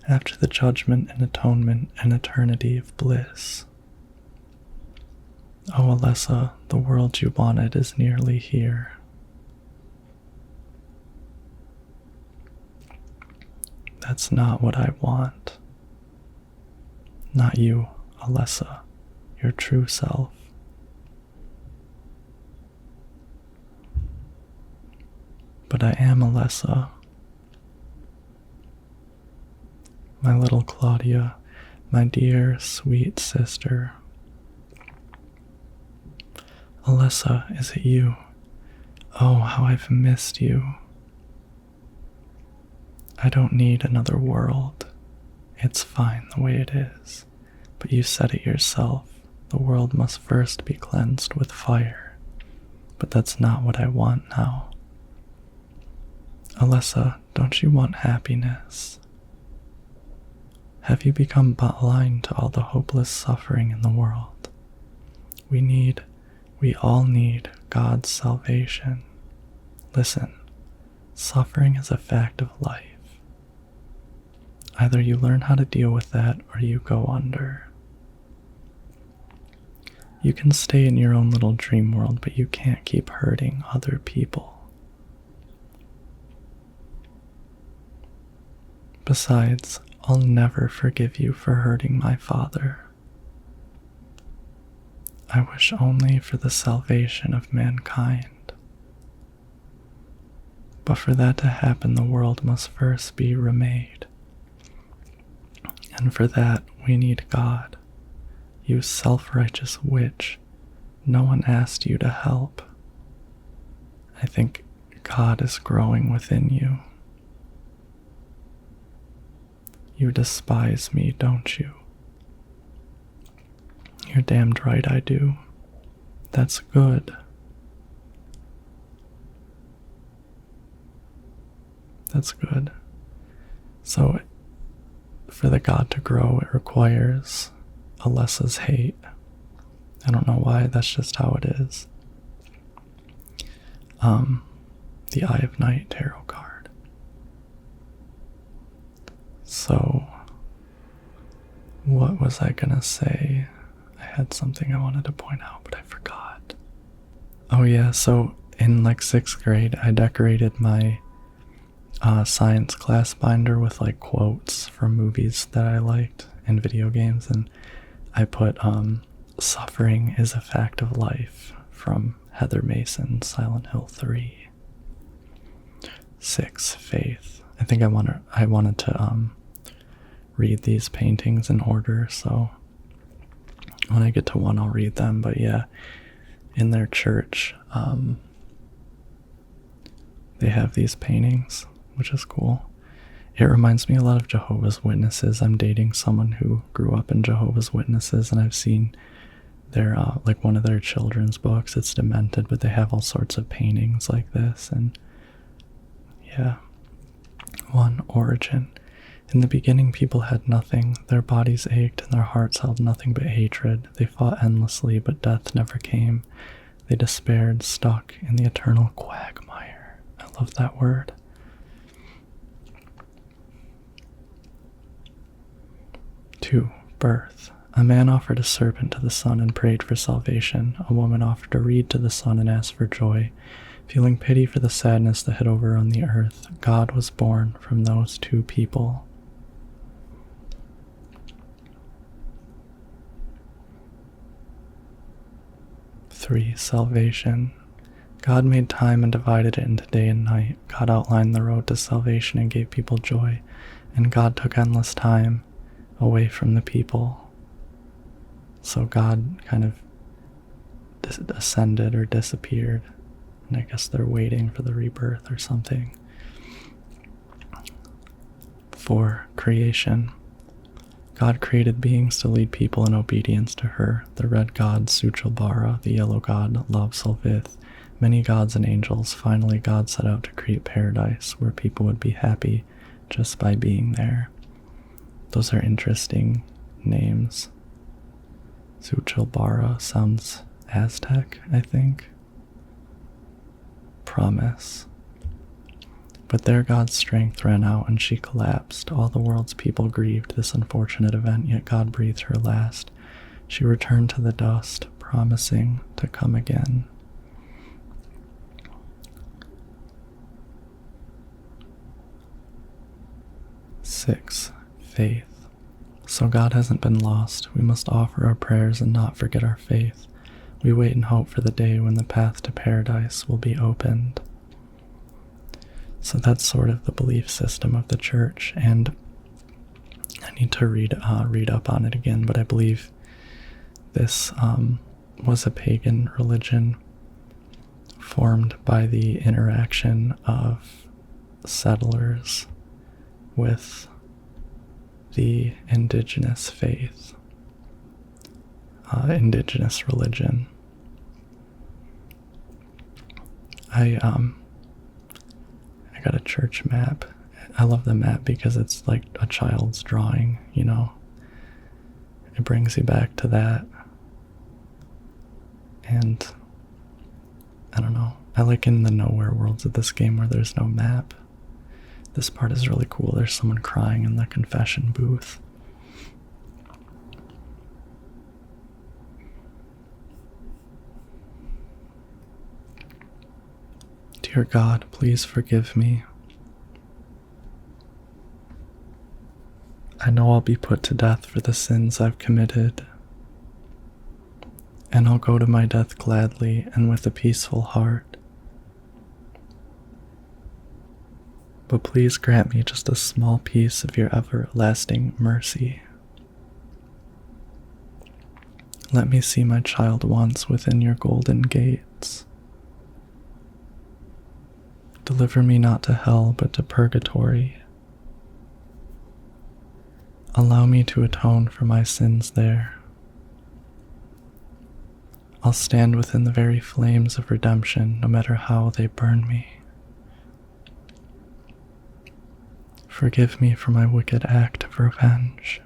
After the judgment and atonement and eternity of bliss. Oh, Alessa, the world you wanted is nearly here. That's not what I want. Not you, Alessa, your true self. But I am Alessa. My little Claudia, my dear, sweet sister. Alessa, is it you? Oh, how I've missed you. I don't need another world. It's fine the way it is. But you said it yourself. The world must first be cleansed with fire. But that's not what I want now. Alessa, don't you want happiness? Have you become blind to all the hopeless suffering in the world? We all need God's salvation. Listen, suffering is a fact of life. Either you learn how to deal with that or you go under. You can stay in your own little dream world, but you can't keep hurting other people. Besides, I'll never forgive you for hurting my father. I wish only for the salvation of mankind. But for that to happen, the world must first be remade. And for that, we need God. You self-righteous witch, no one asked you to help. I think God is growing within you. You despise me, don't you? You're damned right I do. That's good. That's good. So, for the God to grow, it requires Alessa's hate. I don't know why, that's just how it is. The Eye of Night tarot card. So, what was I gonna say? I had something I wanted to point out, but I forgot. Oh yeah, so in like 6th grade, I decorated my science class binder with like quotes from movies that I liked and video games, and I put suffering is a fact of life from Heather Mason's Silent Hill 3. 6, faith. I think I wanted to read these paintings in order, so when I get to one I'll read them. But yeah, in their church they have these paintings, which is cool. It reminds me a lot of Jehovah's Witnesses. I'm dating someone who grew up in Jehovah's Witnesses, and I've seen their like one of their children's books. It's Demented, but they have all sorts of paintings like this. And yeah. 1, origin. In the beginning, people had nothing. Their bodies ached and their hearts held nothing but hatred. They fought endlessly, but death never came. They despaired, stuck in the eternal quagmire. I love that word. 2, birth. A man offered a serpent to the sun and prayed for salvation. A woman offered a reed to the sun and asked for joy. Feeling pity for the sadness that had overrun the earth, God was born from those 2 people. Three, salvation. God made time and divided it into day and night. God outlined the road to salvation and gave people joy. And God took endless time away from the people. So God kind of ascended or disappeared. And I guess they're waiting for the rebirth or something. 4, creation. God created beings to lead people in obedience to her. The red god, Suchalbara, the yellow god, Love Solvith, many gods and angels. Finally, God set out to create paradise where people would be happy just by being there. Those are interesting names. Suchalbara sounds Aztec, I think. Promise. But there God's strength ran out and she collapsed. All the world's people grieved this unfortunate event, yet God breathed her last. She returned to the dust, promising to come again. Six, faith. So God hasn't been lost. We must offer our prayers and not forget our faith. We wait and hope for the day when the path to paradise will be opened. So that's sort of the belief system of the church, and I need to read up on it again, but I believe this was a pagan religion formed by the interaction of settlers with the indigenous faith, indigenous religion. I got a church map. I love the map because it's like a child's drawing, you know. It brings you back to that. And I don't know. I like in the nowhere worlds of this game where there's no map. This part is really cool. There's someone crying in the confession booth. Dear God, please forgive me. I know I'll be put to death for the sins I've committed, and I'll go to my death gladly and with a peaceful heart. But please grant me just a small piece of your everlasting mercy. Let me see my child once within your golden gates. Deliver me not to hell, but to purgatory. Allow me to atone for my sins there. I'll stand within the very flames of redemption, no matter how they burn me. Forgive me for my wicked act of revenge,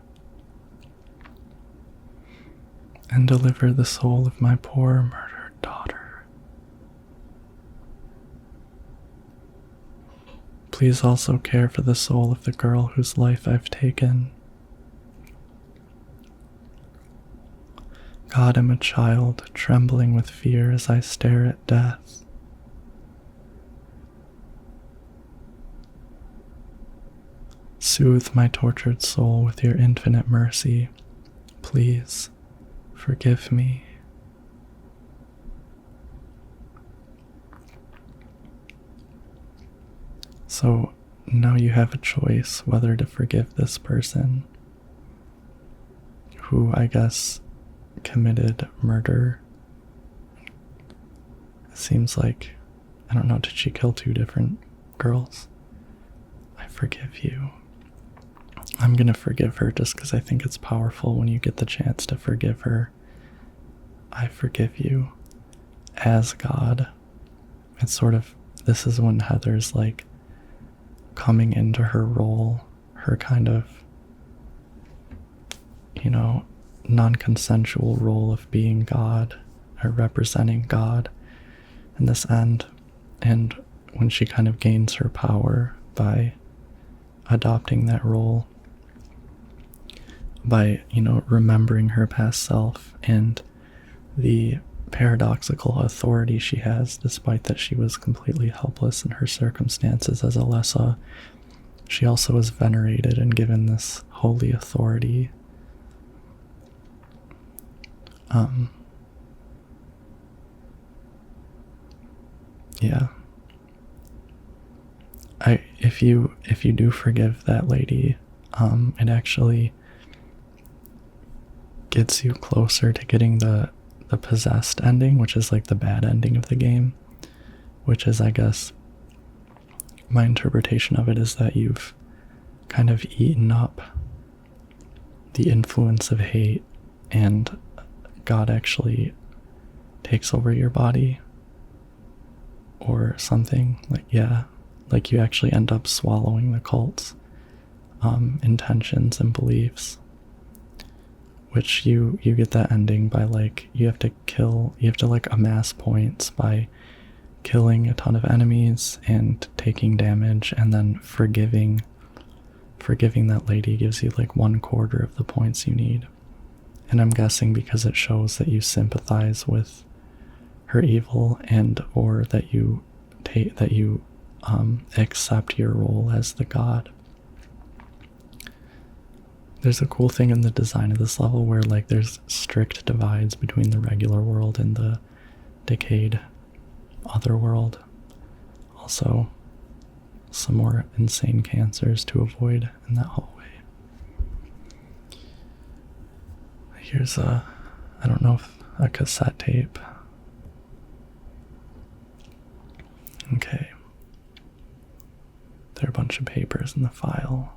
and deliver the soul of my poor murdered daughter. Please also care for the soul of the girl whose life I've taken. God, I'm a child, trembling with fear as I stare at death. Soothe my tortured soul with your infinite mercy. Please, forgive me. So now you have a choice whether to forgive this person who, I guess, committed murder. It seems like, I don't know, did she kill two different girls? I forgive you. I'm gonna forgive her just because I think it's powerful when you get the chance to forgive her. I forgive you as God. It's sort of, this is when Heather's like coming into her role, her kind of, you know, non-consensual role of being God, or representing God in this end. And when she kind of gains her power by adopting that role, by, you know, remembering her past self and the paradoxical authority she has, despite that she was completely helpless in her circumstances as Alessa, she also is venerated and given this holy authority. Yeah. If you do forgive that lady, it actually gets you closer to getting the possessed ending, which is like the bad ending of the game, which is, I guess, my interpretation of it is that you've kind of eaten up the influence of hate and God actually takes over your body or something. Like, yeah, like you actually end up swallowing the cult's intentions and beliefs, which you get that ending by, like, you have to like amass points by killing a ton of enemies and taking damage, and then forgiving that lady gives you like 1/4 of the points you need. And I'm guessing because it shows that you sympathize with her evil, and or that you accept your role as the god. There's a cool thing in the design of this level where, like, there's strict divides between the regular world and the decayed Otherworld. Also, some more insane cancers to avoid in that hallway. Here's I don't know if a cassette tape. Okay. There are a bunch of papers in the file.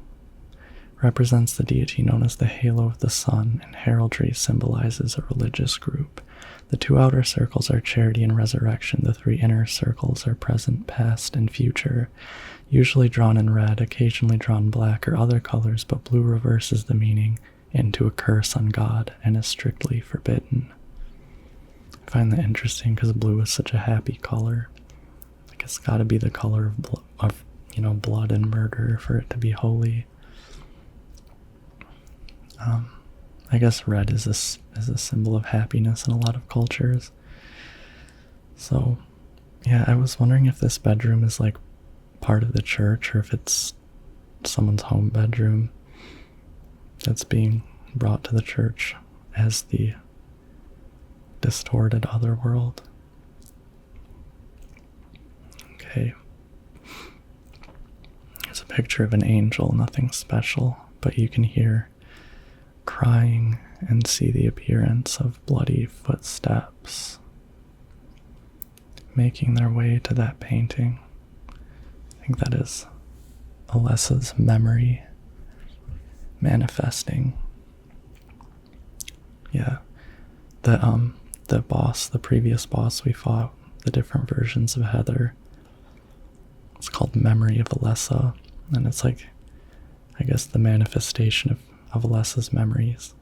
Represents the deity known as the halo of the sun, and heraldry symbolizes a religious group. The 2 outer circles are charity and resurrection. The 3 inner circles are present, past, and future, usually drawn in red, occasionally drawn black or other colors, but blue reverses the meaning into a curse on God and is strictly forbidden. I find that interesting because blue is such a happy color. Like, it's got to be the color of blood and murder for it to be holy. I guess red is a symbol of happiness in a lot of cultures. So, yeah, I was wondering if this bedroom is like part of the church or if it's someone's home bedroom that's being brought to the church as the distorted otherworld. Okay. There's a picture of an angel, nothing special, but you can hear crying and see the appearance of bloody footsteps making their way to that painting. I think that is Alessa's memory manifesting. Yeah. The previous boss we fought, the different versions of Heather, it's called Memory of Alessa, and it's like I guess, the manifestation of Alessa's memories.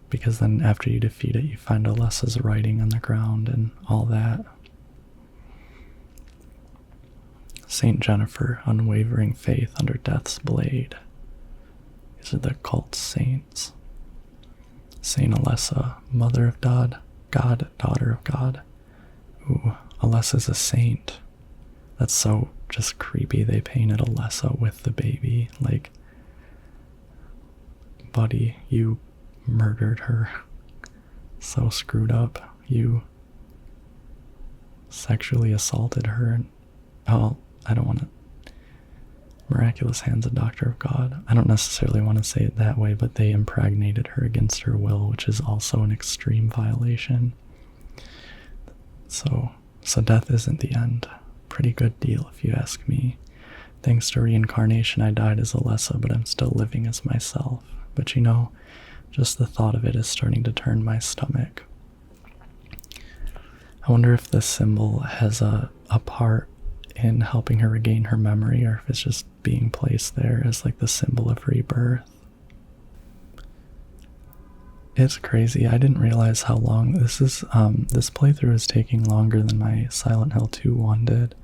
Because then after you defeat it, you find Alessa's writing on the ground and all that. Saint Jennifer, unwavering faith under death's blade. These are the cult saints. Saint Alessa, mother of God, daughter of God. Ooh, Alessa's a saint. That's so just creepy. They painted Alessa with the baby. Like, buddy, you murdered her. So screwed up. You sexually assaulted her. And, oh, I don't want to. Miraculous hands of Doctor of God. I don't necessarily want to say it that way, but they impregnated her against her will, which is also an extreme violation. So death isn't the end. Pretty good deal, if you ask me. Thanks to reincarnation, I died as Alessa, but I'm still living as myself. But you know, just the thought of it is starting to turn my stomach. I wonder if this symbol has a part in helping her regain her memory, or if it's just being placed there as like the symbol of rebirth. It's crazy. I didn't realize how long this is. This playthrough is taking longer than my Silent Hill 2 one did.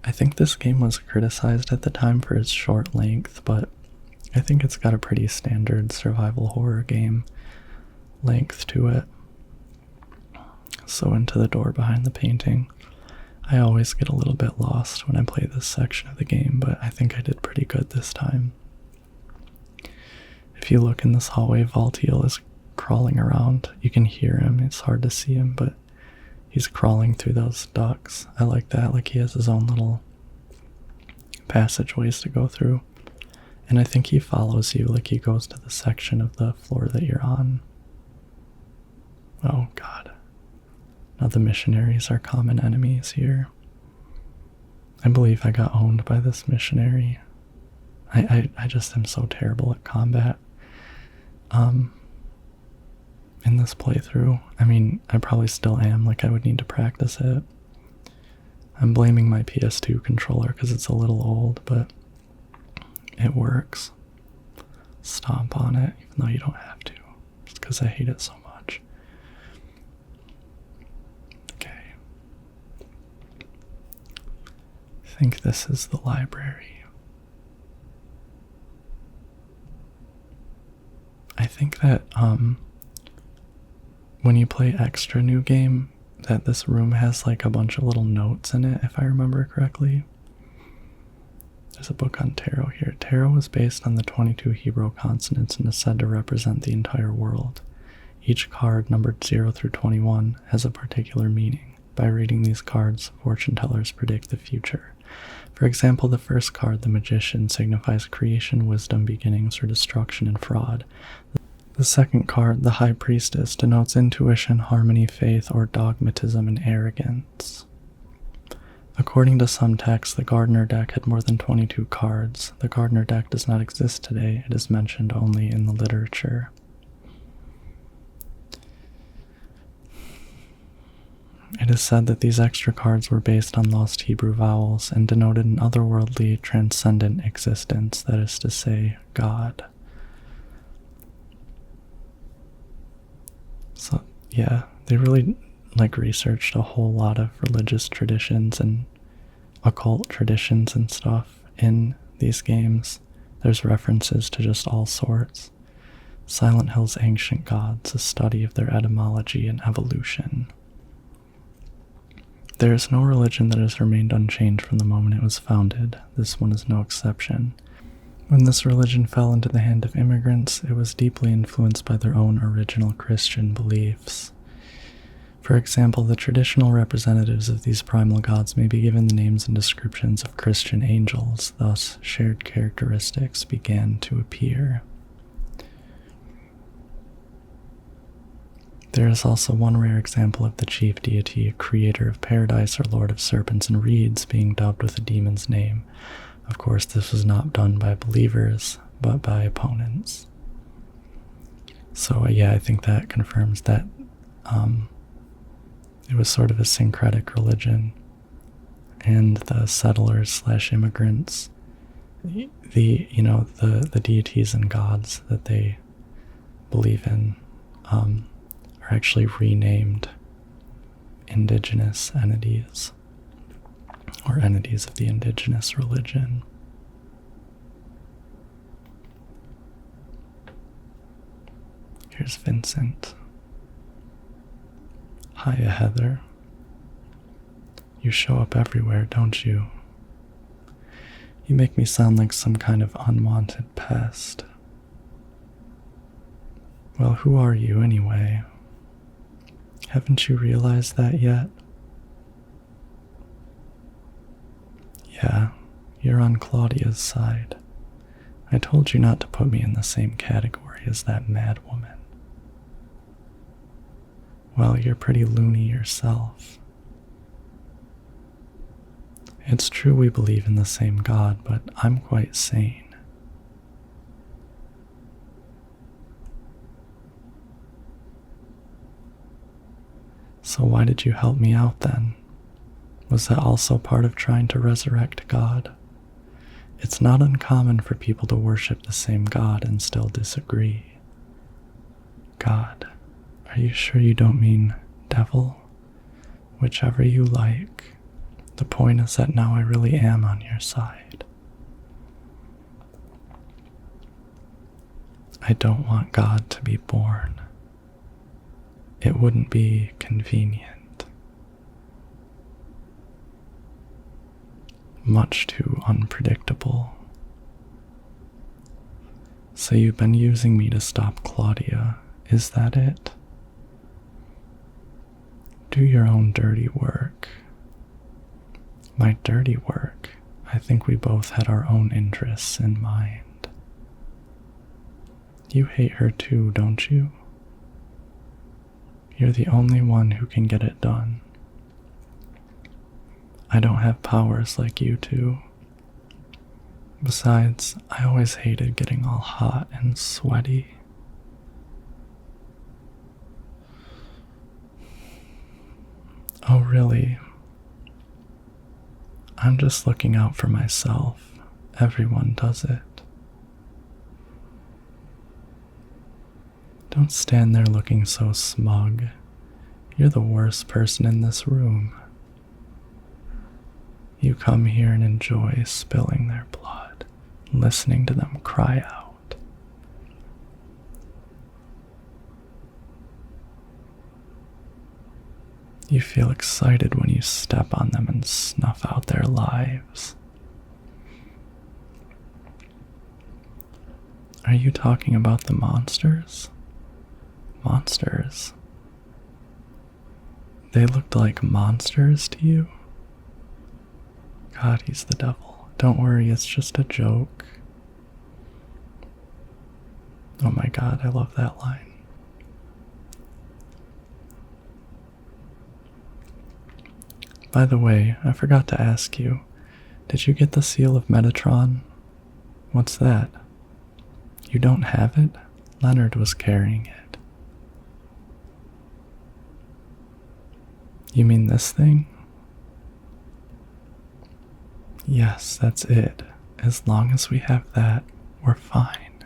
I think this game was criticized at the time for its short length, but I think it's got a pretty standard survival horror game length to it. So into the door behind the painting. I always get a little bit lost when I play this section of the game, but I think I did pretty good this time. If you look in this hallway, Valtiel is crawling around. You can hear him, it's hard to see him, but he's crawling through those ducts. I like that, like he has his own little passageways to go through. And I think he follows you, like he goes to the section of the floor that you're on. Oh god. Now the missionaries are common enemies here. I believe I got owned by this missionary. I just am so terrible at combat. In this playthrough. I mean, I probably still am, like I would need to practice it. I'm blaming my PS2 controller because it's a little old, but it works. Stomp on it, even though you don't have to. Just because I hate it so much. Okay. I think this is the library. I think that, when you play extra new game, that this room has like a bunch of little notes in it, if I remember correctly. There's a book on tarot here. Tarot is based on the 22 Hebrew consonants and is said to represent the entire world. Each card, numbered 0 through 21, has a particular meaning. By reading these cards, fortune tellers predict the future. For example, the first card, the Magician, signifies creation, wisdom, beginnings, or destruction and fraud. The second card, the High Priestess, denotes intuition, harmony, faith, or dogmatism and arrogance. According to some texts, the Gardener deck had more than 22 cards. The Gardener deck does not exist today. It is mentioned only in the literature. It is said that these extra cards were based on lost Hebrew vowels and denoted an otherworldly, transcendent existence, that is to say, God. So, yeah, they really, researched a whole lot of religious traditions and occult traditions and stuff in these games. There's references to just all sorts. Silent Hill's ancient gods, a study of their etymology and evolution. There is no religion that has remained unchanged from the moment it was founded. This one is no exception. When this religion fell into the hand of immigrants, it was deeply influenced by their own original Christian beliefs. For example, the traditional representatives of these primal gods may be given the names and descriptions of Christian angels, thus shared characteristics began to appear. There is also one rare example of the chief deity, creator of paradise or lord of serpents and reeds, being dubbed with a demon's name. Of course, this was not done by believers, but by opponents. So yeah, I think that confirms that it was sort of a syncretic religion, and the settlers / immigrants the deities and gods that they believe in are actually renamed indigenous entities, or entities of the indigenous religion. Here's Vincent. Hiya, Heather. You show up everywhere, don't you? You make me sound like some kind of unwanted pest. Well, who are you anyway? Haven't you realized that yet? Yeah, you're on Claudia's side. I told you not to put me in the same category as that mad woman. Well, you're pretty loony yourself. It's true we believe in the same God, but I'm quite sane. So why did you help me out then? Was that also part of trying to resurrect God? It's not uncommon for people to worship the same God and still disagree. God. Are you sure you don't mean devil? Whichever you like. The point is that now I really am on your side. I don't want God to be born. It wouldn't be convenient. Much too unpredictable. So you've been using me to stop Claudia, is that it? Do your own dirty work. My dirty work? I think we both had our own interests in mind. You hate her too, don't you? You're the only one who can get it done. I don't have powers like you two. Besides, I always hated getting all hot and sweaty. Oh, really? I'm just looking out for myself. Everyone does it. Don't stand there looking so smug. You're the worst person in this room. You come here and enjoy spilling their blood, listening to them cry out. You feel excited when you step on them and snuff out their lives. Are you talking about the monsters? Monsters? They looked like monsters to you? God, he's the devil. Don't worry, it's just a joke. Oh my God, I love that line. By the way, I forgot to ask you, did you get the seal of Metatron? What's that? You don't have it? Leonard was carrying it. You mean this thing? Yes, that's it. As long as we have that, we're fine.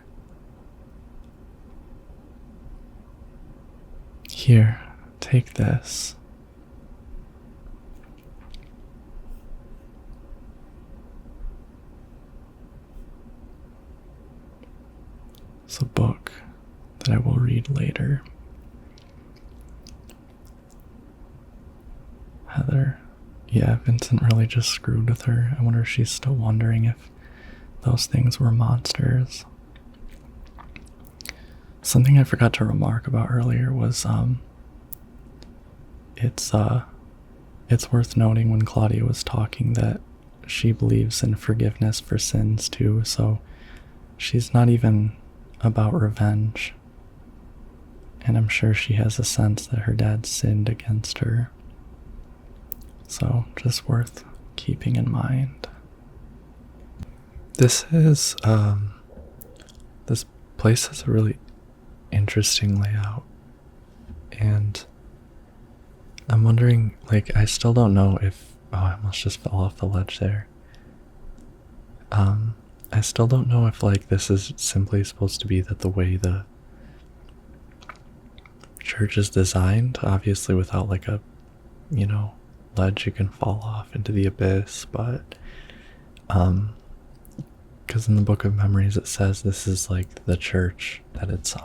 Here, take this. It's a book that I will read later. Heather, yeah, Vincent really just screwed with her. I wonder if she's still wondering if those things were monsters. Something I forgot to remark about earlier was it's worth noting when Claudia was talking that she believes in forgiveness for sins too, so she's not even about revenge. And I'm sure she has a sense that her dad sinned against her. So, just worth keeping in mind. This place has a really interesting layout. And I'm wondering, I still don't know if, I almost just fell off the ledge there. I still don't know if like this is simply supposed to be that the way the church is designed, obviously without like a, you know, ledge you can fall off into the abyss, but because in the Book of Memories it says this is like the church, that it's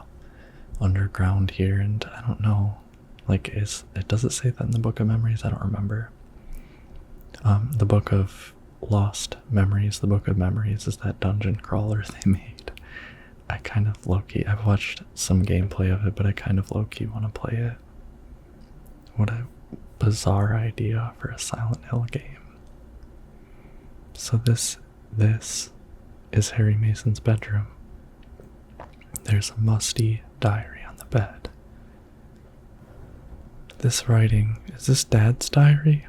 underground here, and I don't know, like does it say that in the Book of Memories? I don't remember. The Book of Lost Memories, the Book of Memories is that dungeon crawler they made. I kind of low-key, I've watched some gameplay of it, but I kind of low-key want to play it. What a bizarre idea for a Silent Hill game. So this is Harry Mason's bedroom. There's a musty diary on the bed. This writing, is this Dad's diary?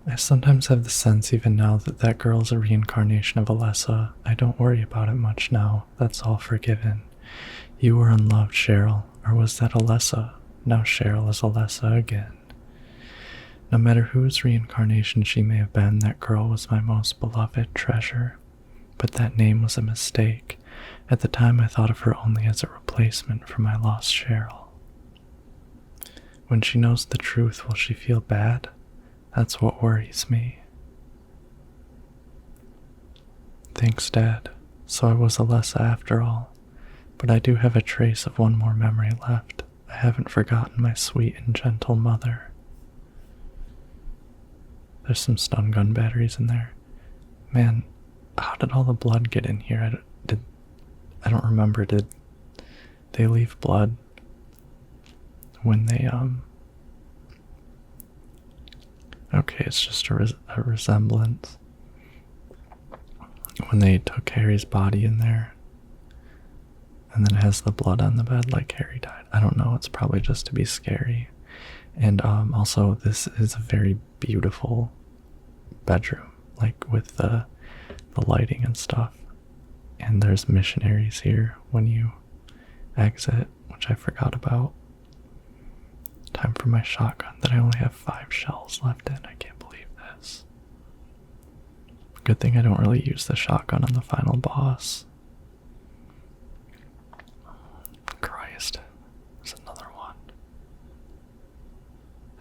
I sometimes have the sense even now that that girl is a reincarnation of Alessa. I don't worry about it much now. That's all forgiven. You were unloved, Cheryl. Or was that Alessa? Now Cheryl is Alessa again. No matter whose reincarnation she may have been, that girl was my most beloved treasure. But that name was a mistake. At the time I thought of her only as a replacement for my lost Cheryl. When she knows the truth, will she feel bad? That's what worries me. Thanks, Dad. So I was Alessa after all. But I do have a trace of one more memory left. I haven't forgotten my sweet and gentle mother. There's some stun gun batteries in there. Man, how did all the blood get in here? I don't remember. Did they leave blood when they okay, it's just a resemblance. When they took Harry's body in there, and then it has the blood on the bed like Harry died. I don't know, it's probably just to be scary. And also, this is a very beautiful bedroom, like with the lighting and stuff. And there's missionaries here when you exit, which I forgot about. Time for my shotgun that I only have 5 shells left in. I can't believe this. Good thing I don't really use the shotgun on the final boss. Christ. There's another one.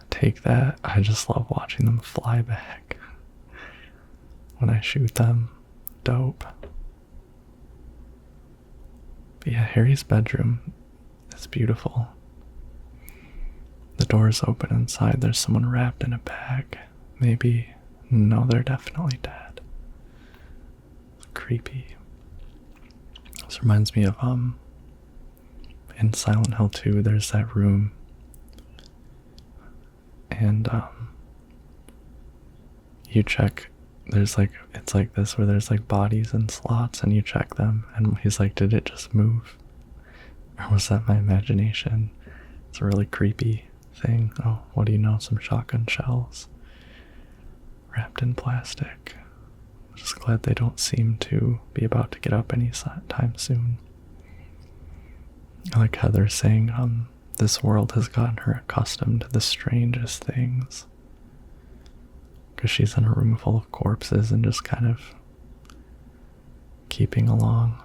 Take that. I just love watching them fly back when I shoot them. Dope. But yeah, Harry's bedroom is beautiful. The door is open inside. There's someone wrapped in a bag. Maybe. No, they're definitely dead. Creepy. This reminds me of in Silent Hill 2 there's that room, and you check, there's like, it's like this where there's like bodies in slots and you check them, and he's like, did it just move? Or was that my imagination? It's a really creepy thing. Oh, what do you know? Some shotgun shells wrapped in plastic. I'm just glad they don't seem to be about to get up any time soon. I like Heather saying, this world has gotten her accustomed to the strangest things. Because she's in a room full of corpses and just kind of keeping along.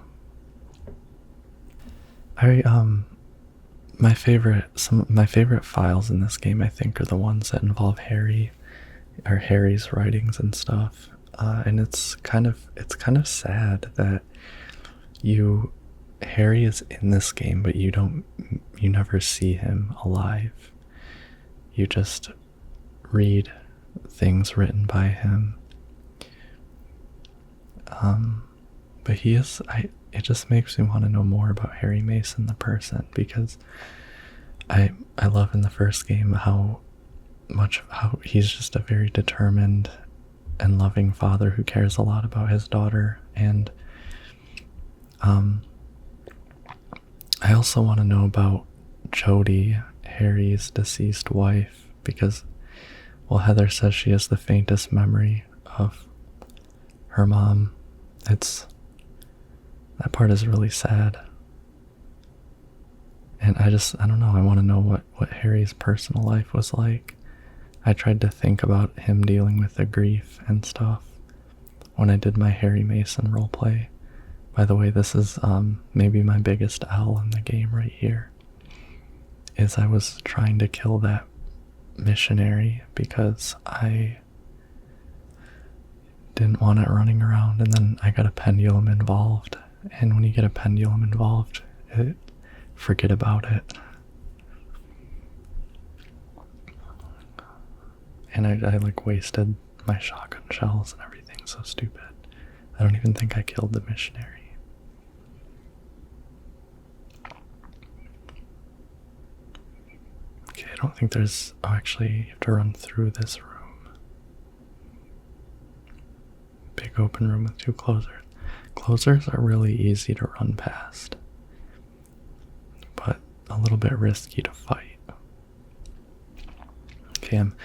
My favorite files in this game, I think, are the ones that involve Harry, or Harry's writings and stuff. And it's kind of sad that Harry is in this game, but you never see him alive. You just read things written by him. But it just makes me want to know more about Harry Mason, the person, because I love in the first game how he's just a very determined and loving father who cares a lot about his daughter. And I also want to know about Jody, Harry's deceased wife, because, well, Heather says she has the faintest memory of her mom. That part is really sad. And I don't know, I want to know what Harry's personal life was like. I tried to think about him dealing with the grief and stuff when I did my Harry Mason roleplay. By the way, this is maybe my biggest L in the game right here. Is I was trying to kill that missionary because I didn't want it running around, and then I got a pendulum involved. And when you get a pendulum involved, forget about it. And I like wasted my shotgun shells and everything. So stupid. I don't even think I killed the missionary. Okay, I don't think there's... Oh, actually, you have to run through this room. Big open room with 2 closers. Closers are really easy to run past, but a little bit risky to fight. Okay, I'm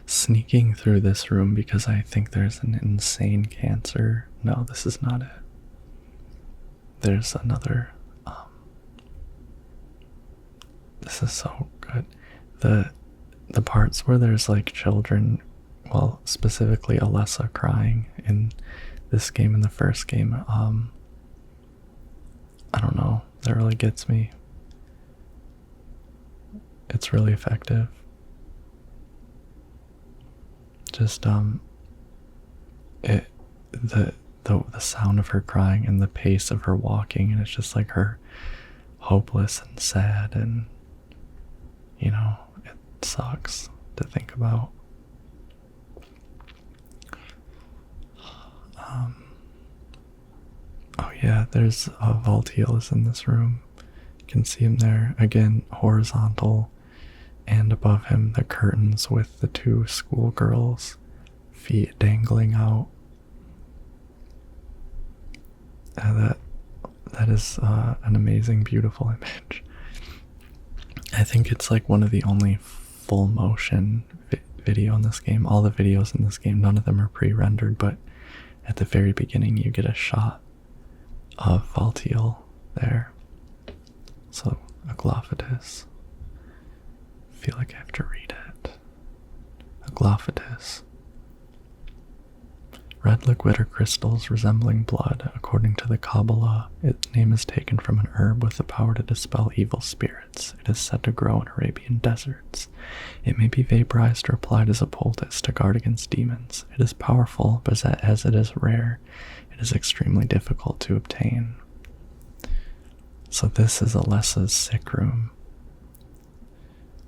sneaking through this room because I think there's an insane cancer. No, this is not it. There's another... this is so good. The parts where there's like children, well, specifically Alessa crying in this game, in the first game, I don't know, that really gets me. It's really effective. Just the sound of her crying and the pace of her walking, and it's just like her hopeless and sad, and you know, it sucks to think about. Oh yeah, there's Valtiel is in this room. You can see him there, again, horizontal, and above him the curtains with the 2 schoolgirls' feet dangling out. That is an amazing, beautiful image. I think it's like one of the only full motion video in this game. All the videos in this game, none of them are pre-rendered, but at the very beginning you get a shot of Valtiel there. So, Aglaophatus. I feel like I have to read it. Aglaophatus. Red liquid or crystals resembling blood. According to the Kabbalah, its name is taken from an herb with the power to dispel evil spirits. It is said to grow in Arabian deserts. It may be vaporized or applied as a poultice to guard against demons. It is powerful, but as it is rare, it is extremely difficult to obtain. So this is Alessa's sick room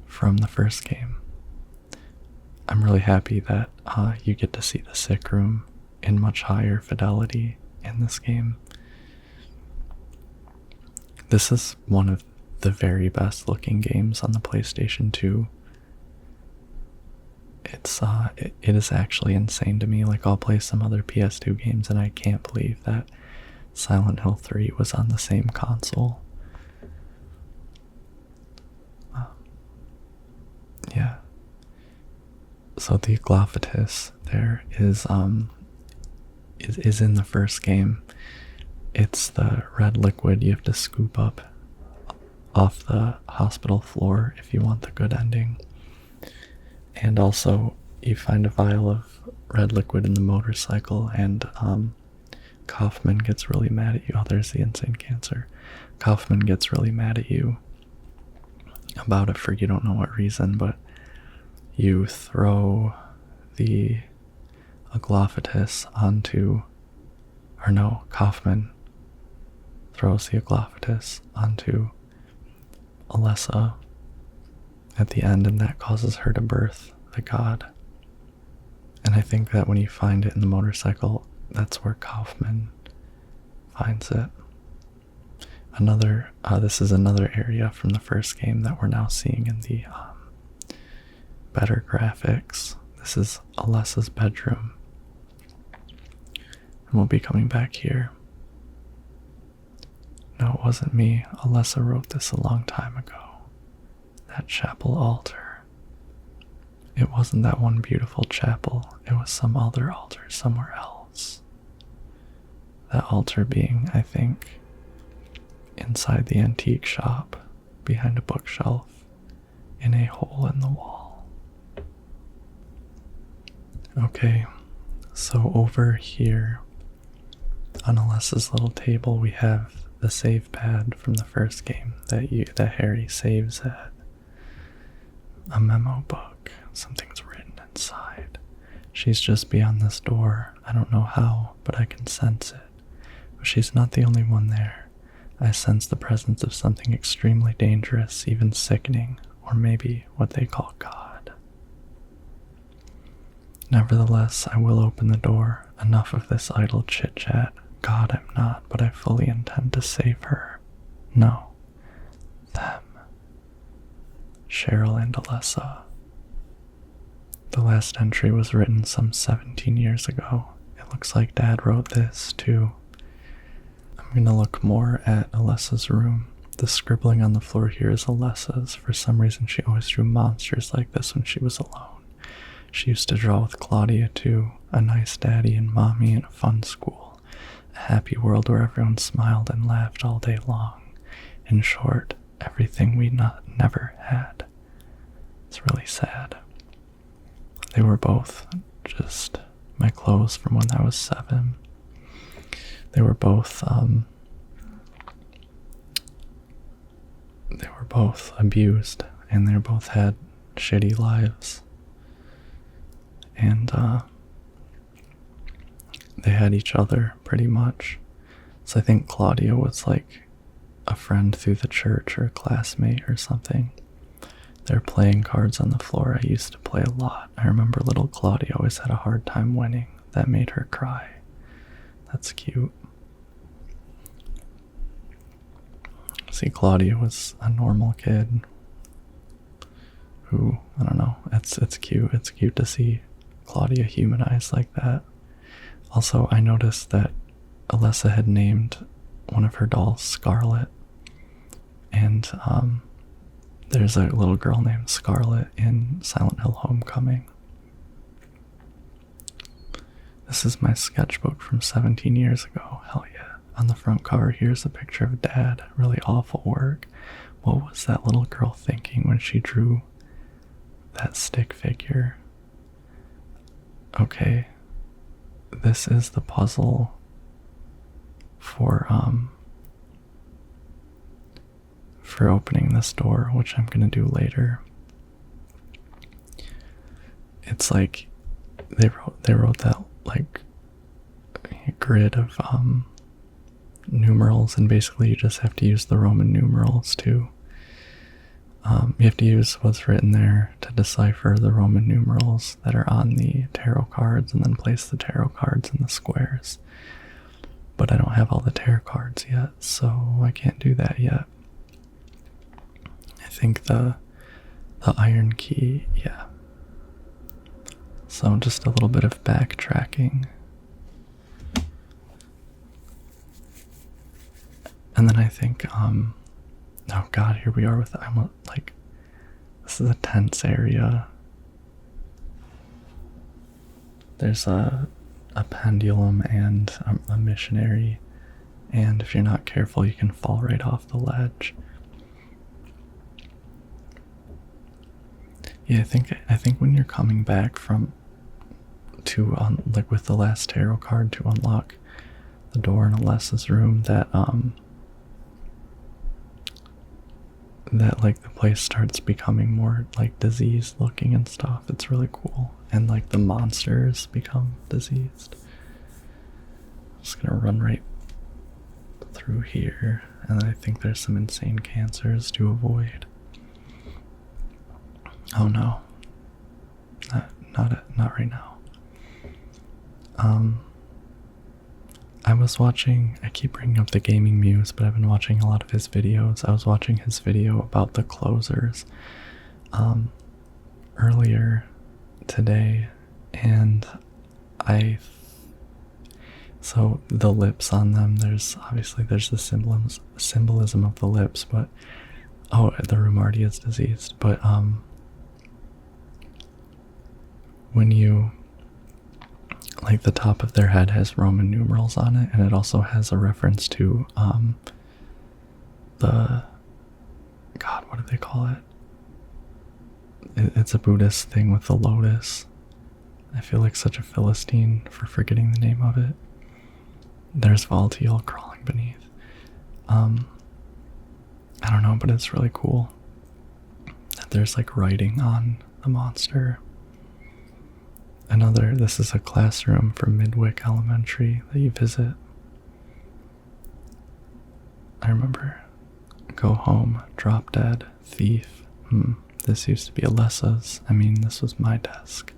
from the first game. I'm really happy that you get to see the sick room in much higher fidelity in this game. This is one of the very best looking games on the PlayStation 2. It is actually insane to me. Like, I'll play some other PS2 games and I can't believe that Silent Hill 3 was on the same console. Yeah. So the Aglaophatus there is in the first game. It's the red liquid you have to scoop up off the hospital floor if you want the good ending. And also, you find a vial of red liquid in the motorcycle, and Kaufman gets really mad at you. Oh, there's the insane cancer. Kaufman gets really mad at you about it for you don't know what reason, but you throw the Aglaophatus onto, or no, Kaufman throws the Aglaophatus onto Alessa at the end, and that causes her to birth the god. And I think that when you find it in the motorcycle, that's where Kaufman finds it. This is another area from the first game that we're now seeing in the better graphics. This is Alessa's bedroom. And we'll be coming back here. No, it wasn't me. Alessa wrote this a long time ago. That chapel altar. It wasn't that one beautiful chapel. It was some other altar somewhere else. That altar being, I think, inside the antique shop, behind a bookshelf, in a hole in the wall. Okay, so over here on Alessa's little table we have the save pad from the first game that Harry saves at. A memo book. Something's written inside. She's just beyond this door. I don't know how, but I can sense it. But she's not the only one there. I sense the presence of something extremely dangerous, even sickening, or maybe what they call God. Nevertheless, I will open the door. Enough of this idle chit-chat. God, I'm not, but I fully intend to save her. No. Them. Cheryl and Alessa. The last entry was written some 17 years ago. It looks like Dad wrote this, too. I'm gonna look more at Alessa's room. The scribbling on the floor here is Alessa's. For some reason, she always drew monsters like this when she was alone. She used to draw with Claudia, too. A nice daddy and mommy and a fun school. A happy world where everyone smiled and laughed all day long. In short, everything we never had. It's really sad. They were both just my clothes from when I was 7. They were both abused, and they both had shitty lives. And they had each other pretty much. So I think Claudia was like a friend through the church or a classmate or something. They're playing cards on the floor. I used to play a lot. I remember little Claudia always had a hard time winning. That made her cry. That's cute. See, Claudia was a normal kid who, I don't know, it's cute. It's cute to see Claudia humanized like that. Also, I noticed that Alessa had named one of her dolls Scarlet. And there's a little girl named Scarlet in Silent Hill Homecoming. This is my sketchbook from 17 years ago. Hell yeah. On the front cover, here's a picture of Dad. Really awful work. What was that little girl thinking when she drew that stick figure? Okay. This is the puzzle for opening this door, which I'm gonna do later. It's like they wrote that like grid of numerals, and basically you just have to use the Roman numerals to you have to use what's written there to decipher the Roman numerals that are on the tarot cards, and then place the tarot cards in the squares. But I don't have all the tarot cards yet, so I can't do that yet. I think the iron key, yeah. So just a little bit of backtracking. And then I think, oh god, here we are with, I'm like, this is a tense area. There's a pendulum and a missionary, and if you're not careful, you can fall right off the ledge. Yeah, I think when you're coming back like with the last tarot card to unlock the door in Alessa's room, that like the place starts becoming more like diseased looking and stuff. It's really cool. And like the monsters become diseased. I'm just gonna run right through here, and I think there's some insane cancers to avoid. Oh no. Not right now. I keep bringing up the Gaming Muse, but I've been watching a lot of his videos. I was watching his video about the closers earlier today, and so the lips on them, there's the symbolism of the lips, but the room already is diseased, but when you, like, the top of their head has Roman numerals on it, and it also has a reference to the, god, what do they call it? It's a Buddhist thing with the lotus. I feel like such a Philistine for forgetting the name of it. There's Voltiel crawling beneath. I don't know, but it's really cool that there's like writing on the monster. This is a classroom from Midwick Elementary that you visit. I remember go home, drop dead, thief. This used to be Alessa's. This was my desk.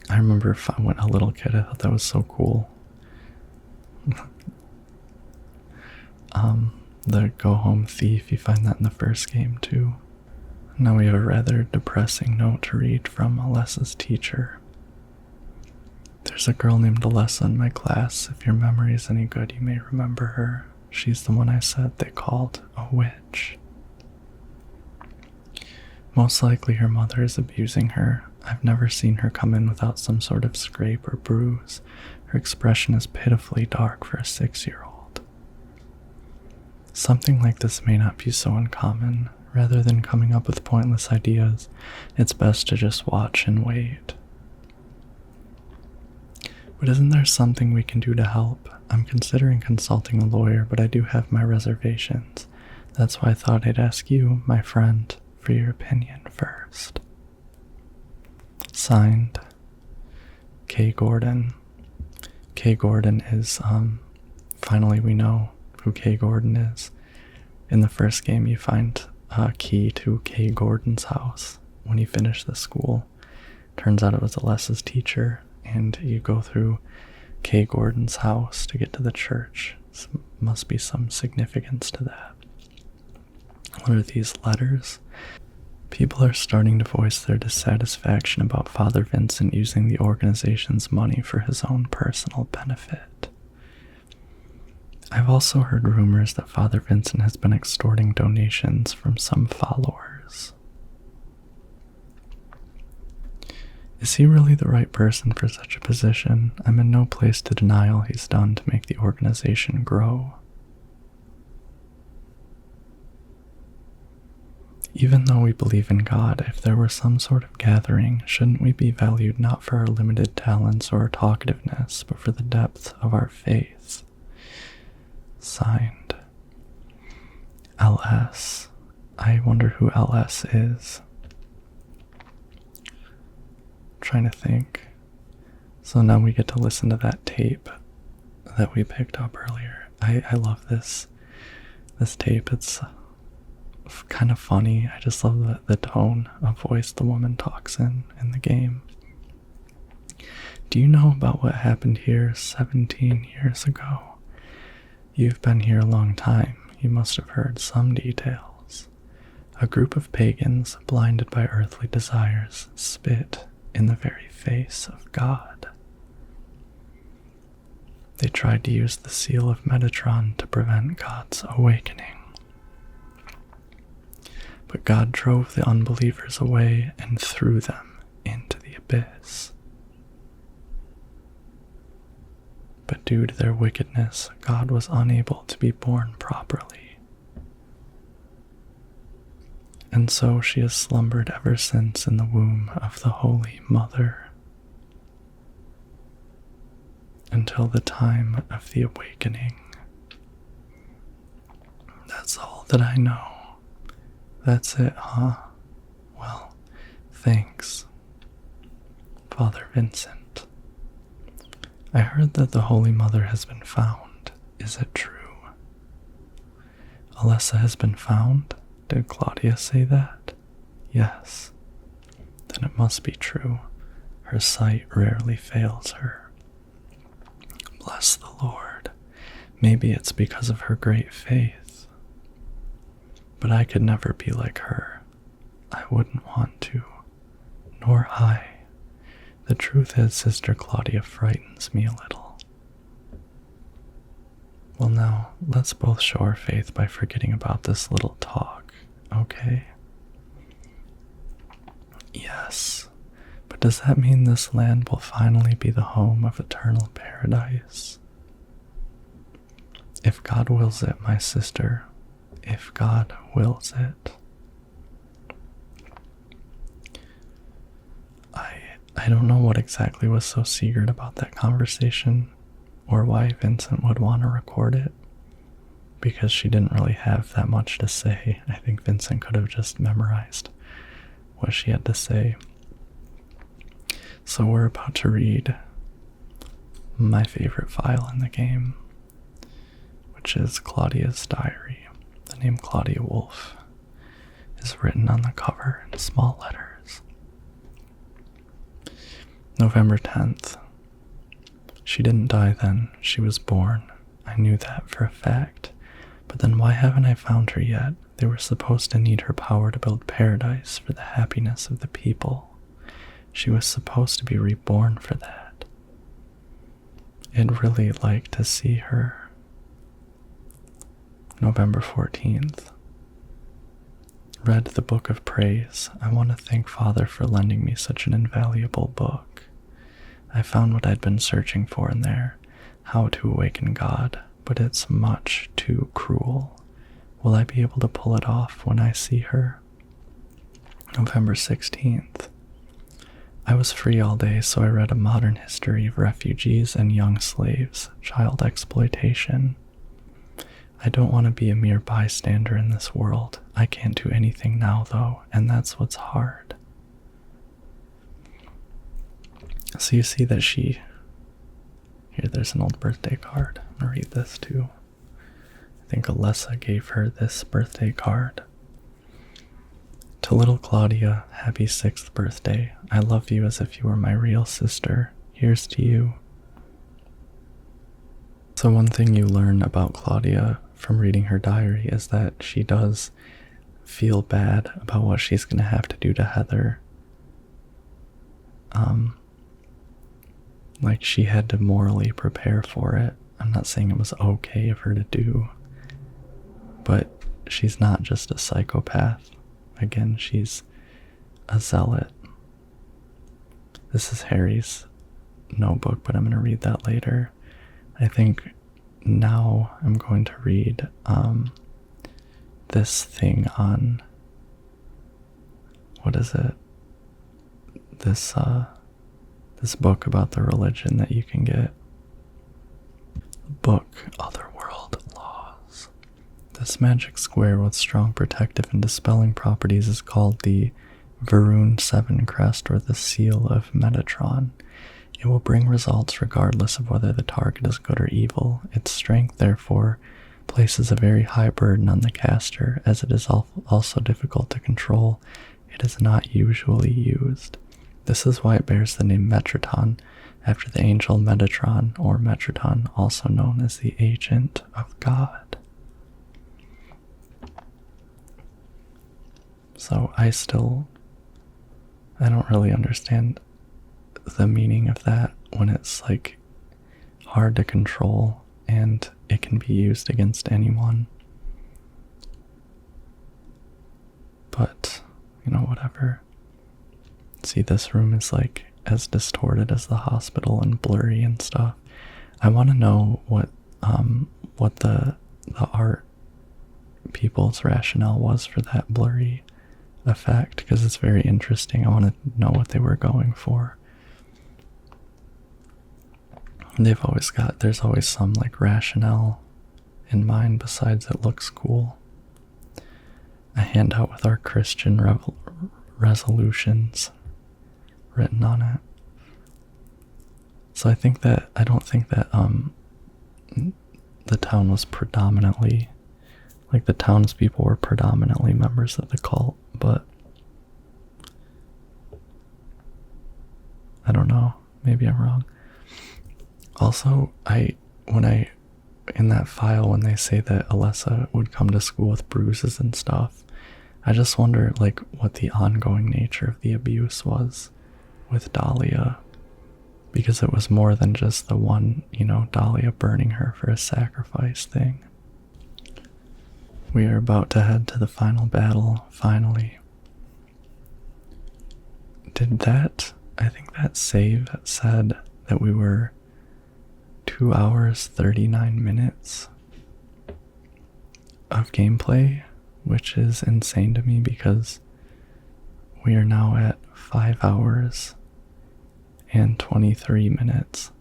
I remember when a little kid, I thought that was so cool. The go home thief, you find that in the first game too. Now we have a rather depressing note to read from Alessa's teacher. There's a girl named Alessa in my class. If your memory is any good, you may remember her. She's the one I said they called a witch. Most likely her mother is abusing her. I've never seen her come in without some sort of scrape or bruise. Her expression is pitifully dark for a 6-year-old. Something like this may not be so uncommon. Rather than coming up with pointless ideas, it's best to just watch and wait. But isn't there something we can do to help? I'm considering consulting a lawyer, but I do have my reservations. That's why I thought I'd ask you, my friend, for your opinion first. Signed, K. Gordon. K. Gordon is, finally we know who K. Gordon is. In the first game, you find a key to K. Gordon's house when you finish the school. Turns out it was Alessa's teacher, and you go through K. Gordon's house to get to the church. Must be some significance to that. What are these letters? People are starting to voice their dissatisfaction about Father Vincent using the organization's money for his own personal benefit. I've also heard rumors that Father Vincent has been extorting donations from some followers. Is he really the right person for such a position? I'm in no place to deny all he's done to make the organization grow. Even though we believe in God, if there were some sort of gathering, shouldn't we be valued not for our limited talents or our talkativeness, but for the depth of our faith? Signed, LS. I wonder who LS is. Trying to think. So now we get to listen to that tape that we picked up earlier. I love this tape. It's kind of funny. I just love the tone of voice the woman talks in the game. Do you know about what happened here 17 years ago? You've been here a long time. You must have heard some details. A group of pagans, blinded by earthly desires, spit in the very face of God. They tried to use the seal of Metatron to prevent God's awakening. But God drove the unbelievers away and threw them into the abyss. But due to their wickedness, God was unable to be born properly. And so she has slumbered ever since in the womb of the Holy Mother, until the time of the awakening. That's all that I know. That's it, huh? Well, thanks, Father Vincent. I heard that the Holy Mother has been found. Is it true? Alessa has been found? Did Claudia say that? Yes. Then it must be true. Her sight rarely fails her. Bless the Lord. Maybe it's because of her great faith. But I could never be like her. I wouldn't want to. Nor I. The truth is, Sister Claudia frightens me a little. Well now, let's both show our faith by forgetting about this little talk, okay? Yes, but does that mean this land will finally be the home of eternal paradise? If God wills it, my sister, if God wills it. I don't know what exactly was so secret about that conversation. or why Vincent would want to record it, because she didn't really have that much to say. I think Vincent could have just memorized what she had to say. So we're about to read my favorite file in the game, which is Claudia's diary. The name Claudia Wolf is written on the cover in small letters. November 10th. She didn't die then, she was born. I knew that for a fact. But then why haven't I found her yet? They were supposed to need her power to build paradise for the happiness of the people. She was supposed to be reborn for that. I'd really like to see her. November 14th. Read the Book of Praise. I want to thank Father for lending me such an invaluable book. I found what I'd been searching for in there, how to awaken God, but it's much too cruel. Will I be able to pull it off when I see her? November 16th. I was free all day, so I read A Modern History of Refugees and Young Slaves, Child Exploitation. I don't want to be a mere bystander in this world. I can't do anything now, though, and that's what's hard. So you see that here, there's an old birthday card. I'm going to read this too. I think Alessa gave her this birthday card. To little Claudia, happy 6th birthday. I love you as if you were my real sister. Here's to you. So one thing you learn about Claudia from reading her diary is that she does feel bad about what she's going to have to do to Heather. Like she had to morally prepare for it. I'm not saying it was okay of her to do, but she's not just a psychopath. Again, she's a zealot. This is Harry's notebook, but I'm going to read that later. I think now I'm going to read this thing on, what is it? This book about the religion that you can get. Book, Otherworld Laws. This magic square with strong protective and dispelling properties is called the Varun 7 crest, or the seal of Metatron. It will bring results regardless of whether the target is good or evil. Its strength, therefore, places a very high burden on the caster, as it is also difficult to control. It is not usually used. This is why it bears the name Metraton, after the angel Metatron, or Metraton, also known as the agent of God. So I don't really understand the meaning of that when it's like hard to control and it can be used against anyone. But, whatever. See, this room is like as distorted as the hospital and blurry and stuff. I want to know what the art people's rationale was for that blurry effect, because it's very interesting. I want to know what they were going for. There's always some like rationale in mind besides it looks cool. A handout with our Christian resolutions written on it. So I don't think that the town was predominantly, like the townspeople were predominantly members of the cult, but I don't know, maybe I'm wrong. Also, in that file, when they say that Alessa would come to school with bruises and stuff, I just wonder like what the ongoing nature of the abuse was with Dahlia, because it was more than just the one, Dahlia burning her for a sacrifice thing. We are about to head to the final battle, finally. I think that save said that we were 2 hours, 39 minutes of gameplay, which is insane to me because we are now at 5 hours and 23 minutes.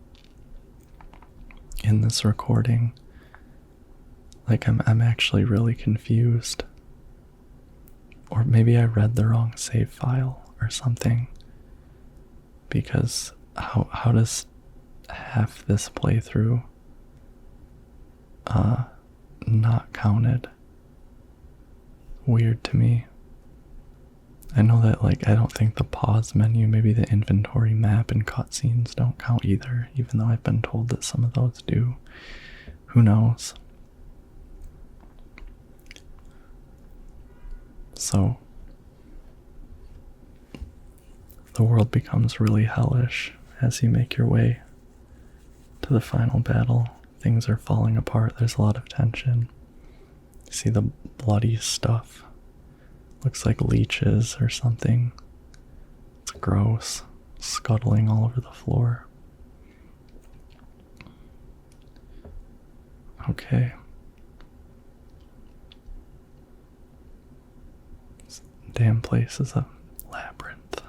in this recording. Like, I'm actually really confused. Or maybe I read the wrong save file or something. Because how does half this playthrough not counted? Weird to me. I know that, like, I don't think the pause menu, maybe the inventory map and cutscenes don't count either, even though I've been told that some of those do. Who knows? So, the world becomes really hellish as you make your way to the final battle. Things are falling apart, there's a lot of tension. You see the bloody stuff. Looks like leeches or something. It's gross, scuttling all over the floor. Okay. This damn place is a labyrinth.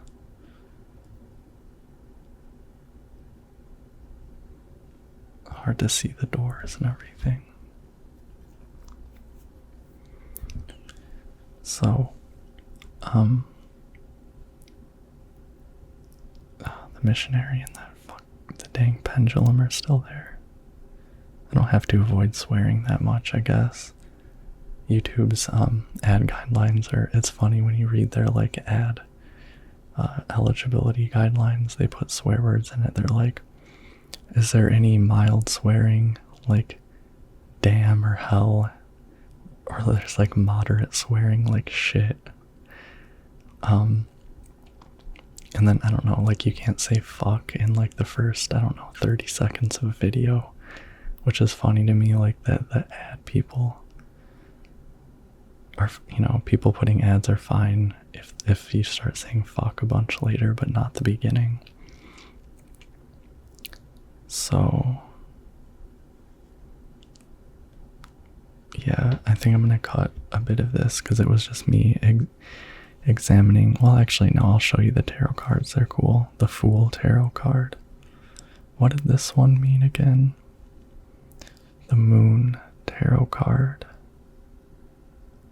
Hard to see the doors and everything. So, the missionary and the dang pendulum are still there. I don't have to avoid swearing that much, I guess. YouTube's ad guidelines it's funny when you read their like ad eligibility guidelines, they put swear words in it. They're like, is there any mild swearing, like damn or hell? Or there's like moderate swearing, like shit. And then I don't know, like you can't say fuck in like the first, I don't know, 30 seconds of video, which is funny to me. Like that the ad people are, people putting ads are fine if you start saying fuck a bunch later, but not the beginning. So yeah, I think I'm gonna cut a bit of this because it was just me examining. Well, actually, no, I'll show you the tarot cards. They're cool. The Fool tarot card. What did this one mean again? The Moon tarot card.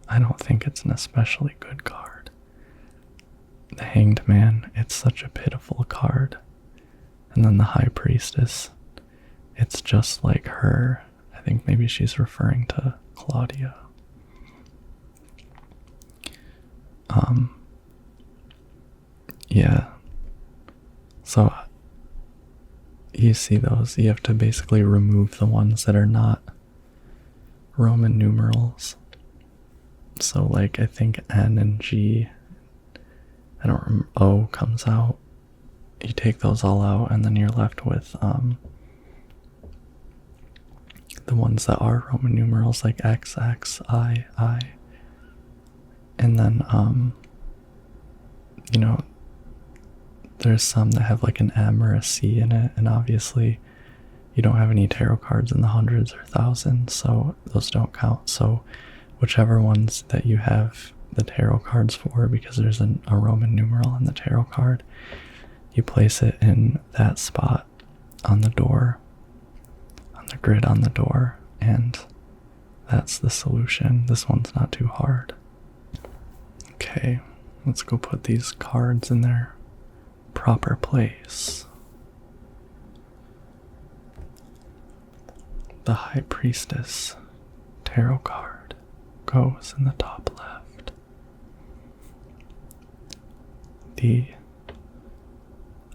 I don't think it's an especially good card. The Hanged Man, it's such a pitiful card. And then the High Priestess, it's just like her. I think maybe she's referring to Claudia. Yeah. So you see those, you have to basically remove the ones that are not Roman numerals. So like I think N and G, I don't remember, O comes out. You take those all out and then you're left with the ones that are Roman numerals, like X, X, I. And then there's some that have like an M or a C in it, and obviously you don't have any tarot cards in the hundreds or thousands, so those don't count. So whichever ones that you have the tarot cards for, because there's a Roman numeral in the tarot card, you place it in that spot on the door, on the grid on the door, and that's the solution. This one's not too hard. Okay, let's go put these cards in their proper place. The High Priestess tarot card goes in the top left. The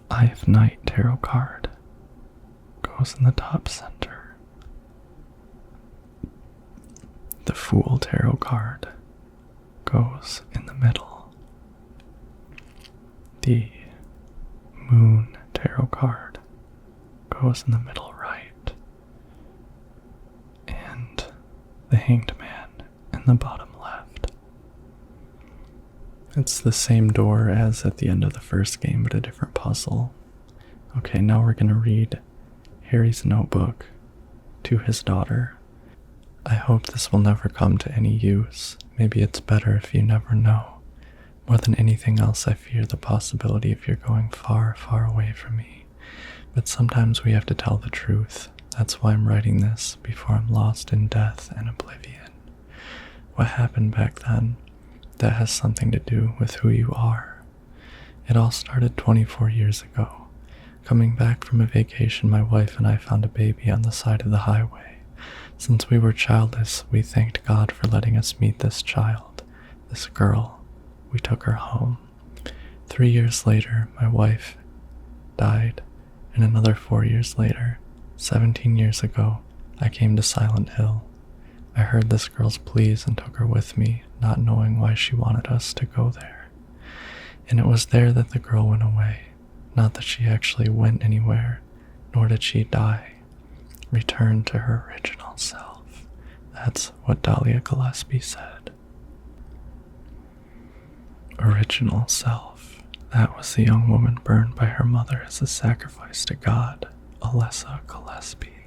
Eye of Night tarot card goes in the top center. The Fool tarot card goes in the middle. The Moon tarot card goes in the middle right. And the Hanged Man in the bottom left. It's the same door as at the end of the first game, but a different puzzle. Okay, now we're gonna read Harry's notebook to his daughter. I hope this will never come to any use. Maybe it's better if you never know. More than anything else, I fear the possibility of your going far, far away from me. But sometimes we have to tell the truth. That's why I'm writing this before I'm lost in death and oblivion. What happened back then, that has something to do with who you are. It all started 24 years ago. Coming back from a vacation, my wife and I found a baby on the side of the highway. Since we were childless, we thanked God for letting us meet this child, this girl. We took her home. 3 years later, my wife died, and another 4 years later, 17 years ago, I came to Silent Hill. I heard this girl's pleas and took her with me, not knowing why she wanted us to go there. And it was there that the girl went away. Not that she actually went anywhere, nor did she die. Returned to her original self. That's what Dahlia Gillespie said. Original self. That was the young woman burned by her mother as a sacrifice to God, Alessa Gillespie.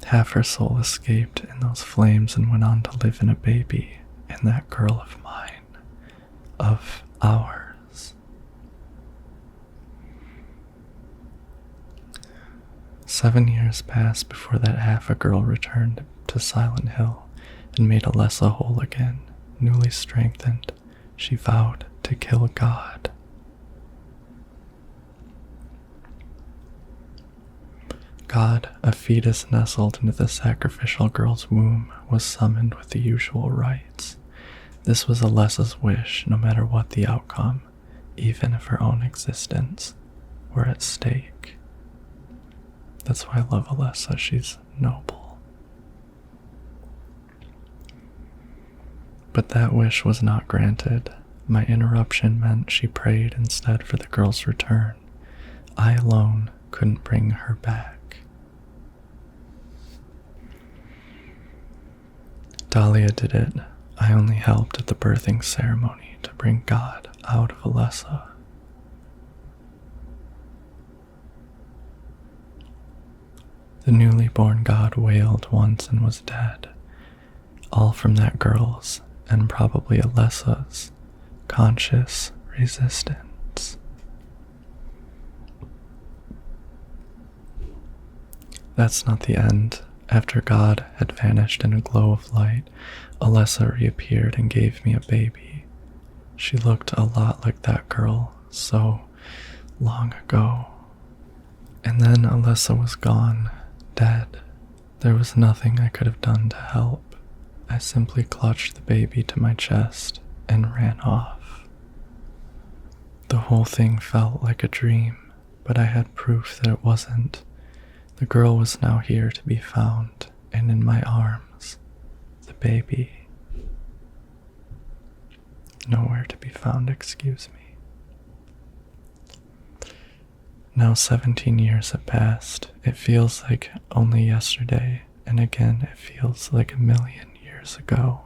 Half her soul escaped in those flames and went on to live in a baby, in that girl of mine, of ours. Seven years passed before that half a girl returned to Silent Hill and made Alessa whole again. Newly strengthened, she vowed to kill God. God, a fetus nestled into the sacrificial girl's womb, was summoned with the usual rites. This was Alessa's wish, no matter what the outcome, even if her own existence were at stake. That's why I love Alessa, she's noble. But that wish was not granted. My interruption meant she prayed instead for the girl's return. I alone couldn't bring her back. Dahlia did it. I only helped at the birthing ceremony to bring God out of Alessa. The newly born God wailed once and was dead, all from that girl's, and probably Alessa's, conscious resistance. That's not the end. After God had vanished in a glow of light, Alessa reappeared and gave me a baby. She looked a lot like that girl so long ago. And then Alessa was gone, dead. There was nothing I could have done to help. I simply clutched the baby to my chest and ran off. The whole thing felt like a dream, but I had proof that it wasn't. The girl was now here to be found, and in my arms, the baby. Nowhere to be found, excuse me. Now 17 years have passed. It feels like only yesterday, and again it feels like a million years ago.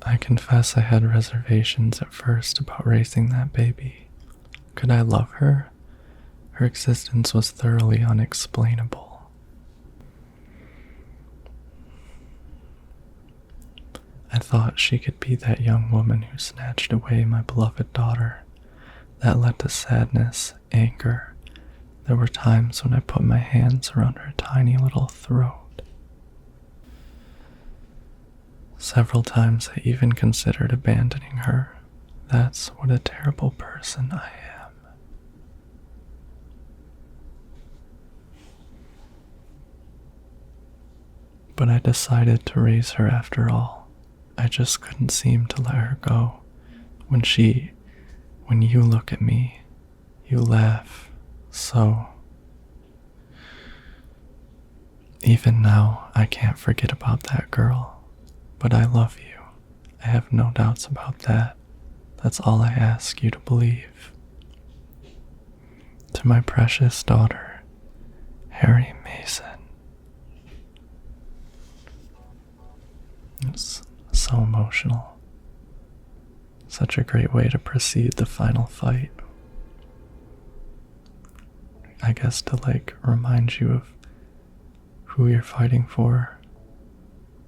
I confess I had reservations at first about raising that baby. Could I love her? Her existence was thoroughly unexplainable. I thought she could be that young woman who snatched away my beloved daughter. That led to sadness, anger. There were times when I put my hands around her tiny little throat. Several times I even considered abandoning her. That's what a terrible person I am. But I decided to raise her after all. I just couldn't seem to let her go. When you look at me, you laugh so. Even now, I can't forget about that girl. But I love you. I have no doubts about that. That's all I ask you to believe. To my precious daughter, Harry Mason. It's so emotional. Such a great way to precede the final fight. I guess to remind you of who you're fighting for.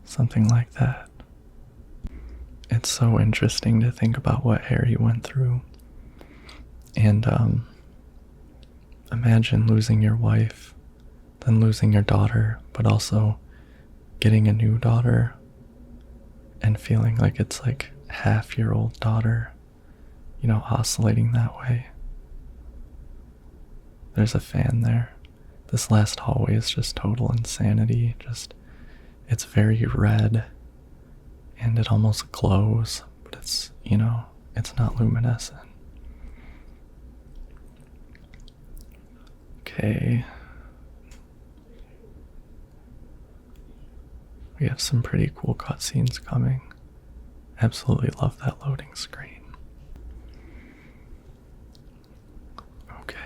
Something like that. It's so interesting to think about what Harry went through. And imagine losing your wife, then losing your daughter, but also getting a new daughter and feeling like it's like half your old daughter, oscillating that way. There's a fan there. This last hallway is just total insanity. It's very red and it almost glows, but it's not luminescent. Okay. We have some pretty cool cutscenes coming. Absolutely love that loading screen. Okay.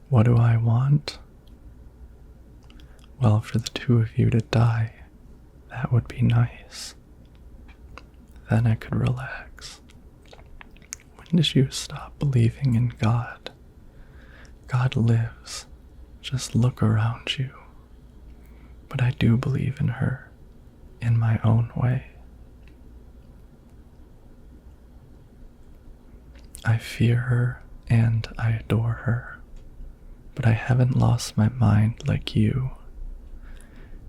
What do I want? Well, for the two of you to die, that would be nice. Then I could relax. When did you stop believing in God? God lives. Just look around you. But I do believe in her, in my own way. I fear her and I adore her, but I haven't lost my mind like you.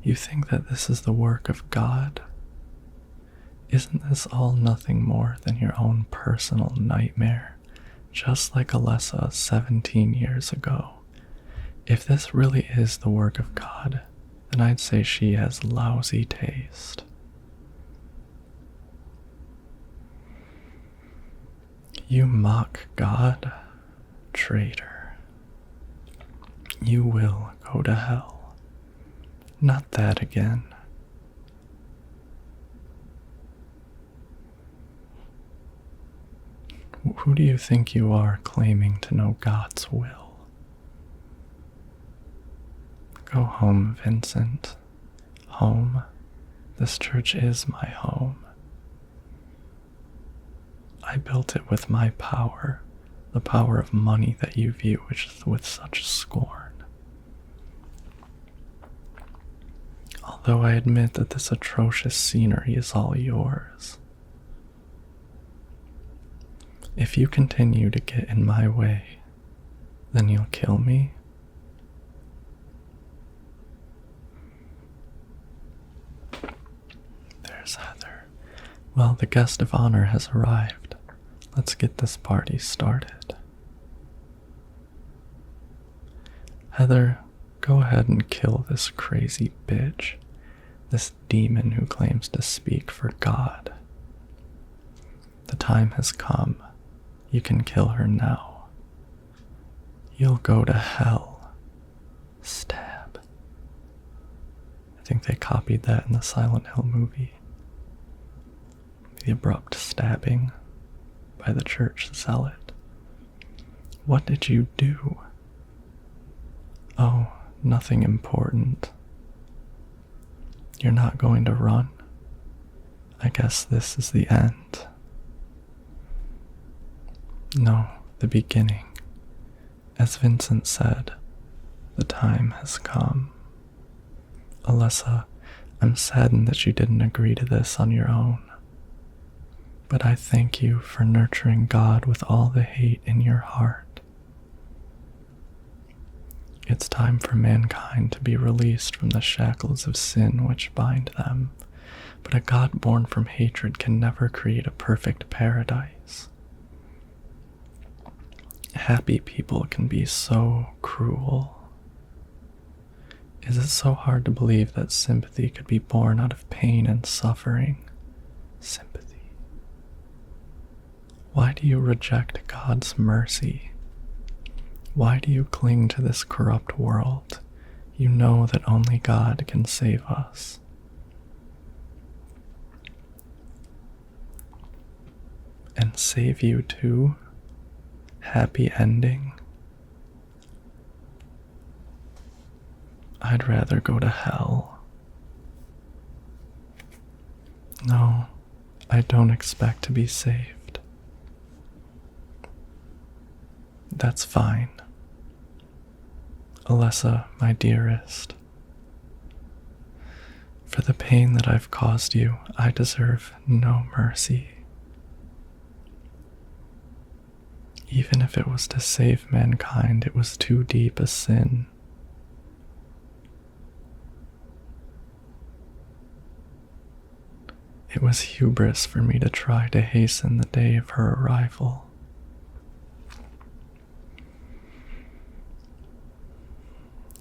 You think that this is the work of God? Isn't this all nothing more than your own personal nightmare, just like Alessa 17 years ago? If this really is the work of God, then I'd say she has lousy taste. You mock God, traitor. You will go to hell. Not that again. Who do you think you are claiming to know God's will? Go home, Vincent. Home. This church is my home. I built it with my power, the power of money that you view with such scorn. Although I admit that this atrocious scenery is all yours. If you continue to get in my way, then you'll kill me. There's Heather. Well, the guest of honor has arrived. Let's get this party started. Heather, go ahead and kill this crazy bitch, this demon who claims to speak for God. The time has come. You can kill her now. You'll go to hell. Stab. I think they copied that in the Silent Hill movie. The abrupt stabbing by the church zealot. What did you do? Oh, nothing important. You're not going to run? I guess this is the end. No, the beginning. As Vincent said, the time has come. Alessa, I'm saddened that you didn't agree to this on your own. But I thank you for nurturing God with all the hate in your heart. It's time for mankind to be released from the shackles of sin which bind them, but a God born from hatred can never create a perfect paradise. Happy people can be so cruel. Is it so hard to believe that sympathy could be born out of pain and suffering? Sympathy. Why do you reject God's mercy? Why do you cling to this corrupt world? You know that only God can save us. And save you too? Happy ending? I'd rather go to hell. No, I don't expect to be saved. That's fine. Alessa, my dearest. For the pain that I've caused you, I deserve no mercy. Even if it was to save mankind, it was too deep a sin. It was hubris for me to try to hasten the day of her arrival.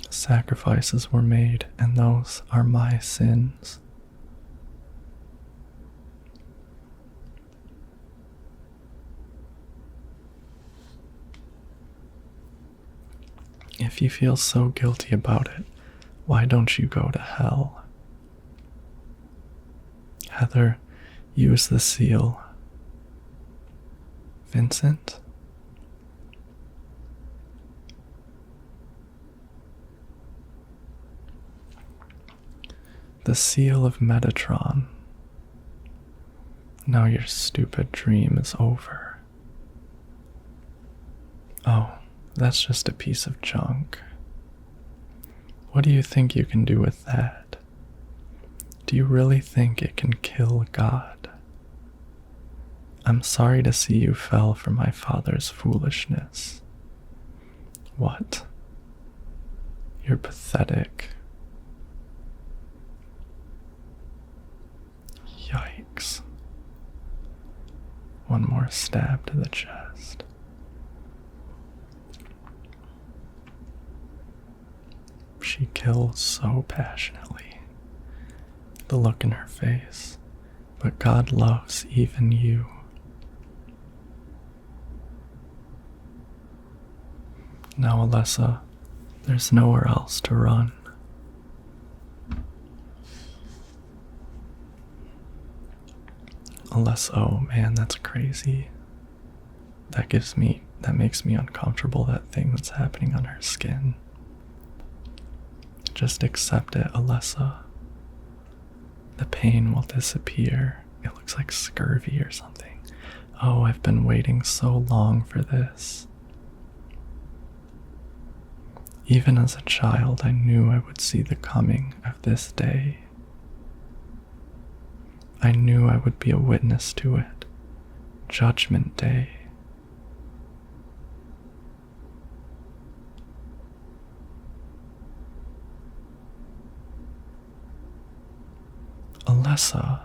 Sacrifices were made, and those are my sins. If you feel so guilty about it, why don't you go to hell? Heather, use the seal. Vincent? The seal of Metatron. Now your stupid dream is over. Oh, that's just a piece of junk. What do you think you can do with that? Do you really think it can kill God? I'm sorry to see you fell for my father's foolishness. What? You're pathetic. Yikes. One more stab to the chest. She kills so passionately. The look in her face. But God loves even you. Now, Alessa, there's nowhere else to run. Alessa, oh man, that's crazy. That makes me uncomfortable, that thing that's happening on her skin. Just accept it, Alessa. The pain will disappear. It looks like scurvy or something. Oh, I've been waiting so long for this. Even as a child, I knew I would see the coming of this day. I knew I would be a witness to it. Judgment Day. Alessa.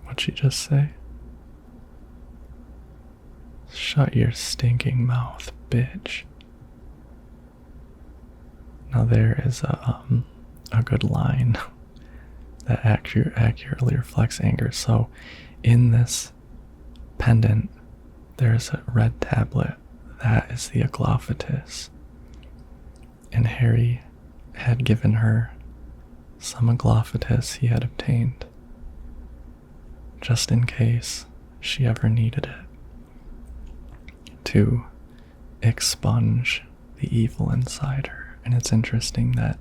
What'd she just say? Shut your stinking mouth, bitch. Now there is a good line that accurately reflects anger. So in this pendant, there's a red tablet. That is the Aglaophatus. And Harry had given her some Aglaophatus he had obtained, just in case she ever needed it, to expunge the evil inside her. And it's interesting that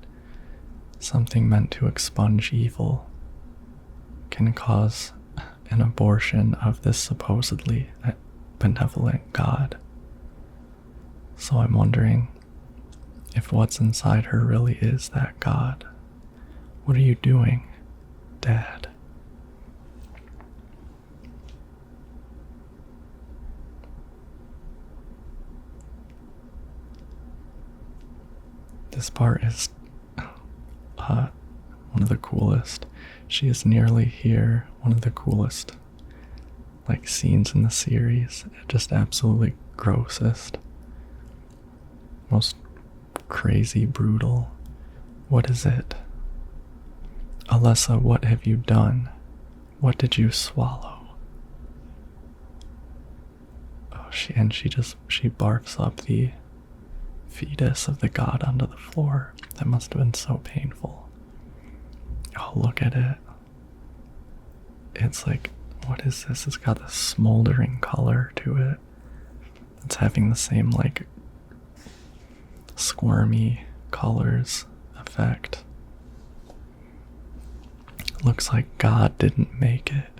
something meant to expunge evil can cause an abortion of this supposedly benevolent God. So I'm wondering if what's inside her really is that God. What are you doing, Dad? This part is one of the coolest. She is nearly here. One of the coolest scenes in the series. Just absolutely grossest. Most crazy, brutal. What is it? Alessa, what have you done? What did you swallow? Oh, she barfs up the fetus of the god onto the floor. That must have been so painful. Oh, look at it. It's like, what is this? It's got this smoldering color to it. It's having the same squirmy colors effect. Looks like God didn't make it.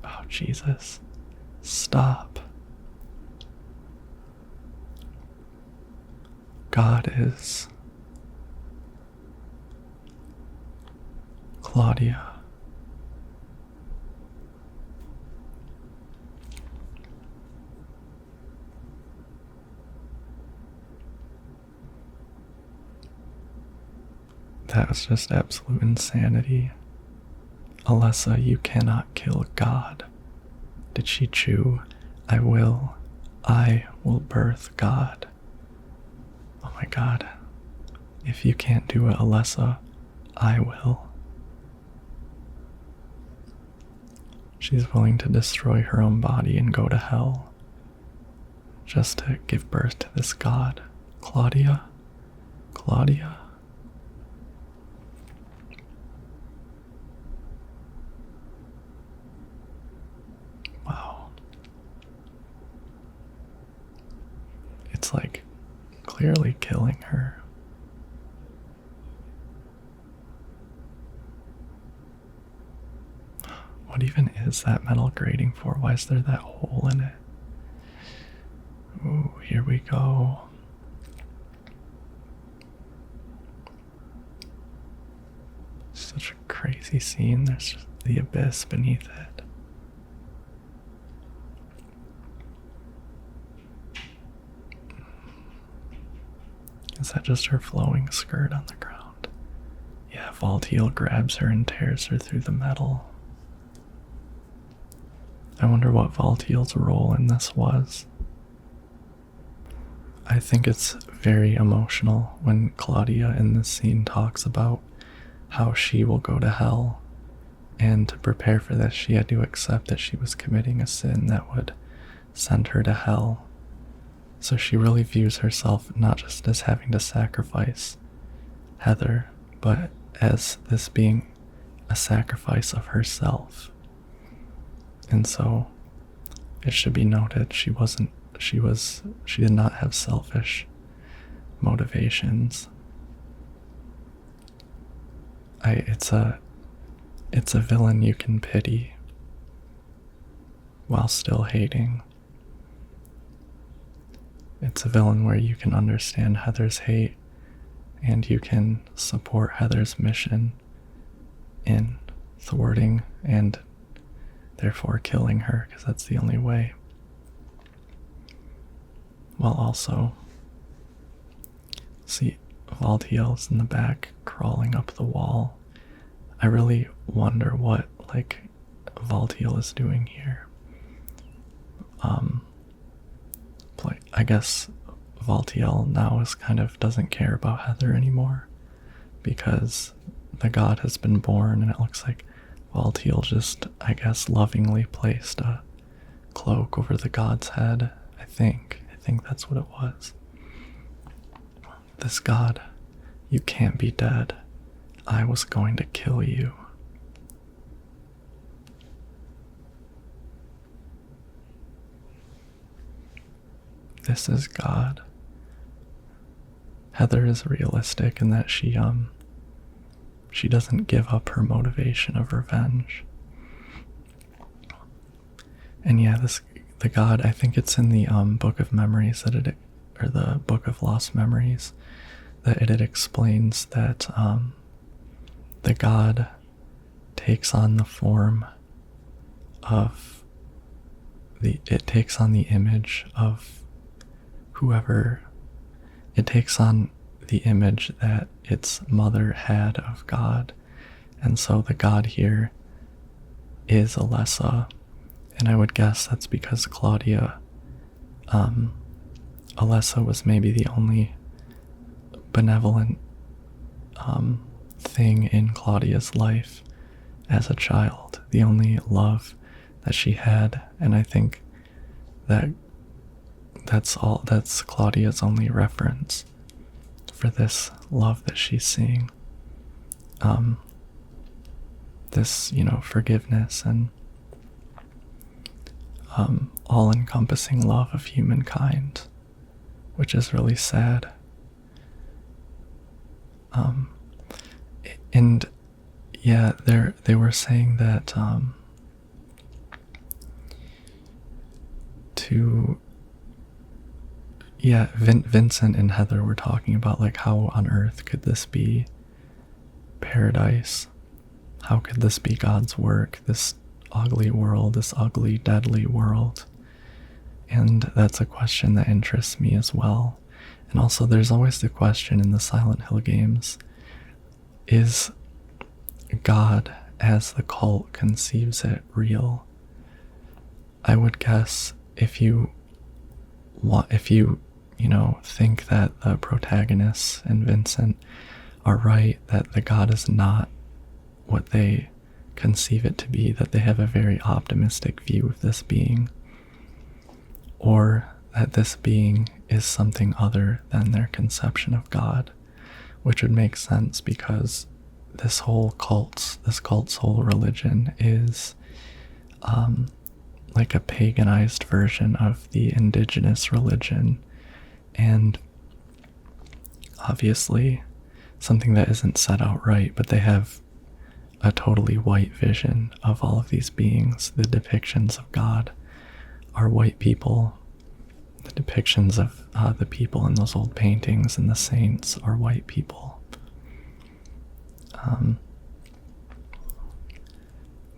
Oh, Jesus. Stop. god is Claudia. That was just absolute insanity. Alessa, you cannot kill God. Did she chew? I will birth God. Oh my god. If you can't do it, Alessa, I will. She's willing to destroy her own body and go to hell just to give birth to this god. Claudia? Claudia? Wow. It's like clearly killing her. What even is that metal grating for? Why is there that hole in it? Ooh, here we go. Such a crazy scene. There's just the abyss beneath it. Is that just her flowing skirt on the ground? Yeah, Valtiel grabs her and tears her through the metal. I wonder what Valtiel's role in this was. I think it's very emotional when Claudia in this scene talks about how she will go to hell, and to prepare for this she had to accept that she was committing a sin that would send her to hell. So she really views herself not just as having to sacrifice Heather, but as this being a sacrifice of herself. And so it should be noted she did not have selfish motivations. It's a villain you can pity while still hating. It's a villain where you can understand Heather's hate and you can support Heather's mission in thwarting and therefore killing her, because that's the only way. While also, see, Valtiel's in the back crawling up the wall. I really wonder what, Valtiel is doing here. I guess Valtiel now doesn't care about Heather anymore, because the god has been born, and it looks like Valtiel just, lovingly placed a cloak over the god's head. I think that's what it was. This god, you can't be dead. I was going to kill you. This is God. Heather is realistic in that she doesn't give up her motivation of revenge. And yeah, the god, I think it's in the Book of Memories or the Book of Lost Memories, that it explains that the god takes on the form of it takes on the image of whoever, it takes on the image that its mother had of God. And so the god here is Alessa, and I would guess that's because Claudia, Alessa was maybe the only benevolent thing in Claudia's life as a child, the only love that she had. And I think that's Claudia's only reference for this love that she's seeing. This, forgiveness and all-encompassing love of humankind, which is really sad. And yeah, they were saying that Yeah, Vincent and Heather were talking about like how on earth could this be paradise? How could this be God's work? This ugly world, this ugly, deadly world. And that's a question that interests me as well. And also, there's always the question in the Silent Hill games, is God, as the cult conceives it, real? I would guess if you think that the protagonists and Vincent are right, that the God is not what they conceive it to be, that they have a very optimistic view of this being, or that this being is something other than their conception of God, which would make sense because this cult's whole religion is like a paganized version of the indigenous religion, and obviously something that isn't said outright, but they have a totally white vision of all of these beings. The depictions of God are white people. The depictions of the people in those old paintings and the saints are white people.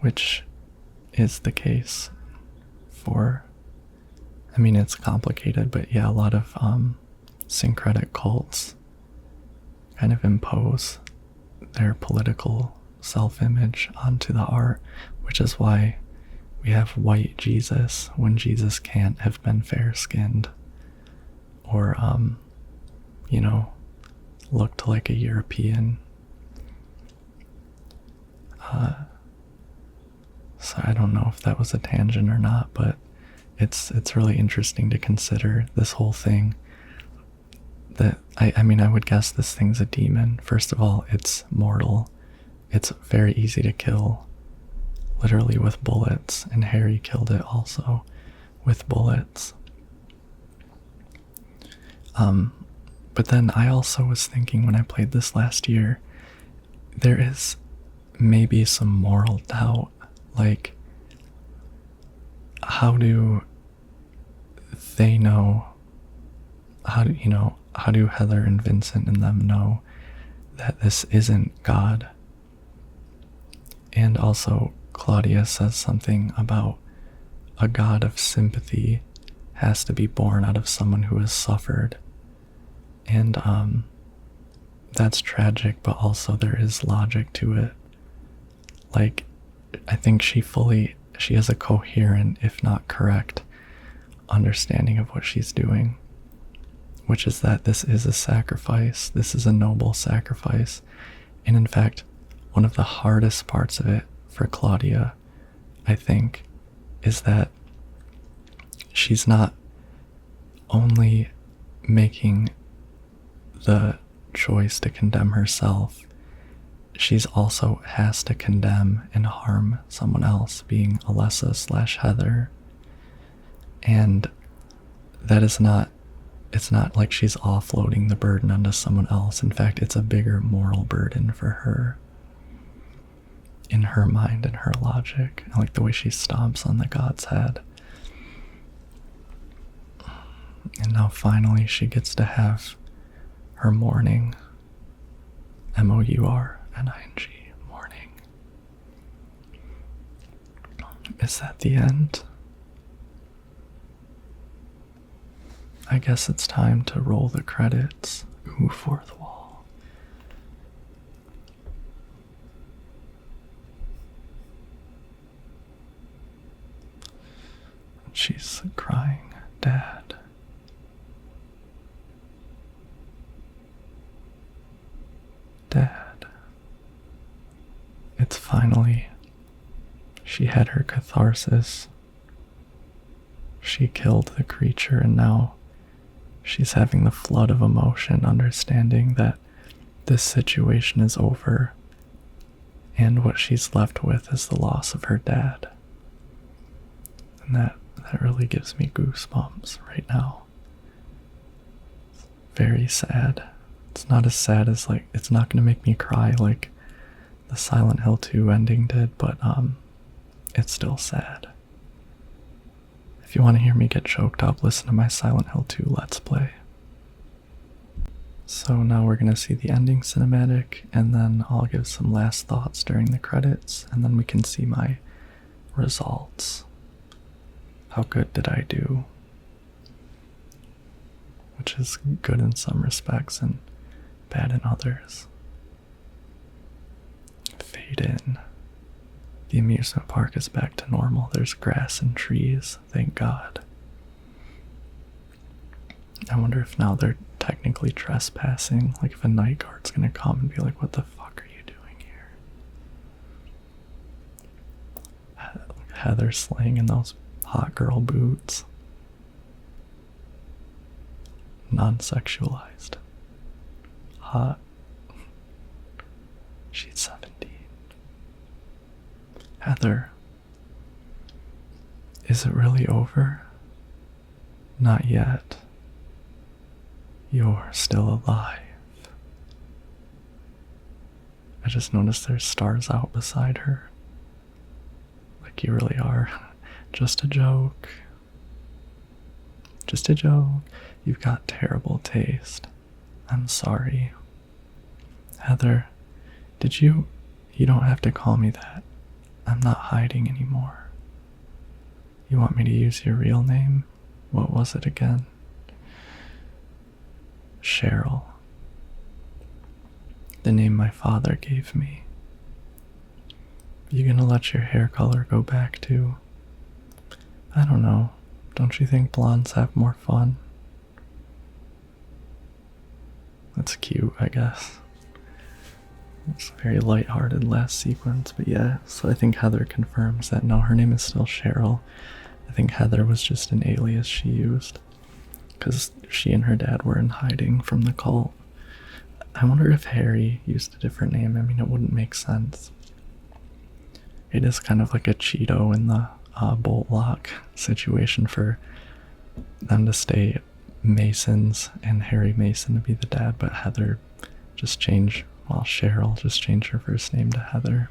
Which is the case for, I mean, it's complicated, but yeah, a lot of syncretic cults kind of impose their political self-image onto the art, which is why we have white Jesus when Jesus can't have been fair-skinned or looked like a European. So I don't know if that was a tangent or not, but it's really interesting to consider this whole thing. That I mean, I would guess this thing's a demon. First of all, it's mortal. It's very easy to kill, literally with bullets, and Harry killed it also with bullets. But then I also was thinking when I played this last year, there is maybe some moral doubt. Like, how do they know? How do Heather and Vincent and them know that this isn't God? And also, Claudia says something about a God of sympathy has to be born out of someone who has suffered. And that's tragic, but also there is logic to it. Like, I think she has a coherent, if not correct, understanding of what she's doing, which is that this is a sacrifice. This is a noble sacrifice. And in fact, one of the hardest parts of it for Claudia, I think, is that she's not only making the choice to condemn herself, she's also has to condemn and harm someone else, being Alessa/Heather. And that is not, it's not like she's offloading the burden onto someone else. In fact, it's a bigger moral burden for her, in her mind and her logic. I like the way she stomps on the god's head. And now finally she gets to have her mourning, mourning, mourning. Is that the end? I guess it's time to roll the credits. Ooh, fourth wall. She's crying, Dad. Dad. It's finally, she had her catharsis. She killed the creature, and now she's having the flood of emotion, understanding that this situation is over, and what she's left with is the loss of her dad. And that really gives me goosebumps right now. It's very sad. It's not as sad as, like, it's not gonna make me cry like the Silent Hill 2 ending did, but it's still sad. If you want to hear me get choked up, listen to my Silent Hill 2 Let's Play. So now we're going to see the ending cinematic, and then I'll give some last thoughts during the credits, and then we can see my results. How good did I do? Which is good in some respects and bad in others. Fade in. The amusement park is back to normal. There's grass and trees, thank God. I wonder if now they're technically trespassing, like if a night guard's gonna come and be like, what the fuck are you doing here? Heather slaying in those hot girl boots. Non-sexualized. Hot. She's 17. Heather. Is it really over? Not yet. You're still alive. I just noticed there's stars out beside her. Like you really are. Just a joke. Just a joke. You've got terrible taste. I'm sorry. Heather, you don't have to call me that. I'm not hiding anymore. You want me to use your real name? What was it again? Cheryl. The name my father gave me. You gonna let your hair color go back too? I don't know. Don't you think blondes have more fun? That's cute, I guess. It's a very lighthearted last sequence, but yeah. So I think Heather confirms that no, her name is still Cheryl. I think Heather was just an alias she used, because she and her dad were in hiding from the cult. I wonder if Harry used a different name. I mean, it wouldn't make sense. It is kind of like a Cheeto in the bolt lock situation for them to stay Masons and Harry Mason to be the dad, but Heather just changed, well, Cheryl just changed her first name to Heather.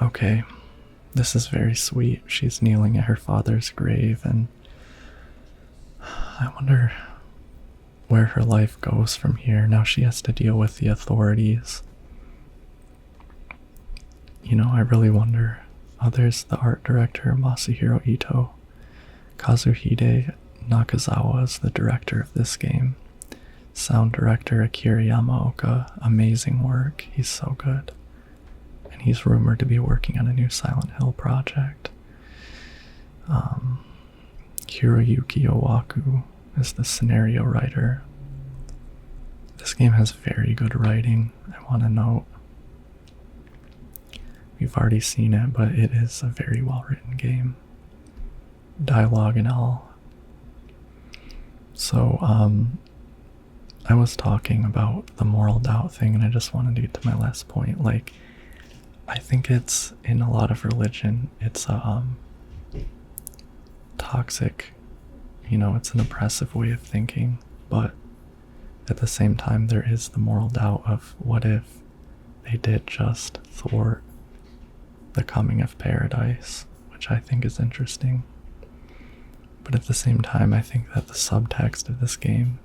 Okay, this is very sweet. She's kneeling at her father's grave, and I wonder where her life goes from here. Now she has to deal with the authorities. You know, I really wonder. Oh, there's the art director, Masahiro Ito. Kazuhide Nakazawa is the director of this game. Sound director Akira Yamaoka. Amazing work. He's so good. And he's rumored to be working on a new Silent Hill project. Hiroyuki Owaku is the scenario writer. This game has very good writing, I want to note. We've already seen it, but it is a very well written game. Dialogue and all. So, I was talking about the moral doubt thing, and I just wanted to get to my last point. Like, I think it's, in a lot of religion, it's a toxic, it's an oppressive way of thinking, but at the same time there is the moral doubt of what if they did just thwart the coming of paradise, which I think is interesting. But at the same time, I think that the subtext of this game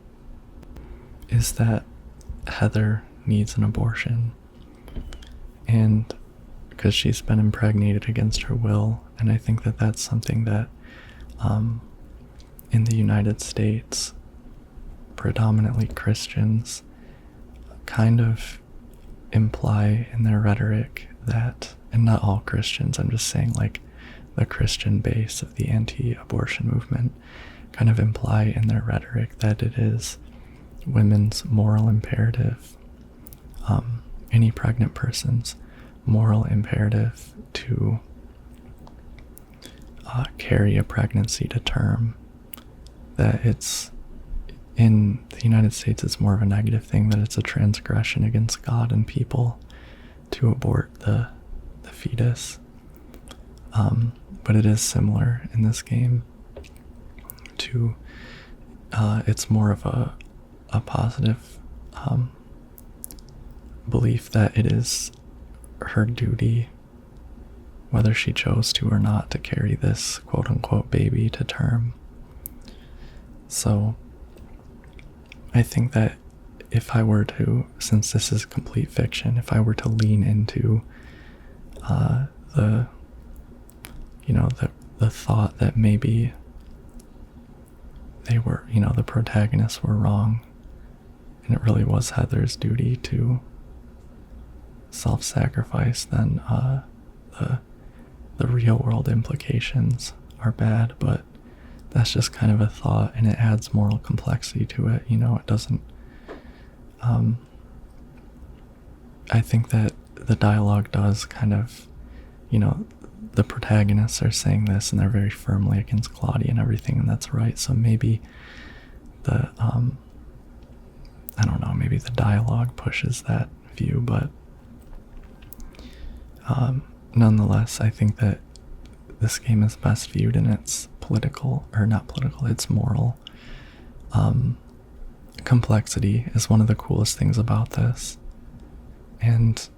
is that Heather needs an abortion, and because she's been impregnated against her will, and I think that that's something that in the United States, predominantly Christians kind of imply in their rhetoric that, and not all Christians, I'm just saying like the Christian base of the anti-abortion movement kind of imply in their rhetoric that it is women's moral imperative, any pregnant person's moral imperative to carry a pregnancy to term, that it's, in the United States, it's more of a negative thing, that it's a transgression against God and people to abort the fetus. But it is similar in this game to, it's more of a positive belief that it is her duty whether she chose to or not, to carry this quote unquote baby to term. So I think that if I were to, since this is complete fiction, if I were to lean into the thought that maybe they were, the protagonists were wrong, and it really was Heather's duty to self-sacrifice, then the real world implications are bad. But that's just kind of a thought, and it adds moral complexity to it. It doesn't. I think that the dialogue does kind of, the protagonists are saying this and they're very firmly against Claudia and everything, and that's right. So maybe I don't know, maybe the dialogue pushes that view, but nonetheless, I think that this game is best viewed in its its moral complexity is one of the coolest things about this. And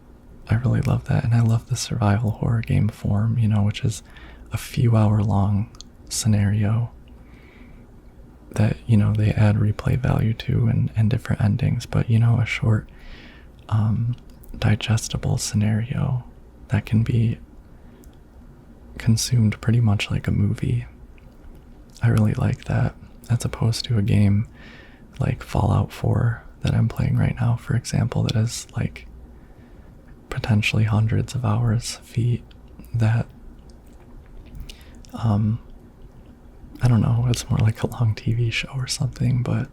I really love that, and I love the survival horror game form, which is a few hour long scenario that, they add replay value to and different endings, but, a short, digestible scenario that can be consumed pretty much like a movie. I really like that, as opposed to a game like Fallout 4 that I'm playing right now, for example, that is like potentially hundreds of hours feet, that I don't know, it's more like a long TV show or something, but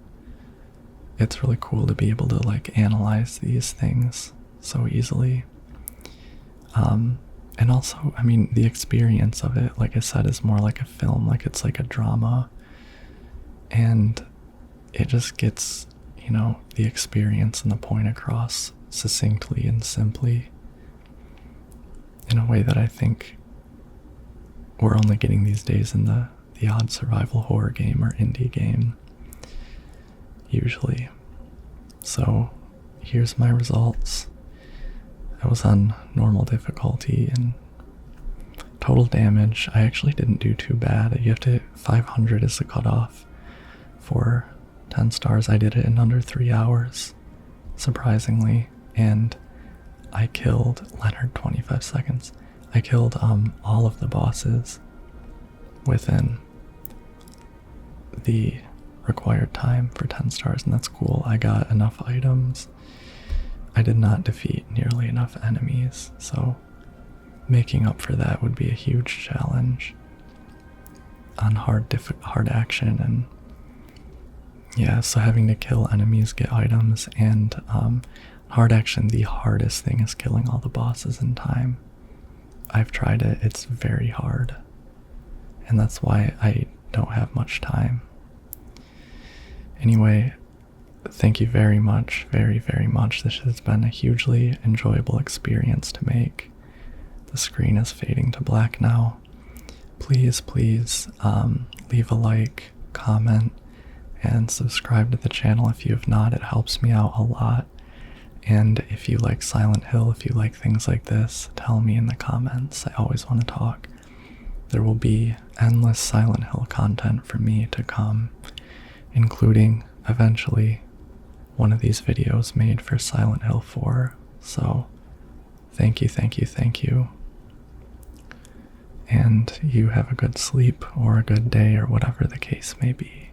it's really cool to be able to like analyze these things so easily. And also, I mean, the experience of it, like I said, is more like a film, like it's like a drama, and it just gets, the experience and the point across succinctly and simply in a way that I think we're only getting these days in the odd survival horror game or indie game, usually. So here's my results. I was on normal difficulty, and total damage, I actually didn't do too bad. You have to hit 500 is the cutoff for 10 stars. I did it in under 3 hours, surprisingly, and I killed Leonard 25 seconds. I killed all of the bosses within the required time for 10 stars, and that's cool. I got enough items. I did not defeat nearly enough enemies, so making up for that would be a huge challenge on hard action. And yeah, so having to kill enemies, get items, and hard action, the hardest thing is killing all the bosses in time. I've tried it, it's very hard, and that's why I don't have much time. Anyway, thank you very much, very, very much. This has been a hugely enjoyable experience to make. The screen is fading to black now. Please, leave a like, comment, and subscribe to the channel if you have not. It helps me out a lot. And if you like Silent Hill, if you like things like this, tell me in the comments. I always want to talk. There will be endless Silent Hill content for me to come, including, eventually, one of these videos made for Silent Hill 4. So, thank you. And you have a good sleep, or a good day, or whatever the case may be.